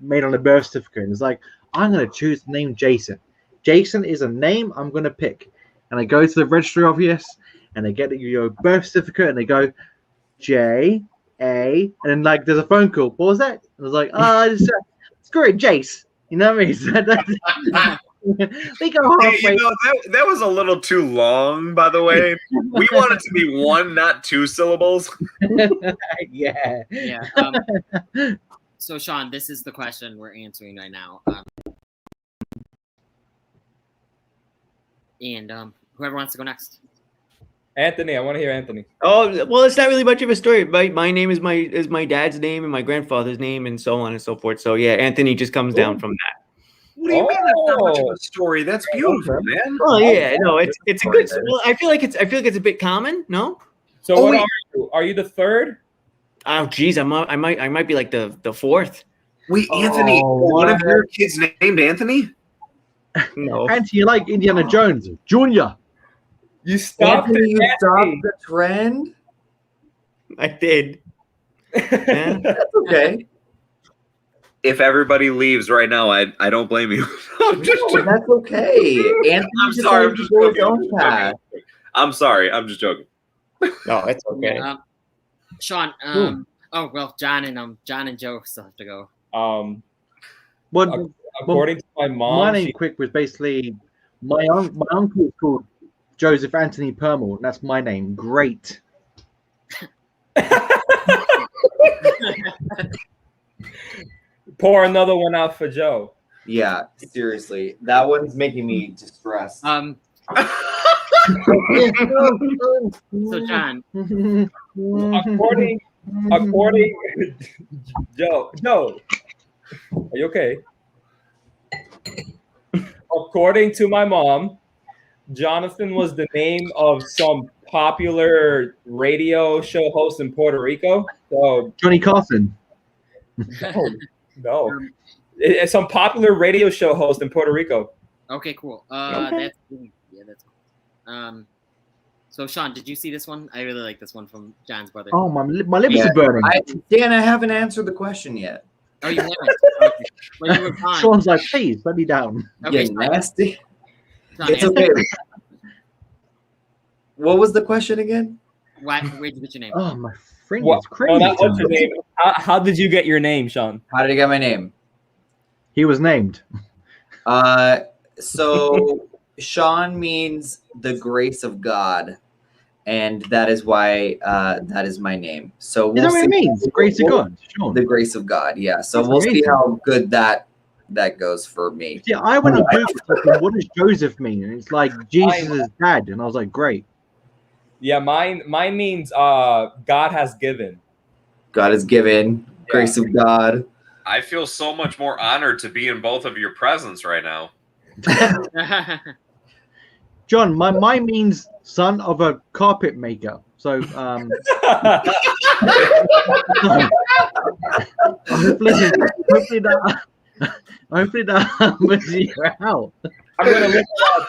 made on a birth certificate, and it's like, I'm going to choose the name Jason. Jason is a name I'm going to pick. And I go to the registry office and they get your birth certificate and they go J A, and then like there's a phone call. What was that? And I was like, it's great, Jace. You know what I mean? We go Hey, halfway. that was a little too long, by the way. We want it to be 1, not 2 syllables. Yeah. Yeah. So Shawn, this is the question we're answering right now. And whoever wants to go next. Anthony, I want to hear Anthony. Oh well, it's not really much of a story. My name is my dad's name and my grandfather's name and so on and so forth. So yeah, Anthony just comes down from that. What do you mean that's not much of a story? That's beautiful, man. Oh yeah, no, it's a good. Well, I feel like it's a bit common. No. So what are you? Are you the third? Oh geez, I might be like the fourth. Wait, Anthony, one of your kids named Anthony? No. Anthony, you like Indiana Jones, Junior. You stopped Anthony, you it. stopped the trend. I did. Yeah. That's okay. If everybody leaves right now, I don't blame you. I'm just That's okay. Anthony I'm just sorry. wanted to go his own path. I'm sorry. I'm just joking. No, it's okay. Shawn. Oh well, John and Joe still have to go. Well, According to my mom, my name quick was basically my uncle is called Joseph Anthony Permal, and that's my name. Great. pour another one out for Joe. Yeah, seriously. That one's making me distressed. So John, According, Joe, are you okay? According to my mom, Jonathan was the name of some popular radio show host in Puerto Rico. So Johnny Carson. no, it's some popular radio show host in Puerto Rico. okay, cool. Okay. That's cool. So Shawn, did you see this one? I really like this one from John's brother. Oh, my lips Yeah. are burning. Dan, I haven't answered the question yet. Oh, you haven't? Okay. Well, you were fine. Sean's like, please let me down. Okay, You nasty. Shawn, It's okay. What was the question again? where'd you get your name? Oh, my friend What? is crazy. Oh, what's your name? How did you get your name, Shawn? How did I get my name? He was named. So Shawn means the grace of God, and that is why that is my name. So Is that what it means? The grace of God. Sean. The grace of God, yeah. So That's we'll see amazing. how good that goes for me. Yeah, I went on Google, what does Joseph mean? And it's like Jesus' dad. And I was like, great. Yeah, mine means God has given. God is given, grace of God. I feel so much more honored to be in both of your presence right now. John, mine means son of a carpet maker. So hopefully that was you out. I'm gonna look it up.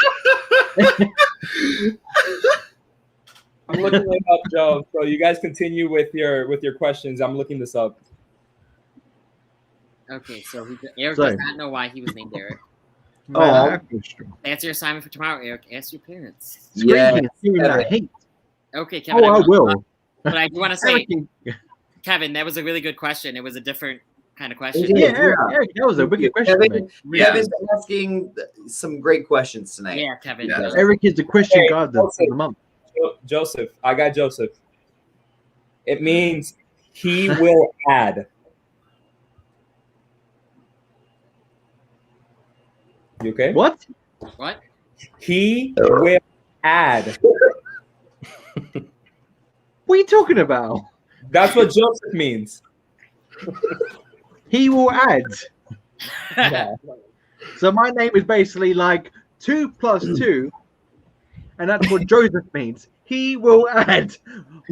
I'm looking it up, Joe. So you guys continue with your questions. I'm looking this up. Okay, so Eric Sorry. does not know why he was named Eric. Answer your assignment for tomorrow, Eric. Ask your parents. Yeah. Okay, Kevin. Oh, I will. But I do want to say, Kevin, that was a really good question. It was a different kind of question. Yeah, Eric, that was a wicked question. Kevin's asking some great questions tonight. Yeah, Kevin. Yeah. Eric is the question Hey, god of the month. Joseph, I got Joseph. It means he will add. You okay? What? What? He will add. What are you talking about? That's what Joseph means. He will add. Yeah. So my name is basically like 2 plus 2, and that's what Joseph means. He will add.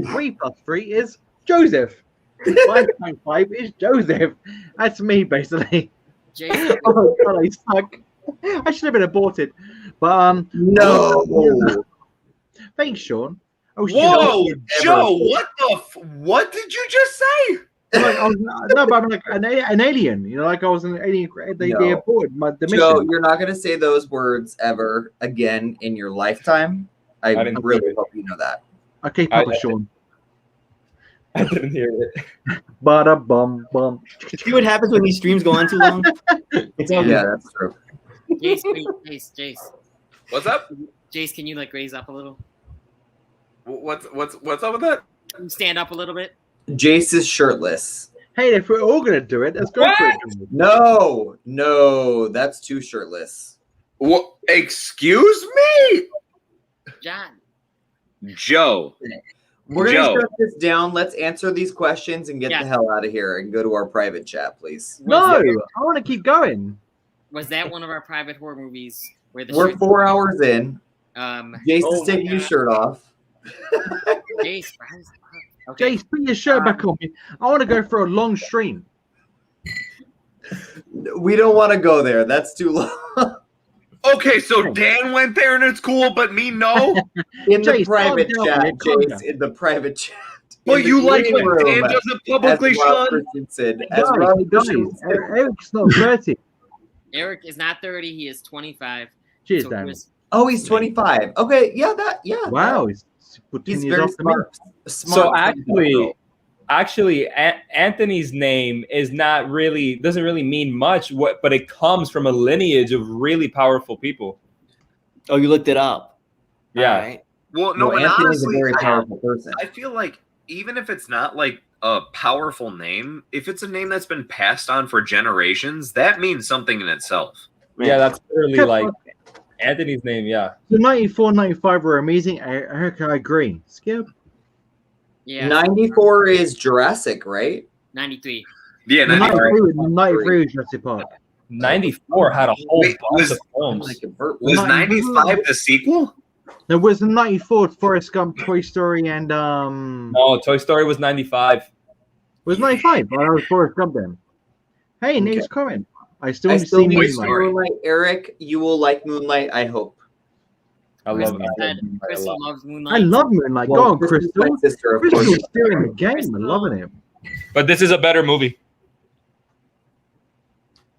3 plus 3 is Joseph. 5 times 5 is Joseph. That's me, basically. Jace, Oh god, I suck. I should have been aborted. But No. Thanks, Sean. Oh, Whoa, Joe! What did you just say? Like, no, but I'm like an alien. You know, like I was an alien. They aborted the mission. Joe, you're not going to say those words ever again in your lifetime. I didn't really hear it. hope you know that. Okay, Papa Sean. I didn't hear it. Bada bum bum. See what happens when these streams go on too long? It's over. Yeah, that's true. Jace, wait, Jace. What's up? Jace, can you like raise up a little? What's up with that? Can you stand up a little bit? Jace is shirtless. Hey, if we're all gonna do it, let's go for it. No, that's too shirtless. What? Excuse me, John. Joe. We're gonna Joe. shut this down. Let's answer these questions and get the hell out of here and go to our private chat, please. No, I want to keep going. Was that one of our private horror movies where the We're shirts- 4 hours in. Jace Oh is taking my his God. shirt off. Jace, rise up. Okay. Jace, put your shirt back on. I want to go for a long stream. We don't want to go there. That's too long. Okay, so Dan went there and it's cool, but me no. In the Jace, private calm chat, down, calm Jace. down. In the private chat. But In you the like green when Dan room, does it publicly, as Rob Shawn. Christensen. As Guys, Rob guys, Christensen. Eric's not 30. Eric is not 30. He is 25. Cheers, So Dan. was- Oh, he's 25. Okay, yeah. Wow, he's He's 10 years very off to me. smart. So actually, Anthony's name is not really doesn't really mean much. But it comes from a lineage of really powerful people. Oh, you looked it up. Yeah. All right. Well, no, No, and Anthony's honestly, a very powerful person. I feel like even if it's not like a powerful name, if it's a name that's been passed on for generations, that means something in itself. Yeah, that's literally like Anthony's name. Yeah. The 94, 95 were amazing. I agree. Skip. Yeah. 94 is Jurassic, right? 93. Yeah, The 93. 93 was Jurassic Park. 94 had a whole Wait, bunch of films. Was 95 the sequel? There was the 94 Forrest Gump, Toy Story, and No, Toy Story was 95. was 95. I was Forrest Gump then. Hey, next comment. I still I want to still see need Toy Moonlight. Story. Moonlight. Eric, you will like Moonlight, I hope. I Crystal love said it. Crystal loves Moonlight. I love Moonlight. Well, Go on, Crystal's Crystal. my sister, of course. Crystal's still in the game. Crystal. I'm loving it. But this is a better movie.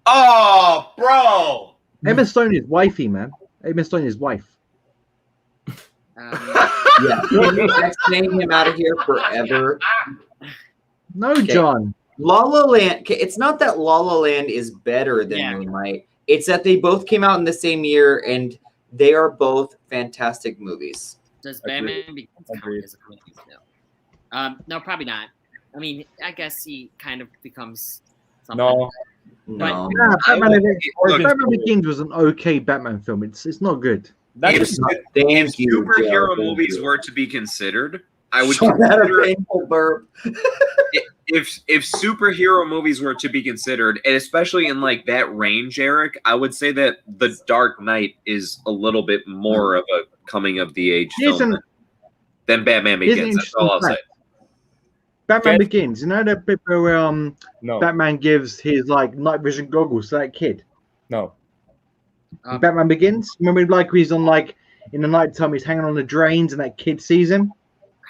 Oh, bro. Emma Stone is wifey, man. Emma Stone is wife. Yeah, that's getting him out of here forever. No, Okay. John. La La Land. Okay, it's not that La La Land is better than Yeah. Moonlight. It's that they both came out in the same year, and they are both fantastic movies. Does Agreed. Batman Begins count Agreed. as a comedy still? No, probably not. I mean, I guess he kind of becomes something. No. No, Yeah, Batman, Look, Batman Begins was an okay Batman film. It's not good. That's if, just, thank you. superhero Joe, thank movies you. were to be considered, I would Shut that consider a painful burp. if superhero movies were to be considered, and especially in like that range, Eric, I would say that The Dark Knight is a little bit more of a coming of the age Here's film an- than Batman here's an Begins. That's all I'll interesting say. fact. Batman Okay. Begins. You know that bit where no. Batman gives his like night vision goggles to that kid? No. Batman Begins. Remember, like he's on like in the nighttime, he's hanging on the drains, and that kid sees him.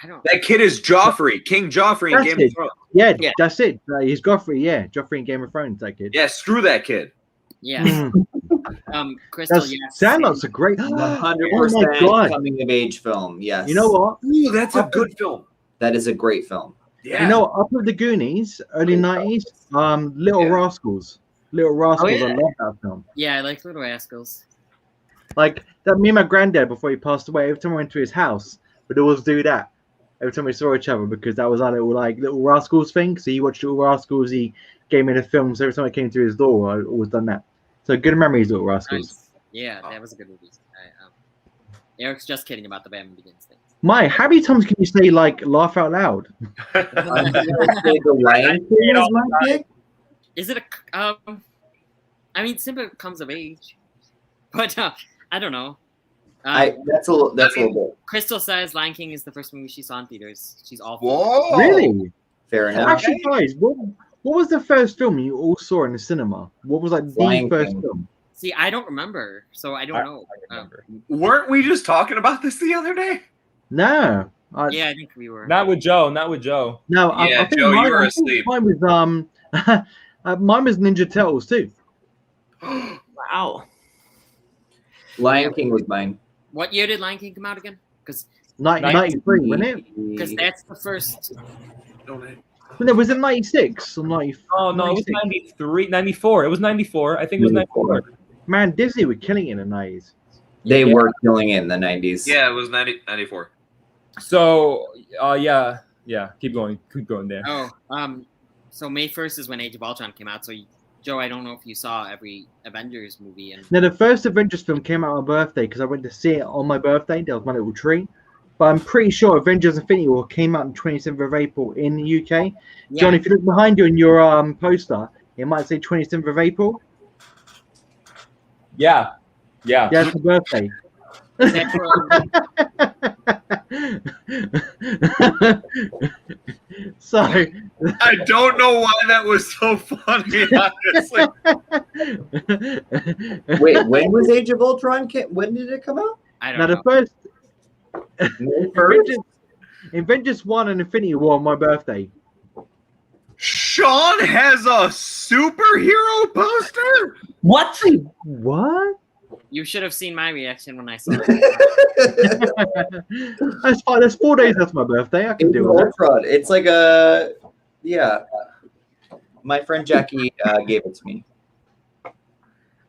I don't. That kid is Joffrey, King Joffrey in That's Game it. of Thrones. Yeah, Yeah. that's it. He's Joffrey. Yeah, Joffrey in Game of Thrones. That kid. Yeah, screw that kid. Yeah. Mm. Crystal. That's, Yes. Sandlot's a great. 100% God. coming of age film. Yes. You know what? Ooh, that's a good film. That is a great film. Yeah. You know, up with the Goonies, early '90s. Little Yeah. Rascals. Little Rascals. yeah. I love that film. Yeah, I like Little Rascals. Like that. Me and my granddad, before he passed away, every time I went to his house, we'd always do that. Every time we saw each other, because that was our little like Little Rascals thing. So he watched Little Rascals. He gave me the film. So every time I came to his door, I always done that. So good memories, Little Rascals. Nice. Yeah, that was a good movie. Eric's just kidding about the Batman Begins thing. Mike, how many times can you say like laugh out loud? I'm gonna say The Lion King is my pick. Is it a? I mean, Simba comes of age, but I don't know. That's a little bit Crystal says Lion King is the first movie she saw in theaters. She's all Whoa. Really? fair enough. Actually, guys, what was the first film you all saw in the cinema? What was like the Lion first King. film? See, I don't remember, so I don't know. Weren't we just talking about this the other day? No. Yeah, I think we were. Not with Joe. Not with Joe. No, Yeah, I think Joe, you mine, were I think asleep. mine was mine was Ninja Turtles too. Wow. Lion King was mine. What year did Lion King come out again? Because 93, wasn't it? that's the first. No, was it 96 or 94? Oh no, it was 93, 94. It was 94. I think it was 94. Man, Disney were killing it in the 90s. They were killing it in the 90s. Yeah, it was 94. So, yeah, keep going, Dan. Oh, so May 1st is when Age of Ultron came out. So, Joe, I don't know if you saw every Avengers movie. And Now, the first Avengers film came out on my birthday because I went to see it on my birthday. That was my little treat. But I'm pretty sure Avengers Infinity War came out on 27th of April in the UK. yeah, John, if you look behind you in your poster, it might say 27th of April. Yeah. Yeah, it's my birthday. that's So, I don't know why that was so funny, honestly. Wait, when was Age of Ultron? When did it come out? I now don't the know. first Avengers 1 and Infinity War on my birthday. Shawn has a superhero poster? What? What? You should have seen my reaction when I saw it. That's fine. That's 4 days. That's my birthday. I can Age of do it. Ultron. It's like a my friend Jackie gave it to me.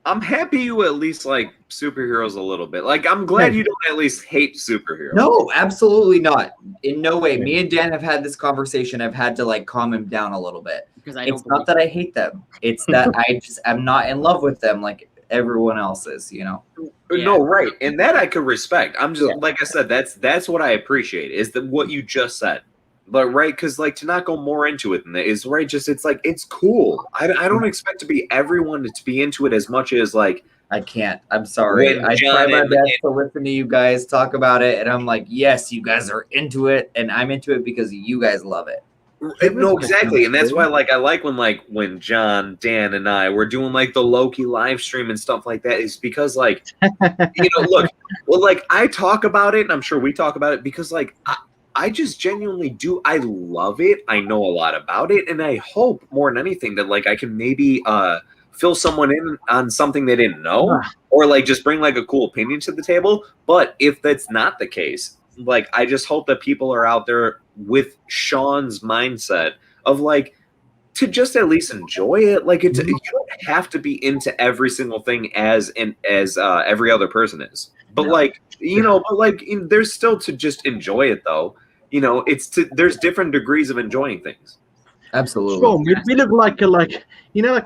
I'm happy you at least like superheroes a little bit. Like, I'm glad you don't at least hate superheroes. No, absolutely not. In no way. Me and Dan have had this conversation. I've had to like calm him down a little bit. Because I don't It's not that I hate them. It's that I just am not in love with them like everyone else is, you know. Yeah. No, right. And that I could respect. I'm just like I said, that's what I appreciate is that what you just said. But right, because like to not go more into it than that is right, just it's like it's cool. I don't expect to be everyone to be into it as much as like I can't. I'm sorry. When I try John my and- best to listen to you guys talk about it, and I'm like, yes, you guys are into it, and I'm into it because you guys love it. no, exactly. And that's why like I like when John, Dan, and I were doing like the Loki live stream and stuff like that, is because like look, well, like I talk about it, and I'm sure we talk about it because like I just genuinely do. I love it. I know a lot about it, and I hope more than anything that like I can maybe fill someone in on something they didn't know, or like just bring like a cool opinion to the table. But if that's not the case, like I just hope that people are out there with Shawn's mindset of like to just at least enjoy it. Like you don't have to be into every single thing as every other person is. But there's still to just enjoy it though. There's different degrees of enjoying things. Absolutely. Sean, we look like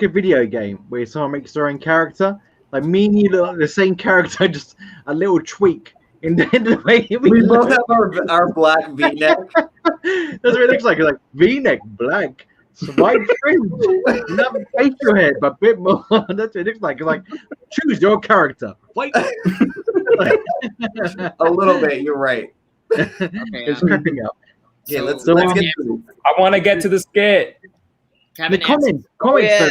a video game where someone makes their own character. Like me and you look like the same character, just a little tweak in the way We both have our black V-neck. That's what it looks like. It's like V-neck, black, white fringe, not facial head, but a bit more. That's what it looks like. It's like choose your character. White. A little bit. You're right. Okay, It's cracking up. Yeah, let's So, get to it. I want to get to the skit. Kevin The comments. yeah.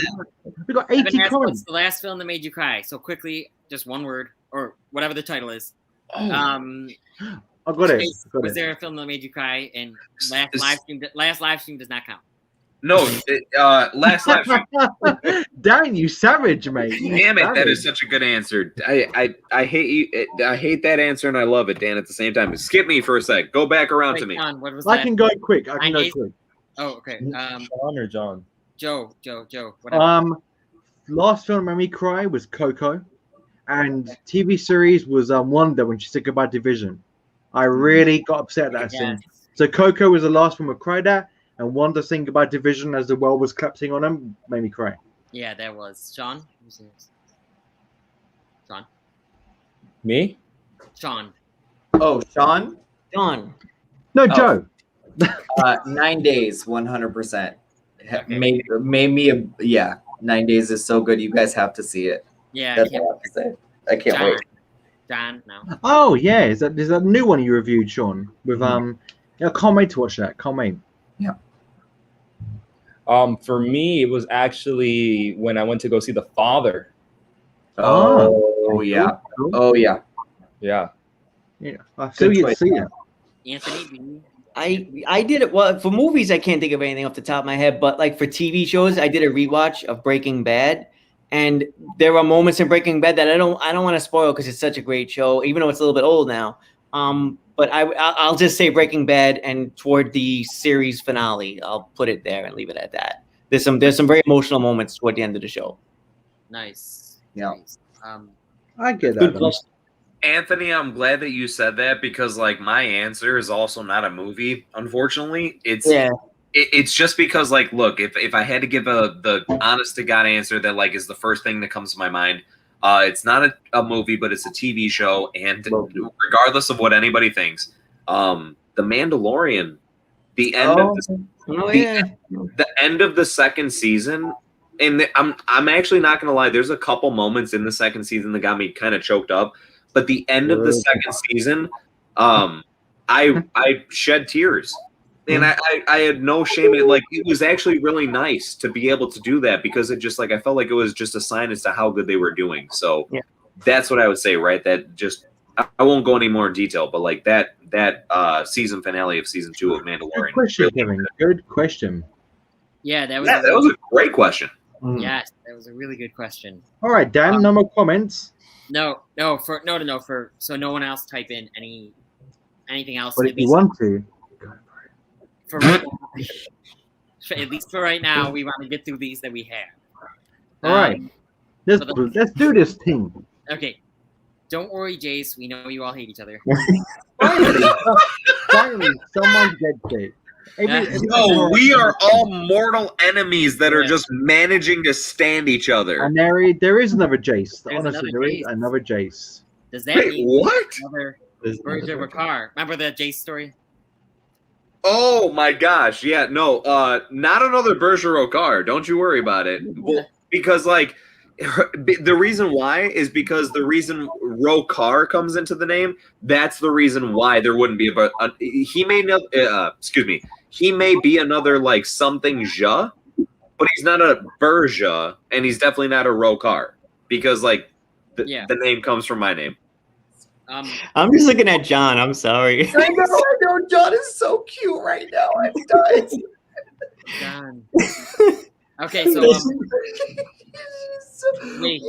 We got Kevin 80 asked, comments. what's the last film that made you cry? So quickly, just one word or whatever the title is. I got it. Jace, was there a film that made you cry? And last live stream does not count. No, last live stream. Dang, you savage, mate. You Damn it, that savage. is such a good answer. I hate you. I hate that answer, and I love it, Dan. At the same time, skip me for a sec. Go back around Wait, to me. John, what was I that? can go quick. I can go Days? quick. Oh, okay. Shawn or John? Joe, whatever. Last film that made me cry was Coco, and TV series was Wonder when she said goodbye to Vision. I really got upset at that scene. Yes. So Coco was the last one I cried at, and Wanda saying goodbye to Vision as the world was collapsing on him made me cry. Yeah, that was Shawn. Who's this? Shawn. Me? Shawn. Oh, Shawn? John. No, Oh. Joe. 9 days, 100%. Okay. Made me 9 days is so good. You guys have to see it. Yeah. That's all I have to say. I can't wait. John. No. Oh yeah, there's a new one you reviewed, Sean. With I can't wait to watch that. Can't wait. For me, it was actually when I went to go see The Father. Oh yeah. Cool. Oh yeah. Yeah. Yeah, I still Good get to choice. see it. Anthony. Do you? I did it. Well, for movies, I can't think of anything off the top of my head. But like for TV shows, I did a rewatch of Breaking Bad, and there are moments in Breaking Bad that I don't want to spoil because it's such a great show, even though it's a little bit old now. But I'll just say Breaking Bad, and toward the series finale, I'll put it there and leave it at that. There's some very emotional moments toward the end of the show. Nice. Yeah. Nice. I get that. Good Though. question. Anthony, I'm glad that you said that because like my answer is also not a movie. Unfortunately, it's just because like, look, if I had to give the honest to God answer that like is the first thing that comes to my mind, it's not a movie, but it's a TV show, and regardless of what anybody thinks, The Mandalorian, the end of the end of the second season. And I'm actually not gonna lie. There's a couple moments in the second season that got me kind of choked up. But the end of the second season, I shed tears, and I had no shame. It was actually really nice to be able to do that because it just like I felt like it was just a sign as to how good they were doing. So that's what I would say, right? That just I won't go any more in detail, but like that season finale of season 2 of Mandalorian. Good question, Kevin. Good question. Yeah, that was a great question. Yes, that was a really good question. All right, Dan. No more comments. No. So no one else type in anything else. But if you want to, for right now, at least for right now, we want to get through these that we have. All right, let's do this thing. Okay, don't worry, Jace. We know you all hate each other. Finally, someone gets it. No, we are all mortal enemies that are just managing to stand each other. And there is another Jace. There's Honestly, another there Jace. is another Jace. Does that Wait, mean what? Another Burja Rocar? Remember the Jace story? Oh my gosh, yeah, no, not another Burja Rocar. Don't you worry about it. Well, because like the reason why is because the reason Rocar comes into the name. That's the reason why there wouldn't be he may not. He may be another like something Ja, but he's not a Burja, and he's definitely not a Rocar because like the name comes from my name. I'm just looking at John. I'm sorry. I know. John is so cute right now. I'm dying. John. Okay, so wait.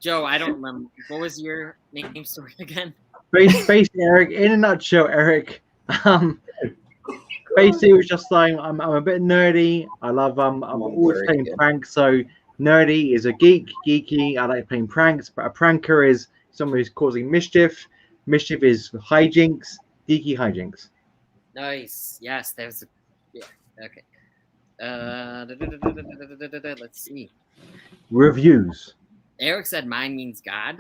Joe, I don't remember. What was your name story again? Basically, Eric. In a nutshell, Eric. Basically, it was just saying I'm a bit nerdy. I love I'm always playing pranks. So nerdy is a geek. Geeky, I like playing pranks. But a pranker is someone who's causing mischief. Mischief is hijinks. GeekyHiJynx. Nice. Yes, there's okay. Let's see. Reviews. Eric said mine means God.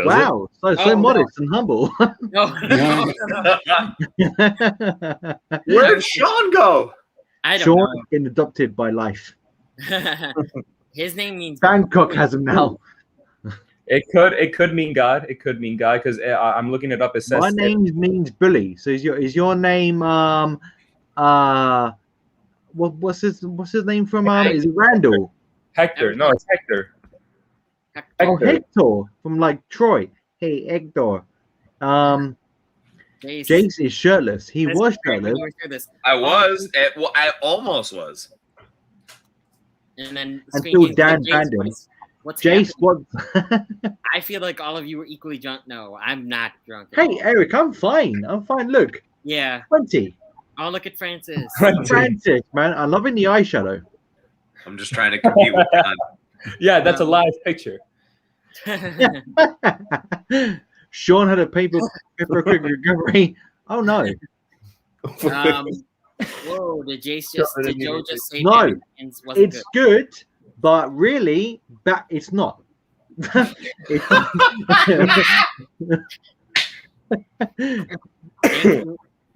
Wow, so modest and humble. No. Where did Shawn go? I don't Shawn know. has been adopted by life. His name means Bangkok has him now. It could mean God. It could mean God because I'm looking it up. It says my name means bully. So is your name what's his name from is it Randall? Hector. No, it's Hector. Oh, Hector from like Troy. Hey, Hector. Jace is shirtless. He was shirtless. I was. I almost was. And then until Dan banned him. What's Jace? What? I feel like all of you were equally drunk. No, I'm not drunk. Hey, Eric, I'm fine. Look. Yeah. 20. Oh, look at Francis. Francis, man. I'm loving the eyeshadow. I'm just trying to compete with John. Yeah, that's a live picture. Shawn had a paper quick recovery. Oh no. Whoa, did Joe just say no? It's good, but really, it's not.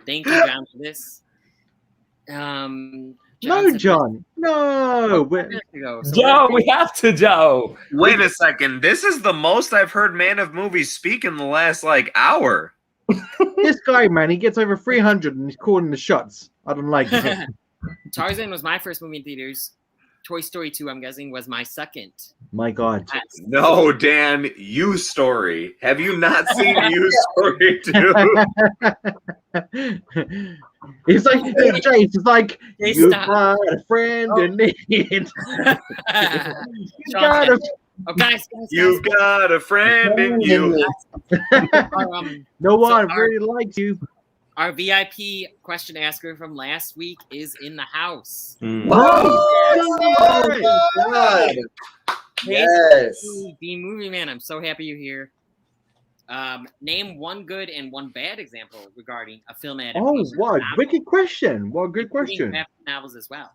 Thank you, John, for this. John. No. Joe, we have to, Joe. Wait a second. This is the most I've heard Man of Movies speak in the last hour. This guy, man, he gets over 300 and he's calling the shots. I don't like it. Tarzan was my first movie in theaters. Toy Story 2, I'm guessing, was my second. My God. No, Dan, You Story. Have you not seen You Story 2? He's like, Jace, it's like, you've got a friend in need. You've got a friend in you. No one really likes you. Our VIP question asker from last week is in the house. Oh, God. Yes. The movie man, I'm so happy you're here. Name one good and one bad example regarding a film adaptation. Oh, what a novel, wicked question. What a good including question. graphic novels as well.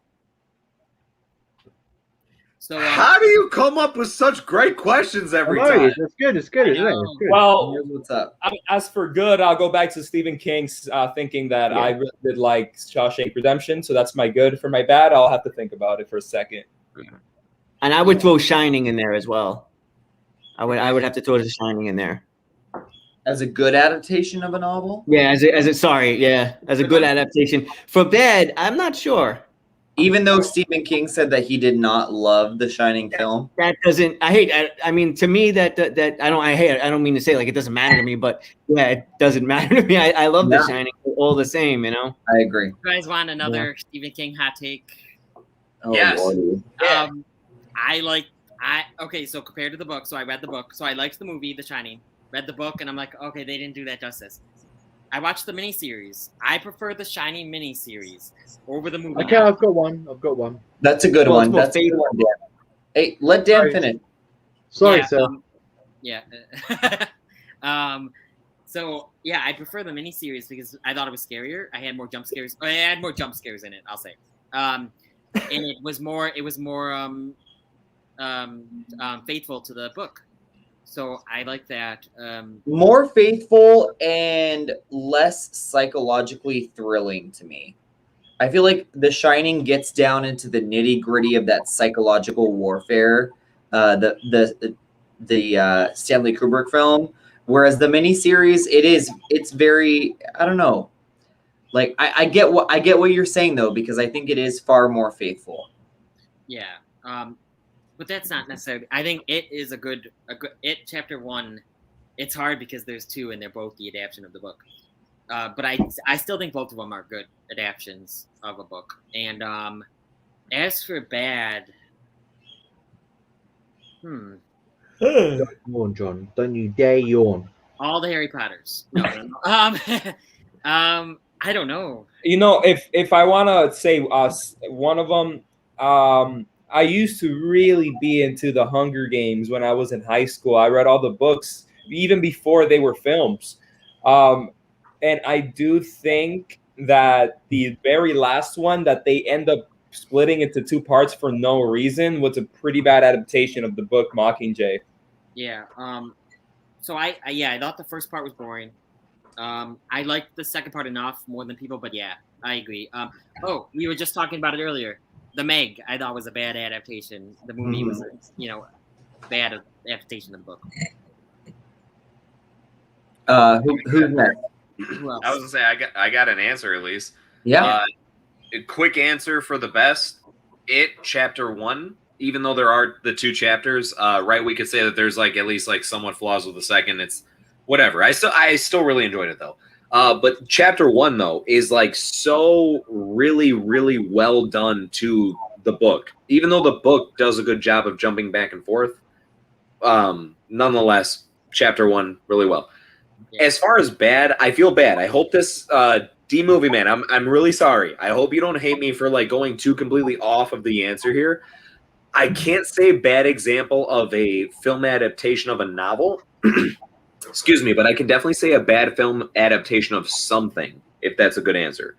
So, How do you come up with such great questions every time? It's good. It's good, I isn't it? know. It's good. Well, Here's what's up. as for good, I'll go back to Stephen King's thinking that Yeah. I really did like Shawshank Redemption, so that's my good. For my bad, I'll have to think about it for a second. And I would throw Shining in there as well. I would have to throw The Shining in there. As a good adaptation of a novel? Yeah, as a good adaptation. For bad, I'm not sure. Even though Stephen King said that he did not love the Shining film. That doesn't. I mean, to me, that I don't. I don't mean to say like it doesn't matter to me, but yeah, it doesn't matter to me. I love The Shining all the same. You know. I agree. you guys want another Stephen King hot take? Oh, Yes. Lordy. Okay, so compared to the book, so I read the book, so I liked the movie The Shining, read the book, and I'm like, okay, they didn't do that justice. I watched the miniseries. I prefer the Shining miniseries over the movie. Okay, I've got one. That's a good Well, one. it's more That's a good one, Dan. Hey, let Dan Sorry. finish. Sorry, Yeah, sir. So yeah, I prefer the miniseries because I thought it was scarier. I had more jump scares. I had more jump scares in it, I'll say. And it was more faithful to the book. So I like that. More faithful and less psychologically thrilling to me. I feel like The Shining gets down into the nitty gritty of that psychological warfare, the Stanley Kubrick film, whereas the miniseries, it's very, I don't know. Like I get what you're saying though, because I think it is far more faithful. Yeah. But that's not necessarily. I think it is a good. It chapter 1. It's hard because there's 2 and they're both the adaptation of the book. But I still think both of them are good adaptations of a book. And as for bad, Don't yawn, John. Don't you dare yawn. all the Harry Potters. No. I don't know. You know, if I want to say one of them, I used to really be into the Hunger Games when I was in high school. I read all the books even before they were films. And I do think that the very last one that they end up splitting into 2 parts for no reason was a pretty bad adaptation of the book Mockingjay. Yeah. So I thought the first part was boring. I liked the second part enough more than people, but yeah, I agree. We were just talking about it earlier. The Meg, I thought was a bad adaptation. The movie was, bad adaptation of the book. Who's next? Who else? I was gonna say I got an answer at least. Yeah. A quick answer for the best. It chapter 1. Even though there are the 2 chapters, right? We could say that there's like at least like somewhat flaws with the second. It's whatever. I still really enjoyed it though. But chapter 1 though is like so really, really well done to the book. Even though the book does a good job of jumping back and forth, nonetheless, chapter 1 really well. Yeah. As far as bad, I feel bad. I hope this D movie man. I'm really sorry. I hope you don't hate me for like going too completely off of the answer here. I can't say bad example of a film adaptation of a novel. Excuse me, but I can definitely say a bad film adaptation of something, if that's a good answer.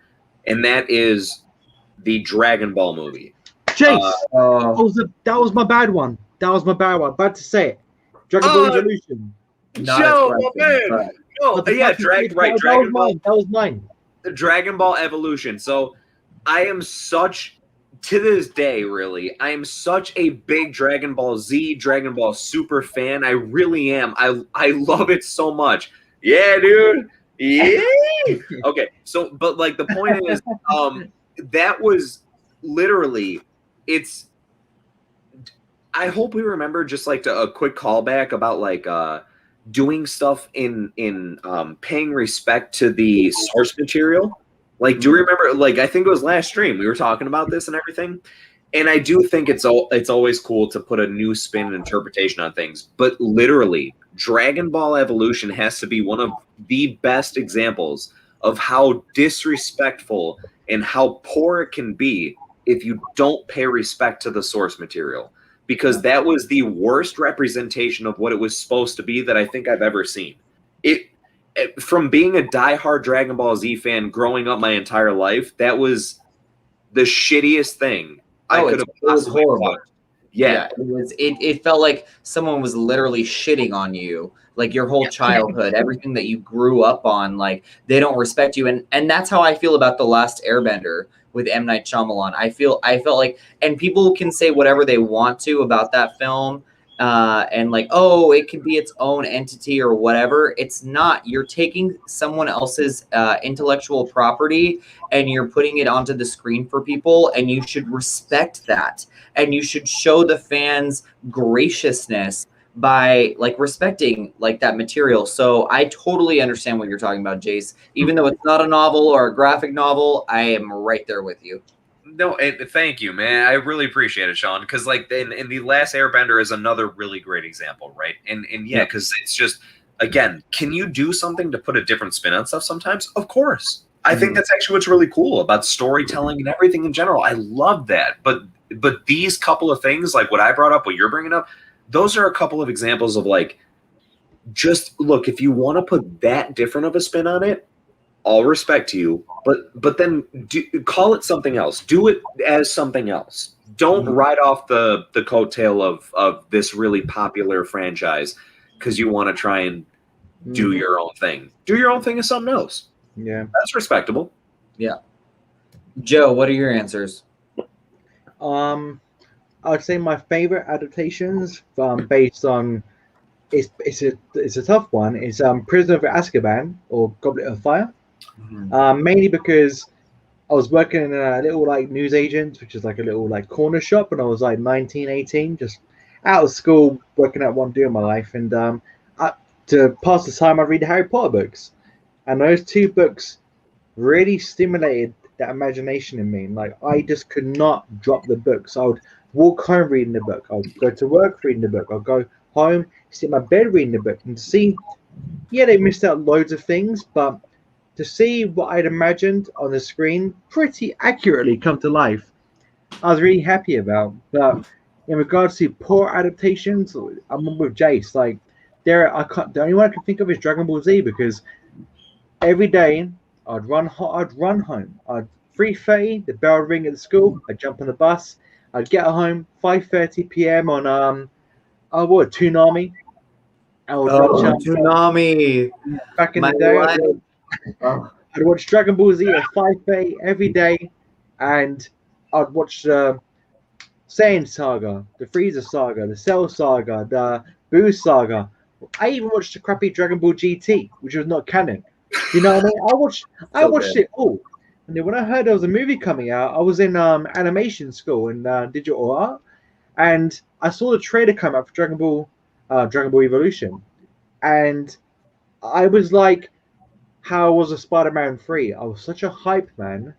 And that is the Dragon Ball movie. Jace, that was my bad one. Bad to say it. Dragon Ball Evolution. Joe, my man. Oh, yeah, Dragon Ball. That was mine. Dragon Ball Evolution. So I am such, to this day, really, I am such a big Dragon Ball Z, Dragon Ball Super fan. I really am. I love it so much. Yeah, dude. Yeah. Okay. So, but like the point is, that was literally, I hope we remember just like a quick callback about like, doing stuff in paying respect to the source material. Like, do you remember, like, I think it was last stream, we were talking about this and everything. And I do think it's always cool to put a new spin and interpretation on things. But literally, Dragon Ball Evolution has to be one of the best examples of how disrespectful and how poor it can be if you don't pay respect to the source material. because that was the worst representation of what it was supposed to be that I think I've ever seen. From being a diehard Dragon Ball Z fan growing up my entire life, that was the shittiest thing I could have possibly watched. Yeah. It felt like someone was literally shitting on you, like your whole childhood, everything that you grew up on. Like they don't respect you, and that's how I feel about The Last Airbender with M. Night Shyamalan. I felt like, and people can say whatever they want to about that film, and like, oh, it can be its own entity or whatever. It's not. You're taking someone else's intellectual property and you're putting it onto the screen for people, and you should respect that, and you should show the fans graciousness by like respecting like that material. So I totally understand what you're talking about, Jace. Even though it's not a novel or a graphic novel, I am right there with you. No, thank you, man. I really appreciate it, Shawn. Because like in The Last Airbender is another really great example, right? And yeah, because it's just, again, can you do something to put a different spin on stuff sometimes? Of course. I think that's actually what's really cool about storytelling and everything in general. I love that. But these couple of things, like what I brought up, what you're bringing up, those are a couple of examples of like, just look, if you want to put that different of a spin on it, all respect to you, but then call it something else. Do it as something else. Don't ride off the coattail of this really popular franchise because you want to try and do your own thing. Do your own thing as something else. Yeah. That's respectable. Yeah. Joe, what are your answers? I would say my favorite adaptations based on it's a tough one. It's Prisoner of Azkaban or Goblet of Fire. Mainly because I was working in a little like newsagent, which is like a little like corner shop, and I was like 19, 18, just out of school, working out what I'm doing in my life, and to pass the time, I read the Harry Potter books, and those two books really stimulated that imagination in me. Like I just could not drop the books. I would walk home reading the book. I would go to work reading the book. I'd go home, sit in my bed reading the book, and to see, yeah, they missed out loads of things, but to see what I'd imagined on the screen pretty accurately come to life, I was really happy about. But in regards to poor adaptations, I'm with Jace. Like the only one I can think of is Dragon Ball Z, because every day I'd run home. I'd 3:30, the bell ring at the school. I'd jump on the bus. I'd get home 5:30 p.m. on Toonami. Toonami. Back in the day. I'd watch Dragon Ball Z at 5:30 every day, and I'd watch the Saiyan Saga, the Frieza Saga, the Cell Saga, the Boo Saga. I even watched the crappy Dragon Ball GT, which was not canon. You know what I mean? I watched it all. And then when I heard there was a movie coming out, I was in animation school in digital art, and I saw the trailer come out for Dragon Ball Evolution, and I was like, how was a Spider-Man 3? I was such a hype man.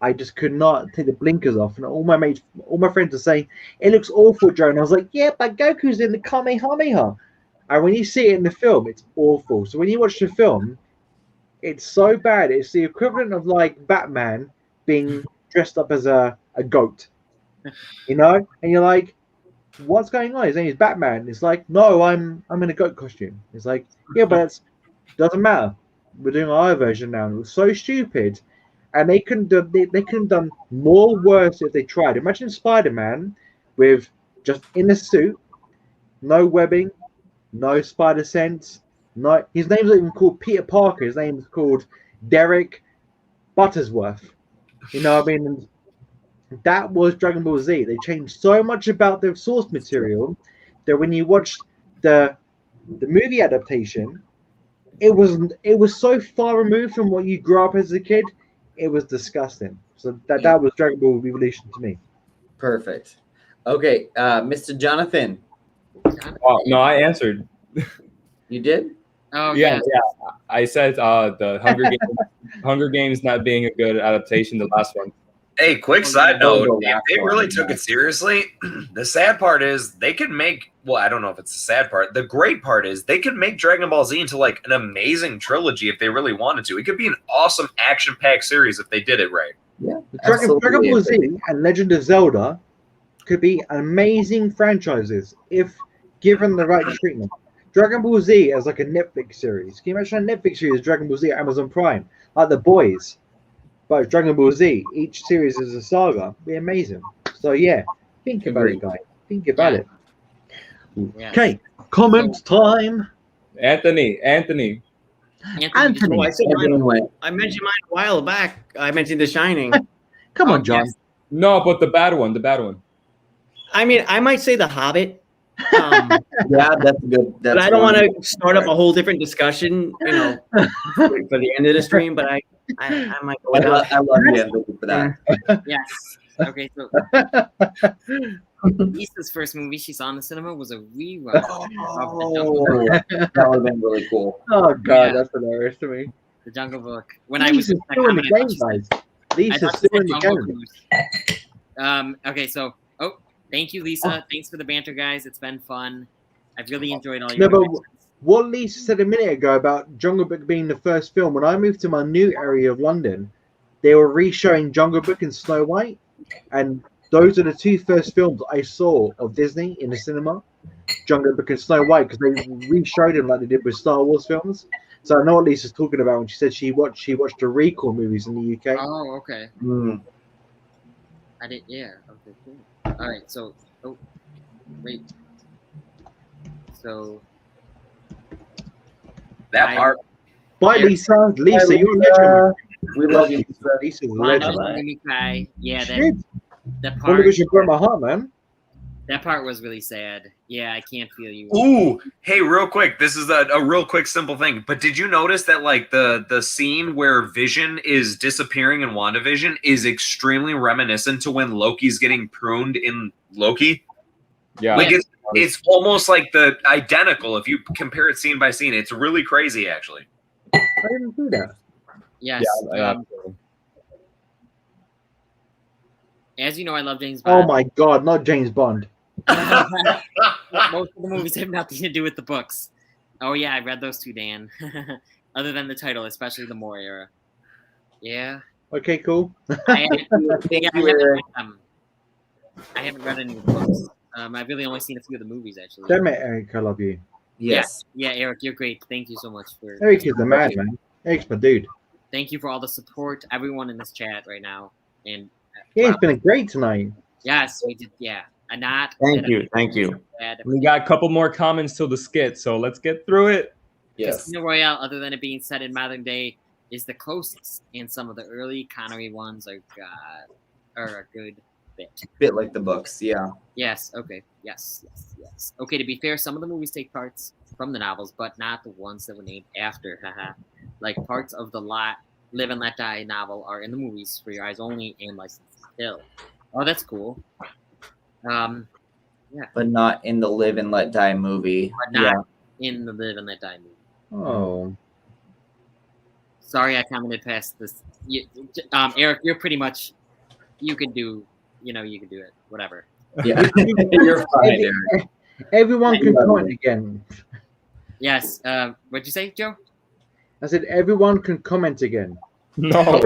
I just could not take the blinkers off, and all my friends were saying it looks awful, Joe. And I was like, yeah, but Goku's in the Kamehameha, and when you see it in the film, it's awful. So when you watch the film, it's so bad. It's the equivalent of like Batman being dressed up as a goat, you know. And you're like, what's going on? His name is Batman. It's like, no, I'm in a goat costume. It's like, yeah, but it doesn't matter. We're doing our version now. It was so stupid, and they couldn't have done more worse if they tried. Imagine Spider-Man with just in a suit, no webbing, no spider sense. No, his name's not even called Peter Parker. His name is called Derek Buttersworth. You know what I mean? And that was Dragon Ball Z. They changed so much about the source material that when you watch the movie adaptation, it was so far removed from what you grew up as a kid. It was disgusting. So that was Dragon Ball Evolution to me. Perfect. Okay, Mr. Jonathan. No, I answered. You did? Oh yeah. I said the Hunger Games not being a good adaptation. The last one. Hey, quick side note: if they really took it seriously, the sad part is they could make. Well, I don't know if it's the sad part. The great part is they could make Dragon Ball Z into like an amazing trilogy if they really wanted to. It could be an awesome action-packed series if they did it right. Yeah, Dragon Ball Z and Legend of Zelda could be amazing franchises if given the right treatment. Dragon Ball Z as like a Netflix series. Can you imagine a Netflix series, Dragon Ball Z, Amazon Prime, like The Boys, but it's Dragon Ball Z. Each series is a saga. It'd be amazing. So yeah, think about it, guys. Think about it. Yes. Okay, comment time. Anthony. Anthony. Oh, I said mine. Anyway, I mentioned mine a while back. I mentioned The Shining. Come Oh, on, John. yes. No, but the bad one. I mean, I might say The Hobbit. yeah, that's good. That's But I don't want one. to start up a whole different discussion, for the end of the stream. But I might go with that. I love you, Anthony, for that. Yes. Okay, so Lisa's first movie she saw in the cinema was a rerun of The Jungle Book. That would have been really cool. Oh god, Yeah. that's hilarious to me. The Jungle Book. When I was Lisa's still in the game, guys. I Lisa's thought still you in said the Jungle game. Cruise. Okay, so thank you, Lisa. Thanks for the banter, guys. It's been fun. I've really enjoyed all your No, but reactions. what Lisa said a minute ago about Jungle Book being the first film, when I moved to my new area of London, they were re-showing Jungle Book and Snow White, and those are the two first films I saw of Disney in the cinema, Jungle Book and Snow White, because they re-showed them like they did with Star Wars films. So I know what Lisa's talking about when she said she watched the Recall movies in the UK. Oh, okay. Mm. I did. Yeah. Okay. Cool. All right. So, wait. So That I- part. Bye, Yeah. Lisa. Lisa, you're a legend. We love you. Lisa's a Wanda legend. made me cry. Yeah, Shit. that Wonder part. Vision broke my heart, man. That part was really sad. Yeah, I can't feel you. Ooh, hey, real quick. This is a real quick, simple thing. But did you notice that like the scene where Vision is disappearing in WandaVision is extremely reminiscent to when Loki's getting pruned in Loki? Yeah. Like it's almost like the identical if you compare it scene by scene. It's really crazy, actually. I didn't do that. Yes. Yeah, As you know, I love James Oh Bond. my god, not James Bond. Most of the movies have nothing to do with the books. Oh yeah, I read those two, Dan. Other than the title, especially the Moore era. Yeah. Okay, cool. I Thank yeah, you, Eric. I haven't read any of the books. I've really only seen a few of the movies, actually. Damn it, Eric, I love you. Yes. Yeah, Eric, you're great. Thank you so much for. Eric is the man, man. Eric's my dude. Thank you for all the support, everyone in this chat right now, and Yeah, it's been great tonight. yes, we did. Yeah, and not. Thank you. Thank you. We got a couple more comments till the skit, so let's get through it. Yes. Casino Royale, other than it being set in modern day, is the closest, and some of the early Connery ones are a good bit. Bit like the books. Yeah. Yes. Okay. Yes. Okay. To be fair, some of the movies take parts from the novels, but not the ones that were named after. Haha. Like parts of the Live and Let Die novel are in the movies for your eyes only and licensed still. Oh, that's cool. But not in the Live and Let Die movie. But not in the Live and Let Die movie. Oh. Sorry, I commented past this. Eric, you're pretty much. You can do. You can do it. Whatever. Yeah. You're fine, Eric. Everyone can comment again. Yes. What'd you say, Joe? I said everyone can comment again. No.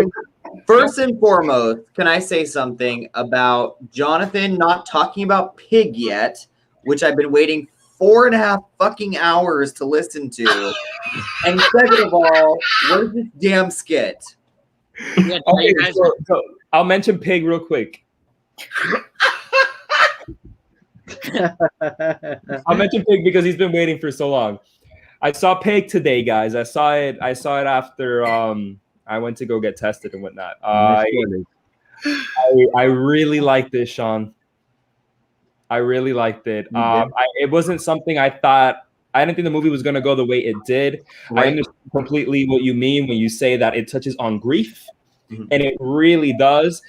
First and foremost, can I say something about Jonathan not talking about Pig yet, which I've been waiting 4.5 fucking hours to listen to. And second of all, where's this damn skit? Yeah, Okay, you guys- so I'll mention Pig real quick. I'll mention Pig because he's been waiting for so long. I saw Pig today, guys. I saw it after I went to go get tested and whatnot. I really liked this, Shawn. I really liked it. It wasn't something I thought. I didn't think the movie was going to go the way it did. Right. I understand completely what you mean when you say that it touches on grief, Mhm. and it really does.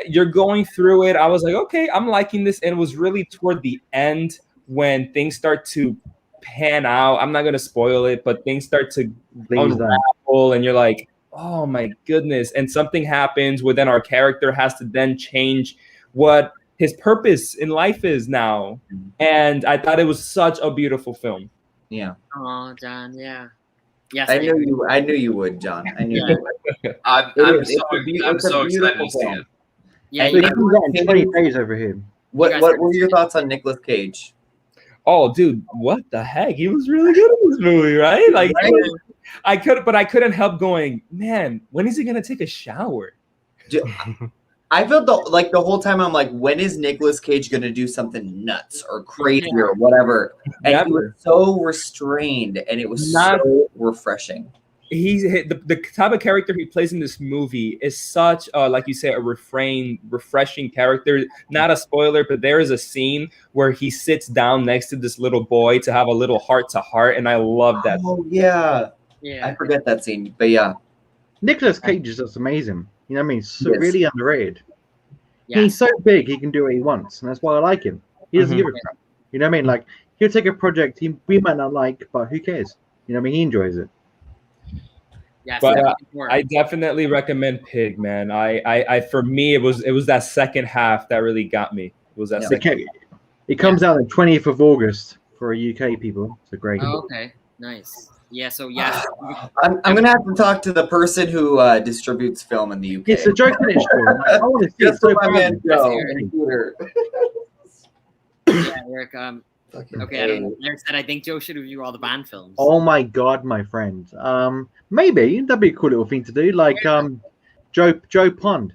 You're going through it. I was like, okay, I'm liking this. And it was really toward the end when things start to pan out. I'm not going to spoil it, but things start to unravel, and you're like, oh my goodness. And something happens where then our character has to then change what his purpose in life is now. And I thought it was such a beautiful film. Yeah. Oh, John. Yeah. Yes. I knew you would, John. I knew Yeah. you would. I'm It is. so It's a excited beautiful to see film. it. Yeah. And So You you can get in 20 days over here. What were your thoughts on Nicolas Cage? Oh, dude, what the heck? He was really good in this movie, right? Like, I couldn't help going, man, when is he gonna take a shower? I felt the whole time I'm like, when is Nicolas Cage gonna do something nuts or crazy or whatever? And he was so restrained, and it was so refreshing. He's the type of character he plays in this movie is such like you say, a refreshing character. Not a spoiler, but there is a scene where he sits down next to this little boy to have a little heart to heart, and I love that. Oh yeah. I forget that scene, but yeah. Nicolas Cage is just amazing. You know what I mean? So really underrated. Yes. He's so big, he can do what he wants, and that's why I like him. He doesn't give a crap. You know what I mean? Like, he'll take a project we might not like, but who cares? You know what I mean? He enjoys it. Yes, but I definitely recommend Pig, man. I for me, it was that second half that really got me. It was that second. It comes out on the 20th of August for UK people. So great. Oh, okay, nice. Yeah, so yes. I'm gonna have to talk to the person who distributes film in the UK. It's a joke finish. I want to see it so my man Joe. Yeah, Eric. Okay, I don't know. Eric said I think Joe should review all the Bond films. Oh my god, my friend. Maybe that'd be a cool little thing to do. Like Joe Pond.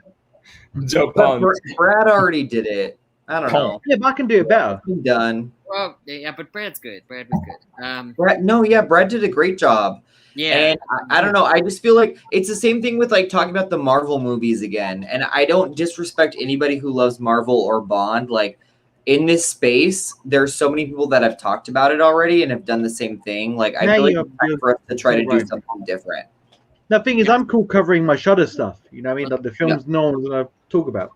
Joe Pond. Brad already did it. I don't know. Yeah, but I can do it better. I'm done. Well, yeah, but Brad's good. Brad was good. Brad did a great job. Yeah. And I don't know. I just feel like it's the same thing with like talking about the Marvel movies again. And I don't disrespect anybody who loves Marvel or Bond. Like, in this space, there's so many people that have talked about it already and have done the same thing. Like, I feel like it's time for us to try to do something different. The thing is, I'm cool covering my Shudder stuff. You know what I mean? Like the films no one's going to talk about.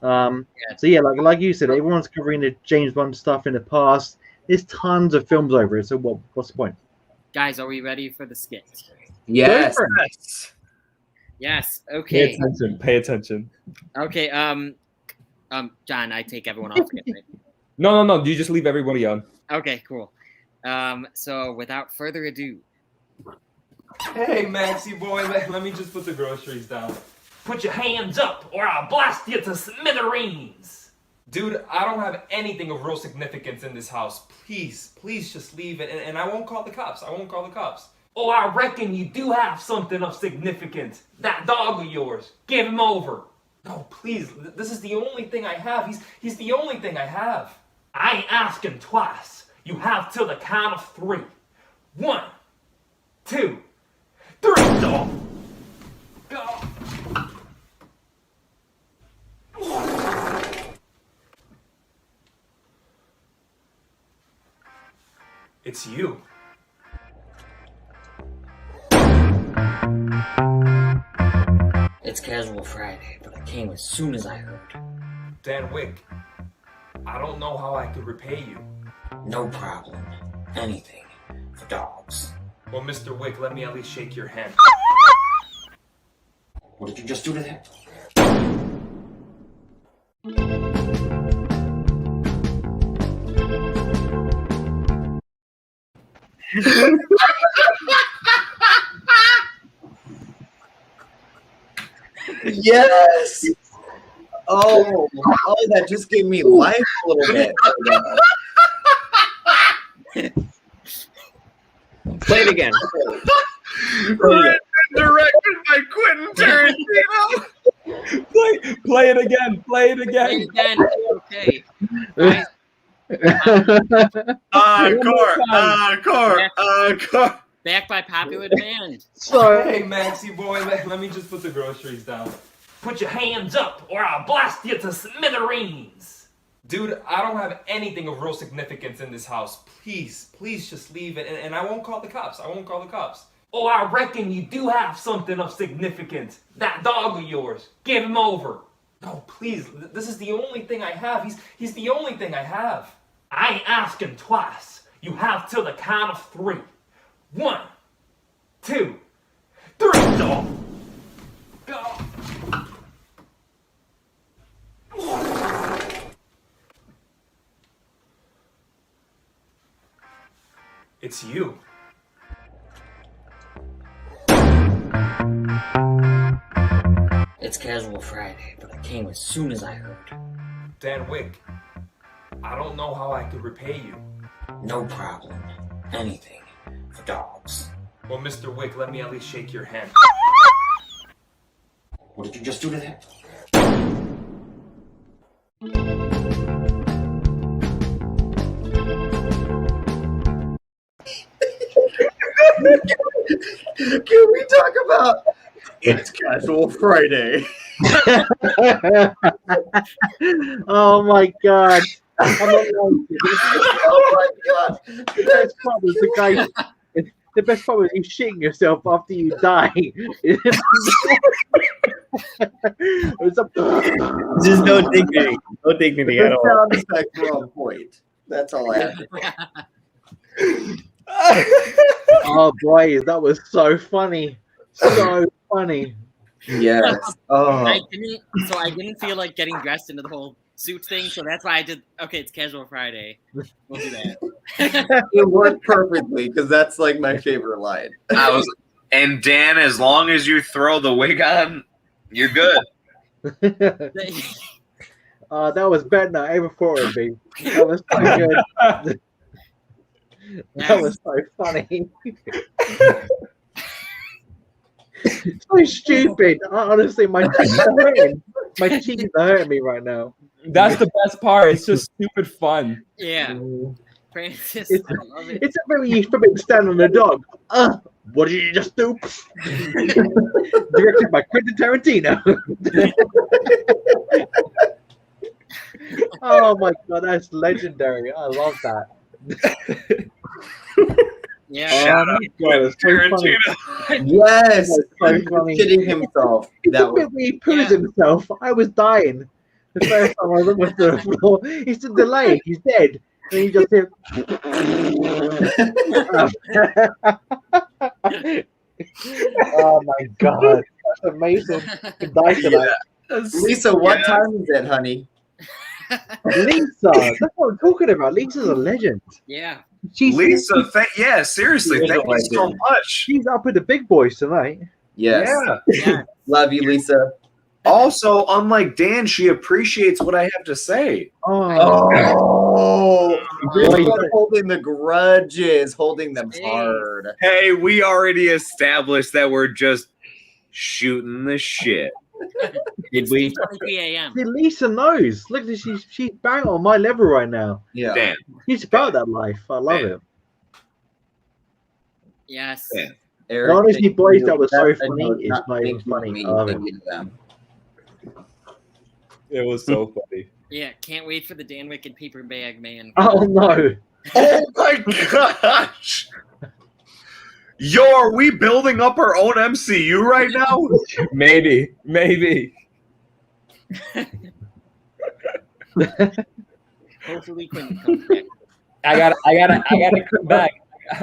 So yeah, like you said, everyone's covering the James Bond stuff in the past. There's tons of films over it. So what's the point? Guys, are we ready for the skit? Yes. Yes. Okay. Pay attention. Okay. John, I take everyone off again, right? No. You just leave everybody on. Okay, cool. So without further ado. Hey, Maxie boy, let me just put the groceries down. Put your hands up or I'll blast you to smithereens. Dude, I don't have anything of real significance in this house. Please just leave it and I won't call the cops. Oh, I reckon you do have something of significance. That dog of yours. Give him over. No, please. This is the only thing I have. He's the only thing I have. I ain't asking twice. You have till the count of 3. 1, 2, 3, dog. Go. It's you. It's Casual Friday, but I came as soon as I heard. Dan Wick, I don't know how I could repay you. No problem. Anything for dogs. Well, Mr. Wick, let me at least shake your hand. What did you just do to that? Yes. Oh, that just gave me life a little bit. Play it again. Written and directed by Quentin Tarantino. Play it again. Play it again. Okay. Guys, Encore. back by popular demand. Sorry. Hey, Maxie boy, let me just put the groceries down. Put your hands up or I'll blast you to smithereens. Dude, I don't have anything of real significance in this house. Please just leave it and I won't call the cops. Oh, I reckon you do have something of significance. That dog of yours. Give him over. No, please. This is the only thing I have. He's the only thing I have. I ain't asking twice. You have till the count of 3. 1, 2, 3, dog. Go. It's you. It's Casual Friday, but I came as soon as I heard. Dan Wick, I don't know how I could repay you. No problem. Anything for dogs. Well, Mr. Wick, let me at least shake your hand. What did you just do to that? Can we talk about It's Casual Friday? Oh my god. I'm not lying to you. Oh my god! The best part was the best part was you shitting yourself after you die. It was Just no dignity. No dignity at The all. sound effects were on point. That's all I have to say. Oh boy, that was so funny. So funny. Yes. Oh. I didn't feel like getting dressed into the whole suit thing, so that's why I did. Okay, it's Casual Friday. We'll do that. It worked perfectly because that's like my favorite line. And Dan, as long as you throw the wig on, you're good. That was better than I ever thought it would be. That was so good. That was so funny. So stupid. Honestly, my cheeks are hurting. My cheeks are hurting me right now. That's the best part. It's just stupid fun. Yeah. Francis, It's, I love it. it's a very East Flipping stand on the dog. What did you just do? Directed by Quentin Tarantino. Oh my god, that's legendary. I love that. Yeah. Shout out God, it's so funny. Tarantino. Yes. So funny. Kidding himself. It's That the was bit where he poos himself. I was dying. The first time I looked at the floor, it's a delay. He's dead. And you just hear. Oh my god. That's amazing. I could die tonight. Lisa, what time is it, honey? Lisa. That's what I'm talking about. Lisa's a legend. Yeah. She's, Lisa, seriously, thank you so much. she's up with the big boys tonight. Yes. Yeah. Love you, Lisa. Also, unlike Dan, she appreciates what I have to say. Oh, Boy. holding the grudges, holding them hard. Hey, we already established that we're just shooting the shit. Did we? 3 a.m. See, Lisa knows. Look, she's bang on my level right now. Yeah. Dan, She's about that life. I love it. Yes. Dan. Eric, Honestly, thank boys, you. that was so That's a funny. note, It's not not even thank you funny. to me, I love thank it. you to them. It was so funny. Yeah. Can't wait for the Dan Wick and Paper Bag Man. Oh no! Oh my gosh! Yo, are we building up our own MCU right now? Maybe. Hopefully Quentin comes back. I gotta come back.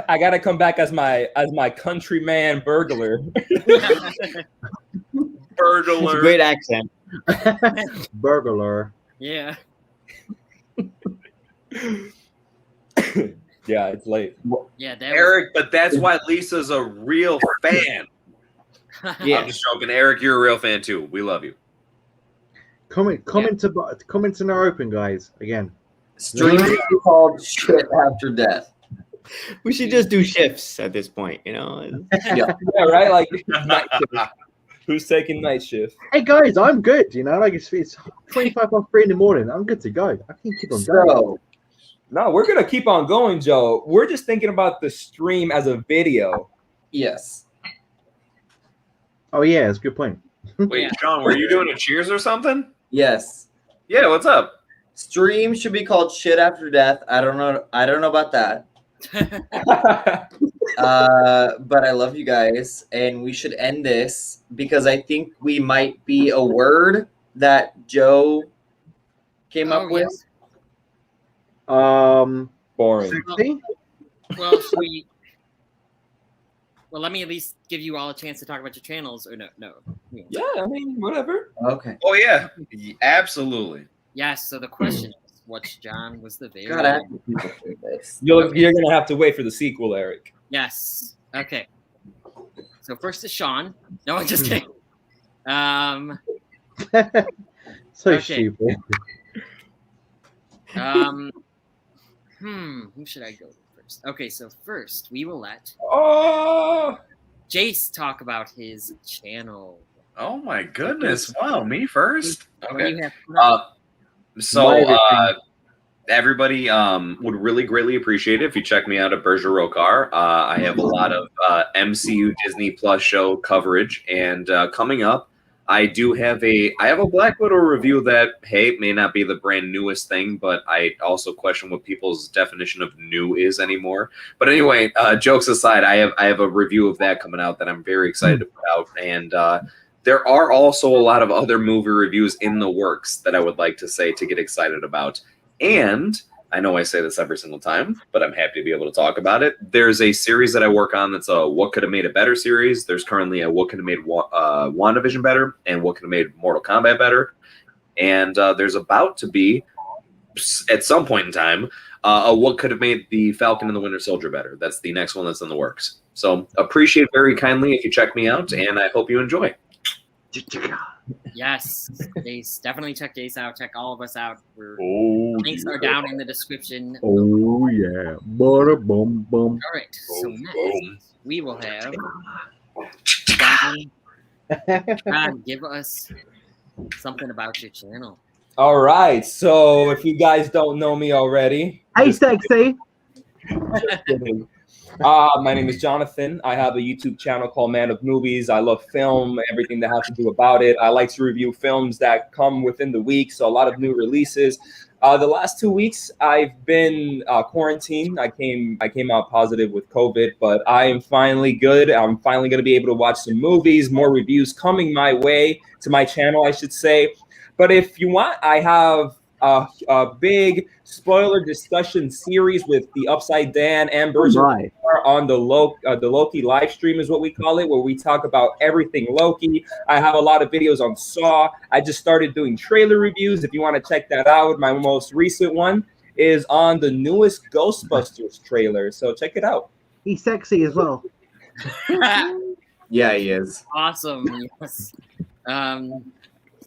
I gotta come back as my countryman burglar. Burglar. Great accent. Burglar. Yeah. Yeah, it's late. Yeah. That Eric, but that's why Lisa's a real fan. Yeah. I'm just joking. Eric, you're a real fan too. We love you. Comments in our open, guys. Again. Stream is called Shit After Death. We should just do shifts at this point, you know? Yeah. Yeah, right. Like night shift. Who's taking night shift? Hey guys, I'm good. You know, like it's 25 past 3 in the morning. I'm good to go. I can keep on going. So, No, we're gonna keep on going, Joe. We're just thinking about the stream as a video. yes. Oh yeah, that's a good point. Wait, Shawn, were you doing a cheers or something? Yes. Yeah, what's up? Stream should be called Shit After Death. I don't know about that. But I love you guys, and we should end this because I think we might be a word that Joe came up with. Yes. Boring. Sexy? Well, should we? Well, let me at least give you all a chance to talk about your channels, or no? Yeah, I mean, whatever. Okay. Oh yeah, absolutely. Yes. So the question is, which John was the very? God, I have to people say this. You're gonna have to wait for the sequel, Eric. Yes. Okay. So first is Shawn. No, I'm just kidding. So Okay. stupid. Who should I go to first? Okay, so first we will let Oh, Jace talk about his channel. Oh my goodness! Wow, me first. What do Okay. you have coming up? Everybody would really greatly appreciate it if you check me out at Burja Rocar. I have a lot of MCU Disney Plus show coverage, and coming up, I have a Black Widow review that may not be the brand newest thing, but I also question what people's definition of new is anymore. But anyway, jokes aside, I have a review of that coming out that I'm very excited to put out, and there are also a lot of other movie reviews in the works that I would like to say to get excited about. And I know I say this every single time, but I'm happy to be able to talk about it. There's a series that I work on that's a What Could Have Made It Better series. There's currently a What Could Have Made WandaVision Better and What Could Have Made Mortal Kombat Better. And there's about to be, at some point in time, a What Could Have Made the Falcon and the Winter Soldier Better. That's the next one that's in the works. So appreciate very kindly if you check me out, and I hope you enjoy. Yes, Jace. Definitely check Jace out. Check all of us out. Links are down in the description. Oh yeah. Bada bum bum. All right. So next we will have John, give us something about your channel. all right. So if you guys don't know me already, Hey, sexy. just kidding. My name is Jonathan. I have a YouTube channel called Man of Movies. I love film, everything that has to do about it. I like to review films that come within the week, so a lot of new releases. The last 2 weeks, I've been quarantined. I came out positive with COVID, but I am finally good. I'm finally going to be able to watch some movies, more reviews coming my way to my channel, I should say. But if you want, I have a big spoiler discussion series with the Upside Dan and Burja on the Loki live stream is what we call it, where we talk about everything Loki. I have a lot of videos on Saw. I just started doing trailer reviews. If you want to check that out, my most recent one is on the newest Ghostbusters trailer. So check it out. He's sexy as well. Yeah, he is. Awesome. Yes.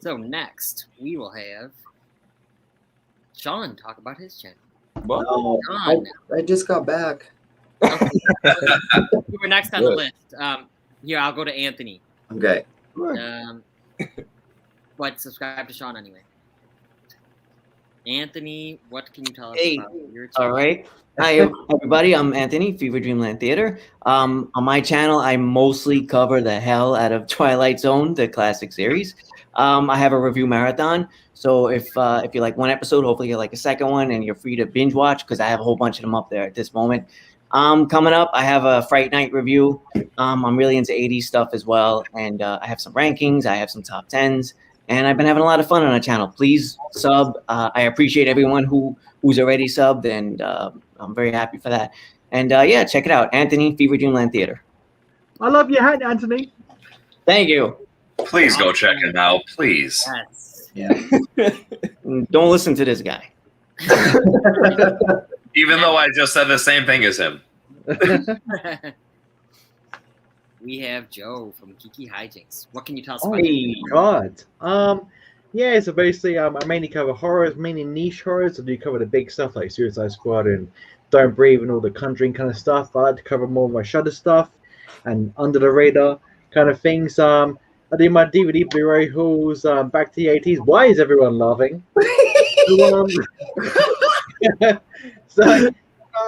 So next we will have Shawn talk about his channel. Oh, I just got back. Okay. You were next on the list. Here, I'll go to Anthony. Okay. But subscribe to Shawn anyway. Anthony, what can you tell us about your channel? All right. Hi, everybody. I'm Anthony, Fever Dreamland Theater. On my channel, I mostly cover the hell out of Twilight Zone, the classic series. I have a review marathon. So if you like one episode, hopefully you like a second one, and you're free to binge watch because I have a whole bunch of them up there at this moment. Coming up, I have a Fright Night review. I'm really into 80s stuff as well, and I have some rankings. I have some top 10s, and I've been having a lot of fun on the channel. Please sub. I appreciate everyone who's already subbed, and I'm very happy for that. And yeah, check it out, Anthony, Fever Dreamland Theater. I love your hat, Anthony. Thank you. Please go check him out, please. Yes. Yeah. Don't listen to this guy. Even though I just said the same thing as him. We have Joe from GeekyHiJynx. What can you tell us about God. Yeah, so basically, I mainly cover horrors, mainly niche horrors. I do cover the big stuff like Suicide Squad and Don't Breathe and all the Conjuring kind of stuff. I like to cover more of my Shudder stuff and under the radar kind of things. I do my DVD Blu-ray hauls back to the 80s. Why is everyone laughing? So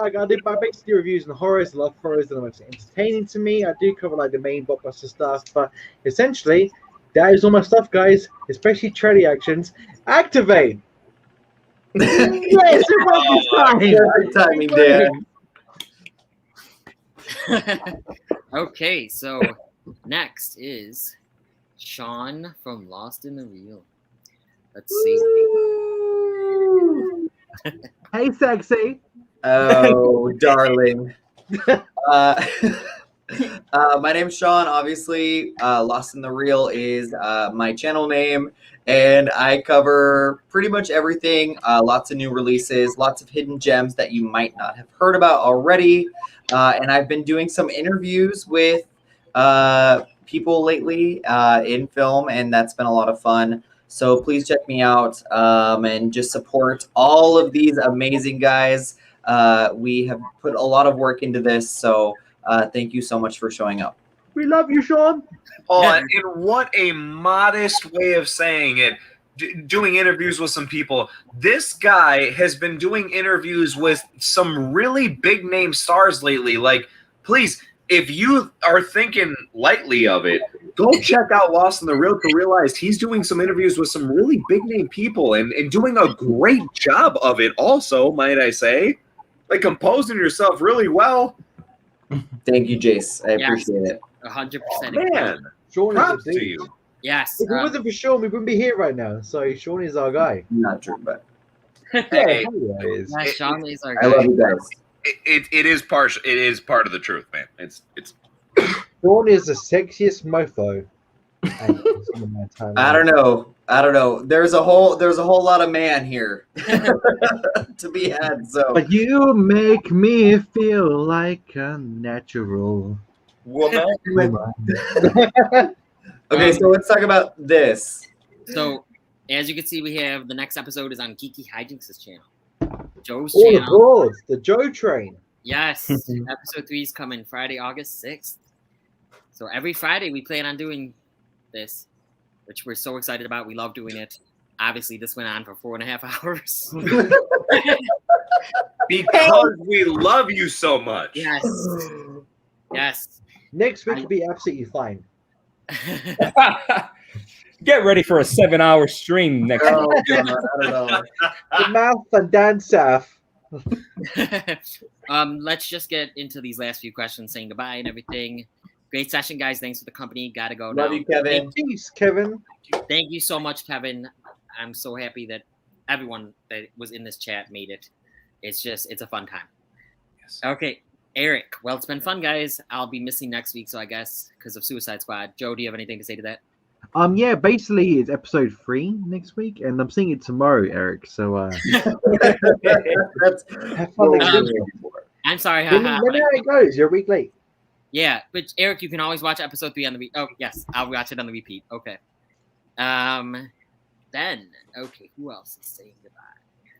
I do basically reviews on horrors. I love horrors and it's entertaining to me. I do cover like the main blockbuster stuff, but essentially that is all my stuff, guys. Especially trailer actions. Activate. Yes, Perfect timing, Dan. Okay, so next is Shawn from Lost in the Reel. Let's see. Hey, sexy. Oh, darling. My name's Shawn. Obviously, Lost in the Reel is my channel name, and I cover pretty much everything. Lots of new releases, lots of hidden gems that you might not have heard about already. And I've been doing some interviews with people lately in film, and that's been a lot of fun. So please check me out and just support all of these amazing guys. We have put a lot of work into this, so thank you so much for showing up. We love you, Shawn. Oh, and what a modest way of saying it. Doing interviews with some people. This guy has been doing interviews with some really big name stars lately. Like, please, if you are thinking lightly of it, go check out Lost in the Real to realize he's doing some interviews with some really big name people and doing a great job of it also, might I say. Like, composing yourself really well. Thank you, Jace. I appreciate it. 100%. Man, Shawn props is a to dude. you. Yes. If it wasn't for Shawn, we wouldn't be here right now. So Shawn is our guy. Not true, but Hey, yeah, Shawn is our I love guy. you guys. it is partial. It is part of the truth, man. It's Shawn is the sexiest mofo. I don't know. There's a whole lot of man here to be had. So, But you make me feel like a natural woman. woman. okay, so let's talk about this. So, as you can see, we have the next episode is on GeekyHiJynx's channel. Joe's All channel. aboard the Joe train. Yes. Episode 3 is coming Friday, August 6th. So every Friday we plan on doing this, which we're so excited about. We love doing it. Obviously, this went on for 4.5 hours. Because we love you so much. Yes. Yes. Next week will be absolutely fine. Get ready for a 7-hour stream next Oh, week. God, I don't know. The mouth and Dan Saf. Let's just get into these last few questions, saying goodbye and everything. Great session, guys. Thanks for the company. Gotta go now. Love you, Kevin. Thanks, Kevin. Thank you so much, Kevin. I'm so happy that everyone that was in this chat made it. It's a fun time. Yes. Okay, Eric. Well, it's been fun, guys. I'll be missing next week, so I guess because of Suicide Squad. Joe, do you have anything to say to that? Yeah, basically it's episode 3 next week, and I'm seeing it tomorrow, Eric. So That's have fun next Um, week. I'm sorry. Let me haha, know but how it goes. You're a week late. yeah, but Eric, you can always watch episode 3 on the Oh, yes, I'll watch it on the repeat. Okay. Then okay, who else is saying goodbye?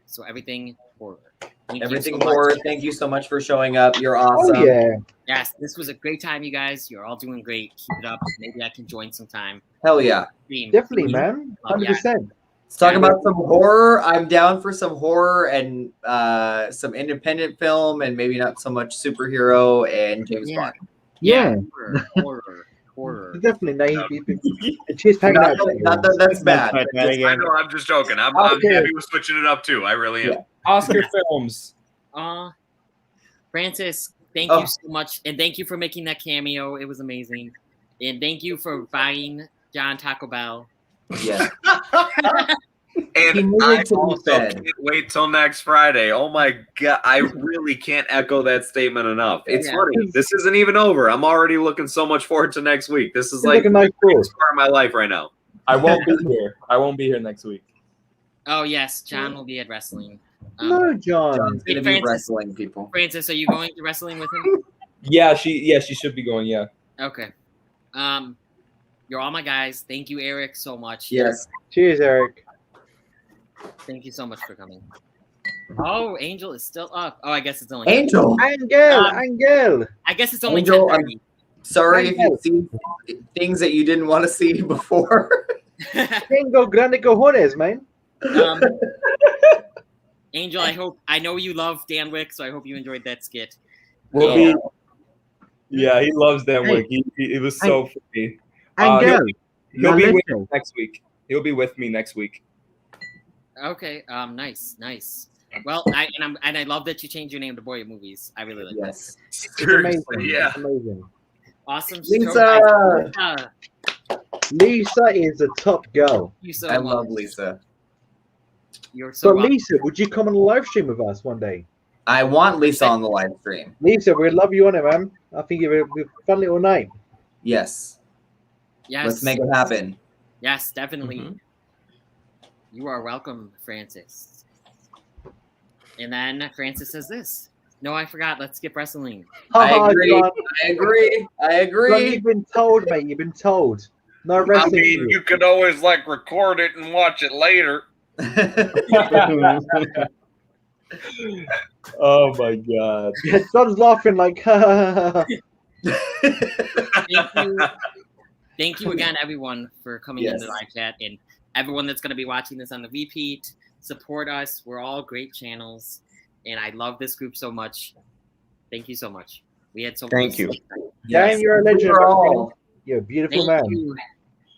So everything horror. Thank you everything so much. horror. Thank you so much for showing up. You're awesome. Oh yeah. Yes, this was a great time, you guys. You're all doing great. Keep it up. Maybe I can join sometime. Hell yeah. Stream. Definitely, man. Oh, yeah. 100%. Let's talk about some horror. I'm down for some horror and some independent film and maybe not so much superhero and James Yeah. Bond. Yeah. Horror. Definitely. No, cheers, hanging out. Not that that's bad. I know. I'm just joking. I'm Okay. happy with switching it up too. I really am. Yeah. Oscar films. Francis, thank Oh. you so much. And thank you for making that cameo. It was amazing. And thank you for buying John Taco Bell. Yeah. He And needed I to be also fed. can't wait till next Friday. Oh my God. I really can't echo that statement enough. It's Yeah. funny. This isn't even over. I'm already looking so much forward to next week. This is It's like like a nice the ball. biggest part of my life right now. I won't be here. I won't be here next week. Oh, yes, John will be at wrestling. No, John. John's Hey, gonna be Francis. wrestling people. Francis, are you going to wrestling with him? Yeah, she should be going. Yeah. Okay. You're all my guys. Thank you, Eric, so much. Yes. Cheers, Eric. Thank you so much for coming. Oh, Angel is still up. Oh, I guess it's only Angel. Angel. I guess it's only Angel, 10:30. Sorry if you've seen things that you didn't want to see before. Tengo grande cojones, man. Angel, I know you love Dan Wick, so I hope you enjoyed that skit. Yeah, he loves that Hey. work. It was so funny. Angel. He'll be with Leche. me next week. He'll be with me next week. Okay, nice. Well, I love that you changed your name to Boy Movies. I really like Yes. It's amazing. Seriously, yeah. It's amazing. that. Awesome. Lisa. Lisa is a top girl. Thank you so I much. love Lisa. You're so So, welcome. Lisa, would you come on a live stream with us one day? I want Lisa on the live stream. Lisa, we'd love you on it, man. I think it would be a fun little night. Yes. Yes. Let's make it happen. Yes, definitely. Mhm. You are welcome, Francis. And then Francis says this. No, I forgot. Let's skip wrestling. I Haha, agree. John. I agree. I John, agree. you've been told, mate. You've been told. No I wrestling. mean, you could always like record it and watch it later. Oh my god. John's laughing like, Thank you again, everyone, for coming Yes. into the live chat, and everyone that's going to be watching this on the repeat. Support us. We're all great channels, and I love this group so much. Thank you so much. We had so Thank you. Dan, you're a legend. We're all- You're a beautiful Thank man. you.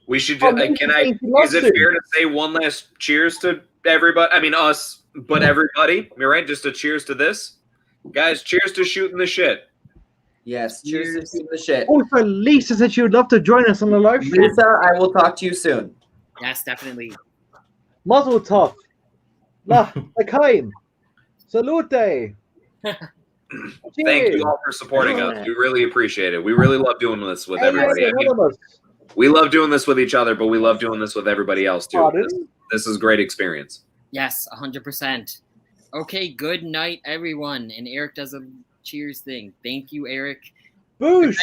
We should Oh, do. maybe Can I? he loves Is it it. fair to say one last cheers to everybody? I mean, us, but everybody. You're right. Just a cheers to this, guys. Cheers to shooting the shit. Yes, cheers to the shit. Also, Lisa said she would love to join us on the live stream. Lisa, I will talk to you soon. Yes, definitely. Mazel tov. La L'chaim. Salute. Thank you all for supporting us. We really appreciate it. We really love doing this with everybody. I mean, we love doing this with each other, but we love doing this with everybody else too. This is a great experience. Yes, 100%. Okay, good night, everyone. And Eric does a cheers thing. Thank you, Eric. Boosh.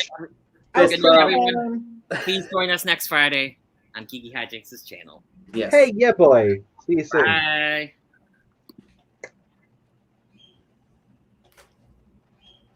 Good night, everyone. Please join us next Friday on GeekyHiJynx's channel. Yes. Hey, yeah, boy. See you soon. Bye.